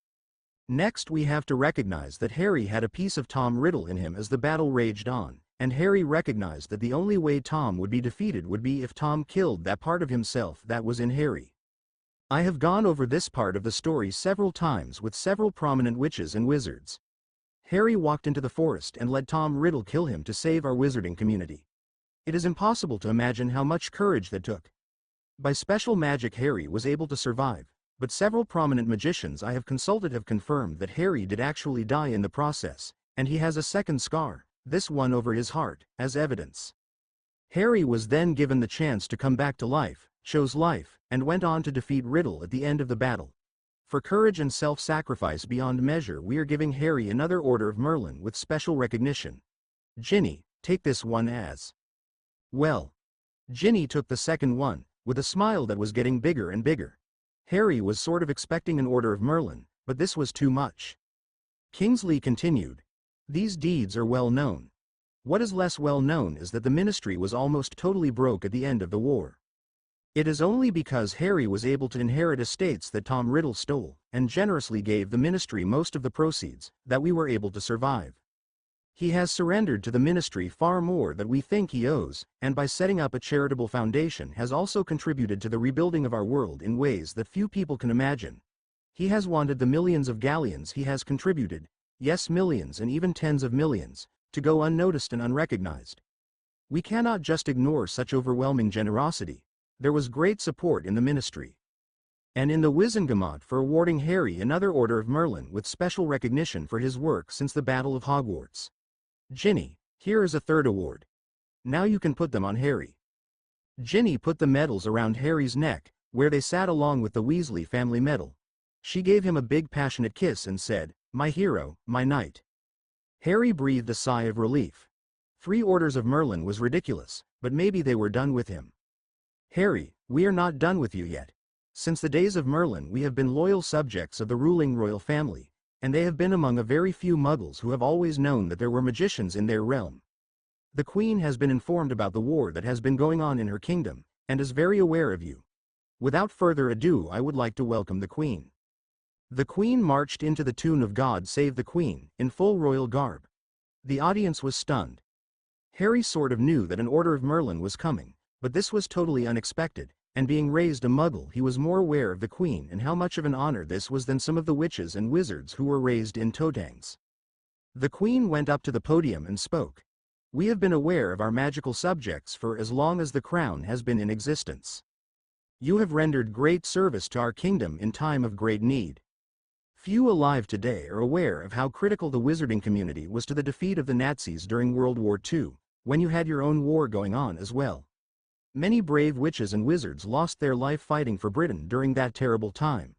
Next we have to recognize that Harry had a piece of Tom Riddle in him as the battle raged on, and Harry recognized that the only way Tom would be defeated would be if Tom killed that part of himself that was in Harry. I have gone over this part of the story several times with several prominent witches and wizards. Harry walked into the forest and let Tom Riddle kill him to save our wizarding community. It is impossible to imagine how much courage that took. By special magic Harry was able to survive, but several prominent magicians I have consulted have confirmed that Harry did actually die in the process, and he has a second scar, this one over his heart, as evidence. Harry was then given the chance to come back to life, chose life, and went on to defeat Riddle at the end of the battle. For courage and self-sacrifice beyond measure, we are giving Harry another Order of Merlin with special recognition. Ginny, take this one as well. Ginny took the second one, with a smile that was getting bigger and bigger. Harry was sort of expecting an Order of Merlin, but this was too much. Kingsley continued, "These deeds are well known. What is less well known is that the Ministry was almost totally broke at the end of the war. It is only because Harry was able to inherit estates that Tom Riddle stole, and generously gave the Ministry most of the proceeds, that we were able to survive. He has surrendered to the Ministry far more than we think he owes, and by setting up a charitable foundation has also contributed to the rebuilding of our world in ways that few people can imagine. He has wanted the millions of galleons he has contributed, yes, millions and even tens of millions, to go unnoticed and unrecognized. We cannot just ignore such overwhelming generosity. There was great support in the Ministry and in the Wizengamot for awarding Harry another Order of Merlin with special recognition for his work since the Battle of Hogwarts. Ginny, here is a third award. Now you can put them on Harry." Ginny put the medals around Harry's neck, where they sat along with the Weasley family medal. She gave him a big passionate kiss and said, "My hero, my knight." Harry breathed a sigh of relief. 3 Orders of Merlin was ridiculous, but maybe they were done with him. "Harry, we are not done with you yet. Since the days of Merlin we have been loyal subjects of the ruling royal family, and they have been among a very few muggles who have always known that there were magicians in their realm. The Queen has been informed about the war that has been going on in her kingdom, and is very aware of you. Without further ado, I would like to welcome the Queen." The Queen marched into the tune of God Save the Queen, in full royal garb. The audience was stunned. Harry sort of knew that an Order of Merlin was coming, but this was totally unexpected, and being raised a Muggle he was more aware of the Queen and how much of an honor this was than some of the witches and wizards who were raised in Totangs. The Queen went up to the podium and spoke. We have been aware of our magical subjects for as long as the Crown has been in existence. You have rendered great service to our kingdom in time of great need. Few alive today are aware of how critical the wizarding community was to the defeat of the Nazis during World War II, when you had your own war going on as well. Many brave witches and wizards lost their life fighting for Britain during that terrible time.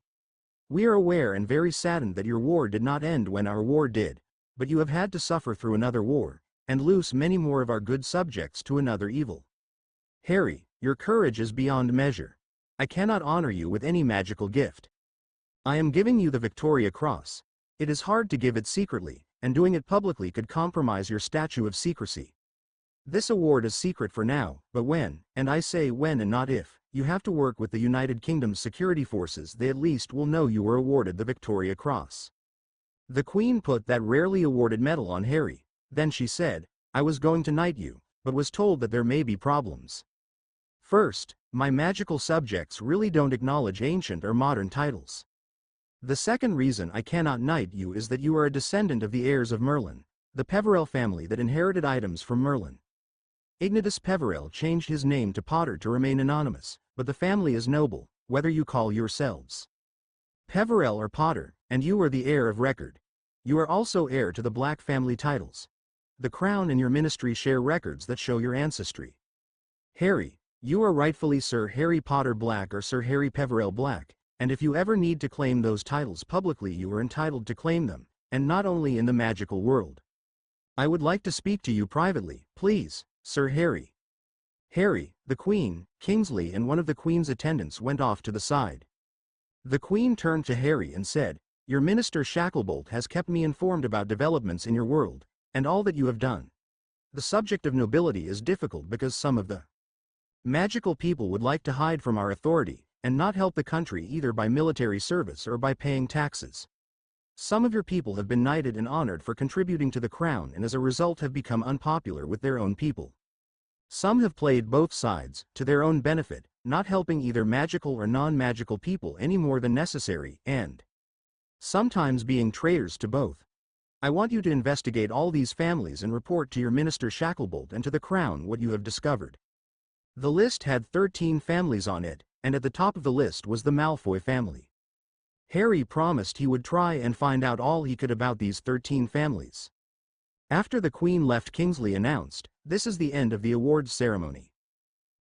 We are aware and very saddened that your war did not end when our war did, but you have had to suffer through another war, and lose many more of our good subjects to another evil. Harry, your courage is beyond measure. I cannot honor you with any magical gift. I am giving you the Victoria Cross. It is hard to give it secretly, and doing it publicly could compromise your statue of secrecy. This award is secret for now, but when, and I say when and not if, you have to work with the United Kingdom's security forces, they at least will know you were awarded the Victoria Cross. The Queen put that rarely awarded medal on Harry, then she said, I was going to knight you, but was told that there may be problems. First, my magical subjects really don't acknowledge ancient or modern titles. The second reason I cannot knight you is that you are a descendant of the heirs of Merlin, the Peverell family that inherited items from Merlin. Ignatius Peverell changed his name to Potter to remain anonymous, but the family is noble, whether you call yourselves Peverell or Potter, and you are the heir of record. You are also heir to the Black family titles. The Crown and your ministry share records that show your ancestry. Harry, you are rightfully Sir Harry Potter Black or Sir Harry Peverell Black. And if you ever need to claim those titles publicly you are entitled to claim them, and not only in the magical world. I would like to speak to you privately, please, Sir Harry. Harry, the Queen, Kingsley and one of the Queen's attendants went off to the side. The Queen turned to Harry and said, Your Minister Shacklebolt has kept me informed about developments in your world, and all that you have done. The subject of nobility is difficult because some of the magical people would like to hide from our authority, and not help the country either by military service or by paying taxes. Some of your people have been knighted and honored for contributing to the Crown and as a result have become unpopular with their own people. Some have played both sides, to their own benefit, not helping either magical or non-magical people any more than necessary, and sometimes being traitors to both. I want you to investigate all these families and report to your Minister Shacklebolt and to the Crown what you have discovered. The list had 13 families on it, and at the top of the list was the Malfoy family. Harry promised he would try and find out all he could about these 13 families. After the Queen left, Kingsley announced, This is the end of the awards ceremony.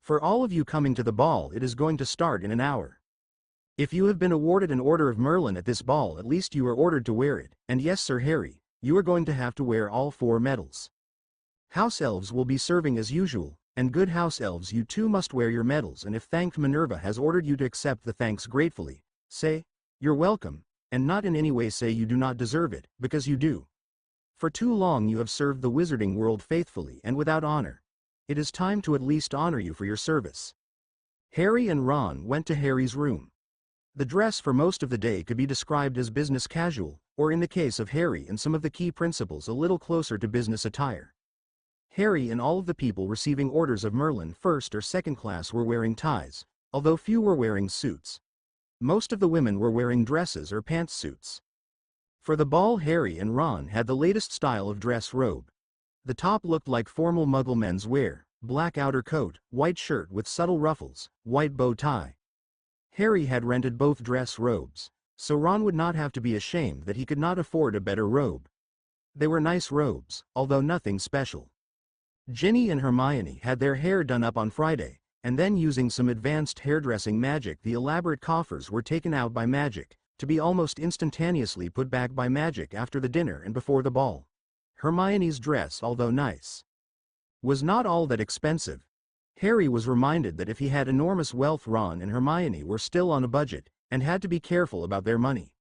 For all of you coming to the ball it is going to start in an hour. If you have been awarded an Order of Merlin at this ball at least you are ordered to wear it, and yes Sir Harry, you are going to have to wear all 4 medals. House elves will be serving as usual, and good house elves you too must wear your medals and if thanked Minerva has ordered you to accept the thanks gratefully, say, You're welcome, and not in any way say you do not deserve it, because you do. For too long you have served the wizarding world faithfully and without honor. It is time to at least honor you for your service. Harry and Ron went to Harry's room. The dress for most of the day could be described as business casual, or in the case of Harry and some of the key principals a little closer to business attire. Harry and all of the people receiving orders of Merlin first or second class were wearing ties, although few were wearing suits. Most of the women were wearing dresses or pantsuits. For the ball Harry and Ron had the latest style of dress robe. The top looked like formal Muggle men's wear, black outer coat, white shirt with subtle ruffles, white bow tie. Harry had rented both dress robes, so Ron would not have to be ashamed that he could not afford a better robe. They were nice robes, although nothing special. Ginny and Hermione had their hair done up on Friday, and then using some advanced hairdressing magic the elaborate coffers were taken out by magic, to be almost instantaneously put back by magic after the dinner and before the ball. Hermione's dress, although nice, was not all that expensive. Harry was reminded that if he had enormous wealth Ron and Hermione were still on a budget, and had to be careful about their money.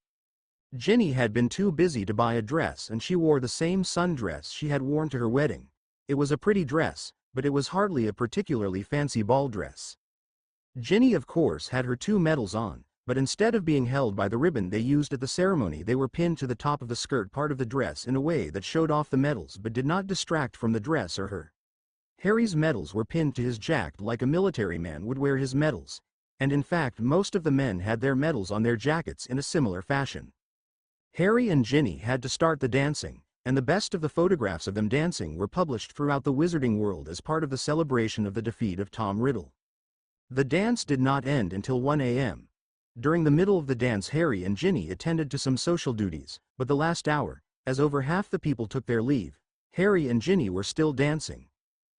Ginny had been too busy to buy a dress and she wore the same sundress she had worn to her wedding. It was a pretty dress, but it was hardly a particularly fancy ball dress. Ginny of course had her 2 medals on, but instead of being held by the ribbon they used at the ceremony, they were pinned to the top of the skirt part of the dress in a way that showed off the medals but did not distract from the dress or her. Harry's medals were pinned to his jacket like a military man would wear his medals, and in fact most of the men had their medals on their jackets in a similar fashion. Harry and Ginny had to start the dancing, and the best of the photographs of them dancing were published throughout the wizarding world as part of the celebration of the defeat of Tom Riddle. The dance did not end until 1 a.m. During the middle of the dance, Harry and Ginny attended to some social duties, but the last hour, as over half the people took their leave, Harry and Ginny were still dancing.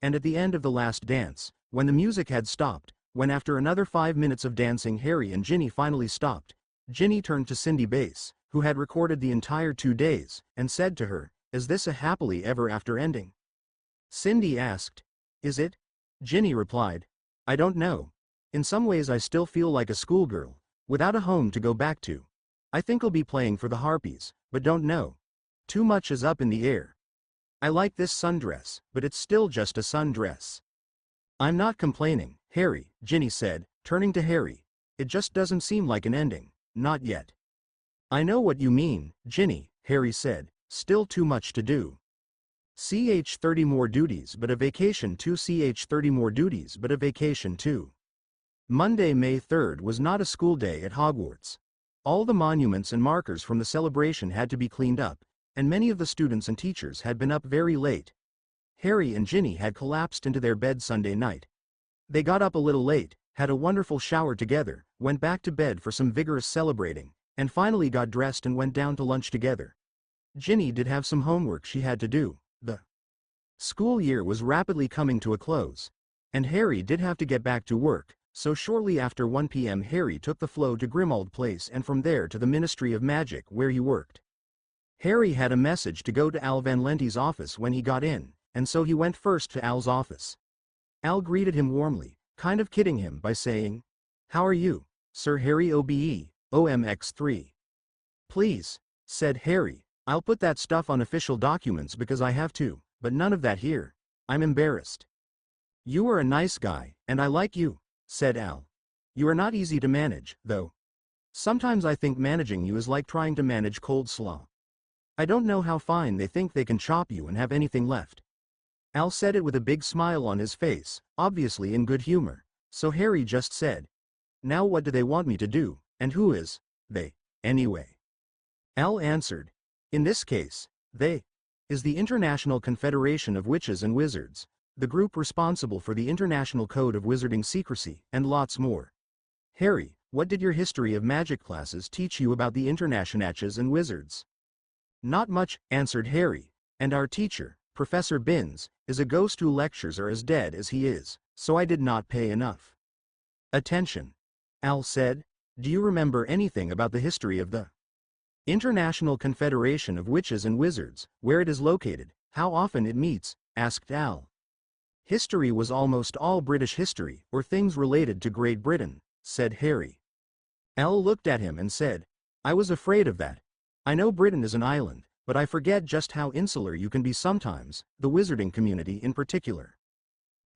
And at the end of the last dance, when the music had stopped, when after another 5 minutes of dancing Harry and Ginny finally stopped, Ginny turned to Cindy Bass, who had recorded the entire 2 days, and said to her, "Is this a happily ever after ending?" Cindy asked, "Is it?" Ginny replied, "I don't know. In some ways I still feel like a schoolgirl, without a home to go back to. I think I'll be playing for the Harpies, but don't know. Too much is up in the air. I like this sundress, but it's still just a sundress." "I'm not complaining, Harry," Ginny said, turning to Harry. "It just doesn't seem like an ending, not yet." "I know what you mean, Ginny," Harry said, "still too much to do. Ch 30 more duties but a vacation too. Ch 30 more duties but a vacation too." Monday, May 3rd was not a school day at Hogwarts. All the monuments and markers from the celebration had to be cleaned up, and many of the students and teachers had been up very late. Harry and Ginny had collapsed into their bed Sunday night. They got up a little late, had a wonderful shower together, went back to bed for some vigorous celebrating, and finally got dressed and went down to lunch together. Ginny did have some homework she had to do. The school year was rapidly coming to a close, and Harry did have to get back to work, so shortly after 1 p.m. Harry took the flow to Grimmauld Place and from there to the Ministry of Magic where he worked. Harry had a message to go to Al Van Lente's office when he got in, and so he went first to Al's office. Al greeted him warmly, kind of kidding him by saying, "How are you, Sir Harry OBE, OMX3? "Please," said Harry, "I'll put that stuff on official documents because I have to, but none of that here. I'm embarrassed." "You are a nice guy, and I like you," said Al. "You are not easy to manage, though. Sometimes I think managing you is like trying to manage cold slaw. I don't know how fine they think they can chop you and have anything left." Al said it with a big smile on his face, obviously in good humor, so Harry just said, "Now what do they want me to do, and who is they, anyway?" Al answered, "In this case, they is the International Confederation of Witches and Wizards, the group responsible for the International Code of Wizarding Secrecy, and lots more." "Harry, what did your history of magic classes teach you about the Internationaches and Wizards?" "Not much," answered Harry, "and our teacher, Professor Binns, is a ghost whose lectures are as dead as he is, so I did not pay enough attention." Al said, "Do you remember anything about the history of the International Confederation of Witches and Wizards, where it is located, how often it meets?" asked Al. "History was almost all British history, or things related to Great Britain," said Harry. Al looked at him and said, "I was afraid of that. I know Britain is an island, but I forget just how insular you can be sometimes, the wizarding community in particular.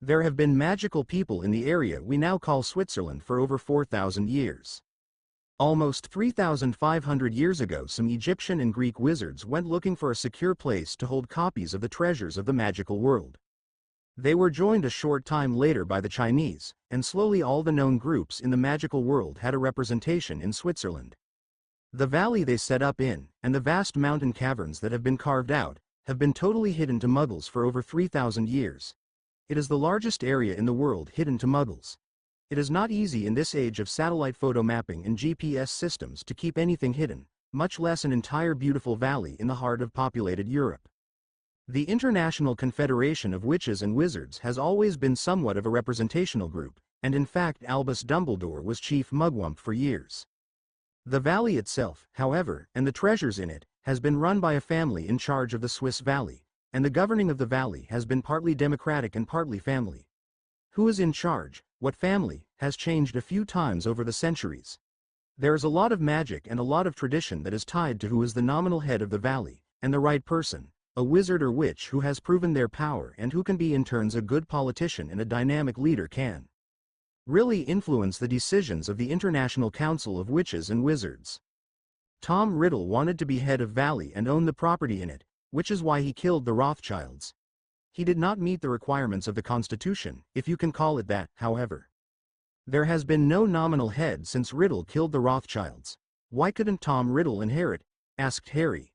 There have been magical people in the area we now call Switzerland for over 4,000 years. Almost 3,500 years ago some Egyptian and Greek wizards went looking for a secure place to hold copies of the treasures of the magical world. They were joined a short time later by the Chinese, and slowly all the known groups in the magical world had a representation in Switzerland. The valley they set up in, and the vast mountain caverns that have been carved out, have been totally hidden to Muggles for over 3,000 years. It is the largest area in the world hidden to Muggles. It is not easy in this age of satellite photo mapping and GPS systems to keep anything hidden, much less an entire beautiful valley in the heart of populated Europe. The International Confederation of Witches and Wizards has always been somewhat of a representational group, and in fact Albus Dumbledore was chief mugwump for years. The valley itself, however, and the treasures in it, has been run by a family in charge of the Swiss Valley, and the governing of the valley has been partly democratic and partly family. Who is in charge, what family, has changed a few times over the centuries. There is a lot of magic and a lot of tradition that is tied to who is the nominal head of the valley, and the right person, a wizard or witch who has proven their power and who can be in turns a good politician and a dynamic leader can. really influence the decisions of the International Council of Witches and Wizards. Tom Riddle wanted to be head of Valley and own the property in it, which is why he killed the Rothschilds. He did not meet the requirements of the Constitution, if you can call it that, however. There has been no nominal head since Riddle killed the Rothschilds. Why couldn't Tom Riddle inherit? Asked Harry.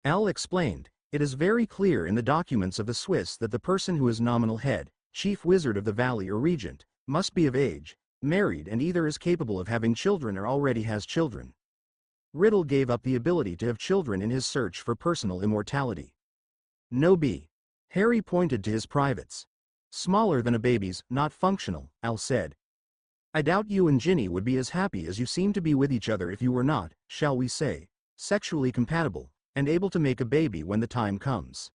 Al explained, it is very clear in the documents of the Swiss that the person who is nominal head, chief wizard of the valley or regent, must be of age, married and either is capable of having children or already has children. Riddle gave up the ability to have children in his search for personal immortality. No B. Harry pointed to his privates. Smaller than a baby's, not functional, Al said. I doubt you and Ginny would be as happy as you seem to be with each other if you were not, shall we say, sexually compatible, and able to make a baby when the time comes.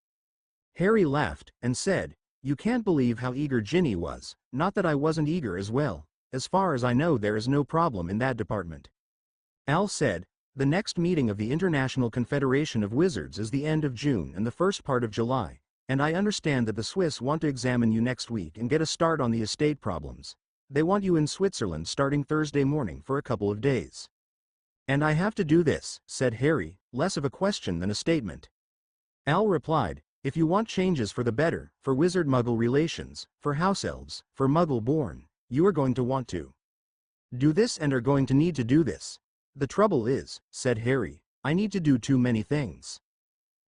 Harry laughed, and said, you can't believe how eager Ginny was, not that I wasn't eager as well, as far as I know there is no problem in that department. Al said, the next meeting of the International Confederation of Wizards is the end of June and the first part of July, and I understand that the Swiss want to examine you next week and get a start on the estate problems. They want you in Switzerland starting Thursday morning for a couple of days. And I have to do this, said Harry, less of a question than a statement. Al replied, if you want changes for the better, for wizard-muggle relations, for house elves, for muggle-born, you are going to want to do this and are going to need to do this. The trouble is, said Harry, I need to do too many things.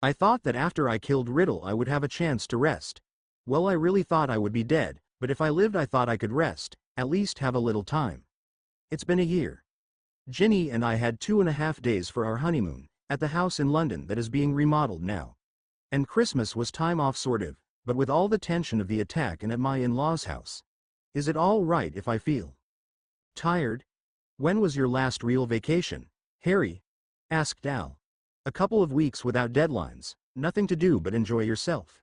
I thought that after I killed Riddle I would have a chance to rest. Well, I really thought I would be dead, but if I lived I thought I could rest, at least have a little time. It's been a year. Ginny and I had 2.5 days for our honeymoon, at the house in London that is being remodeled now. And Christmas was time off sort of, but with all the tension of the attack and at my in-laws' house. Is it all right if I feel tired? When was your last real vacation, Harry? Asked Al. A couple of weeks without deadlines, nothing to do but enjoy yourself.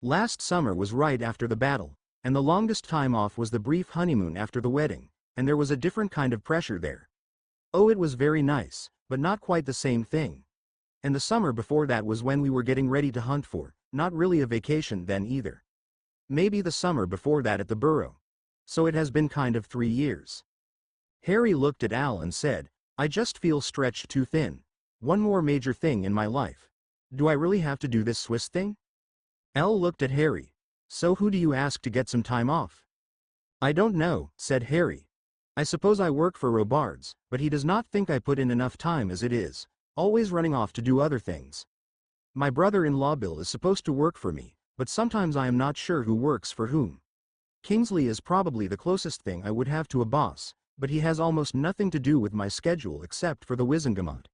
Last summer was right after the battle, and the longest time off was the brief honeymoon after the wedding, and there was a different kind of pressure there. Oh, it was very nice, but not quite the same thing. And the summer before that was when we were getting ready to hunt for, not really a vacation then either. Maybe the summer before that at the Burrow. So it has been kind of 3 years. Harry looked at Al and said, I just feel stretched too thin. One more major thing in my life. Do I really have to do this Swiss thing? Al looked at Harry. So who do you ask to get some time off? I don't know, said Harry. I suppose I work for Robards, but he does not think I put in enough time as it is, always running off to do other things. My brother-in-law Bill is supposed to work for me, but sometimes I am not sure who works for whom. Kingsley is probably the closest thing I would have to a boss, but he has almost nothing to do with my schedule except for the Wizengamot.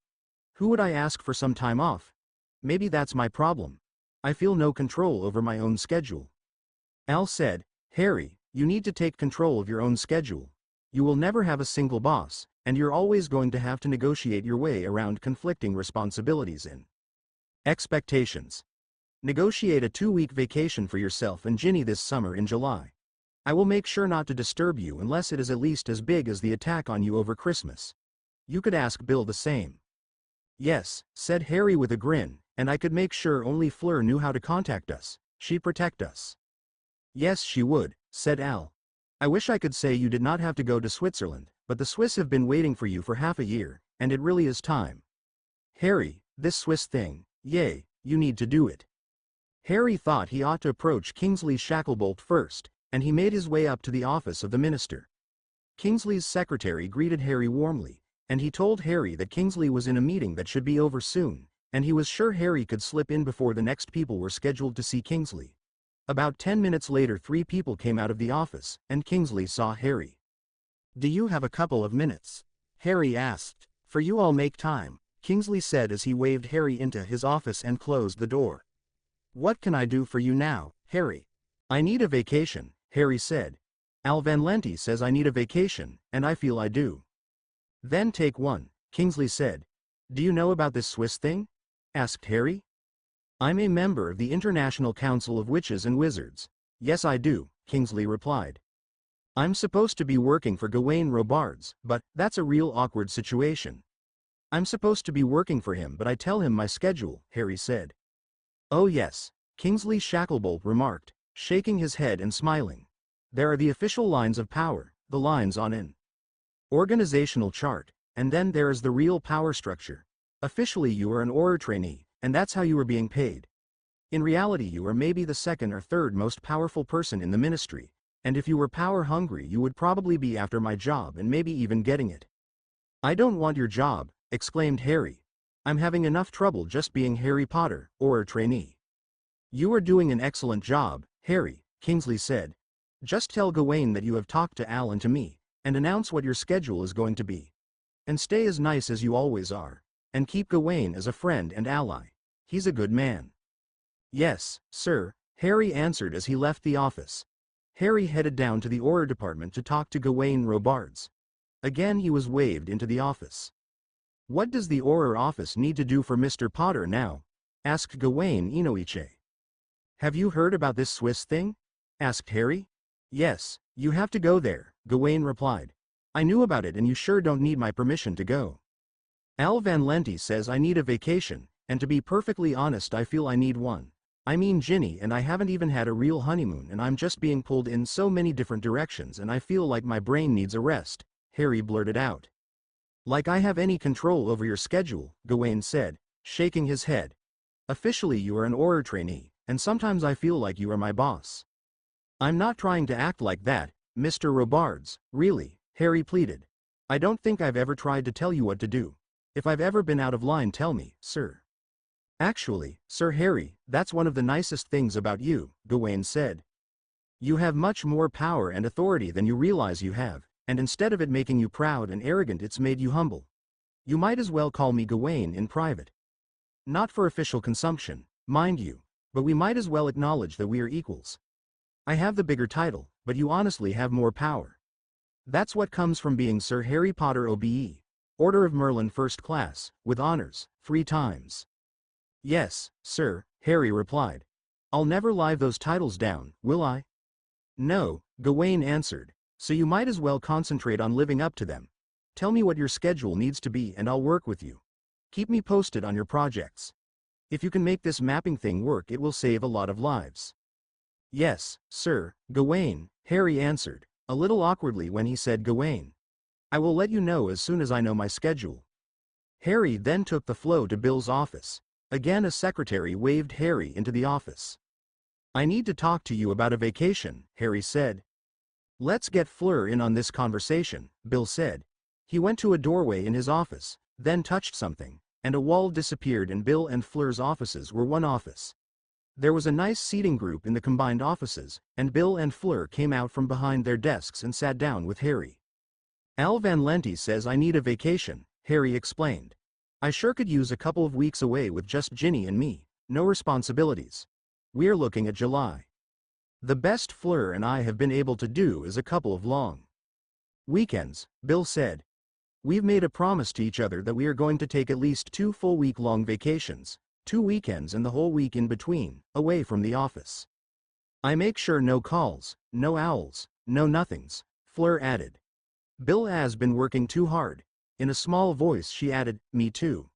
Who would I ask for some time off? Maybe that's my problem. I feel no control over my own schedule. Al said, Harry, you need to take control of your own schedule. You will never have a single boss, and you're always going to have to negotiate your way around conflicting responsibilities and expectations. Negotiate a 2-week vacation for yourself and Ginny this summer in July. I will make sure not to disturb you unless it is at least as big as the attack on you over Christmas. You could ask Bill the same. Yes, said Harry with a grin, and I could make sure only Fleur knew how to contact us. She'd protect us. Yes, she would, said Al. I wish I could say you did not have to go to Switzerland, but the Swiss have been waiting for you for half a year, and it really is time. Harry, this Swiss thing, yay, you need to do it. Harry thought he ought to approach Kingsley Shacklebolt first, and he made his way up to the office of the minister. Kingsley's secretary greeted Harry warmly, and he told Harry that Kingsley was in a meeting that should be over soon, and he was sure Harry could slip in before the next people were scheduled to see Kingsley. About 10 minutes later 3 people came out of the office, and Kingsley saw Harry. Do you have a couple of minutes? Harry asked. For you all make time, Kingsley said as he waved Harry into his office and closed the door. What can I do for you now, Harry? I need a vacation, Harry said. Al Van Lente says I need a vacation, and I feel I do. Then take one, Kingsley said. Do you know about this Swiss thing? Asked Harry. I'm a member of the International Council of Witches and Wizards. Yes, I do, Kingsley replied. I'm supposed to be working for Gawain Robards, but that's a real awkward situation. I'm supposed to be working for him, but I tell him my schedule, Harry said. Oh yes, Kingsley Shacklebolt remarked, shaking his head and smiling. There are the official lines of power, the lines on an organizational chart, and then there is the real power structure. Officially you are an Auror trainee, and that's how you are being paid. In reality you are maybe the second or third most powerful person in the ministry, and if you were power hungry you would probably be after my job and maybe even getting it. I don't want your job, exclaimed Harry. I'm having enough trouble just being Harry Potter, Auror trainee. You are doing an excellent job, Harry, Kingsley said. Just tell Gawain that you have talked to Al and to me, and announce what your schedule is going to be. And stay as nice as you always are, and keep Gawain as a friend and ally. He's a good man. Yes, sir, Harry answered as he left the office. Harry headed down to the Auror department to talk to Gawain Robards. Again he was waved into the office. What does the Auror office need to do for Mr. Potter now? Asked Gawain Inoiche. Have you heard about this Swiss thing? Asked Harry. Yes, you have to go there, Gawain replied. I knew about it and you sure don't need my permission to go. Al Van Lente says I need a vacation, and to be perfectly honest I feel I need one. I mean GINNY and I haven't even had a real honeymoon and I'm just being pulled in so many different directions and I feel like my brain needs a rest, Harry blurted out. Like I have any control over your schedule, Gawain said, shaking his head. Officially you are an Auror trainee, and sometimes I feel like you are my boss. I'm not trying to act like that, Mr. Robards, really, Harry pleaded. I don't think I've ever tried to tell you what to do. If I've ever been out of line tell me, sir. Actually, Sir Harry, that's one of the nicest things about you, Gawain said. You have much more power and authority than you realize you have, and instead of it making you proud and arrogant it's made you humble. You might as well call me Gawain in private. Not for official consumption, mind you, but we might as well acknowledge that we are equals. I have the bigger title, but you honestly have more power. That's what comes from being Sir Harry Potter OBE, Order of Merlin First Class, with honors, 3 times. Yes, sir, Harry replied. I'll never live those titles down, will I? No, Gawain answered, so you might as well concentrate on living up to them. Tell me what your schedule needs to be and I'll work with you. Keep me posted on your projects. If you can make this mapping thing work it will save a lot of lives. Yes, sir, Gawain, Harry answered, a little awkwardly when he said Gawain. I will let you know as soon as I know my schedule. Harry then took the flow to Bill's office. Again a secretary waved Harry into the office. I need to talk to you about a vacation, Harry said. Let's get Fleur in on this conversation, Bill said. He went to a doorway in his office, then touched something, and a wall disappeared and Bill and Fleur's offices were one office. There was a nice seating group in the combined offices, and Bill and Fleur came out from behind their desks and sat down with Harry. Al Van Lente says I need a vacation, Harry explained. I sure could use a couple of weeks away with just GINNY and me, no responsibilities. We're looking at July. The best Fleur and I have been able to do is a couple of long weekends, Bill said. We've made a promise to each other that we are going to take at least 2 full week-long vacations, 2 weekends and the whole week in between, away from the office. I make sure no calls, no owls, no nothings, Fleur added. Bill has been working too hard. In a small voice she added, me too.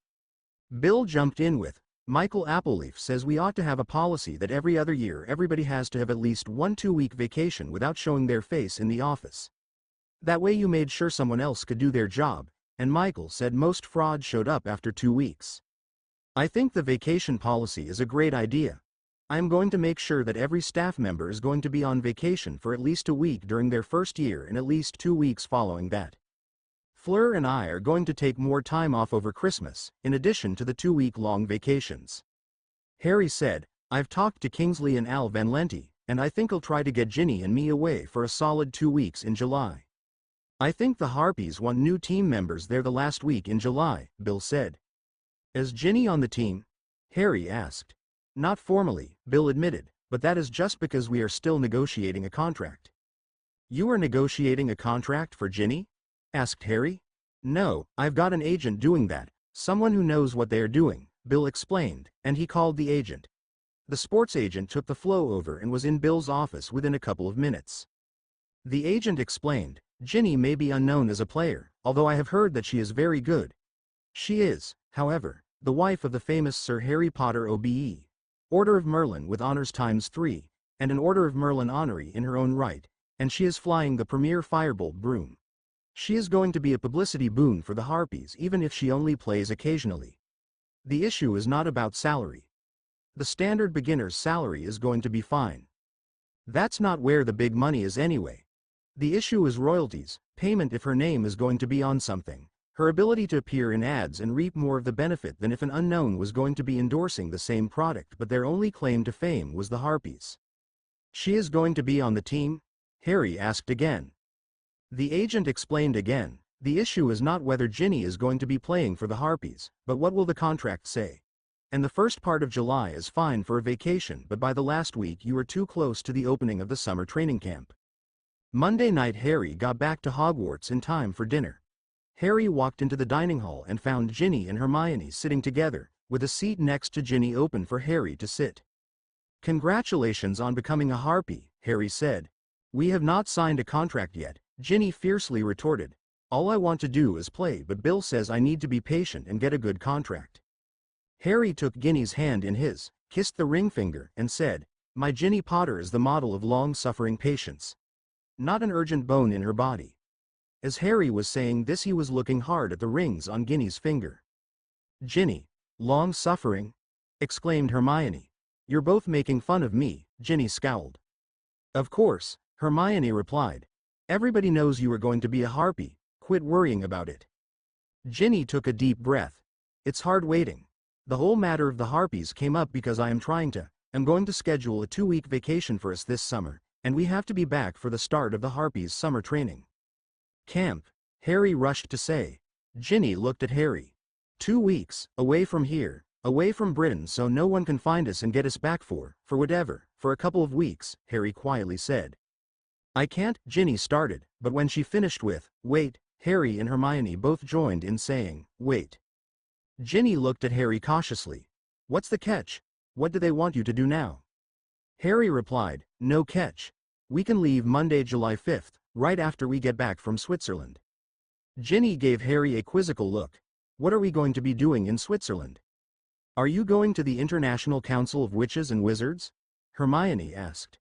Bill jumped in with, Michael Appleleaf says we ought to have a policy that every other year everybody has to have at least 1 2-week vacation without showing their face in the office. That way you made sure someone else could do their job, and Michael said most frauds showed up after 2 weeks. I think the vacation policy is a great idea. I am going to make sure that every staff member is going to be on vacation for at least a week during their first year and at least 2 weeks following that. Fleur and I are going to take more time off over Christmas, in addition to the 2-week-long vacations. Harry said, I've talked to Kingsley and Al Van Lente, and I think I'll try to get GINNY and me away for a solid 2 weeks in July. I think the Harpies want new team members there the last week in July, Bill said. Is GINNY on the team? Harry asked. Not formally, Bill admitted, but that is just because we are still negotiating a contract. You are negotiating a contract for GINNY? Asked Harry. No, I've got an agent doing that, someone who knows what they are doing, Bill explained, and he called the agent. The sports agent took the flow over and was in Bill's office within a couple of minutes. The agent explained, GINNY may be unknown as a player, although I have heard that she is very good. She is, however, the wife of the famous Sir Harry Potter OBE, Order of Merlin with honors ×3, and an Order of Merlin honoree in her own right. and she is flying the premier firebolt broom. She is going to be a publicity boon for the Harpies even if she only plays occasionally. The issue is not about salary. The standard beginner's salary is going to be fine. That's not where the big money is anyway. The issue is royalties, payment if her name is going to be on something, her ability to appear in ads and reap more of the benefit than if an unknown was going to be endorsing the same product but their only claim to fame was the Harpies. She is going to be on the team? Harry asked again. The agent explained again, the issue is not whether Ginny is going to be playing for the Harpies, but what will the contract say? And the first part of July is fine for a vacation, but by the last week you are too close to the opening of the summer training camp. Monday night Harry got back to Hogwarts in time for dinner. Harry walked into the dining hall and found Ginny and Hermione sitting together, with a seat next to Ginny open for Harry to sit. "Congratulations on becoming a Harpy," Harry said. "We have not signed a contract yet," Ginny fiercely retorted. "All I want to do is play, but Bill says I need to be patient and get a good contract." Harry took Ginny's hand in his, kissed the ring finger, and said, "My Ginny Potter is the model of long-suffering patience. Not an urgent bone in her body." As Harry was saying this he was looking hard at the rings on Ginny's finger. "Ginny, long-suffering?" exclaimed Hermione. "You're both making fun of me," Ginny scowled. "Of course," Hermione replied. "Everybody knows you are going to be a Harpy, quit worrying about it." Ginny took a deep breath. "It's hard waiting. The whole matter of the Harpies came up because I'm going to schedule a 2-week vacation for us this summer, and we have to be back for the start of the Harpies' summer training camp," Harry rushed to say. Ginny looked at Harry. 2 weeks, away from here, away from Britain so no one can find us and get us back for a couple of weeks," Harry quietly said. "I can't," Ginny started, but when she finished with, "Wait," Harry and Hermione both joined in saying, "Wait." Ginny looked at Harry cautiously. "What's the catch? What do they want you to do now?" Harry replied, "No catch. We can leave Monday, July 5th, right after we get back from Switzerland." Ginny gave Harry a quizzical look. "What are we going to be doing in Switzerland?" "Are you going to the International Council of Witches and Wizards?" Hermione asked.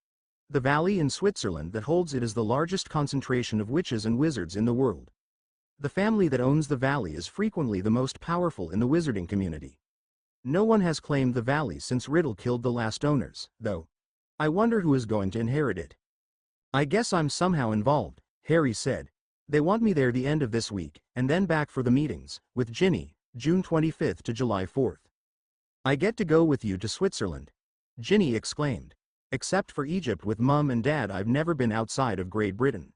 "The valley in Switzerland that holds it is the largest concentration of witches and wizards in the world. The family that owns the valley is frequently the most powerful in the wizarding community. No one has claimed the valley since Riddle killed the last owners, though. I wonder who is going to inherit it." "I guess I'm somehow involved," Harry said. "They want me there the end of this week, and then back for the meetings, with Ginny, June 25th to July 4th. "I get to go with you to Switzerland," Ginny exclaimed. "Except for Egypt with Mum and Dad, I've never been outside of Great Britain."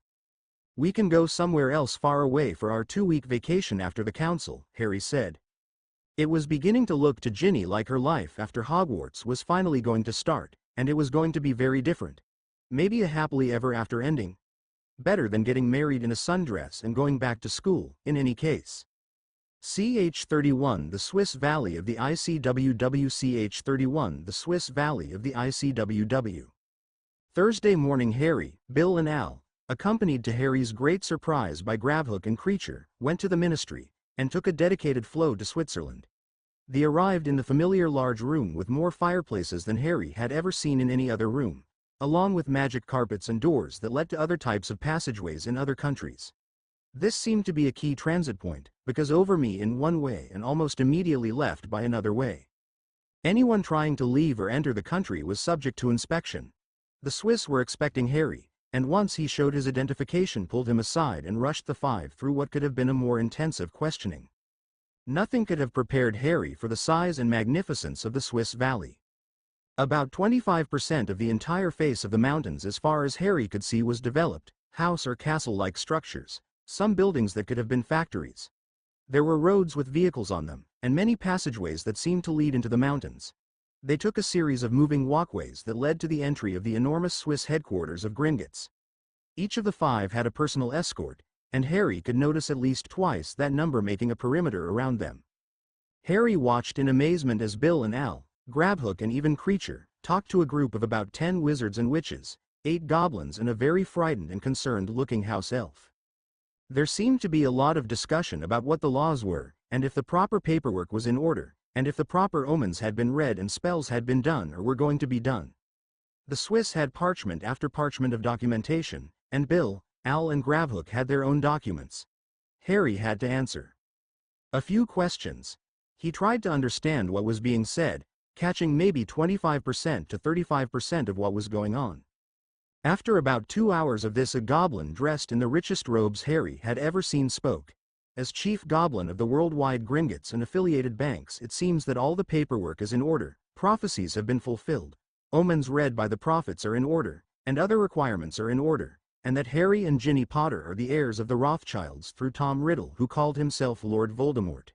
"We can go somewhere else far away for our 2-week vacation after the council," Harry said. It was beginning to look to Ginny like her life after Hogwarts was finally going to start, and it was going to be very different. Maybe a happily ever after ending. Better than getting married in a sundress and going back to school, in any case. CH31 The Swiss Valley of the ICWW CH31 The Swiss Valley of the ICWW. Thursday morning Harry, Bill and Al, accompanied to Harry's great surprise by Grabhook and Creature, went to the ministry, and took a dedicated flow to Switzerland. They arrived in the familiar large room with more fireplaces than Harry had ever seen in any other room, along with magic carpets and doors that led to other types of passageways in other countries. This seemed to be a key transit point, because over me in one way and almost immediately left by another way. Anyone trying to leave or enter the country was subject to inspection. The Swiss were expecting Harry, and once he showed his identification pulled him aside and rushed the 5 through what could have been a more intensive questioning. Nothing could have prepared Harry for the size and magnificence of the Swiss Valley. About 25% of the entire face of the mountains as far as Harry could see was developed, house or castle-like structures, some buildings that could have been factories. There were roads with vehicles on them, and many passageways that seemed to lead into the mountains. They took a series of moving walkways that led to the entry of the enormous Swiss headquarters of Gringotts. Each of the 5 had a personal escort, and Harry could notice at least twice that number making a perimeter around them. Harry watched in amazement as Bill and Al, Grabhook and even Creature, talked to a group of about 10 wizards and witches, 8 goblins and a very frightened and concerned-looking house elf. There seemed to be a lot of discussion about what the laws were, and if the proper paperwork was in order, and if the proper omens had been read and spells had been done or were going to be done. The Swiss had parchment after parchment of documentation, And Bill, Al and Grabhook had their own documents. Harry had to answer a few questions. He tried to understand what was being said, catching maybe 25% to 35% of what was going on. After about 2 hours of this, a goblin dressed in the richest robes Harry had ever seen spoke. As chief goblin of the worldwide Gringotts and affiliated banks, it seems that all the paperwork is in order, prophecies have been fulfilled, omens read by the prophets are in order, and other requirements are in order, and that Harry and Ginny Potter are the heirs of the Rothschilds through Tom Riddle, who called himself Lord Voldemort.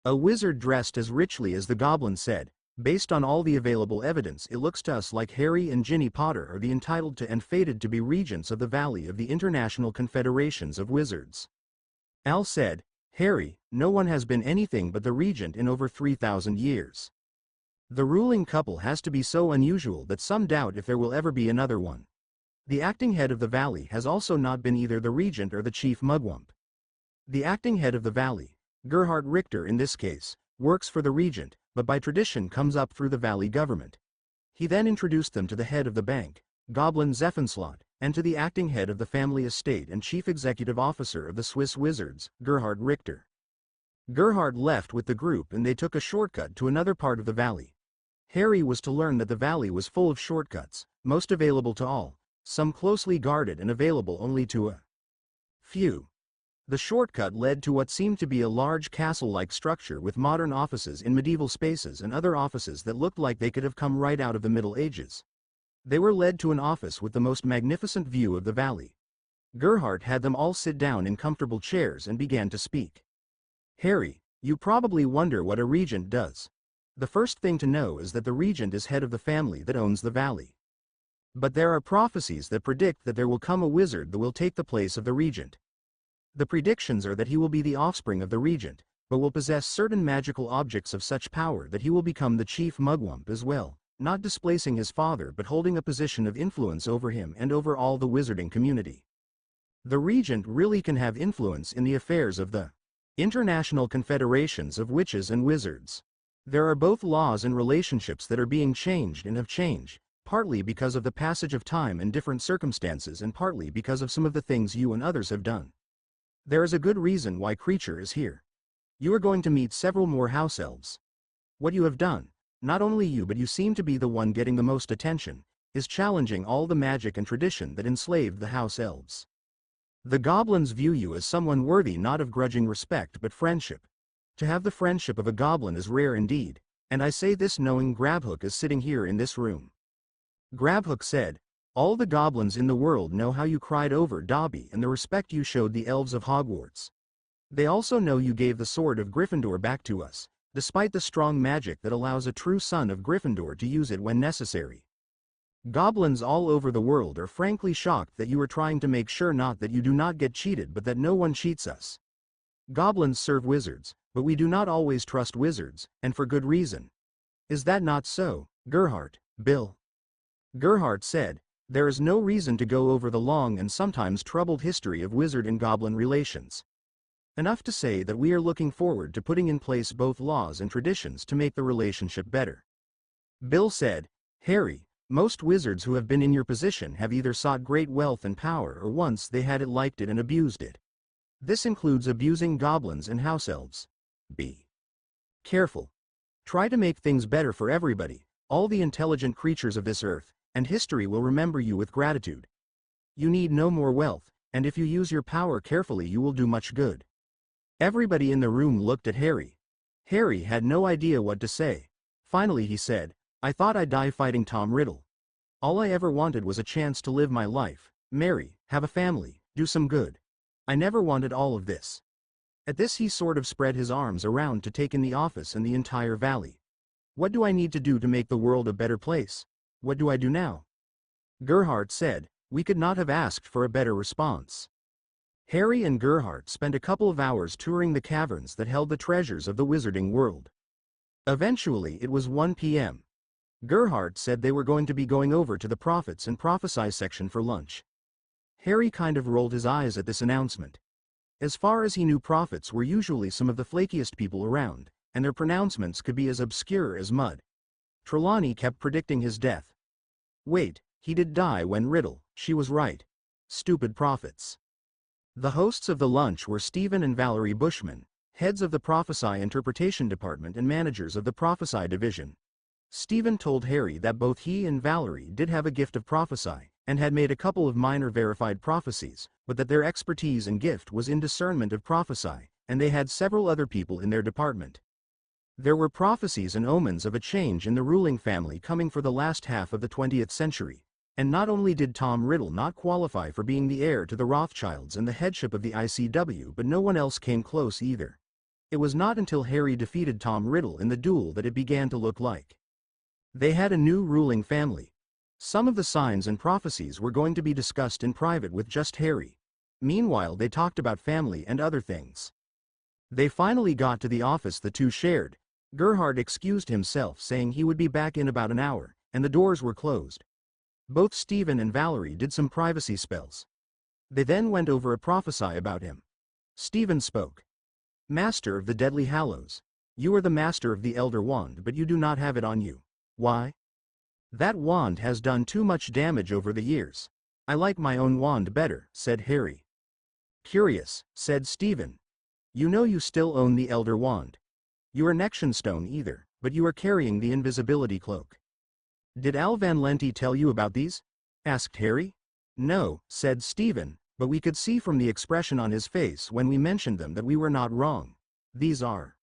A wizard dressed as richly as the goblin said, "Based on all the available evidence, it looks to us like Harry and Ginny Potter are the entitled to and fated to be regents of the Valley of the International Confederations of Wizards." Al said, "Harry, no one has been anything but the regent in over 3,000 years. The ruling couple has to be so unusual that some doubt if there will ever be another one. The acting head of the Valley has also not been either the regent or the chief mugwump. The acting head of the Valley, Gerhard Richter in this case, works for the regent, but by tradition comes up through the Valley government." He then introduced them to the head of the bank, Goblin Zeffenslot, and to the acting head of the family estate and chief executive officer of the Swiss Wizards, Gerhard Richter. Gerhard left with the group and they took a shortcut to another part of the Valley. Harry was to learn that the Valley was full of shortcuts, most available to all, some closely guarded and available only to a few. The shortcut led to what seemed to be a large castle-like structure with modern offices in medieval spaces and other offices that looked like they could have come right out of the Middle Ages. They were led to an office with the most magnificent view of the valley. Gerhard had them all sit down in comfortable chairs and began to speak. "Harry, you probably wonder what a regent does. The first thing to know is that the regent is head of the family that owns the valley. But there are prophecies that predict that there will come a wizard that will take the place of the regent. The predictions are that he will be the offspring of the regent, but will possess certain magical objects of such power that he will become the chief mugwump as well, not displacing his father but holding a position of influence over him and over all the wizarding community. The regent really can have influence in the affairs of the International Confederations of Witches and Wizards. There are both laws and relationships that are being changed and have changed, partly because of the passage of time and different circumstances and partly because of some of the things you and others have done. There is a good reason why Creature is here. You are going to meet several more house elves. What you have done, not only you but you seem to be the one getting the most attention, is challenging all the magic and tradition that enslaved the house elves. The goblins view you as someone worthy not of grudging respect but friendship. To have the friendship of a goblin is rare indeed, and I say this knowing Grabhook is sitting here in this room." Grabhook said, "All the goblins in the world know how you cried over Dobby and the respect you showed the elves of Hogwarts. They also know you gave the sword of Gryffindor back to us, despite the strong magic that allows a true son of Gryffindor to use it when necessary. Goblins all over the world are frankly shocked that you are trying to make sure not that you do not get cheated but that no one cheats us. Goblins serve wizards, but we do not always trust wizards, and for good reason. Is that not so, Gerhard, Bill?" Gerhard said, "There is no reason to go over the long and sometimes troubled history of wizard and goblin relations. Enough to say that we are looking forward to putting in place both laws and traditions to make the relationship better." Bill said, "Harry, most wizards who have been in your position have either sought great wealth and power or once they had it liked it and abused it. This includes abusing goblins and house elves. Be careful. Try to make things better for everybody, all the intelligent creatures of this earth, and history will remember you with gratitude. You need no more wealth, and if you use your power carefully you will do much good." Everybody in the room looked at Harry. Harry had no idea what to say. Finally he said, "I thought I'd die fighting Tom Riddle. All I ever wanted was a chance to live my life, marry, have a family, do some good. I never wanted all of this." At this he sort of spread his arms around to take in the office and the entire valley. "What do I need to do to make the world a better place? What do I do now?" Gerhard said, "We could not have asked for a better response." Harry and Gerhard spent a couple of hours touring the caverns that held the treasures of the wizarding world. Eventually it was 1 p.m. Gerhard said they were going to be going over to the Prophets and Prophesy section for lunch. Harry kind of rolled his eyes at this announcement. As far as he knew, prophets were usually some of the flakiest people around, and their pronouncements could be as obscure as mud. Trelawney kept predicting his death. Wait, he did die when Riddle, she was right. Stupid prophets. The hosts of the lunch were Stephen and Valerie Bushman, heads of the Prophesy Interpretation Department and managers of the Prophesy Division. Stephen told Harry that both he and Valerie did have a gift of prophecy, and had made a couple of minor verified prophecies, but that their expertise and gift was in discernment of prophecy, and they had several other people in their department. There were prophecies and omens of a change in the ruling family coming for the last half of the 20th century. And not only did Tom Riddle not qualify for being the heir to the Rothschilds and the headship of the ICW, but no one else came close either. It was not until Harry defeated Tom Riddle in the duel that it began to look like they had a new ruling family. Some of the signs and prophecies were going to be discussed in private with just Harry. Meanwhile, they talked about family and other things. They finally got to the office the two shared. Gerhard excused himself, saying he would be back in about an hour, and the doors were closed. Both Stephen and Valerie did some privacy spells. They then went over a prophecy about him. Stephen spoke. Master of the Deadly Hallows, you are the master of the Elder Wand, but you do not have it on you. Why? That wand has done too much damage over the years. I like my own wand better, said Harry. Curious, said Stephen. You know you still own the Elder Wand. You are Nection Stone either, but you are carrying the invisibility cloak. Did Al Van Lente tell you about these? Asked Harry. No, said Stephen, but we could see from the expression on his face when we mentioned them that we were not wrong. These are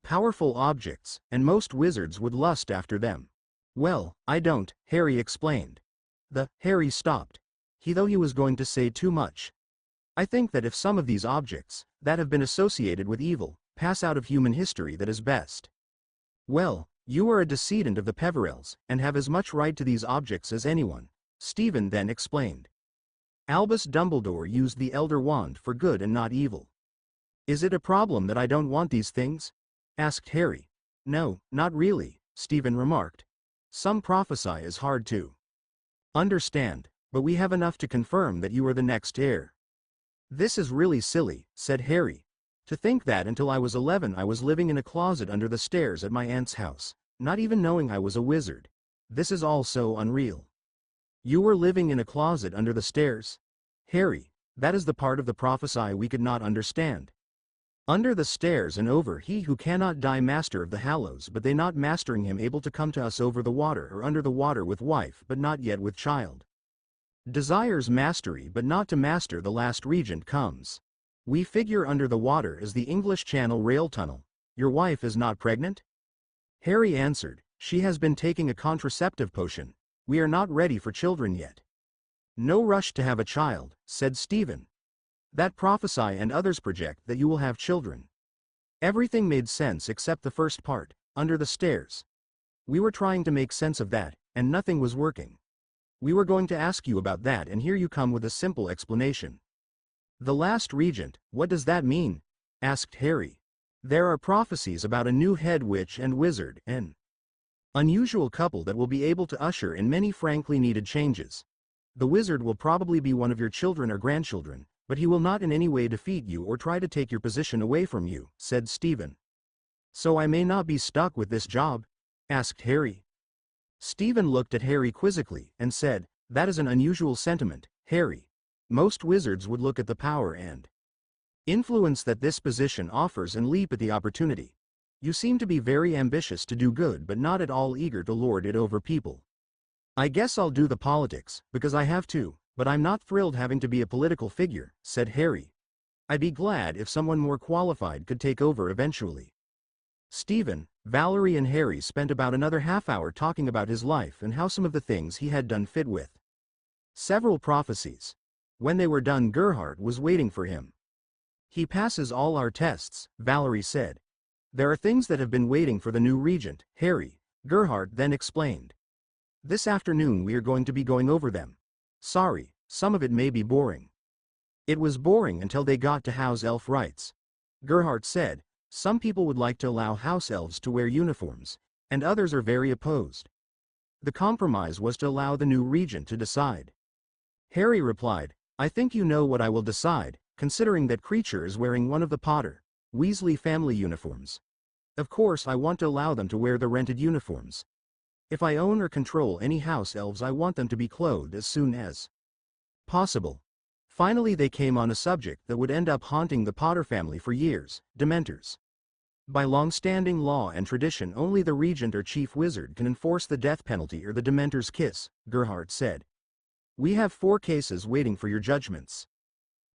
powerful objects, and most wizards would lust after them. Well, I don't, Harry explained. Harry stopped. He was going to say too much. I think that if some of these objects, that have been associated with evil, pass out of human history, that is best. Well, you are a descendant of the Peverells, and have as much right to these objects as anyone, Stephen then explained. Albus Dumbledore used the Elder Wand for good and not evil. Is it a problem that I don't want these things? Asked Harry. No, not really, Stephen remarked. Some prophesy is hard to understand, but we have enough to confirm that you are the next heir. This is really silly, said Harry. To think that until I was 11 I was living in a closet under the stairs at my aunt's house, not even knowing I was a wizard. This is all so unreal. You were living in a closet under the stairs? Harry, that is the part of the prophesy we could not understand. Under the stairs and over he who cannot die master of the hallows, but they not mastering him able to come to us over the water or under the water with wife but not yet with child. Desires mastery but not to master the last regent comes. We figure under the water as the English Channel rail tunnel. Your wife is not pregnant? Harry answered, she has been taking a contraceptive potion. We are not ready for children yet. No rush to have a child, said Stephen. That prophesy and others project that you will have children. Everything made sense except the first part, under the stairs. We were trying to make sense of that, and nothing was working. We were going to ask you about that, and here you come with a simple explanation. The last regent, what does that mean? Asked Harry. There are prophecies about a new head witch and wizard, an unusual couple that will be able to usher in many frankly needed changes. The wizard will probably be one of your children or grandchildren, but he will not in any way defeat you or try to take your position away from you, said Stephen. So I may not be stuck with this job? Asked Harry. Stephen looked at Harry quizzically and said, that is an unusual sentiment, Harry. Most wizards would look at the power and influence that this position offers and leap at the opportunity. You seem to be very ambitious to do good but not at all eager to lord it over people. I guess I'll do the politics, because I have to, but I'm not thrilled having to be a political figure, said Harry. I'd be glad if someone more qualified could take over eventually. Stephen, Valerie and Harry spent about another half hour talking about his life and how some of the things he had done fit with several prophecies. When they were done, Gerhard was waiting for him. He passes all our tests, Valerie said. There are things that have been waiting for the new regent, Harry, Gerhard then explained. This afternoon we are going to be going over them. Sorry, some of it may be boring. It was boring until they got to house elf rights. Gerhard said, some people would like to allow house elves to wear uniforms, and others are very opposed. The compromise was to allow the new regent to decide. Harry replied, I think you know what I will decide, considering that Creature is wearing one of the Potter, Weasley family uniforms. Of course I want to allow them to wear the rented uniforms. If I own or control any house elves I want them to be clothed as soon as possible. Finally they came on a subject that would end up haunting the Potter family for years: Dementors. By long-standing law and tradition only the regent or chief wizard can enforce the death penalty or the Dementor's kiss, Gerhardt said. We have 4 cases waiting for your judgments.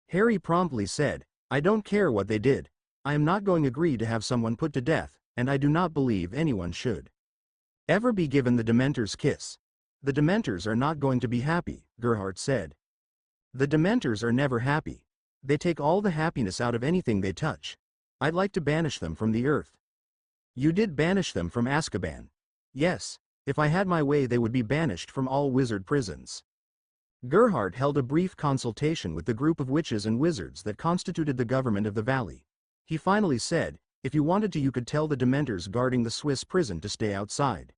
Harry promptly said, I don't care what they did. I am not going to agree to have someone put to death, and I do not believe anyone should ever be given the Dementor's kiss. The Dementors are not going to be happy, Gerhardt said. The Dementors are never happy. They take all the happiness out of anything they touch. I'd like to banish them from the earth. You did banish them from Azkaban. Yes, if I had my way they would be banished from all wizard prisons. Gerhardt held a brief consultation with the group of witches and wizards that constituted the government of the valley. He finally said, if you wanted to you could tell the Dementors guarding the Swiss prison to stay outside.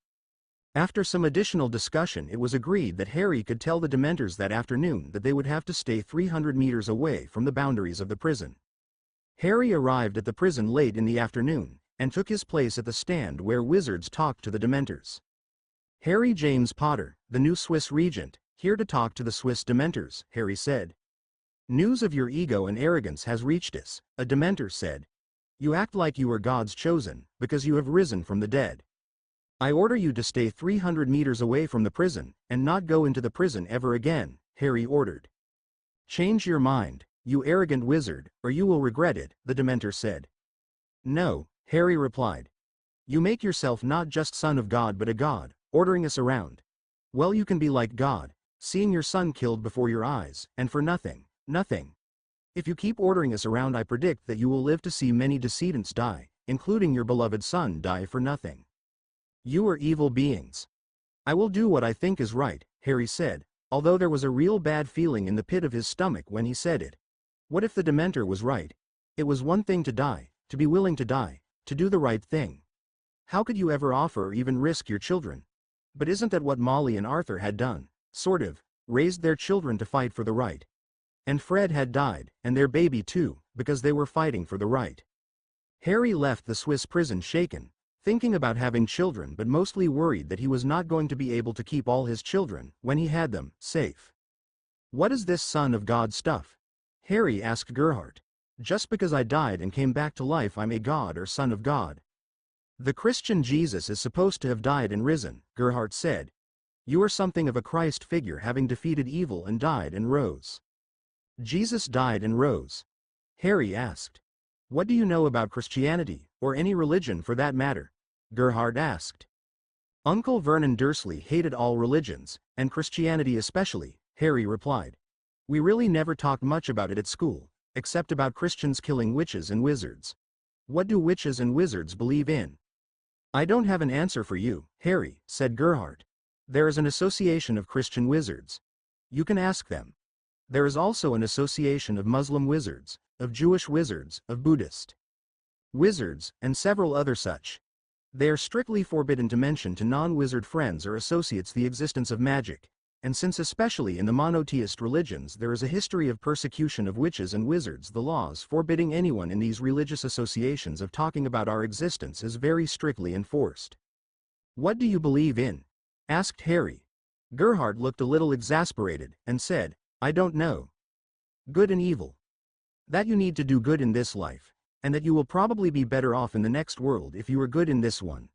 After some additional discussion it was agreed that Harry could tell the Dementors that afternoon that they would have to stay 300 meters away from the boundaries of the prison. Harry arrived at the prison late in the afternoon, and took his place at the stand where wizards talked to the Dementors. Harry James Potter, the new Swiss regent, here to talk to the Swiss Dementors, Harry said. News of your ego and arrogance has reached us, a Dementor said. You act like you are God's chosen, because you have risen from the dead. I order you to stay 300 meters away from the prison, and not go into the prison ever again, Harry ordered. Change your mind, you arrogant wizard, or you will regret it, the Dementor said. No, Harry replied. You make yourself not just son of God but a god, ordering us around. Well, you can be like God, seeing your son killed before your eyes, and for nothing, nothing. If you keep ordering us around I predict that you will live to see many decedents die, including your beloved son die for nothing. You are evil beings. I will do what I think is right, Harry said, although there was a real bad feeling in the pit of his stomach when he said it. What if the Dementor was right? It was one thing to die, to be willing to die, to do the right thing. How could you ever offer or even risk your children? But isn't that what Molly and Arthur had done? Sort of, raised their children to fight for the right. And Fred had died, and their baby too, because they were fighting for the right. Harry left the Swiss prison shaken, thinking about having children but mostly worried that he was not going to be able to keep all his children, when he had them, safe. What is this son of God stuff? Harry asked Gerhardt. Just because I died and came back to life I'm a god or son of God. The Christian Jesus is supposed to have died and risen, Gerhardt said. You are something of a Christ figure having defeated evil and died and rose. Jesus died and rose? Harry asked. What do you know about Christianity, or any religion for that matter? Gerhardt asked. Uncle Vernon Dursley hated all religions, and Christianity especially, Harry replied. We really never talked much about it at school, except about Christians killing witches and wizards. What do witches and wizards believe in? I don't have an answer for you, Harry, said Gerhardt. There is an association of Christian wizards. You can ask them. There is also an association of Muslim wizards, of Jewish wizards, of Buddhist wizards, and several other such. They are strictly forbidden to mention to non-wizard friends or associates the existence of magic, and since especially in the monotheist religions there is a history of persecution of witches and wizards, the laws forbidding anyone in these religious associations of talking about our existence is very strictly enforced. What do you believe in? Asked Harry. Gerhardt looked a little exasperated, and said, I don't know. Good and evil. That you need to do good in this life, and that you will probably be better off in the next world if you are good in this one.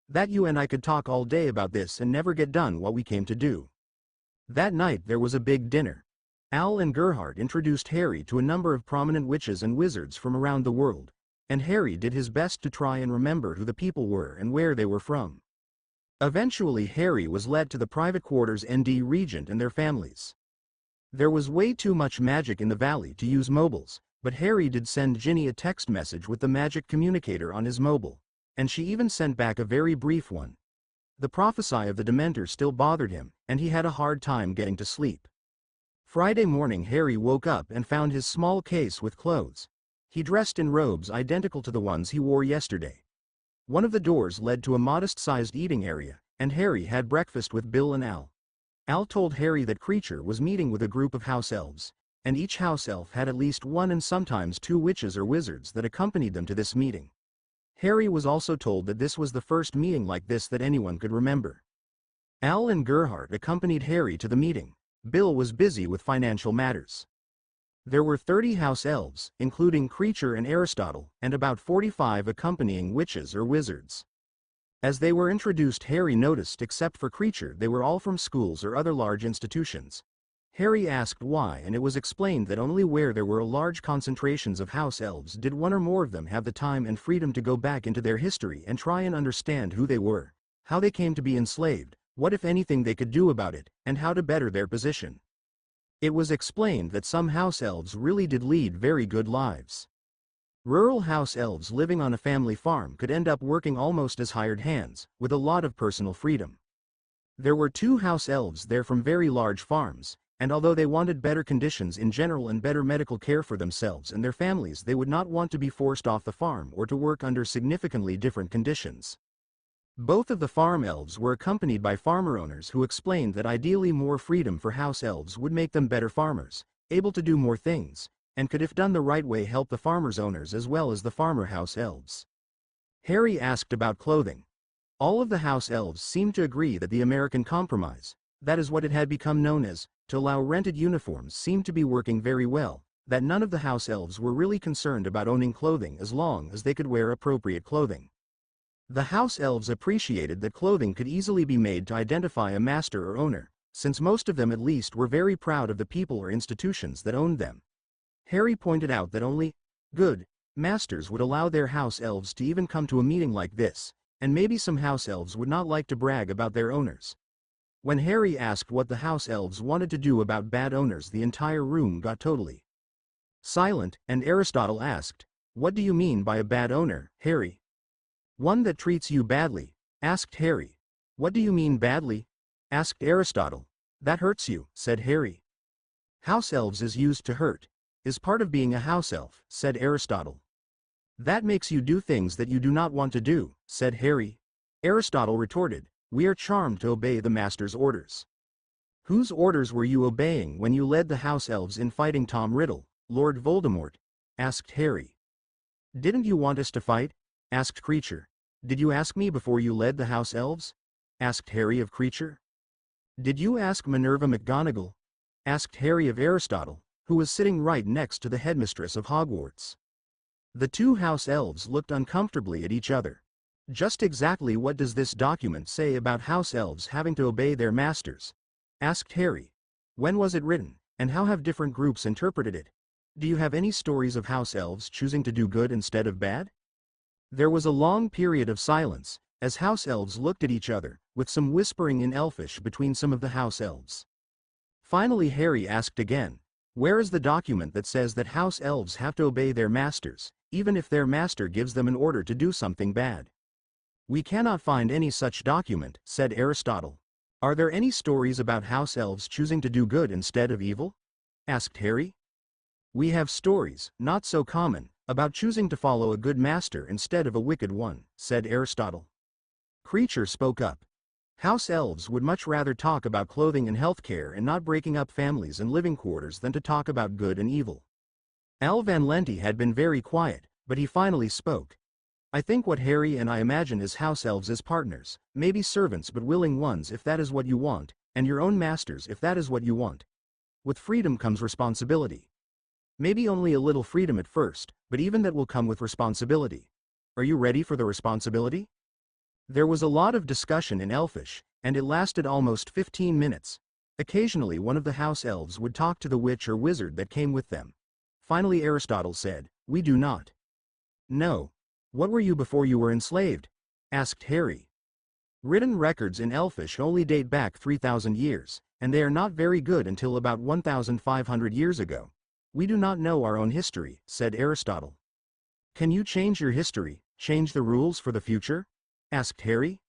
That you and I could talk all day about this and never get done what we came to do. That night there was a big dinner. Al and Gerhardt introduced Harry to a number of prominent witches and wizards from around the world, and Harry did his best to try and remember who the people were and where they were from. Eventually Harry was led to the private quarters ND Regent and their families. There was way too much magic in the valley to use mobiles, but Harry did send Ginny a text message with the magic communicator on his mobile, and she even sent back a very brief one. The prophecy of the Dementor still bothered him, and he had a hard time getting to sleep. Friday morning Harry woke up and found his small case with clothes. He dressed in robes identical to the ones he wore yesterday. One of the doors led to a modest-sized eating area, and Harry had breakfast with Bill and Al. Al told Harry that Creature was meeting with a group of house elves, and each house elf had at least one and sometimes two witches or wizards that accompanied them to this meeting. Harry was also told that this was the first meeting like this that anyone could remember. Al and Gerhardt accompanied Harry to the meeting. Bill was busy with financial matters. There were 30 house elves, including Creature and Aristotle, and about 45 accompanying witches or wizards. As they were introduced, Harry noticed except for Creature they were all from schools or other large institutions. Harry asked why, and it was explained that only where there were large concentrations of house elves did one or more of them have the time and freedom to go back into their history and try and understand who they were, how they came to be enslaved, what if anything they could do about it, and how to better their position. It was explained that some house elves really did lead very good lives. Rural house elves living on a family farm could end up working almost as hired hands, with a lot of personal freedom. There were 2 house elves there from very large farms, and although they wanted better conditions in general and better medical care for themselves and their families, they would not want to be forced off the farm or to work under significantly different conditions. Both of the farm elves were accompanied by farmer owners who explained that ideally more freedom for house elves would make them better farmers, able to do more things, and could, if done the right way, help the farmers' owners as well as the farmer house elves. Harry asked about clothing. All of the house elves seemed to agree that the American Compromise, that is what it had become known as, to allow rented uniforms, seemed to be working very well, that none of the house elves were really concerned about owning clothing as long as they could wear appropriate clothing. The house elves appreciated that clothing could easily be made to identify a master or owner, since most of them at least were very proud of the people or institutions that owned them. Harry pointed out that only good masters would allow their house elves to even come to a meeting like this, and maybe some house elves would not like to brag about their owners. When Harry asked what the house elves wanted to do about bad owners, the entire room got totally silent, and Aristotle asked, "What do you mean by a bad owner, Harry?" "One that treats you badly," asked Harry. "What do you mean badly?" asked Aristotle. "That hurts you," said Harry. "House elves is used to hurt, is part of being a house elf," said Aristotle. "That makes you do things that you do not want to do," said Harry. Aristotle retorted, "We are charmed to obey the master's orders." "Whose orders were you obeying when you led the house elves in fighting Tom Riddle, Lord Voldemort?" asked Harry. "Didn't you want us to fight?" asked Creature. "Did you ask me before you led the house elves?" asked Harry of Creature. "Did you ask Minerva McGonagall?" asked Harry of Aristotle, who was sitting right next to the headmistress of Hogwarts. The 2 house elves looked uncomfortably at each other. "Just exactly what does this document say about house elves having to obey their masters?" asked Harry. "When was it written, and how have different groups interpreted it? Do you have any stories of house elves choosing to do good instead of bad?" There was a long period of silence, as house elves looked at each other, with some whispering in Elfish between some of the house elves. Finally Harry asked again, "Where is the document that says that house elves have to obey their masters, even if their master gives them an order to do something bad?" "We cannot find any such document," said Aristotle. "Are there any stories about house elves choosing to do good instead of evil?" asked Harry. "We have stories, not so common, about choosing to follow a good master instead of a wicked one," said Aristotle. Creature spoke up. "House elves would much rather talk about clothing and healthcare and not breaking up families and living quarters than to talk about good and evil." Al Van Lente had been very quiet, but he finally spoke. "I think what Harry and I imagine is house elves as partners, maybe servants but willing ones if that is what you want, and your own masters if that is what you want. With freedom comes responsibility. Maybe only a little freedom at first, but even that will come with responsibility. Are you ready for the responsibility?" There was a lot of discussion in Elfish, and it lasted almost 15 minutes. Occasionally one of the house elves would talk to the witch or wizard that came with them. Finally Aristotle said, "We do not know. What were you before you were enslaved?" asked Harry. "Written records in Elfish only date back 3,000 years, and they are not very good until about 1,500 years ago. We do not know our own history," said Aristotle. "Can you change your history, change the rules for the future?" asked Harry.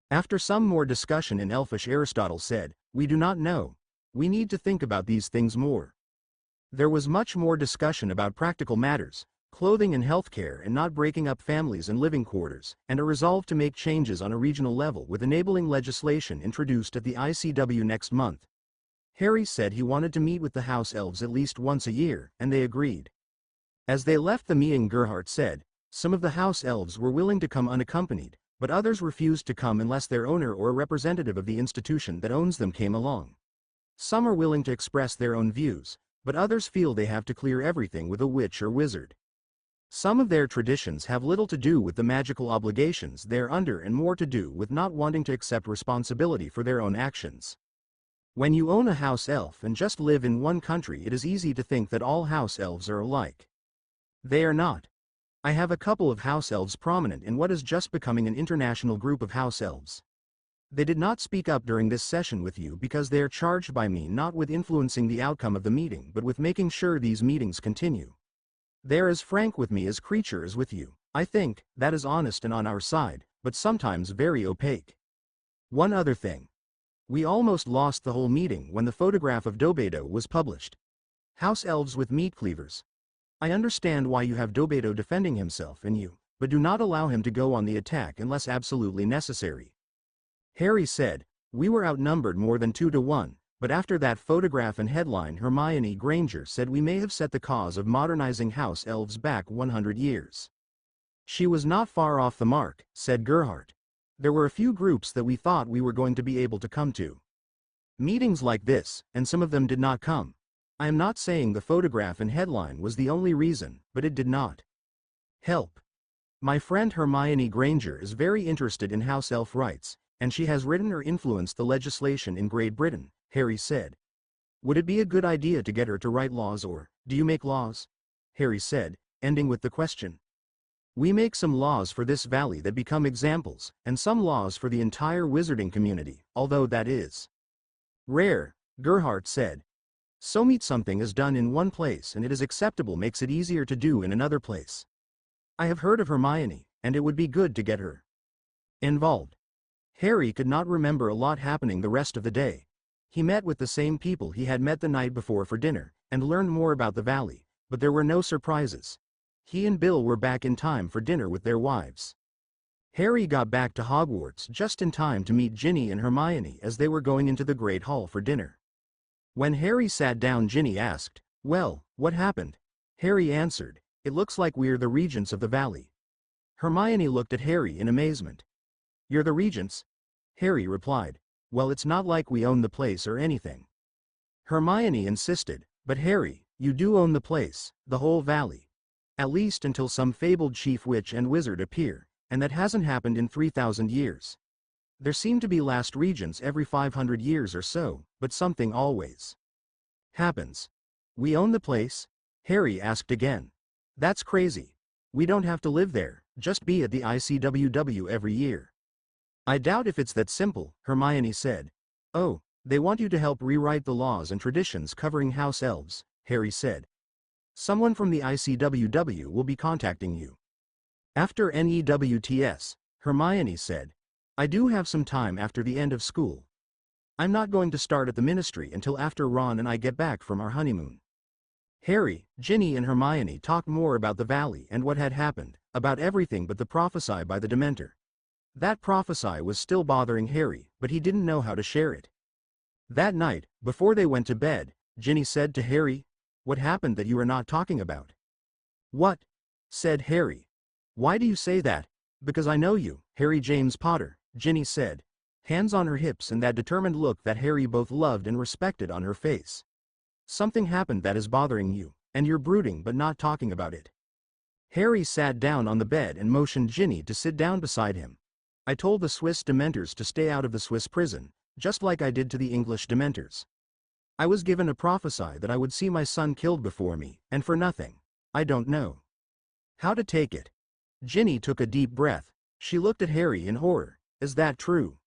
After some more discussion in Elfish, Aristotle said, "We do not know. We need to think about these things more." There was much more discussion about practical matters, clothing and healthcare and not breaking up families and living quarters, and a resolve to make changes on a regional level with enabling legislation introduced at the ICW next month. Harry said he wanted to meet with the house elves at least once a year, and they agreed. As they left the meeting, Gerhardt said, "Some of the house elves were willing to come unaccompanied, but others refused to come unless their owner or a representative of the institution that owns them came along. Some are willing to express their own views, but others feel they have to clear everything with a witch or wizard. Some of their traditions have little to do with the magical obligations they're under and more to do with not wanting to accept responsibility for their own actions. When you own a house elf and just live in one country, it is easy to think that all house elves are alike. They are not. I have a couple of house elves prominent in what is just becoming an international group of house elves. They did not speak up during this session with you because they are charged by me not with influencing the outcome of the meeting but with making sure these meetings continue. They are as frank with me as creature is with you. I think that is honest and on our side, but sometimes very opaque. One other thing. We almost lost the whole meeting when the photograph of Dobedo was published. House elves with meat cleavers. I understand why you have Dobedo defending himself and you, but do not allow him to go on the attack unless absolutely necessary. Harry said, we were outnumbered more than 2 to 1, but after that photograph and headline Hermione Granger said we may have set the cause of modernizing house elves back 100 years. She was not far off the mark, said Gerhardt. There were a few groups that we thought we were going to be able to come to meetings like this, and some of them did not come. I am not saying the photograph and headline was the only reason, but it did not help. My friend Hermione Granger is very interested in house elf rights, and she has written or influenced the legislation in Great Britain, Harry said. Would it be a good idea to get her to write laws, or do you make laws? Harry said, ending with the question. We make some laws for this valley that become examples, and some laws for the entire wizarding community, although that is rare, Gerhardt said. So meet something is done in one place and it is acceptable makes it easier to do in another place. I have heard of Hermione, and it would be good to get her involved. Harry could not remember a lot happening the rest of the day. He met with the same people he had met the night before for dinner, and learned more about the valley, but there were no surprises. He and Bill were back in time for dinner with their wives. Harry got back to Hogwarts just in time to meet Ginny and Hermione as they were going into the Great Hall for dinner. When Harry sat down, Ginny asked, well, what happened? Harry answered, it looks like we're the regents of the valley. Hermione looked at Harry in amazement. You're the regents? Harry replied, well, it's not like we own the place or anything. Hermione insisted, but Harry, you do own the place, the whole valley. At least until some fabled chief witch and wizard appear, and that hasn't happened in 3,000 years. There seem to be last regents every 500 years or so, but something always happens. We own the place? Harry asked again. That's crazy. We don't have to live there, just be at the ICWW every year. I doubt if it's that simple, Hermione said. Oh, they want you to help rewrite the laws and traditions covering house elves, Harry said. Someone from the ICWW will be contacting you. After NEWTS, Hermione said, I do have some time after the end of school. I'm not going to start at the ministry until after Ron and I get back from our honeymoon. Harry, Ginny and Hermione talked more about the valley and what had happened, about everything but the prophecy by the Dementor. That prophecy was still bothering Harry, but he didn't know how to share it. That night, before they went to bed, Ginny said to Harry, what happened that you are not talking about? What? Said Harry. Why do you say that? Because I know you, Harry James Potter, Ginny said, hands on her hips and that determined look that Harry both loved and respected on her face. Something happened that is bothering you, and you're brooding but not talking about it. Harry sat down on the bed and motioned Ginny to sit down beside him. I told the Swiss Dementors to stay out of the Swiss prison, just like I did to the English Dementors. I was given a prophecy that I would see my son killed before me, and for nothing. I don't know how to take it. Ginny took a deep breath. She looked at Harry in horror. Is that true?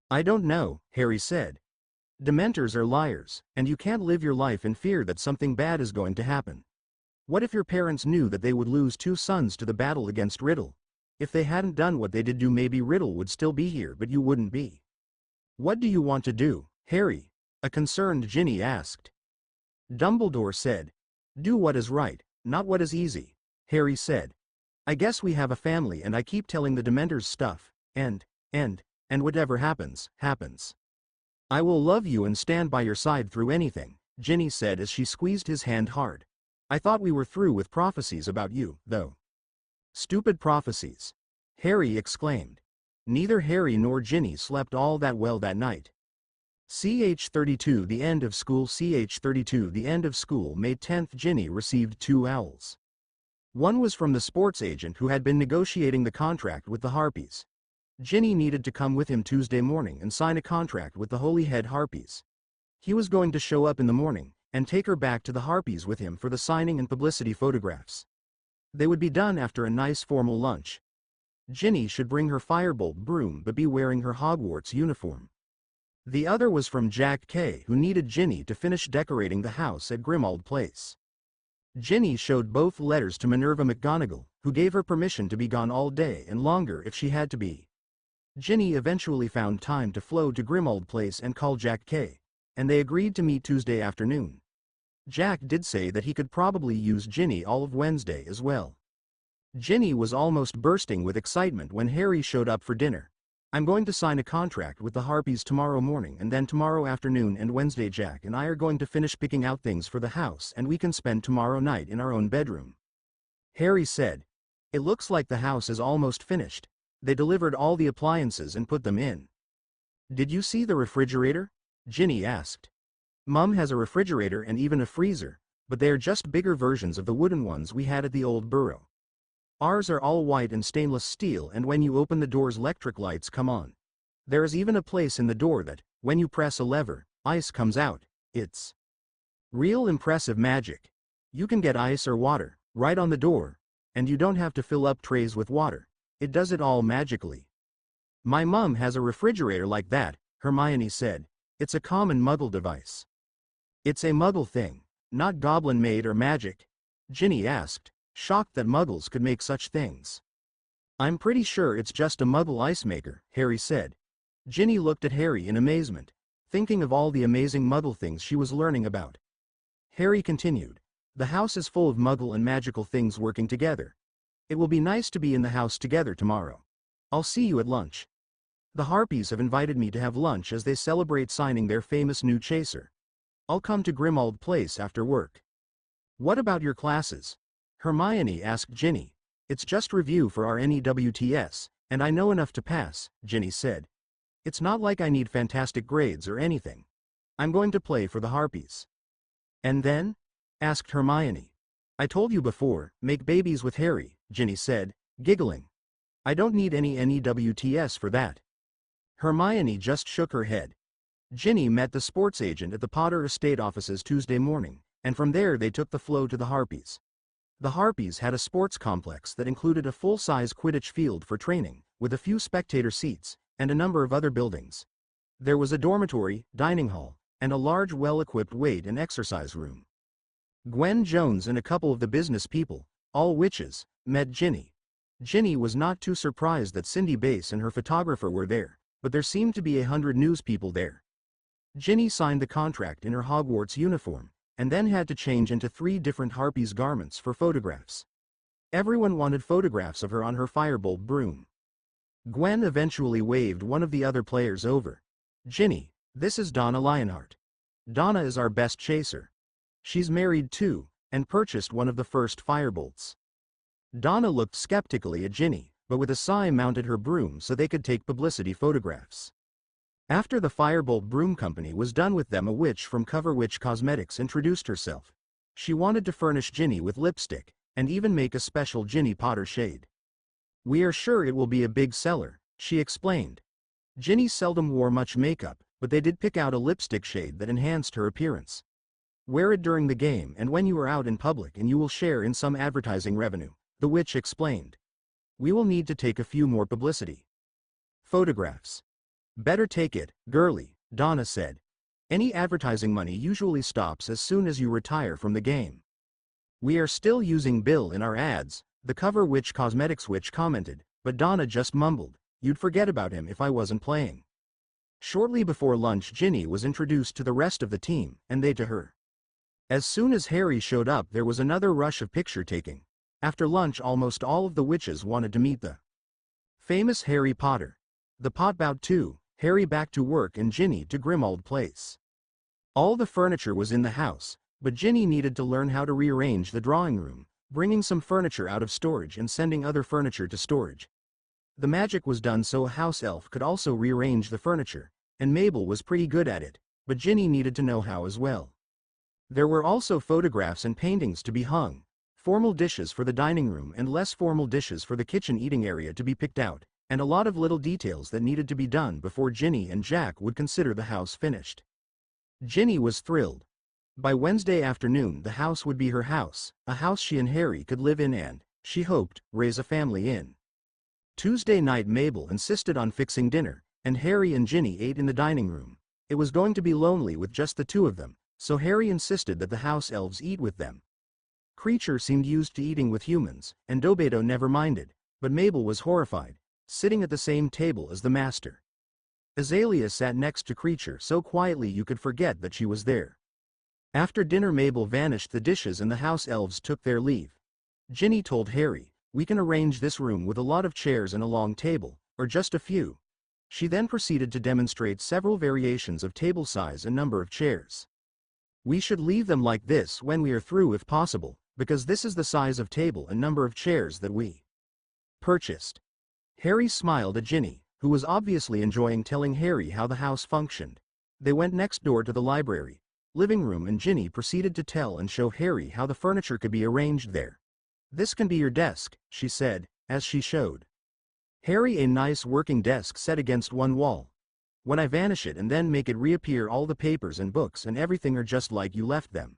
I don't know, Harry said. Dementors are liars, and you can't live your life in fear that something bad is going to happen. What if your parents knew that they would lose 2 sons to the battle against Riddle? If they hadn't done what they did do, maybe Riddle would still be here but you wouldn't be. What do you want to do, Harry? A concerned Ginny asked. Dumbledore said, do what is right, not what is easy, Harry said. I guess we have a family and I keep telling the Dementors stuff, and whatever happens, happens. I will love you and stand by your side through anything, Ginny said as she squeezed his hand hard. I thought we were through with prophecies about you, though. Stupid prophecies, Harry exclaimed. Neither Harry nor Ginny slept all that well that night. CH32 The end of school. CH32 The end of school. May 10th. Ginny received 2 owls. One was from the sports agent who had been negotiating the contract with the Harpies. Ginny needed to come with him Tuesday morning and sign a contract with the Holyhead Harpies. He was going to show up in the morning and take her back to the Harpies with him for the signing and publicity photographs. They would be done after a nice formal lunch. Ginny should bring her firebolt broom but be wearing her Hogwarts uniform. The other was from Jack K, who needed Ginny to finish decorating the house at Grimmauld Place. Ginny showed both letters to Minerva McGonagall, who gave her permission to be gone all day and longer if she had to be. Ginny eventually found time to flow to Grimmauld Place and call Jack K, and they agreed to meet Tuesday afternoon. Jack did say that he could probably use Ginny all of Wednesday as well. Ginny was almost bursting with excitement when Harry showed up for dinner. "I'm going to sign a contract with the Harpies tomorrow morning, and then tomorrow afternoon and Wednesday Jack and I are going to finish picking out things for the house and we can spend tomorrow night in our own bedroom," Harry said. "It looks like the house is almost finished. They delivered all the appliances and put them in." "Did you see the refrigerator?" Ginny asked. "Mum has a refrigerator and even a freezer, but they are just bigger versions of the wooden ones we had at the old burrow. Ours are all white and stainless steel, and when you open the doors electric lights come on. There is even a place in the door that, when you press a lever, ice comes out. It's real impressive magic. You can get ice or water right on the door, and you don't have to fill up trays with water. It does it all magically." "My mum has a refrigerator like that," Hermione said. "It's a common Muggle device." "It's a Muggle thing, not goblin-made or magic?" Ginny asked, shocked that Muggles could make such things. "I'm pretty sure it's just a Muggle ice maker," Harry said. Ginny looked at Harry in amazement, thinking of all the amazing Muggle things she was learning about. Harry continued, "The house is full of Muggle and magical things working together. It will be nice to be in the house together tomorrow. I'll see you at lunch. The Harpies have invited me to have lunch as they celebrate signing their famous new chaser. I'll come to Grimmauld Place after work." "What about your classes?" Hermione asked Ginny. "It's just review for our NEWTS, and I know enough to pass," Ginny said. "It's not like I need fantastic grades or anything. I'm going to play for the Harpies." "And then?" asked Hermione. "I told you before, make babies with Harry," Ginny said, giggling. "I don't need any NEWTS for that." Hermione just shook her head. Ginny met the sports agent at the Potter estate offices Tuesday morning, and from there they took the flow to the Harpies. The Harpies had a sports complex that included a full-size Quidditch field for training, with a few spectator seats, and a number of other buildings. There was a dormitory, dining hall, and a large well-equipped weight and exercise room. Gwen Jones and a couple of the business people, all witches, met Ginny. Ginny was not too surprised that Cindy Bass and her photographer were there, but there seemed to be 100 news people there. Ginny signed the contract in her Hogwarts uniform, and then had to change into 3 different Harpies garments for photographs. Everyone wanted photographs of her on her firebolt broom. Gwen eventually waved one of the other players over. "Ginny, this is Donna Lionheart. Donna is our best chaser. She's married too, and purchased one of the first firebolts." Donna looked skeptically at Ginny, but with a sigh mounted her broom so they could take publicity photographs. After the Firebolt Broom Company was done with them, a witch from Cover Witch Cosmetics introduced herself. She wanted to furnish Ginny with lipstick, and even make a special Ginny Potter shade. "We are sure it will be a big seller," she explained. Ginny seldom wore much makeup, but they did pick out a lipstick shade that enhanced her appearance. "Wear it during the game and when you are out in public, and you will share in some advertising revenue," the witch explained. "We will need to take a few more publicity photographs." "Better take it, girly," Donna said. "Any advertising money usually stops as soon as you retire from the game." "We are still using Bill in our ads," the Cover Witch Cosmetics witch commented, but Donna just mumbled, "You'd forget about him if I wasn't playing." Shortly before lunch, Ginny was introduced to the rest of the team, and they to her. As soon as Harry showed up, there was another rush of picture-taking. After lunch, almost all of the witches wanted to meet the famous Harry Potter. The pot bout too, Harry back to work and Ginny to Grimmauld Place. All the furniture was in the house, but Ginny needed to learn how to rearrange the drawing room, bringing some furniture out of storage and sending other furniture to storage. The magic was done so a house elf could also rearrange the furniture, and Mabel was pretty good at it, but Ginny needed to know how as well. There were also photographs and paintings to be hung, formal dishes for the dining room and less formal dishes for the kitchen eating area to be picked out, and a lot of little details that needed to be done before Ginny and Jack would consider the house finished. Ginny was thrilled. By Wednesday afternoon the house would be her house, a house she and Harry could live in and, she hoped, raise a family in. Tuesday night Mabel insisted on fixing dinner, and Harry and Ginny ate in the dining room. It was going to be lonely with just the two of them, so Harry insisted that the house elves eat with them. Creature seemed used to eating with humans, and Dobedo never minded, but Mabel was horrified, sitting at the same table as the master. Azalea sat next to Creature so quietly you could forget that she was there. After dinner Mabel vanished the dishes and the house elves took their leave. Ginny told Harry, "We can arrange this room with a lot of chairs and a long table, or just a few." She then proceeded to demonstrate several variations of table size and number of chairs. "We should leave them like this when we are through if possible, because this is the size of table and number of chairs that we purchased." Harry smiled at Ginny, who was obviously enjoying telling Harry how the house functioned. They went next door to the library, living room, and Ginny proceeded to tell and show Harry how the furniture could be arranged there. "This can be your desk," she said, as she showed Harry a nice working desk set against one wall. "When I vanish it and then make it reappear, all the papers and books and everything are just like you left them."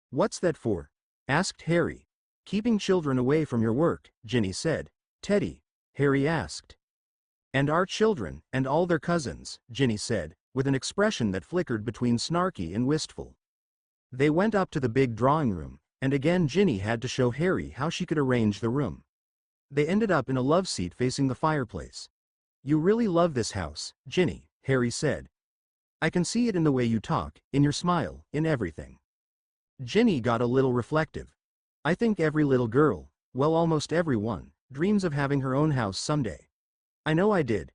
"What's that for?" asked Harry. "Keeping children away from your work," Ginny said. "Teddy?" Harry asked. "And our children, and all their cousins," Ginny said, with an expression that flickered between snarky and wistful. They went up to the big drawing room, and again Ginny had to show Harry how she could arrange the room. They ended up in a love seat facing the fireplace. "You really love this house, Ginny," Harry said. "I can see it in the way you talk, in your smile, in everything." Ginny got a little reflective. "I think every little girl, well, almost everyone, dreams of having her own house someday. I know I did.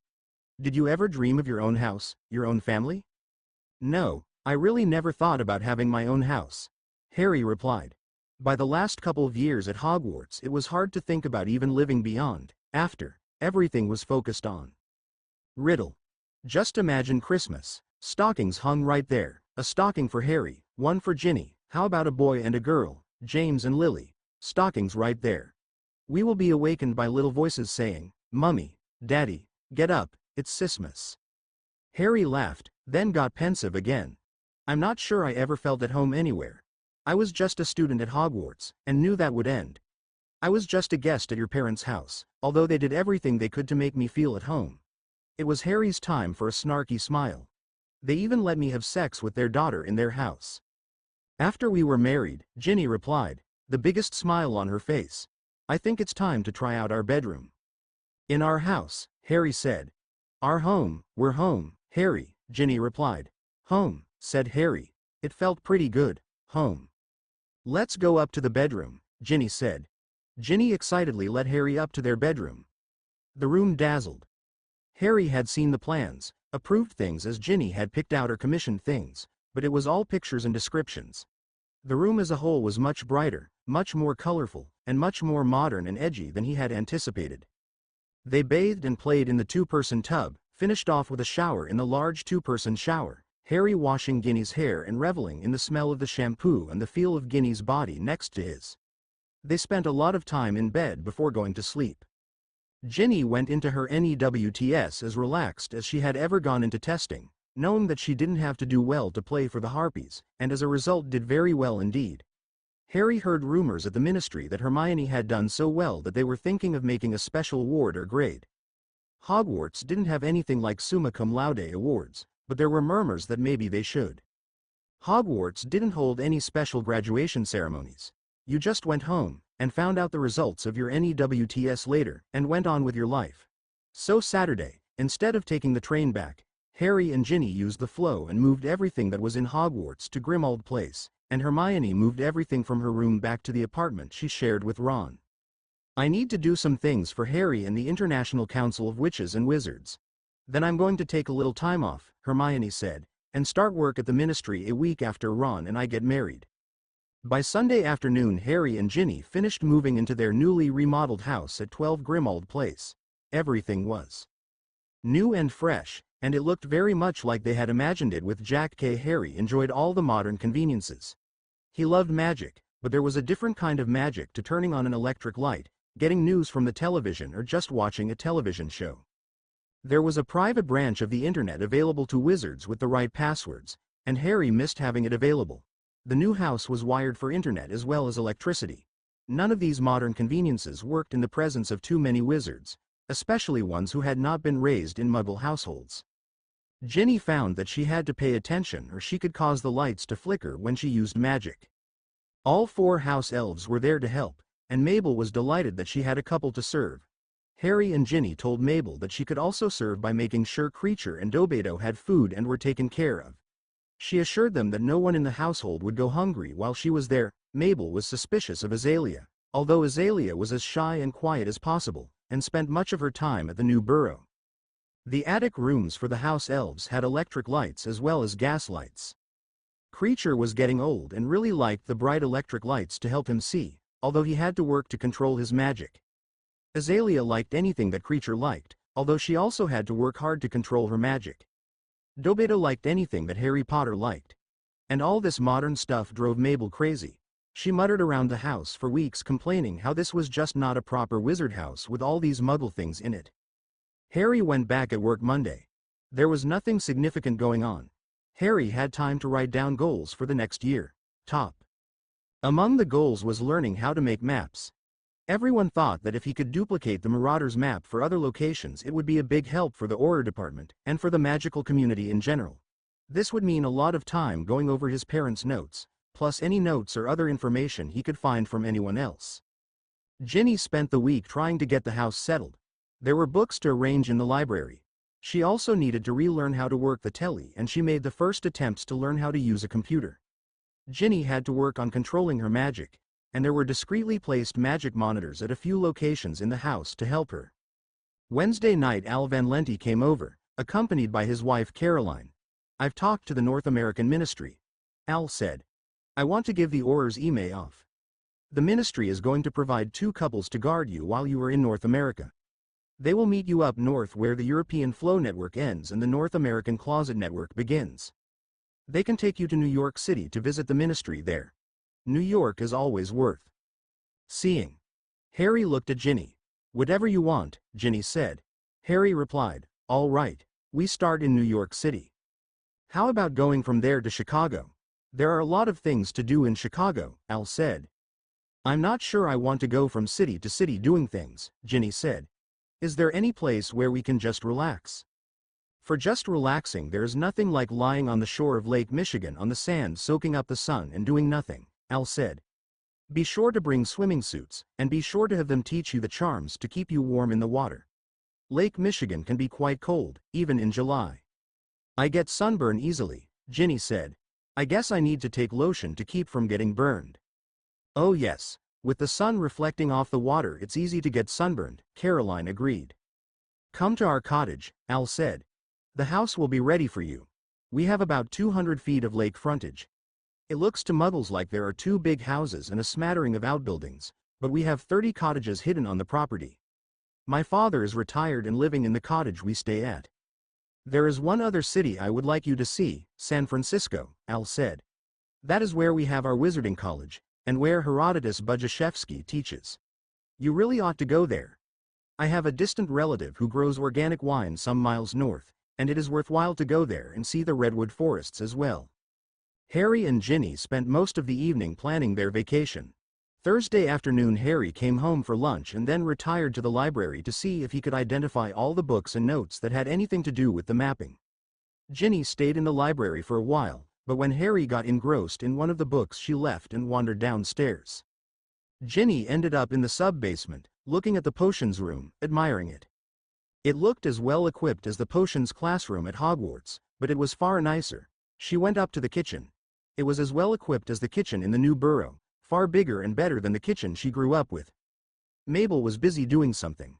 Did you ever dream of your own house, your own family?" "No, I really never thought about having my own house," Harry replied. "By the last couple of years at Hogwarts it was hard to think about even living beyond, after, everything was focused on riddle. Just imagine Christmas, stockings hung right there, a stocking for Harry, one for Ginny, how about a boy and a girl, James and Lily, stockings right there. We will be awakened by little voices saying, 'Mummy, Daddy, get up, it's Sismas.'" Harry laughed, then got pensive again. "I'm not sure I ever felt at home anywhere. I was just a student at Hogwarts, and knew that would end. I was just a guest at your parents' house, although they did everything they could to make me feel at home." It was Harry's time for a snarky smile. "They even let me have sex with their daughter in their house." "After we were married," Ginny replied, the biggest smile on her face. "I think it's time to try out our bedroom." "In our house," Harry said. "Our home, we're home, Harry," Ginny replied. "Home," said Harry. It felt pretty good, home. "Let's go up to the bedroom," Ginny said. Ginny excitedly led Harry up to their bedroom. The room dazzled. Harry had seen the plans, approved things as Ginny had picked out or commissioned things, but it was all pictures and descriptions. The room as a whole was much brighter, much more colorful, and much more modern and edgy than he had anticipated. They bathed and played in the two-person tub, finished off with a shower in the large two-person shower, Harry washing Ginny's hair and reveling in the smell of the shampoo and the feel of Ginny's body next to his. They spent a lot of time in bed before going to sleep. Ginny went into her NEWTS as relaxed as she had ever gone into testing, knowing that she didn't have to do well to play for the Harpies, and as a result did very well indeed. Harry heard rumors at the ministry that Hermione had done so well that they were thinking of making a special award or grade. Hogwarts didn't have anything like summa cum laude awards, but there were murmurs that maybe they should. Hogwarts didn't hold any special graduation ceremonies. You just went home, and found out the results of your NEWTS later, and went on with your life. So Saturday, instead of taking the train back, Harry and Ginny used the flow and moved everything that was in Hogwarts to Grimmauld Place, and Hermione moved everything from her room back to the apartment she shared with Ron. "I need to do some things for Harry and the International Council of Witches and Wizards. Then I'm going to take a little time off," Hermione said, "and start work at the ministry a week after Ron and I get married." By Sunday afternoon Harry and Ginny finished moving into their newly remodeled house at 12 Grimmauld Place. Everything was New and fresh, and it looked very much like they had imagined it with Jack K. Harry enjoyed all the modern conveniences. He loved magic, but there was a different kind of magic to turning on an electric light, getting news from the television or just watching a television show. There was a private branch of the internet available to wizards with the right passwords, and Harry missed having it available. The new house was wired for internet as well as electricity. None of these modern conveniences worked in the presence of too many wizards, especially ones who had not been raised in Muggle households. Ginny found that she had to pay attention or she could cause the lights to flicker when she used magic. All 4 house elves were there to help, and Mabel was delighted that she had a couple to serve. Harry and Ginny told Mabel that she could also serve by making sure Creature and Dobedo had food and were taken care of. She assured them that no one in the household would go hungry while she was there. Mabel was suspicious of Azalea, although Azalea was as shy and quiet as possible, and spent much of her time at the new burrow. The attic rooms for the house elves had electric lights as well as gas lights. Creature was getting old and really liked the bright electric lights to help him see, although he had to work to control his magic. Azalea liked anything that Creature liked, although she also had to work hard to control her magic. Dobedo liked anything that Harry Potter liked. And all this modern stuff drove Mabel crazy. She muttered around the house for weeks complaining how this was just not a proper wizard house with all these Muggle things in it. Harry went back at work Monday. There was nothing significant going on. Harry had time to write down goals for the next year. Top. Among the goals was learning how to make maps. Everyone thought that if he could duplicate the Marauders map for other locations, it would be a big help for the Auror department and for the magical community in general. This would mean a lot of time going over his parents' notes, plus any notes or other information he could find from anyone else. Ginny spent the week trying to get the house settled. There were books to arrange in the library. She also needed to relearn how to work the telly, and she made the first attempts to learn how to use a computer. Ginny had to work on controlling her magic, and there were discreetly placed magic monitors at a few locations in the house to help her. Wednesday night Al Van Lente came over, accompanied by his wife Caroline. "I've talked to the North American Ministry," Al said. "I want to give the Aurors email off. The ministry is going to provide 2 couples to guard you while you are in North America. They will meet you up north where the European Flow Network ends and the North American Closet Network begins. They can take you to New York City to visit the ministry there. New York is always worth seeing." Harry looked at Ginny. "Whatever you want," Ginny said. Harry replied, "All right, we start in New York City. How about going from there to Chicago? There are a lot of things to do in Chicago," Al said. "I'm not sure I want to go from city to city doing things," Ginny said. "Is there any place where we can just relax?" "For just relaxing, there is nothing like lying on the shore of Lake Michigan on the sand soaking up the sun and doing nothing," Al said. "Be sure to bring swimming suits, and be sure to have them teach you the charms to keep you warm in the water. Lake Michigan can be quite cold, even in July." "I get sunburn easily," Ginny said. "I guess I need to take lotion to keep from getting burned." "Oh yes, with the sun reflecting off the water it's easy to get sunburned," Caroline agreed. "Come to our cottage," Al said. "The house will be ready for you. We have about 200 feet of lake frontage. It looks to Muggles like there are 2 big houses and a smattering of outbuildings, but we have 30 cottages hidden on the property. My father is retired and living in the cottage we stay at. There is one other city I would like you to see, San Francisco," Al said. "That is where we have our wizarding college, and where Herodotus Bujashevsky teaches. You really ought to go there. I have a distant relative who grows organic wine some miles north, and it is worthwhile to go there and see the redwood forests as well." Harry and Ginny spent most of the evening planning their vacation. Thursday afternoon Harry came home for lunch and then retired to the library to see if he could identify all the books and notes that had anything to do with the mapping. Ginny stayed in the library for a while, but when Harry got engrossed in one of the books she left and wandered downstairs. Ginny ended up in the sub-basement, looking at the potions room, admiring it. It looked as well equipped as the potions classroom at Hogwarts, but it was far nicer. She went up to the kitchen. It was as well equipped as the kitchen in the new burrow, far bigger and better than the kitchen she grew up with. Mabel was busy doing something.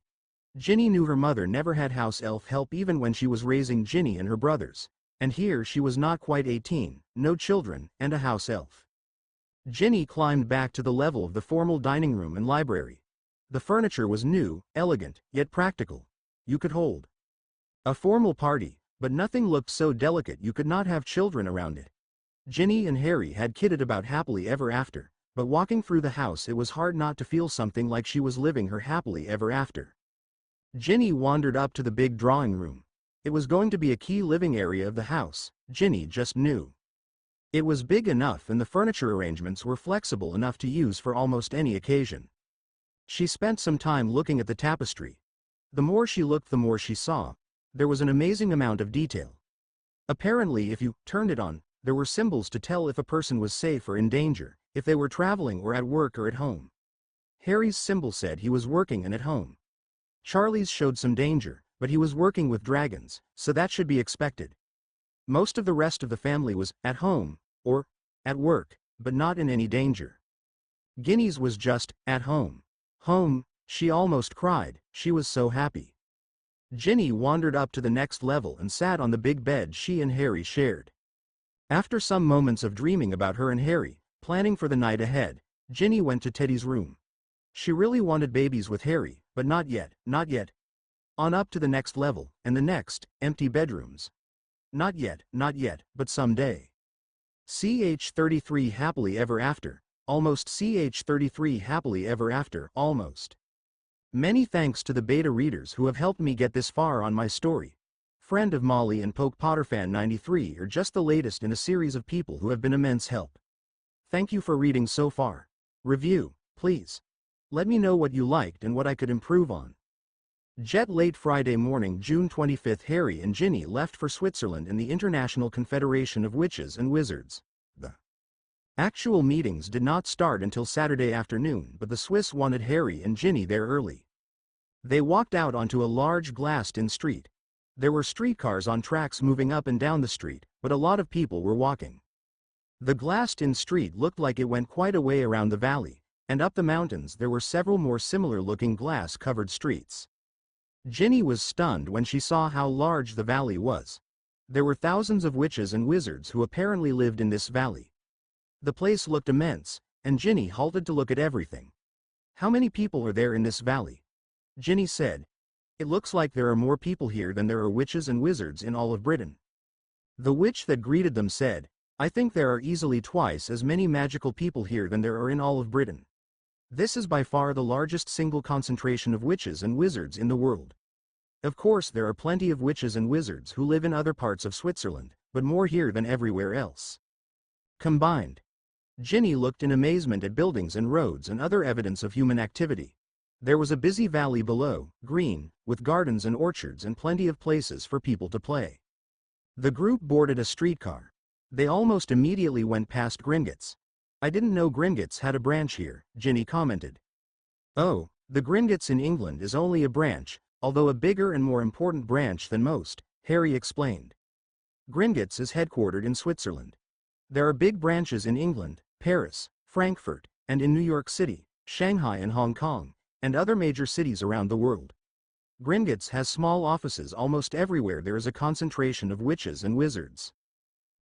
Ginny knew her mother never had house elf help even when she was raising Ginny and her brothers, and here she was not quite 18, no children, and a house elf. Ginny climbed back to the level of the formal dining room and library. The furniture was new, elegant, yet practical. You could hold A formal party, but nothing looked so delicate you could not have children around it. Ginny and Harry had kidded about happily ever after, but walking through the house it was hard not to feel something like she was living her happily ever after. Ginny wandered up to the big drawing room. It was going to be a key living area of the house, Ginny just knew. It was big enough and the furniture arrangements were flexible enough to use for almost any occasion. She spent some time looking at the tapestry. The more she looked, the more she saw. There was an amazing amount of detail. Apparently, if you turned it on, there were symbols to tell if a person was safe or in danger, if they were traveling or at work or at home. Harry's symbol said he was working and at home. Charlie's showed some danger, but he was working with dragons, so that should be expected. Most of the rest of the family was at home, or at work, but not in any danger. Ginny's was just at home. Home, she almost cried, she was so happy. Ginny wandered up to the next level and sat on the big bed she and Harry shared. After some moments of dreaming about her and Harry, planning for the night ahead, Ginny went to Teddy's room. She really wanted babies with Harry, but not yet, not yet. On up to the next level, and the next, empty bedrooms. Not yet, but someday. CH33 happily ever after, almost CH33 happily ever after, almost. Many thanks to the beta readers who have helped me get this far on my story. Friend of Molly and Poke Potterfan 93 are just the latest in a series of people who have been immense help. Thank you for reading so far. Review, please. Let me know what you liked and what I could improve on. Jet late Friday morning, June 25th, Harry and Ginny left for Switzerland in the International Confederation of Witches and Wizards. The actual meetings did not start until Saturday afternoon, but the Swiss wanted Harry and Ginny there early. They walked out onto a large glassed-in street. There were streetcars on tracks moving up and down the street, but a lot of people were walking. The glassed-in street looked like it went quite a way around the valley, and up the mountains there were several more similar-looking glass-covered streets. Ginny was stunned when she saw how large the valley was. There were thousands of witches and wizards who apparently lived in this valley. The place looked immense, and Ginny halted to look at everything. How many people are there in this valley? Ginny said. It looks like there are more people here than there are witches and wizards in all of Britain. The witch that greeted them said, I think there are easily twice as many magical people here than there are in all of Britain. This is by far the largest single concentration of witches and wizards in the world. Of course there are plenty of witches and wizards who live in other parts of Switzerland, but more here than everywhere else. Combined. Ginny looked in amazement at buildings and roads and other evidence of human activity. There was a busy valley below, green, with gardens and orchards and plenty of places for people to play. The group boarded a streetcar. They almost immediately went past Gringotts. I didn't know Gringotts had a branch here, Ginny commented. Oh, the Gringotts in England is only a branch, although a bigger and more important branch than most, Harry explained. Gringotts is headquartered in Switzerland. There are big branches in England, Paris, Frankfurt, and in New York City, Shanghai and Hong Kong, and other major cities around the world. Gringotts has small offices almost everywhere there is a concentration of witches and wizards.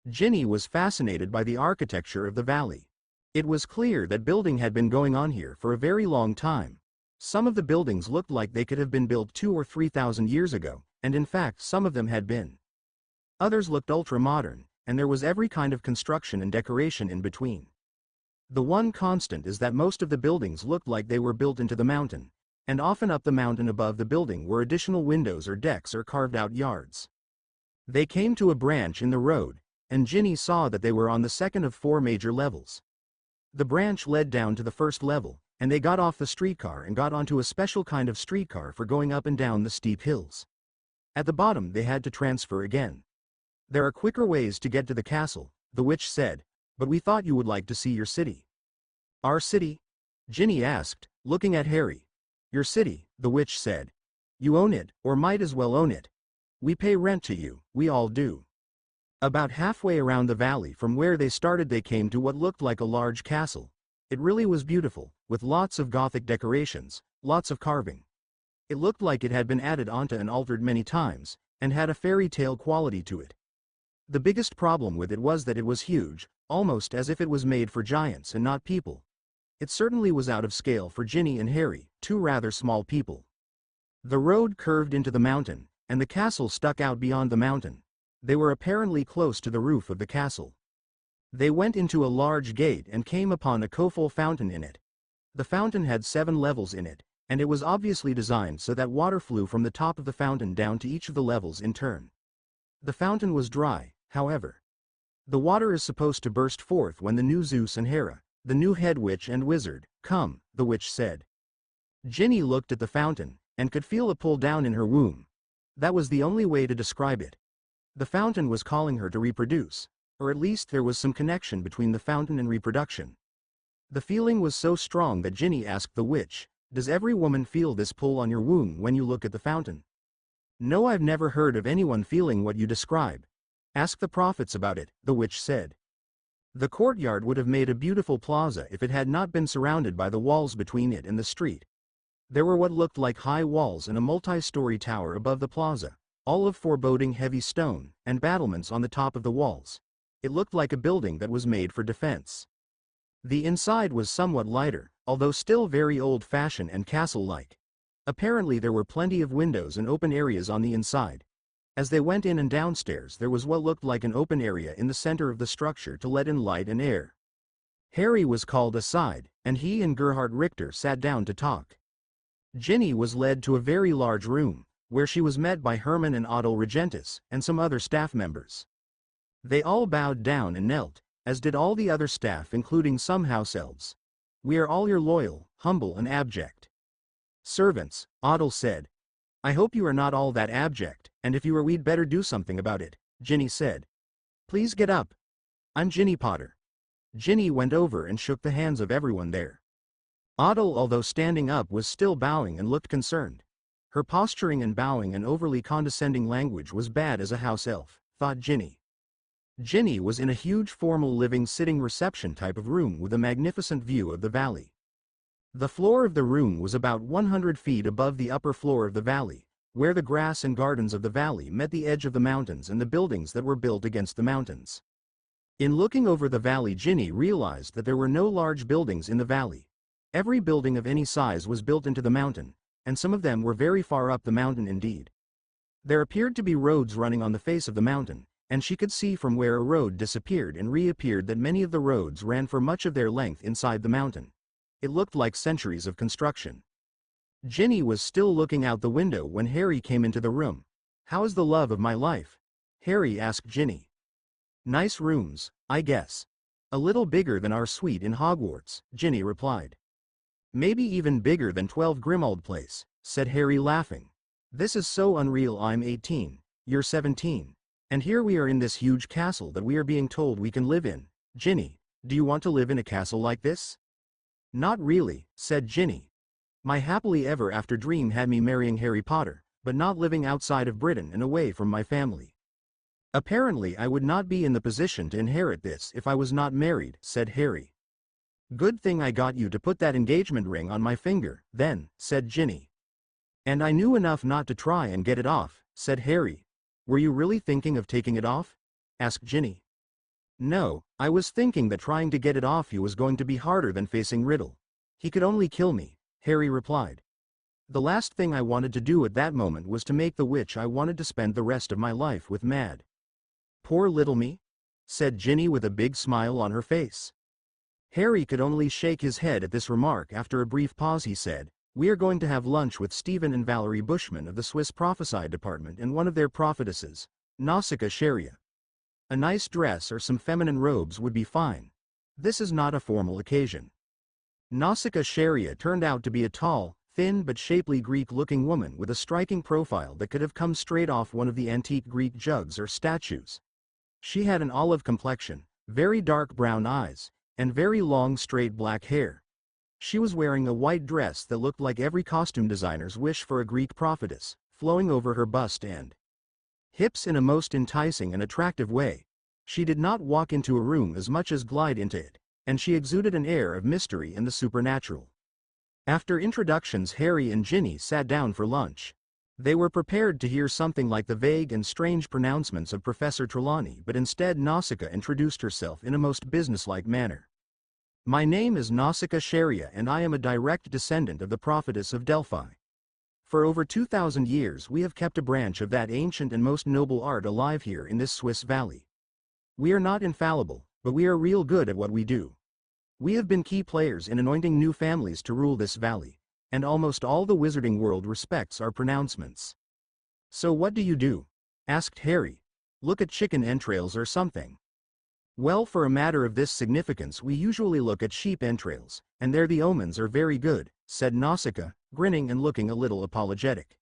Ginny was fascinated by the architecture of the valley. It was clear that building had been going on here for a very long time. Some of the buildings looked like they could have been built 2,000 or 3,000 years ago, and in fact some of them had been. Others looked ultra-modern, and there was every kind of construction and decoration in between. The one constant is that most of the buildings looked like they were built into the mountain, and often up the mountain above the building were additional windows or decks or carved-out yards. They came to a branch in the road, and Ginny saw that they were on the second of 4 major levels. The branch led down to the first level, and they got off the streetcar and got onto a special kind of streetcar for going up and down the steep hills. At the bottom they had to transfer again. There are quicker ways to get to the castle, the witch said, but we thought you would like to see your city. Our city? Ginny asked, looking at Harry. Your city, the witch said. You own it, or might as well own it. We pay rent to you, we all do. About halfway around the valley from where they started they came to what looked like a large castle. It really was beautiful, with lots of Gothic decorations, lots of carving. It looked like it had been added onto and altered many times, and had a fairy tale quality to it. The biggest problem with it was that it was huge, almost as if it was made for giants and not people. It certainly was out of scale for Ginny and Harry, 2 rather small people. The road curved into the mountain, and the castle stuck out beyond the mountain. They were apparently close to the roof of the castle. They went into a large gate and came upon a colorful fountain in it. The fountain had 7 levels in it, and it was obviously designed so that water flew from the top of the fountain down to each of the levels in turn. The fountain was dry, however. The water is supposed to burst forth when the new Zeus and Hera, the new head witch and wizard, come, the witch said. Ginny looked at the fountain, and could feel a pull down in her womb. That was the only way to describe it. The fountain was calling her to reproduce, or at least there was some connection between the fountain and reproduction. The feeling was so strong that Ginny asked the witch, "Does every woman feel this pull on your womb when you look at the fountain?" "No, I've never heard of anyone feeling what you describe. Ask the prophets about it," the witch said. The courtyard would have made a beautiful plaza if it had not been surrounded by the walls between it and the street. There were what looked like high walls and a multi-story tower above the plaza, all of foreboding heavy stone, and battlements on the top of the walls. It looked like a building that was made for defense. The inside was somewhat lighter, although still very old-fashioned and castle-like. Apparently there were plenty of windows and open areas on the inside. As they went in and downstairs, there was what looked like an open area in the center of the structure to let in light and air. Harry was called aside, and he and Gerhard Richter sat down to talk. Ginny was led to a very large room, where she was met by Hermann and Otto Regentus, and some other staff members. They all bowed down and knelt, as did all the other staff including some house elves. "We are all your loyal, humble and abject servants," Otto said. "I hope you are not all that abject, and if you are we'd better do something about it," Ginny said. "Please get up. I'm Ginny Potter." Ginny went over and shook the hands of everyone there. Otto, although standing up, was still bowing and looked concerned. Her posturing and bowing and overly condescending language was bad as a house elf, thought Ginny. Ginny was in a huge formal living sitting reception type of room with a magnificent view of the valley. The floor of the room was about 100 feet above the upper floor of the valley, where the grass and gardens of the valley met the edge of the mountains and the buildings that were built against the mountains. In looking over the valley, Ginny realized that there were no large buildings in the valley. Every building of any size was built into the mountain, and some of them were very far up the mountain indeed. There appeared to be roads running on the face of the mountain, and she could see from where a road disappeared and reappeared that many of the roads ran for much of their length inside the mountain. It looked like centuries of construction. Ginny was still looking out the window when Harry came into the room. "How is the love of my life?" Harry asked Ginny. "Nice rooms, I guess. A little bigger than our suite in Hogwarts," Ginny replied. "Maybe even bigger than 12 Grimmauld Place," said Harry, laughing. "This is so unreal. I'm 18, you're 17. And here we are in this huge castle that we are being told we can live in. Ginny, do you want to live in a castle like this?" "Not really," said Ginny. "My happily ever after dream had me marrying Harry Potter, but not living outside of Britain and away from my family. Apparently I would not be in the position to inherit this if I was not married," said Harry. "Good thing I got you to put that engagement ring on my finger, then," said Ginny. "And I knew enough not to try and get it off," said Harry. "Were you really thinking of taking it off?" asked Ginny. "No, I was thinking that trying to get it off you was going to be harder than facing Riddle. He could only kill me," Harry replied. "The last thing I wanted to do at that moment was to make the witch I wanted to spend the rest of my life with mad." "Poor little me," said Ginny with a big smile on her face. Harry could only shake his head at this remark. After a brief pause he said, "We are going to have lunch with Stephen and Valerie Bushman of the Swiss Prophesy Department and one of their prophetesses, Nausicaa Sharia. A nice dress or some feminine robes would be fine. This is not a formal occasion." Nausicaa Sharia turned out to be a tall, thin but shapely Greek-looking woman with a striking profile that could have come straight off one of the antique Greek jugs or statues. She had an olive complexion, very dark brown eyes, and very long straight black hair. She was wearing a white dress that looked like every costume designer's wish for a Greek prophetess, flowing over her bust and hips in a most enticing and attractive way. She did not walk into a room as much as glide into it, and she exuded an air of mystery and the supernatural. After introductions, Harry and Ginny sat down for lunch. They were prepared to hear something like the vague and strange pronouncements of Professor Trelawney, but instead Nausicaa introduced herself in a most businesslike manner. "My name is Nausicaa Sharia and I am a direct descendant of the prophetess of Delphi. For over 2,000 years we have kept a branch of that ancient and most noble art alive here in this Swiss valley. We are not infallible, but we are real good at what we do. We have been key players in anointing new families to rule this valley, and almost all the wizarding world respects our pronouncements. So what do you do? Asked Harry. Look at chicken entrails or something. Well, for a matter of this significance we usually look at sheep entrails, and there the omens are very good, said Nausicaa, grinning and looking a little apologetic.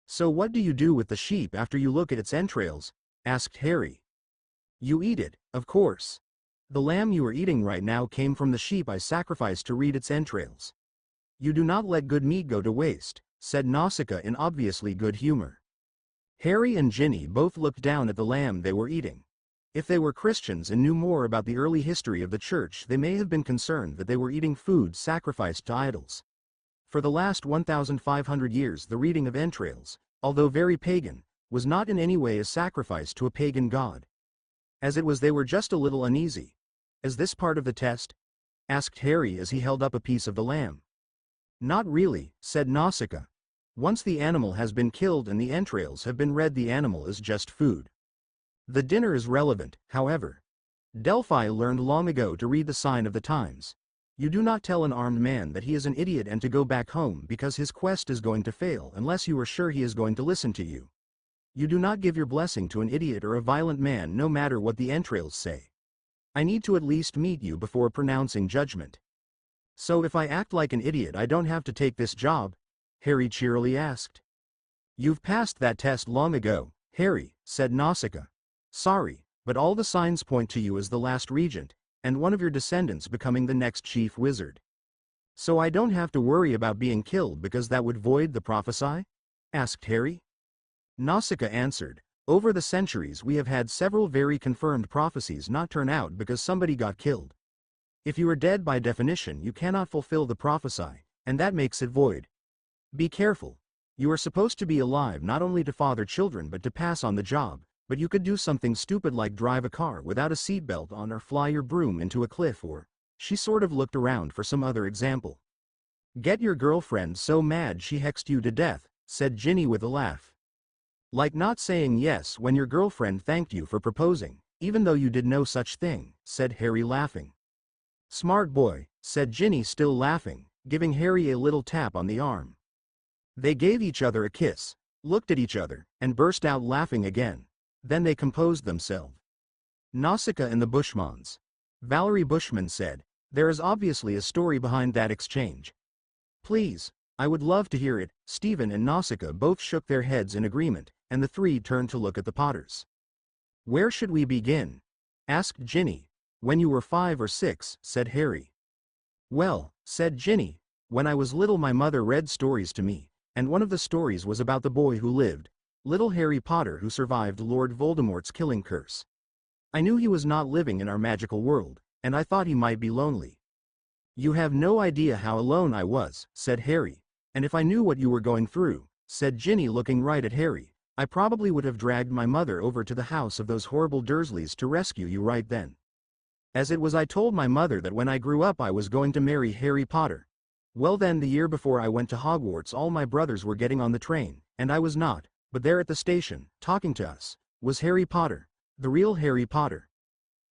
So what do you do with the sheep after you look at its entrails? Asked Harry. You eat it, of course. The lamb you are eating right now came from the sheep I sacrificed to read its entrails. You do not let good meat go to waste, said Nausicaa in obviously good humor. Harry and Ginny both looked down at the lamb they were eating. If they were Christians and knew more about the early history of the church, they may have been concerned that they were eating food sacrificed to idols. For the last 1,500 years the reading of entrails, although very pagan, was not in any way a sacrifice to a pagan god. As it was, they were just a little uneasy. Is this part of the test? Asked Harry as he held up a piece of the lamb. Not really, said Nausicaa. Once the animal has been killed and the entrails have been read, the animal is just food. The dinner is relevant, however. Delphi learned long ago to read the sign of the times. You do not tell an armed man that he is an idiot and to go back home because his quest is going to fail unless you are sure he is going to listen to you. You do not give your blessing to an idiot or a violent man no matter what the entrails say. I need to at least meet you before pronouncing judgment. So if I act like an idiot I don't have to take this job? Harry cheerily asked. You've passed that test long ago, Harry, said Nausicaa. Sorry, but all the signs point to you as the last regent, and one of your descendants becoming the next chief wizard. So I don't have to worry about being killed because that would void the prophecy? Asked Harry. Nausicaa answered, over the centuries we have had several very confirmed prophecies not turn out because somebody got killed. If you are dead by definition you cannot fulfill the prophecy, and that makes it void. Be careful. You are supposed to be alive not only to father children but to pass on the job. But you could do something stupid like drive a car without a seatbelt on or fly your broom into a cliff or, she sort of looked around for some other example. Get your girlfriend so mad she hexed you to death, said Ginny with a laugh. Like not saying yes when your girlfriend thanked you for proposing, even though you did no such thing, said Harry laughing. Smart boy, said Ginny still laughing, giving Harry a little tap on the arm. They gave each other a kiss, looked at each other, and burst out laughing again. Then they composed themselves. Nausicaa and the Bushmans. Valerie Bushman said, there is obviously a story behind that exchange. Please, I would love to hear it. Stephen and Nausicaa both shook their heads in agreement, and the three turned to look at the Potters. Where should we begin? Asked Ginny. When you were 5 or 6, said Harry. Well, said Ginny, when I was little my mother read stories to me, and one of the stories was about the boy who lived, little Harry Potter, who survived Lord Voldemort's killing curse. I knew he was not living in our magical world, and I thought he might be lonely. You have no idea how alone I was, said Harry, and if I knew what you were going through, said Ginny looking right at Harry, I probably would have dragged my mother over to the house of those horrible Dursleys to rescue you right then. As it was, I told my mother that when I grew up I was going to marry Harry Potter. Well then, the year before I went to Hogwarts all my brothers were getting on the train, and I was not. But there at the station, talking to us, was Harry Potter, the real Harry Potter.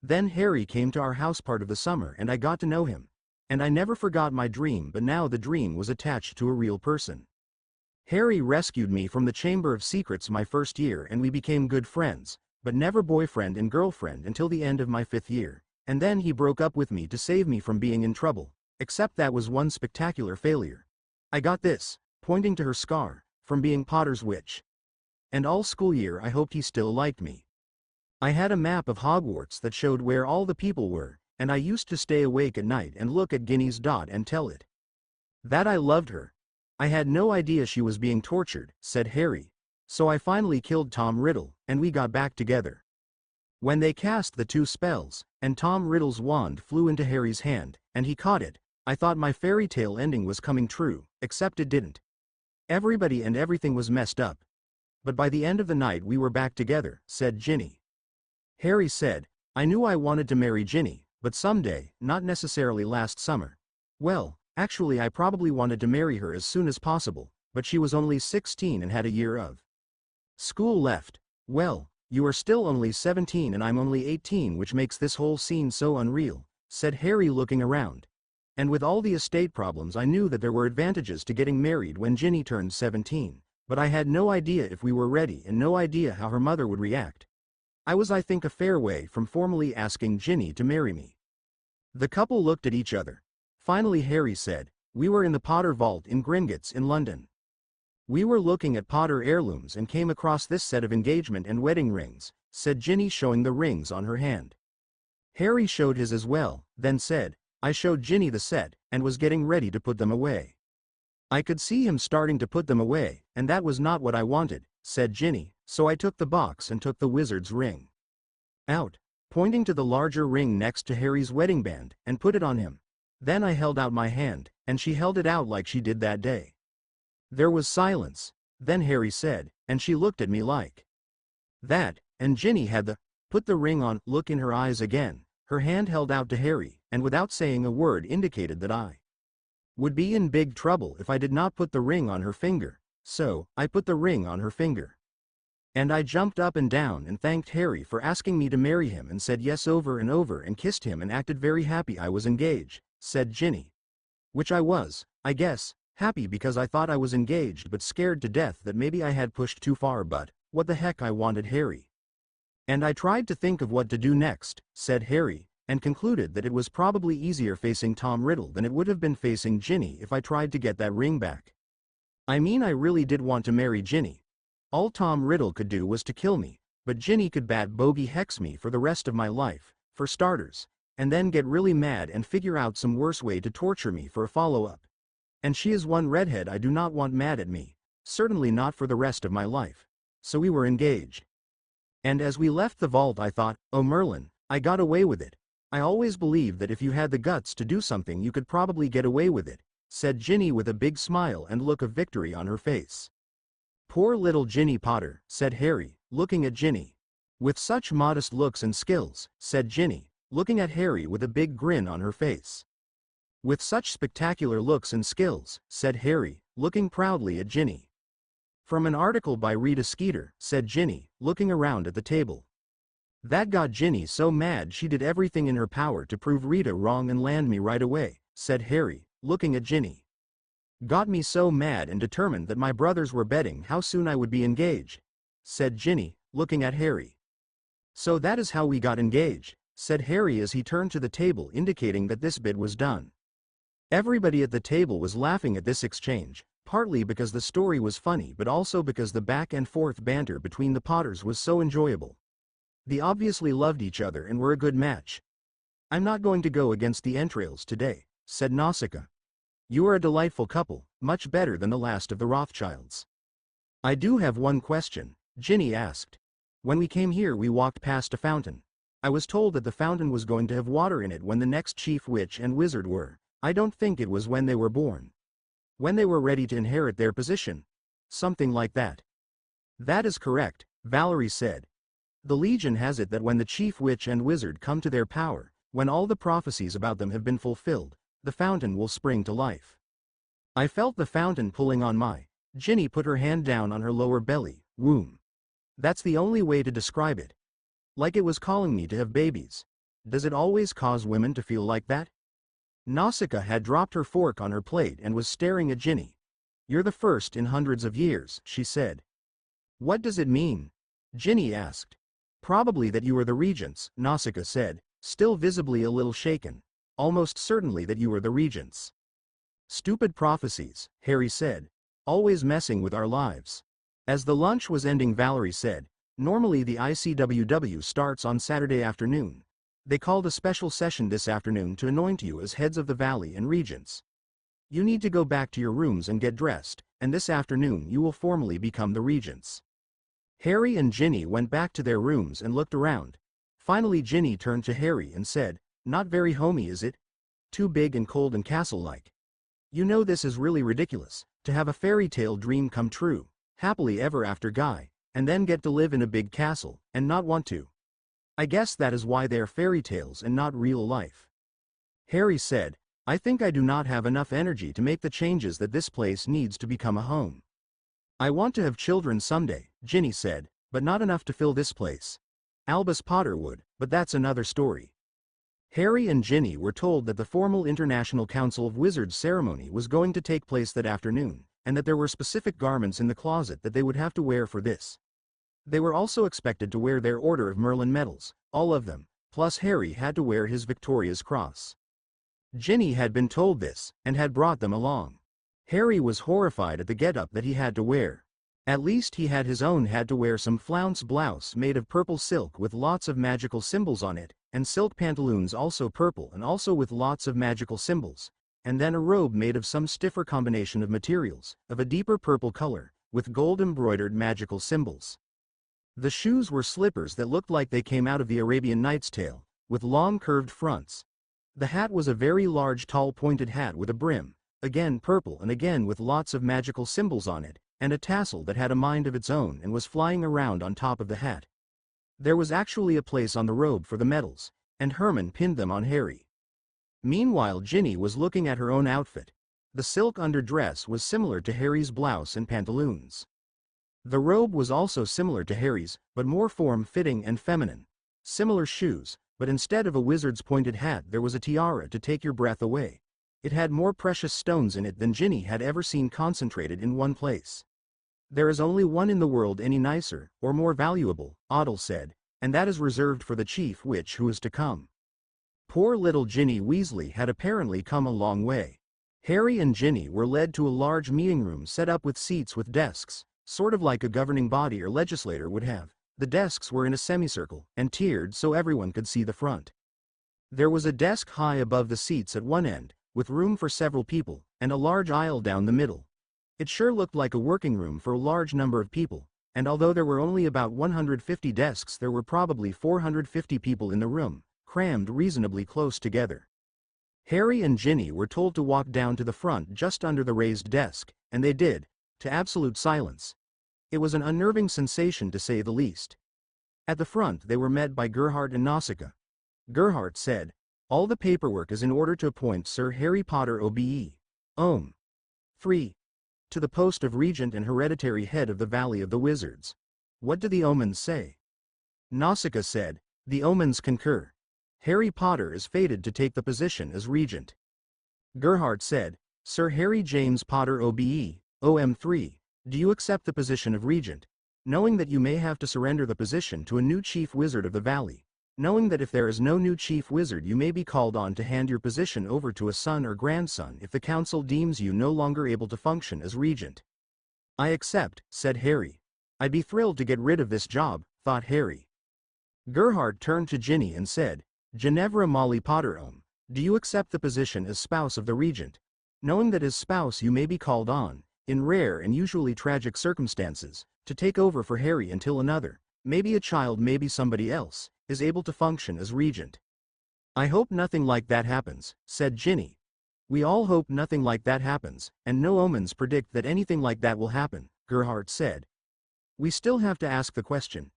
Then Harry came to our house part of the summer and I got to know him. And I never forgot my dream, but now the dream was attached to a real person. Harry rescued me from the Chamber of Secrets my first year and we became good friends, but never boyfriend and girlfriend until the end of my 5th year, and then he broke up with me to save me from being in trouble, except that was one spectacular failure. I got this, pointing to her scar, from being Potter's witch. And all school year I hoped he still liked me. I had a map of Hogwarts that showed where all the people were, and I used to stay awake at night and look at Ginny's dot and tell it that I loved her. I had no idea she was being tortured, said Harry, so I finally killed Tom Riddle, and we got back together. When they cast the 2 spells, and Tom Riddle's wand flew into Harry's hand, and he caught it, I thought my fairy tale ending was coming true, except it didn't. Everybody and everything was messed up. But by the end of the night we were back together, said Ginny. Harry said, I knew I wanted to marry Ginny, but someday, not necessarily last summer. Well, actually I probably wanted to marry her as soon as possible, but she was only 16 and had a year of school left. Well, you are still only 17 and I'm only 18, which makes this whole scene so unreal, said Harry, looking around. And with all the estate problems, I knew that there were advantages to getting married when Ginny turned 17, but I had no idea if we were ready and no idea how her mother would react. I was, I think, a fair way from formally asking Ginny to marry me. The couple looked at each other. Finally Harry said, "We were in the Potter Vault in Gringotts in London. We were looking at Potter heirlooms and came across this set of engagement and wedding rings," said Ginny, showing the rings on her hand. Harry showed his as well, then said, "I showed Ginny the set, and was getting ready to put them away. I could see him starting to put them away, and that was not what I wanted," said Ginny, "so I took the box and took the wizard's ring out," pointing to the larger ring next to Harry's wedding band, "and put it on him. Then I held out my hand, and she held it out like she did that day." There was silence. Then Harry said, "And she looked at me like that," and Ginny had the "put the ring on" look in her eyes again, her hand held out to Harry, and without saying a word indicated that I would be in big trouble if I did not put the ring on her finger. So, I put the ring on her finger. And I jumped up and down and thanked Harry for asking me to marry him and said yes over and over and kissed him and acted very happy I was engaged, said Ginny. Which I was, I guess, happy because I thought I was engaged but scared to death that maybe I had pushed too far, but what the heck, I wanted Harry. And I tried to think of what to do next, said Harry, and concluded that it was probably easier facing Tom Riddle than it would have been facing Ginny if I tried to get that ring back. I mean, I really did want to marry Ginny. All Tom Riddle could do was to kill me, but Ginny could bat bogey hex me for the rest of my life, for starters, and then get really mad and figure out some worse way to torture me for a follow-up. And she is one redhead I do not want mad at me, certainly not for the rest of my life. So we were engaged. And as we left the vault I thought, oh Merlin, I got away with it. I always believed that if you had the guts to do something you could probably get away with it, said Ginny with a big smile and look of victory on her face. Poor little Ginny Potter, said Harry, looking at Ginny. With such modest looks and skills, said Ginny, looking at Harry with a big grin on her face. With such spectacular looks and skills, said Harry, looking proudly at Ginny. From an article by Rita Skeeter, said Ginny, looking around at the table. That got Ginny so mad she did everything in her power to prove Rita wrong and land me right away, said Harry, looking at Ginny. Got me so mad and determined that my brothers were betting how soon I would be engaged, said Ginny, looking at Harry. So that is how we got engaged, said Harry as he turned to the table, indicating that this bit was done. Everybody at the table was laughing at this exchange, partly because the story was funny but also because the back and forth banter between the Potters was so enjoyable. They obviously loved each other and were a good match. I'm not going to go against the entrails today, said Nausicaa. You are a delightful couple, much better than the last of the Rothschilds. I do have one question, Ginny asked. When we came here we walked past a fountain. I was told that the fountain was going to have water in it when the next chief witch and wizard were. I don't think it was when they were born. When they were ready to inherit their position. Something like that. That is correct, Valerie said. The Legion has it that when the chief witch and wizard come to their power, when all the prophecies about them have been fulfilled, the fountain will spring to life. I felt the fountain pulling on my. Ginny put her hand down on her lower belly, womb. That's the only way to describe it. Like it was calling me to have babies. Does it always cause women to feel like that? Nausicaa had dropped her fork on her plate and was staring at Ginny. You're the first in hundreds of years, she said. What does it mean? Ginny asked. Probably that you are the regents, Nausicaa said, still visibly a little shaken. Almost certainly that you are the regents. Stupid prophecies, Harry said. Always messing with our lives. As the lunch was ending Valerie said, normally the ICWW starts on Saturday afternoon. They called a special session this afternoon to anoint you as heads of the valley and regents. You need to go back to your rooms and get dressed, and this afternoon you will formally become the regents. Harry and Ginny went back to their rooms and looked around. Finally Ginny turned to Harry and said, Not very homey, is it? Too big and cold and castle-like. You know this is really ridiculous, to have a fairy tale dream come true, happily ever after guy, and then get to live in a big castle, and not want to. I guess that is why they are fairy tales and not real life. Harry said, I think I do not have enough energy to make the changes that this place needs to become a home. I want to have children someday, Ginny said, but not enough to fill this place. Albus Potter would, but that's another story. Harry and Ginny were told that the formal International Council of Wizards ceremony was going to take place that afternoon, and that there were specific garments in the closet that they would have to wear for this. They were also expected to wear their Order of Merlin medals, all of them, plus Harry had to wear his Victoria's Cross. Ginny had been told this, and had brought them along. Harry was horrified at the get-up that he had to wear. At least he had to wear some flounce blouse made of purple silk with lots of magical symbols on it, and silk pantaloons also purple and also with lots of magical symbols, and then a robe made of some stiffer combination of materials, of a deeper purple color, with gold-embroidered magical symbols. The shoes were slippers that looked like they came out of the Arabian Nights tale, with long curved fronts. The hat was a very large tall pointed hat with a brim, again purple and again with lots of magical symbols on it, and a tassel that had a mind of its own and was flying around on top of the hat. There was actually a place on the robe for the medals, and Herman pinned them on Harry. Meanwhile Ginny was looking at her own outfit. The silk underdress was similar to Harry's blouse and pantaloons. The robe was also similar to Harry's, but more form-fitting and feminine. Similar shoes, but instead of a wizard's pointed hat there was a tiara to take your breath away. It had more precious stones in it than Ginny had ever seen concentrated in one place. There is only one in the world any nicer, or more valuable, Otto said, and that is reserved for the chief witch who is to come. Poor little Ginny Weasley had apparently come a long way. Harry and Ginny were led to a large meeting room set up with seats with desks, sort of like a governing body or legislator would have. The desks were in a semicircle, and tiered so everyone could see the front. There was a desk high above the seats at one end, with room for several people, and a large aisle down the middle. It sure looked like a working room for a large number of people, and although there were only about 150 desks there were probably 450 people in the room, crammed reasonably close together. Harry and Ginny were told to walk down to the front just under the raised desk, and they did, to absolute silence. It was an unnerving sensation to say the least. At the front they were met by Gerhardt and Nausicaa. Gerhardt said, "All the paperwork is in order to appoint Sir Harry Potter OBE, Ohm. 3. To the post of Regent and hereditary head of the Valley of the Wizards. What do the omens say?" Nausicaa said, "The omens concur. Harry Potter is fated to take the position as Regent." Gerhardt said, "Sir Harry James Potter OBE, OM3, do you accept the position of Regent, knowing that you may have to surrender the position to a new Chief Wizard of the Valley, knowing that if there is no new Chief Wizard you may be called on to hand your position over to a son or grandson if the Council deems you no longer able to function as Regent?" "I accept," said Harry. "I'd be thrilled to get rid of this job," thought Harry. Gerhardt turned to Ginny and said, "Ginevra Molly Potter Ohm, do you accept the position as spouse of the Regent, knowing that as spouse you may be called on, in rare and usually tragic circumstances, to take over for Harry until another, maybe a child maybe somebody else, is able to function as Regent?" "I hope nothing like that happens," said Ginny. "We all hope nothing like that happens, and no omens predict that anything like that will happen," Gerhardt said. "We still have to ask the question.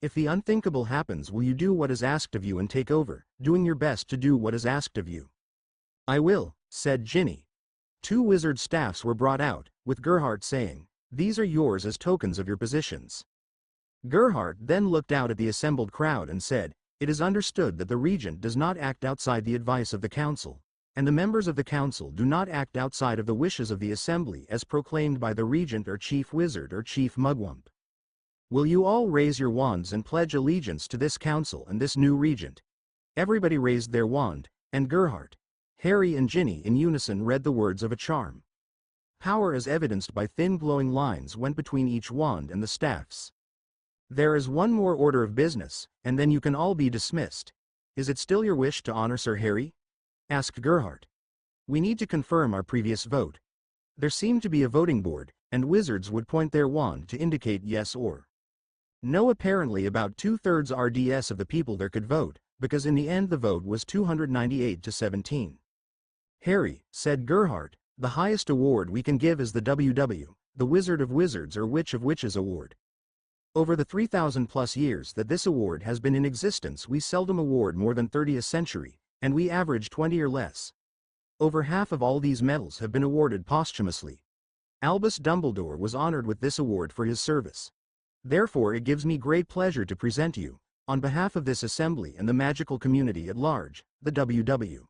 If the unthinkable happens, will you do what is asked of you and take over, doing your best to do what is asked of you?" "I will," said Ginny. 2 wizard staffs were brought out, with Gerhardt saying, "These are yours as tokens of your positions." Gerhardt then looked out at the assembled crowd and said, "It is understood that the Regent does not act outside the advice of the Council, and the members of the Council do not act outside of the wishes of the Assembly as proclaimed by the Regent or Chief Wizard or Chief Mugwump. Will you all raise your wands and pledge allegiance to this Council and this new Regent?" Everybody raised their wand, and Gerhardt, Harry and Ginny in unison read the words of a charm. Power as evidenced by thin glowing lines went between each wand and the staffs. "There is one more order of business, and then you can all be dismissed. Is it still your wish to honor Sir Harry?" asked Gerhardt. "We need to confirm our previous vote." There seemed to be a voting board, and wizards would point their wand to indicate yes or no. Apparently about 2/3 RDS of the people there could vote, because in the end the vote was 298 to 17. "Harry," said Gerhardt, "the highest award we can give is the WW, the Wizard of Wizards or Witch of Witches Award. Over the 3,000+ years that this award has been in existence we seldom award more than 30 a century, and we average 20 or less. Over half of all these medals have been awarded posthumously. Albus Dumbledore was honored with this award for his service. Therefore it gives me great pleasure to present you, on behalf of this assembly and the magical community at large, the WW.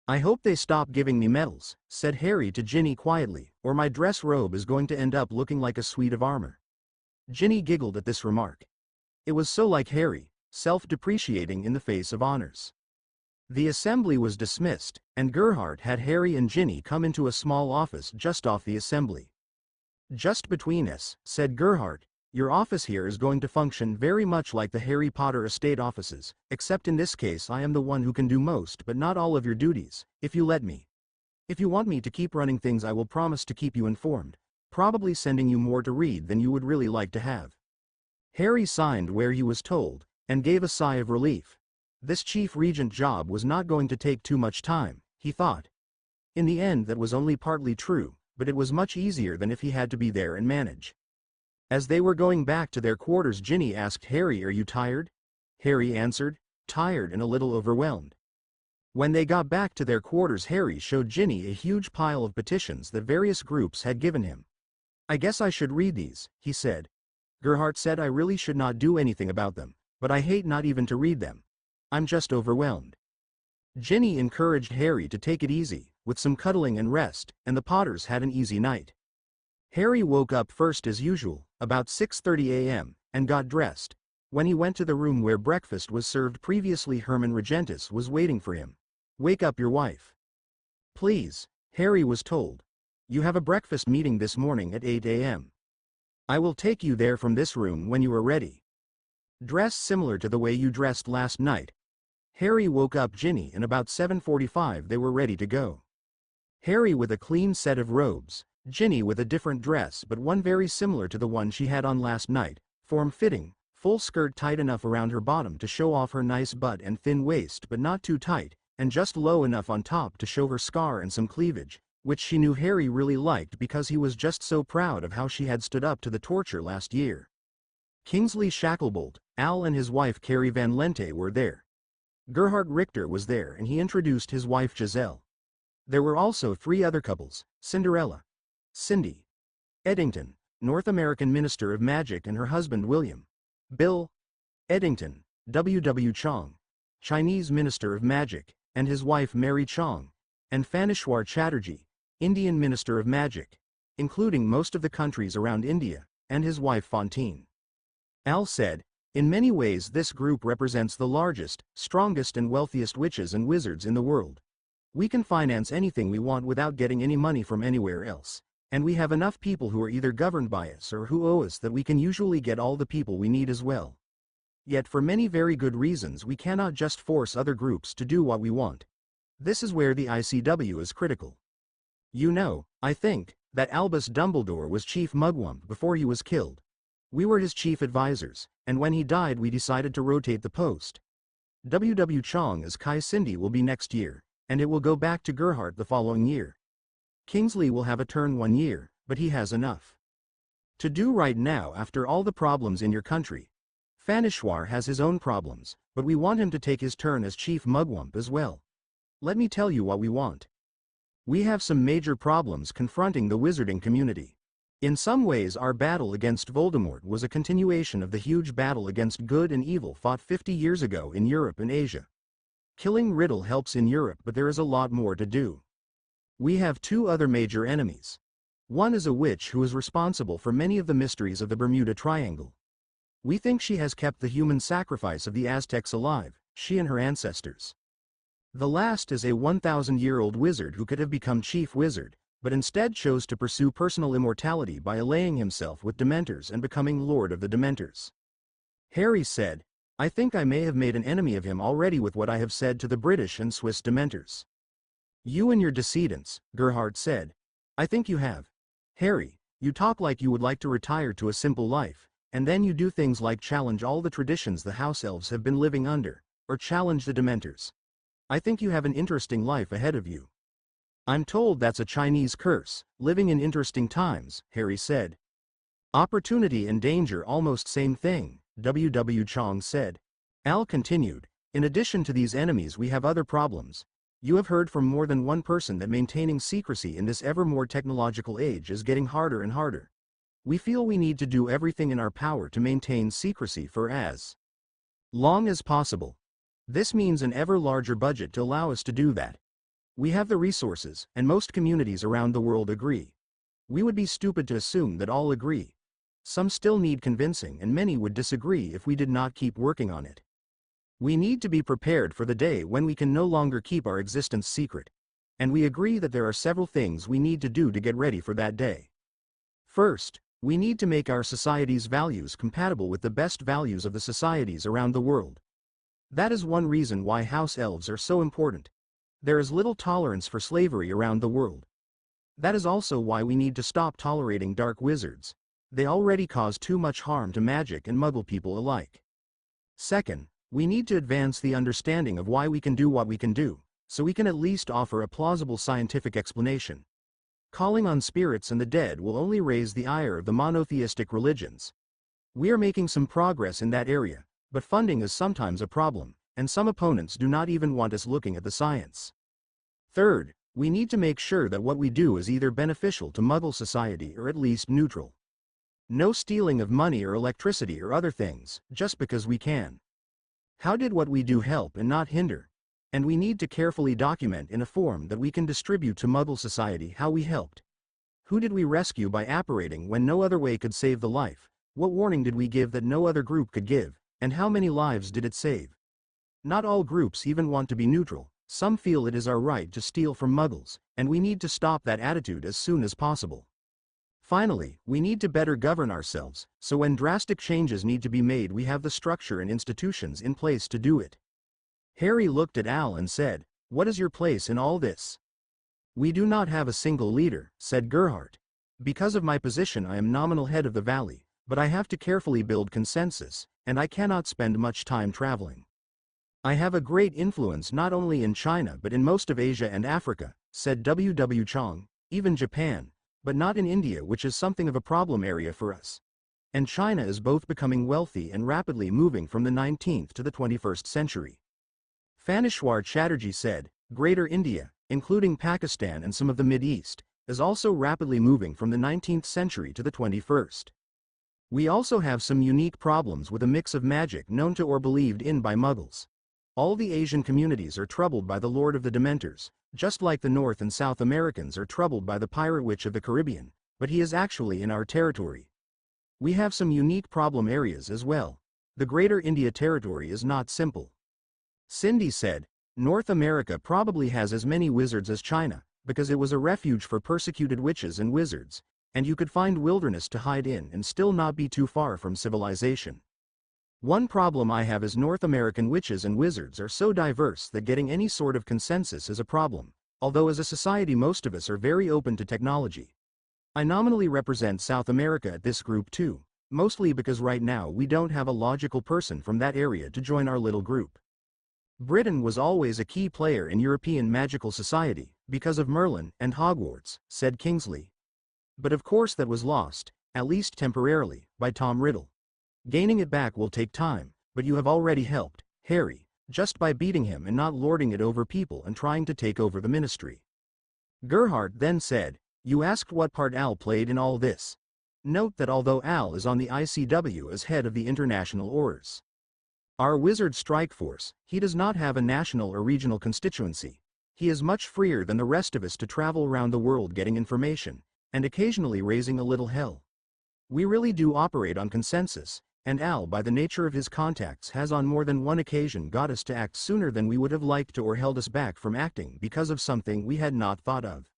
I hope they stop giving me medals, said Harry to Ginny quietly, or my dress robe is going to end up looking like a suite of armor. Ginny giggled at this remark. It was so like Harry, self-depreciating in the face of honors. The assembly was dismissed, and Gerhardt had Harry and Ginny come into a small office just off the assembly. Just between us, said Gerhardt, your office here is going to function very much like the Harry Potter estate offices, except in this case I am the one who can do most but not all of your duties, if you let me. If you want me to keep running things I will promise to keep you informed, probably sending you more to read than you would really like to have. Harry signed where he was told, and gave a sigh of relief. This chief regent job was not going to take too much time, he thought. In the end that was only partly true, but it was much easier than if he had to be there and manage. As they were going back to their quarters, Ginny asked Harry, "Are you tired?" Harry answered, "Tired and a little overwhelmed." When they got back to their quarters, Harry showed Ginny a huge pile of petitions that various groups had given him. "I guess I should read these," he said. Gerhardt said I really should not do anything about them, but I hate not even to read them. I'm just overwhelmed. Ginny encouraged Harry to take it easy, with some cuddling and rest, and the Potters had an easy night. Harry woke up first as usual, about 6:30 a.m., and got dressed. When he went to the room where breakfast was served previously, Herman Regentus was waiting for him. "Wake up your wife. Please," Harry was told. "You have a breakfast meeting this morning at 8 a.m. I will take you there from this room when you are ready. Dress similar to the way you dressed last night." Harry woke up Ginny, and about 7:45 they were ready to go. Harry with a clean set of robes, Ginny with a different dress but one very similar to the one she had on last night, form-fitting, full skirt tight enough around her bottom to show off her nice butt and thin waist but not too tight, and just low enough on top to show her scar and some cleavage, which she knew Harry really liked because he was just so proud of how she had stood up to the torture last year. Kingsley Shacklebolt, Al and his wife Carrie Van Lente were there. Gerhard Richter was there and he introduced his wife Giselle. There were also 3 other couples, Cinderella, Cindy Eddington, North American Minister of Magic, and her husband William Bill Eddington, W.W. Chong, Chinese Minister of Magic, and his wife Mary Chong, and Phaneshwar Chatterjee, Indian Minister of Magic, including most of the countries around India, and his wife Fontaine. Al said, "In many ways this group represents the largest, strongest and wealthiest witches and wizards in the world. We can finance anything we want without getting any money from anywhere else. And we have enough people who are either governed by us or who owe us that we can usually get all the people we need as well. Yet for many very good reasons we cannot just force other groups to do what we want. This is where the ICW is critical. You know, I think, that Albus Dumbledore was Chief Mugwump before he was killed. We were his chief advisors, and when he died we decided to rotate the post. W.W. Chong as Kai Cindy will be next year, and it will go back to Gerhardt the following year. Kingsley will have a turn 1 year, but he has enough to do right now after all the problems in your country. Phaneshwar has his own problems, but we want him to take his turn as Chief Mugwump as well. Let me tell you what we want. We have some major problems confronting the wizarding community. In some ways our battle against Voldemort was a continuation of the huge battle against good and evil fought 50 years ago in Europe and Asia. Killing Riddle helps in Europe, but there is a lot more to do. We have 2 other major enemies. One is a witch who is responsible for many of the mysteries of the Bermuda Triangle. We think she has kept the human sacrifice of the Aztecs alive, she and her ancestors. The last is a 1,000-year-old wizard who could have become chief wizard, but instead chose to pursue personal immortality by allaying himself with Dementors and becoming Lord of the Dementors. Harry said, "I think I may have made an enemy of him already with what I have said to the British and Swiss Dementors." "You and your decedents," Gerhardt said. "I think you have. Harry, you talk like you would like to retire to a simple life, and then you do things like challenge all the traditions the house elves have been living under, or challenge the Dementors. I think you have an interesting life ahead of you." "I'm told that's a Chinese curse, living in interesting times," Harry said. "Opportunity and danger almost same thing," W.W. Chong said. Al continued, "In addition to these enemies we have other problems. You have heard from more than one person that maintaining secrecy in this ever more technological age is getting harder and harder. We feel we need to do everything in our power to maintain secrecy for as long as possible. This means an ever larger budget to allow us to do that. We have the resources, and most communities around the world agree. We would be stupid to assume that all agree. Some still need convincing, and many would disagree if we did not keep working on it. We need to be prepared for the day when we can no longer keep our existence secret. And we agree that there are several things we need to do to get ready for that day. First, we need to make our society's values compatible with the best values of the societies around the world. That is one reason why house elves are so important. There is little tolerance for slavery around the world. That is also why we need to stop tolerating dark wizards. They already cause too much harm to magic and muggle people alike. Second, we need to advance the understanding of why we can do what we can do, so we can at least offer a plausible scientific explanation. Calling on spirits and the dead will only raise the ire of the monotheistic religions. We are making some progress in that area, but funding is sometimes a problem, and some opponents do not even want us looking at the science. Third, we need to make sure that what we do is either beneficial to Muggle society or at least neutral. No stealing of money or electricity or other things, just because we can. How did what we do help and not hinder? And we need to carefully document in a form that we can distribute to Muggle society how we helped. Who did we rescue by apparating when no other way could save the life? What warning did we give that no other group could give? And how many lives did it save? Not all groups even want to be neutral. Some feel it is our right to steal from Muggles, and we need to stop that attitude as soon as possible. Finally, we need to better govern ourselves, so when drastic changes need to be made we have the structure and institutions in place to do it. Harry looked at Al and said, "What is your place in all this?" "We do not have a single leader," said Gerhardt. "Because of my position I am nominal head of the valley, but I have to carefully build consensus, and I cannot spend much time traveling. I have a great influence not only in China but in most of Asia and Africa," said W. Chong, "even Japan, but not in India, which is something of a problem area for us. And China is both becoming wealthy and rapidly moving from the 19th to the 21st century. Fanishwar Chatterjee said, "Greater India, including Pakistan and some of the Mid-East, is also rapidly moving from the 19th century to the 21st. We also have some unique problems with a mix of magic known to or believed in by Muggles. All the Asian communities are troubled by the Lord of the Dementors, just like the North and South Americans are troubled by the Pirate Witch of the Caribbean, but he is actually in our territory. We have some unique problem areas as well. The Greater India territory is not simple." Cindy said, "North America probably has as many wizards as China, because it was a refuge for persecuted witches and wizards, and you could find wilderness to hide in and still not be too far from civilization. One problem I have is North American witches and wizards are so diverse that getting any sort of consensus is a problem, although as a society most of us are very open to technology. I nominally represent South America at this group too, mostly because right now we don't have a logical person from that area to join our little group. Britain was always a key player in European magical society, because of Merlin and Hogwarts," said Kingsley. "But of course that was lost, at least temporarily, by Tom Riddle. Gaining it back will take time, but you have already helped, Harry, just by beating him and not lording it over people and trying to take over the ministry." Gerhardt then said, "You asked what part Al played in all this. Note that although Al is on the ICW as head of the international orders, our wizard strike force, he does not have a national or regional constituency. He is much freer than the rest of us to travel around the world getting information, and occasionally raising a little hell. We really do operate on consensus, and Al, by the nature of his contacts, has on more than one occasion got us to act sooner than we would have liked to or held us back from acting because of something we had not thought of.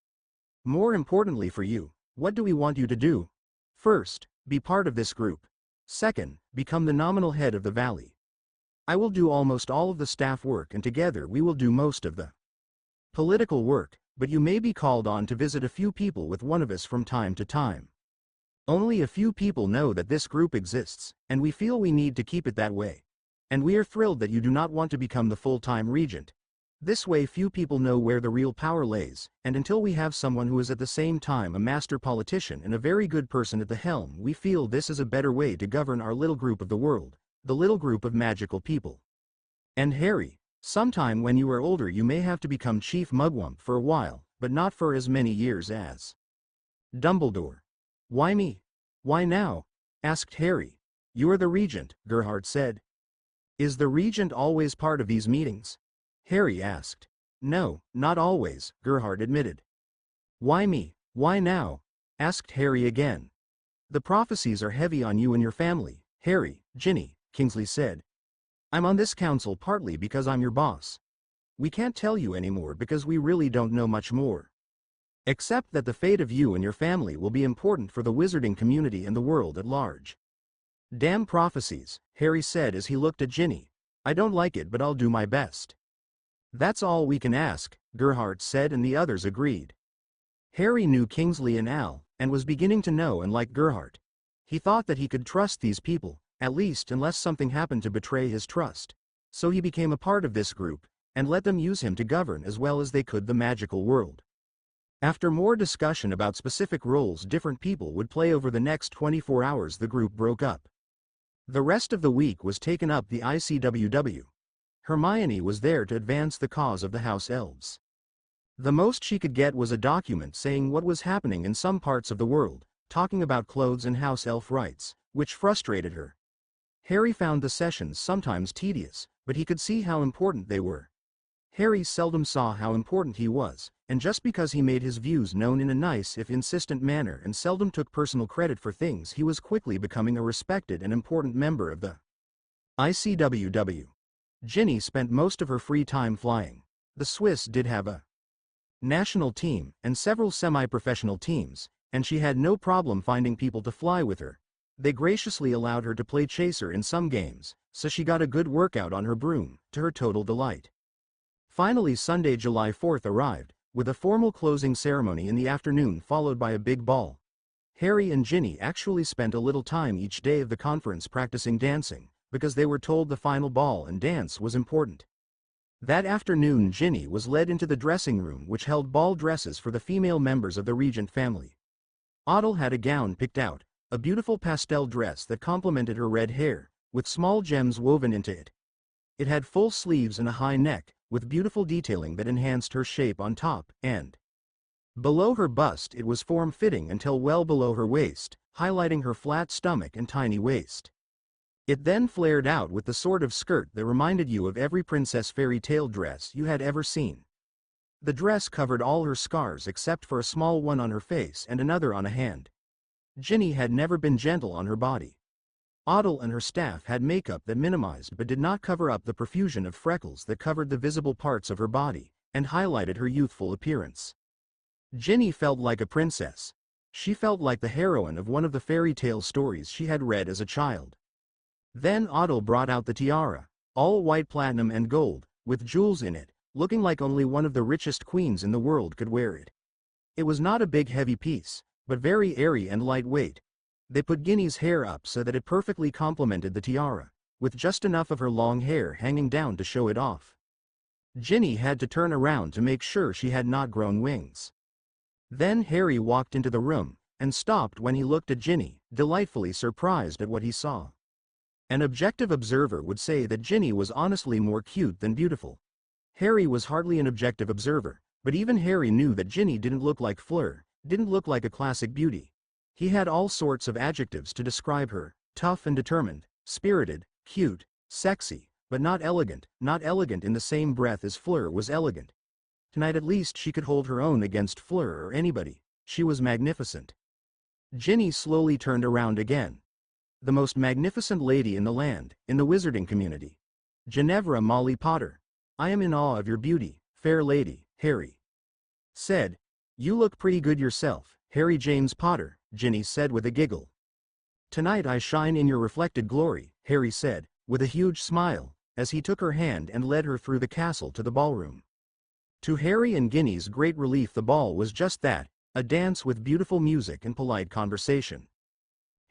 More importantly for you, what do we want you to do? First, be part of this group. Second, become the nominal head of the valley. I will do almost all of the staff work and together we will do most of the political work, but you may be called on to visit a few people with one of us from time to time. Only a few people know that this group exists, and we feel we need to keep it that way. And we are thrilled that you do not want to become the full-time regent. This way few people know where the real power lays, and until we have someone who is at the same time a master politician and a very good person at the helm, we feel this is a better way to govern our little group of the world, the little group of magical people." "And Harry," Sometime when you are older you may have to become Chief Mugwump for a while, but not for as many years as Dumbledore. Why me? Why now? Asked Harry. You are the regent, Gerhardt said. Is the regent always part of these meetings? Harry asked. No, not always, Gerhardt admitted. Why me? Why now? Asked Harry again. The prophecies are heavy on you and your family, Harry, Ginny, Kingsley said. I'm on this council partly because I'm your boss. We can't tell you anymore because we really don't know much more. Except that the fate of you and your family will be important for the wizarding community and the world at large. Damn prophecies, Harry said as he looked at Ginny. I don't like it but I'll do my best. That's all we can ask, Gerhardt said and the others agreed. Harry knew Kingsley and Al, and was beginning to know and like Gerhardt. He thought that he could trust these people, at least unless something happened to betray his trust. So he became a part of this group, and let them use him to govern as well as they could the magical world. After more discussion about specific roles different people would play over the next 24 hours, the group broke up. The rest of the week was taken up the ICWW. Hermione was there to advance the cause of the House Elves. The most she could get was a document saying what was happening in some parts of the world, talking about clothes and house elf rights, which frustrated her. Harry found the sessions sometimes tedious, but he could see how important they were. Harry seldom saw how important he was, and just because he made his views known in a nice if insistent manner and seldom took personal credit for things, he was quickly becoming a respected and important member of the ICWW. Ginny spent most of her free time flying. The Swiss did have a national team and several semi-professional teams, and she had no problem finding people to fly with her. They graciously allowed her to play chaser in some games, so she got a good workout on her broom, to her total delight. Finally Sunday, July 4th arrived, with a formal closing ceremony in the afternoon followed by a big ball. Harry and Ginny actually spent a little time each day of the conference practicing dancing, because they were told the final ball and dance was important. That afternoon Ginny was led into the dressing room which held ball dresses for the female members of the regent family. Otto had a gown picked out, a beautiful pastel dress that complemented her red hair, with small gems woven into it. It had full sleeves and a high neck, with beautiful detailing that enhanced her shape on top, and below her bust it was form-fitting until well below her waist, highlighting her flat stomach and tiny waist. It then flared out with the sort of skirt that reminded you of every princess fairy tale dress you had ever seen. The dress covered all her scars except for a small one on her face and another on a hand. Ginny had never been gentle on her body. Otto and her staff had makeup that minimized but did not cover up the profusion of freckles that covered the visible parts of her body, and highlighted her youthful appearance. Ginny felt like a princess. She felt like the heroine of one of the fairy tale stories she had read as a child. Then Otto brought out the tiara, all white platinum and gold, with jewels in it, looking like only one of the richest queens in the world could wear it. It was not a big heavy piece, but very airy and lightweight. They put Ginny's hair up so that it perfectly complemented the tiara, with just enough of her long hair hanging down to show it off. Ginny had to turn around to make sure she had not grown wings. Then Harry walked into the room, and stopped when he looked at Ginny, delightfully surprised at what he saw. An objective observer would say that Ginny was honestly more cute than beautiful. Harry was hardly an objective observer, but even Harry knew that Ginny didn't look like Fleur, didn't look like a classic beauty. He had all sorts of adjectives to describe her: tough and determined, spirited, cute, sexy, but not elegant in the same breath as Fleur was elegant. Tonight at least she could hold her own against Fleur or anybody. She was magnificent. Ginny slowly turned around again. The most magnificent lady in the land, in the wizarding community. Ginevra Molly Potter. I am in awe of your beauty, fair lady, Harry said. You look pretty good yourself, Harry James Potter, Ginny said with a giggle. Tonight I shine in your reflected glory, Harry said, with a huge smile, as he took her hand and led her through the castle to the ballroom. To Harry and Ginny's great relief, the ball was just that, a dance with beautiful music and polite conversation.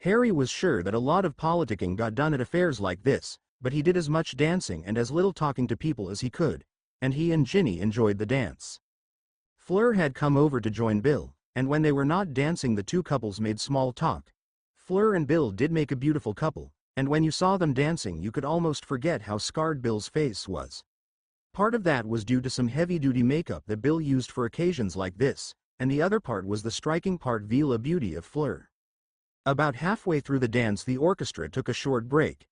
Harry was sure that a lot of politicking got done at affairs like this, but he did as much dancing and as little talking to people as he could, and he and Ginny enjoyed the dance. Fleur had come over to join Bill, and when they were not dancing the two couples made small talk. Fleur and Bill did make a beautiful couple, and when you saw them dancing you could almost forget how scarred Bill's face was. Part of that was due to some heavy-duty makeup that Bill used for occasions like this, and the other part was the striking part Vila beauty of Fleur. About halfway through the dance the orchestra took a short break.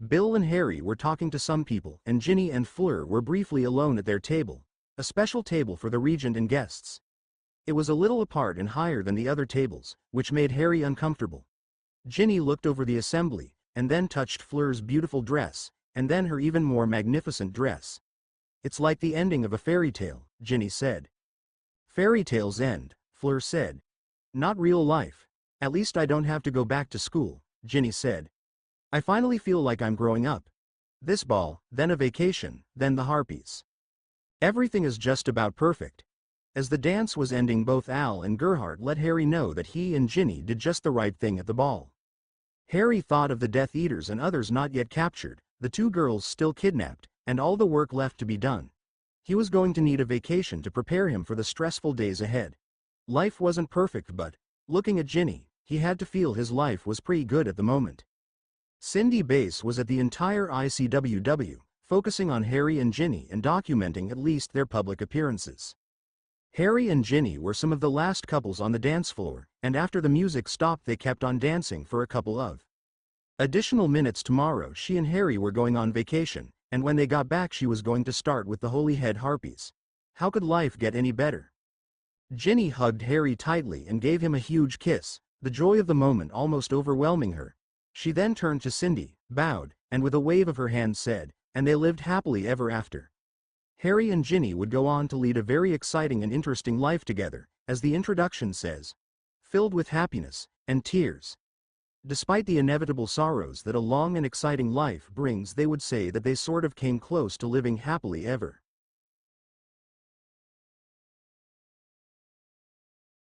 Bill and Harry were talking to some people and Ginny and Fleur were briefly alone at their table, a special table for the regent and guests. It was a little apart and higher than the other tables, which made Harry uncomfortable. Ginny looked over the assembly, and then touched Fleur's beautiful dress, and then her even more magnificent dress. "It's like the ending of a fairy tale," Ginny said. "Fairy tales end," Fleur said. "Not real life. At least I don't have to go back to school," Ginny said. "I finally feel like I'm growing up. This ball, then a vacation, then the harpies. Everything is just about perfect." As the dance was ending both Al and Gerhardt let Harry know that he and Ginny did just the right thing at the ball. Harry thought of the Death Eaters and others not yet captured, the two girls still kidnapped, and all the work left to be done. He was going to need a vacation to prepare him for the stressful days ahead. Life wasn't perfect but, looking at Ginny, he had to feel his life was pretty good at the moment. Cindy Bass was at the entire ICWW, focusing on Harry and Ginny and documenting at least their public appearances. Harry and Ginny were some of the last couples on the dance floor, and after the music stopped they kept on dancing for a couple of additional minutes. Tomorrow she and Harry were going on vacation, and when they got back she was going to start with the Holy Head Harpies. How could life get any better? Ginny hugged Harry tightly and gave him a huge kiss, the joy of the moment almost overwhelming her. She then turned to Cindy, bowed, and with a wave of her hand said, "And they lived happily ever after." Harry and Ginny would go on to lead a very exciting and interesting life together, as the introduction says, filled with happiness and tears. Despite the inevitable sorrows that a long and exciting life brings, they would say that they sort of came close to living happily ever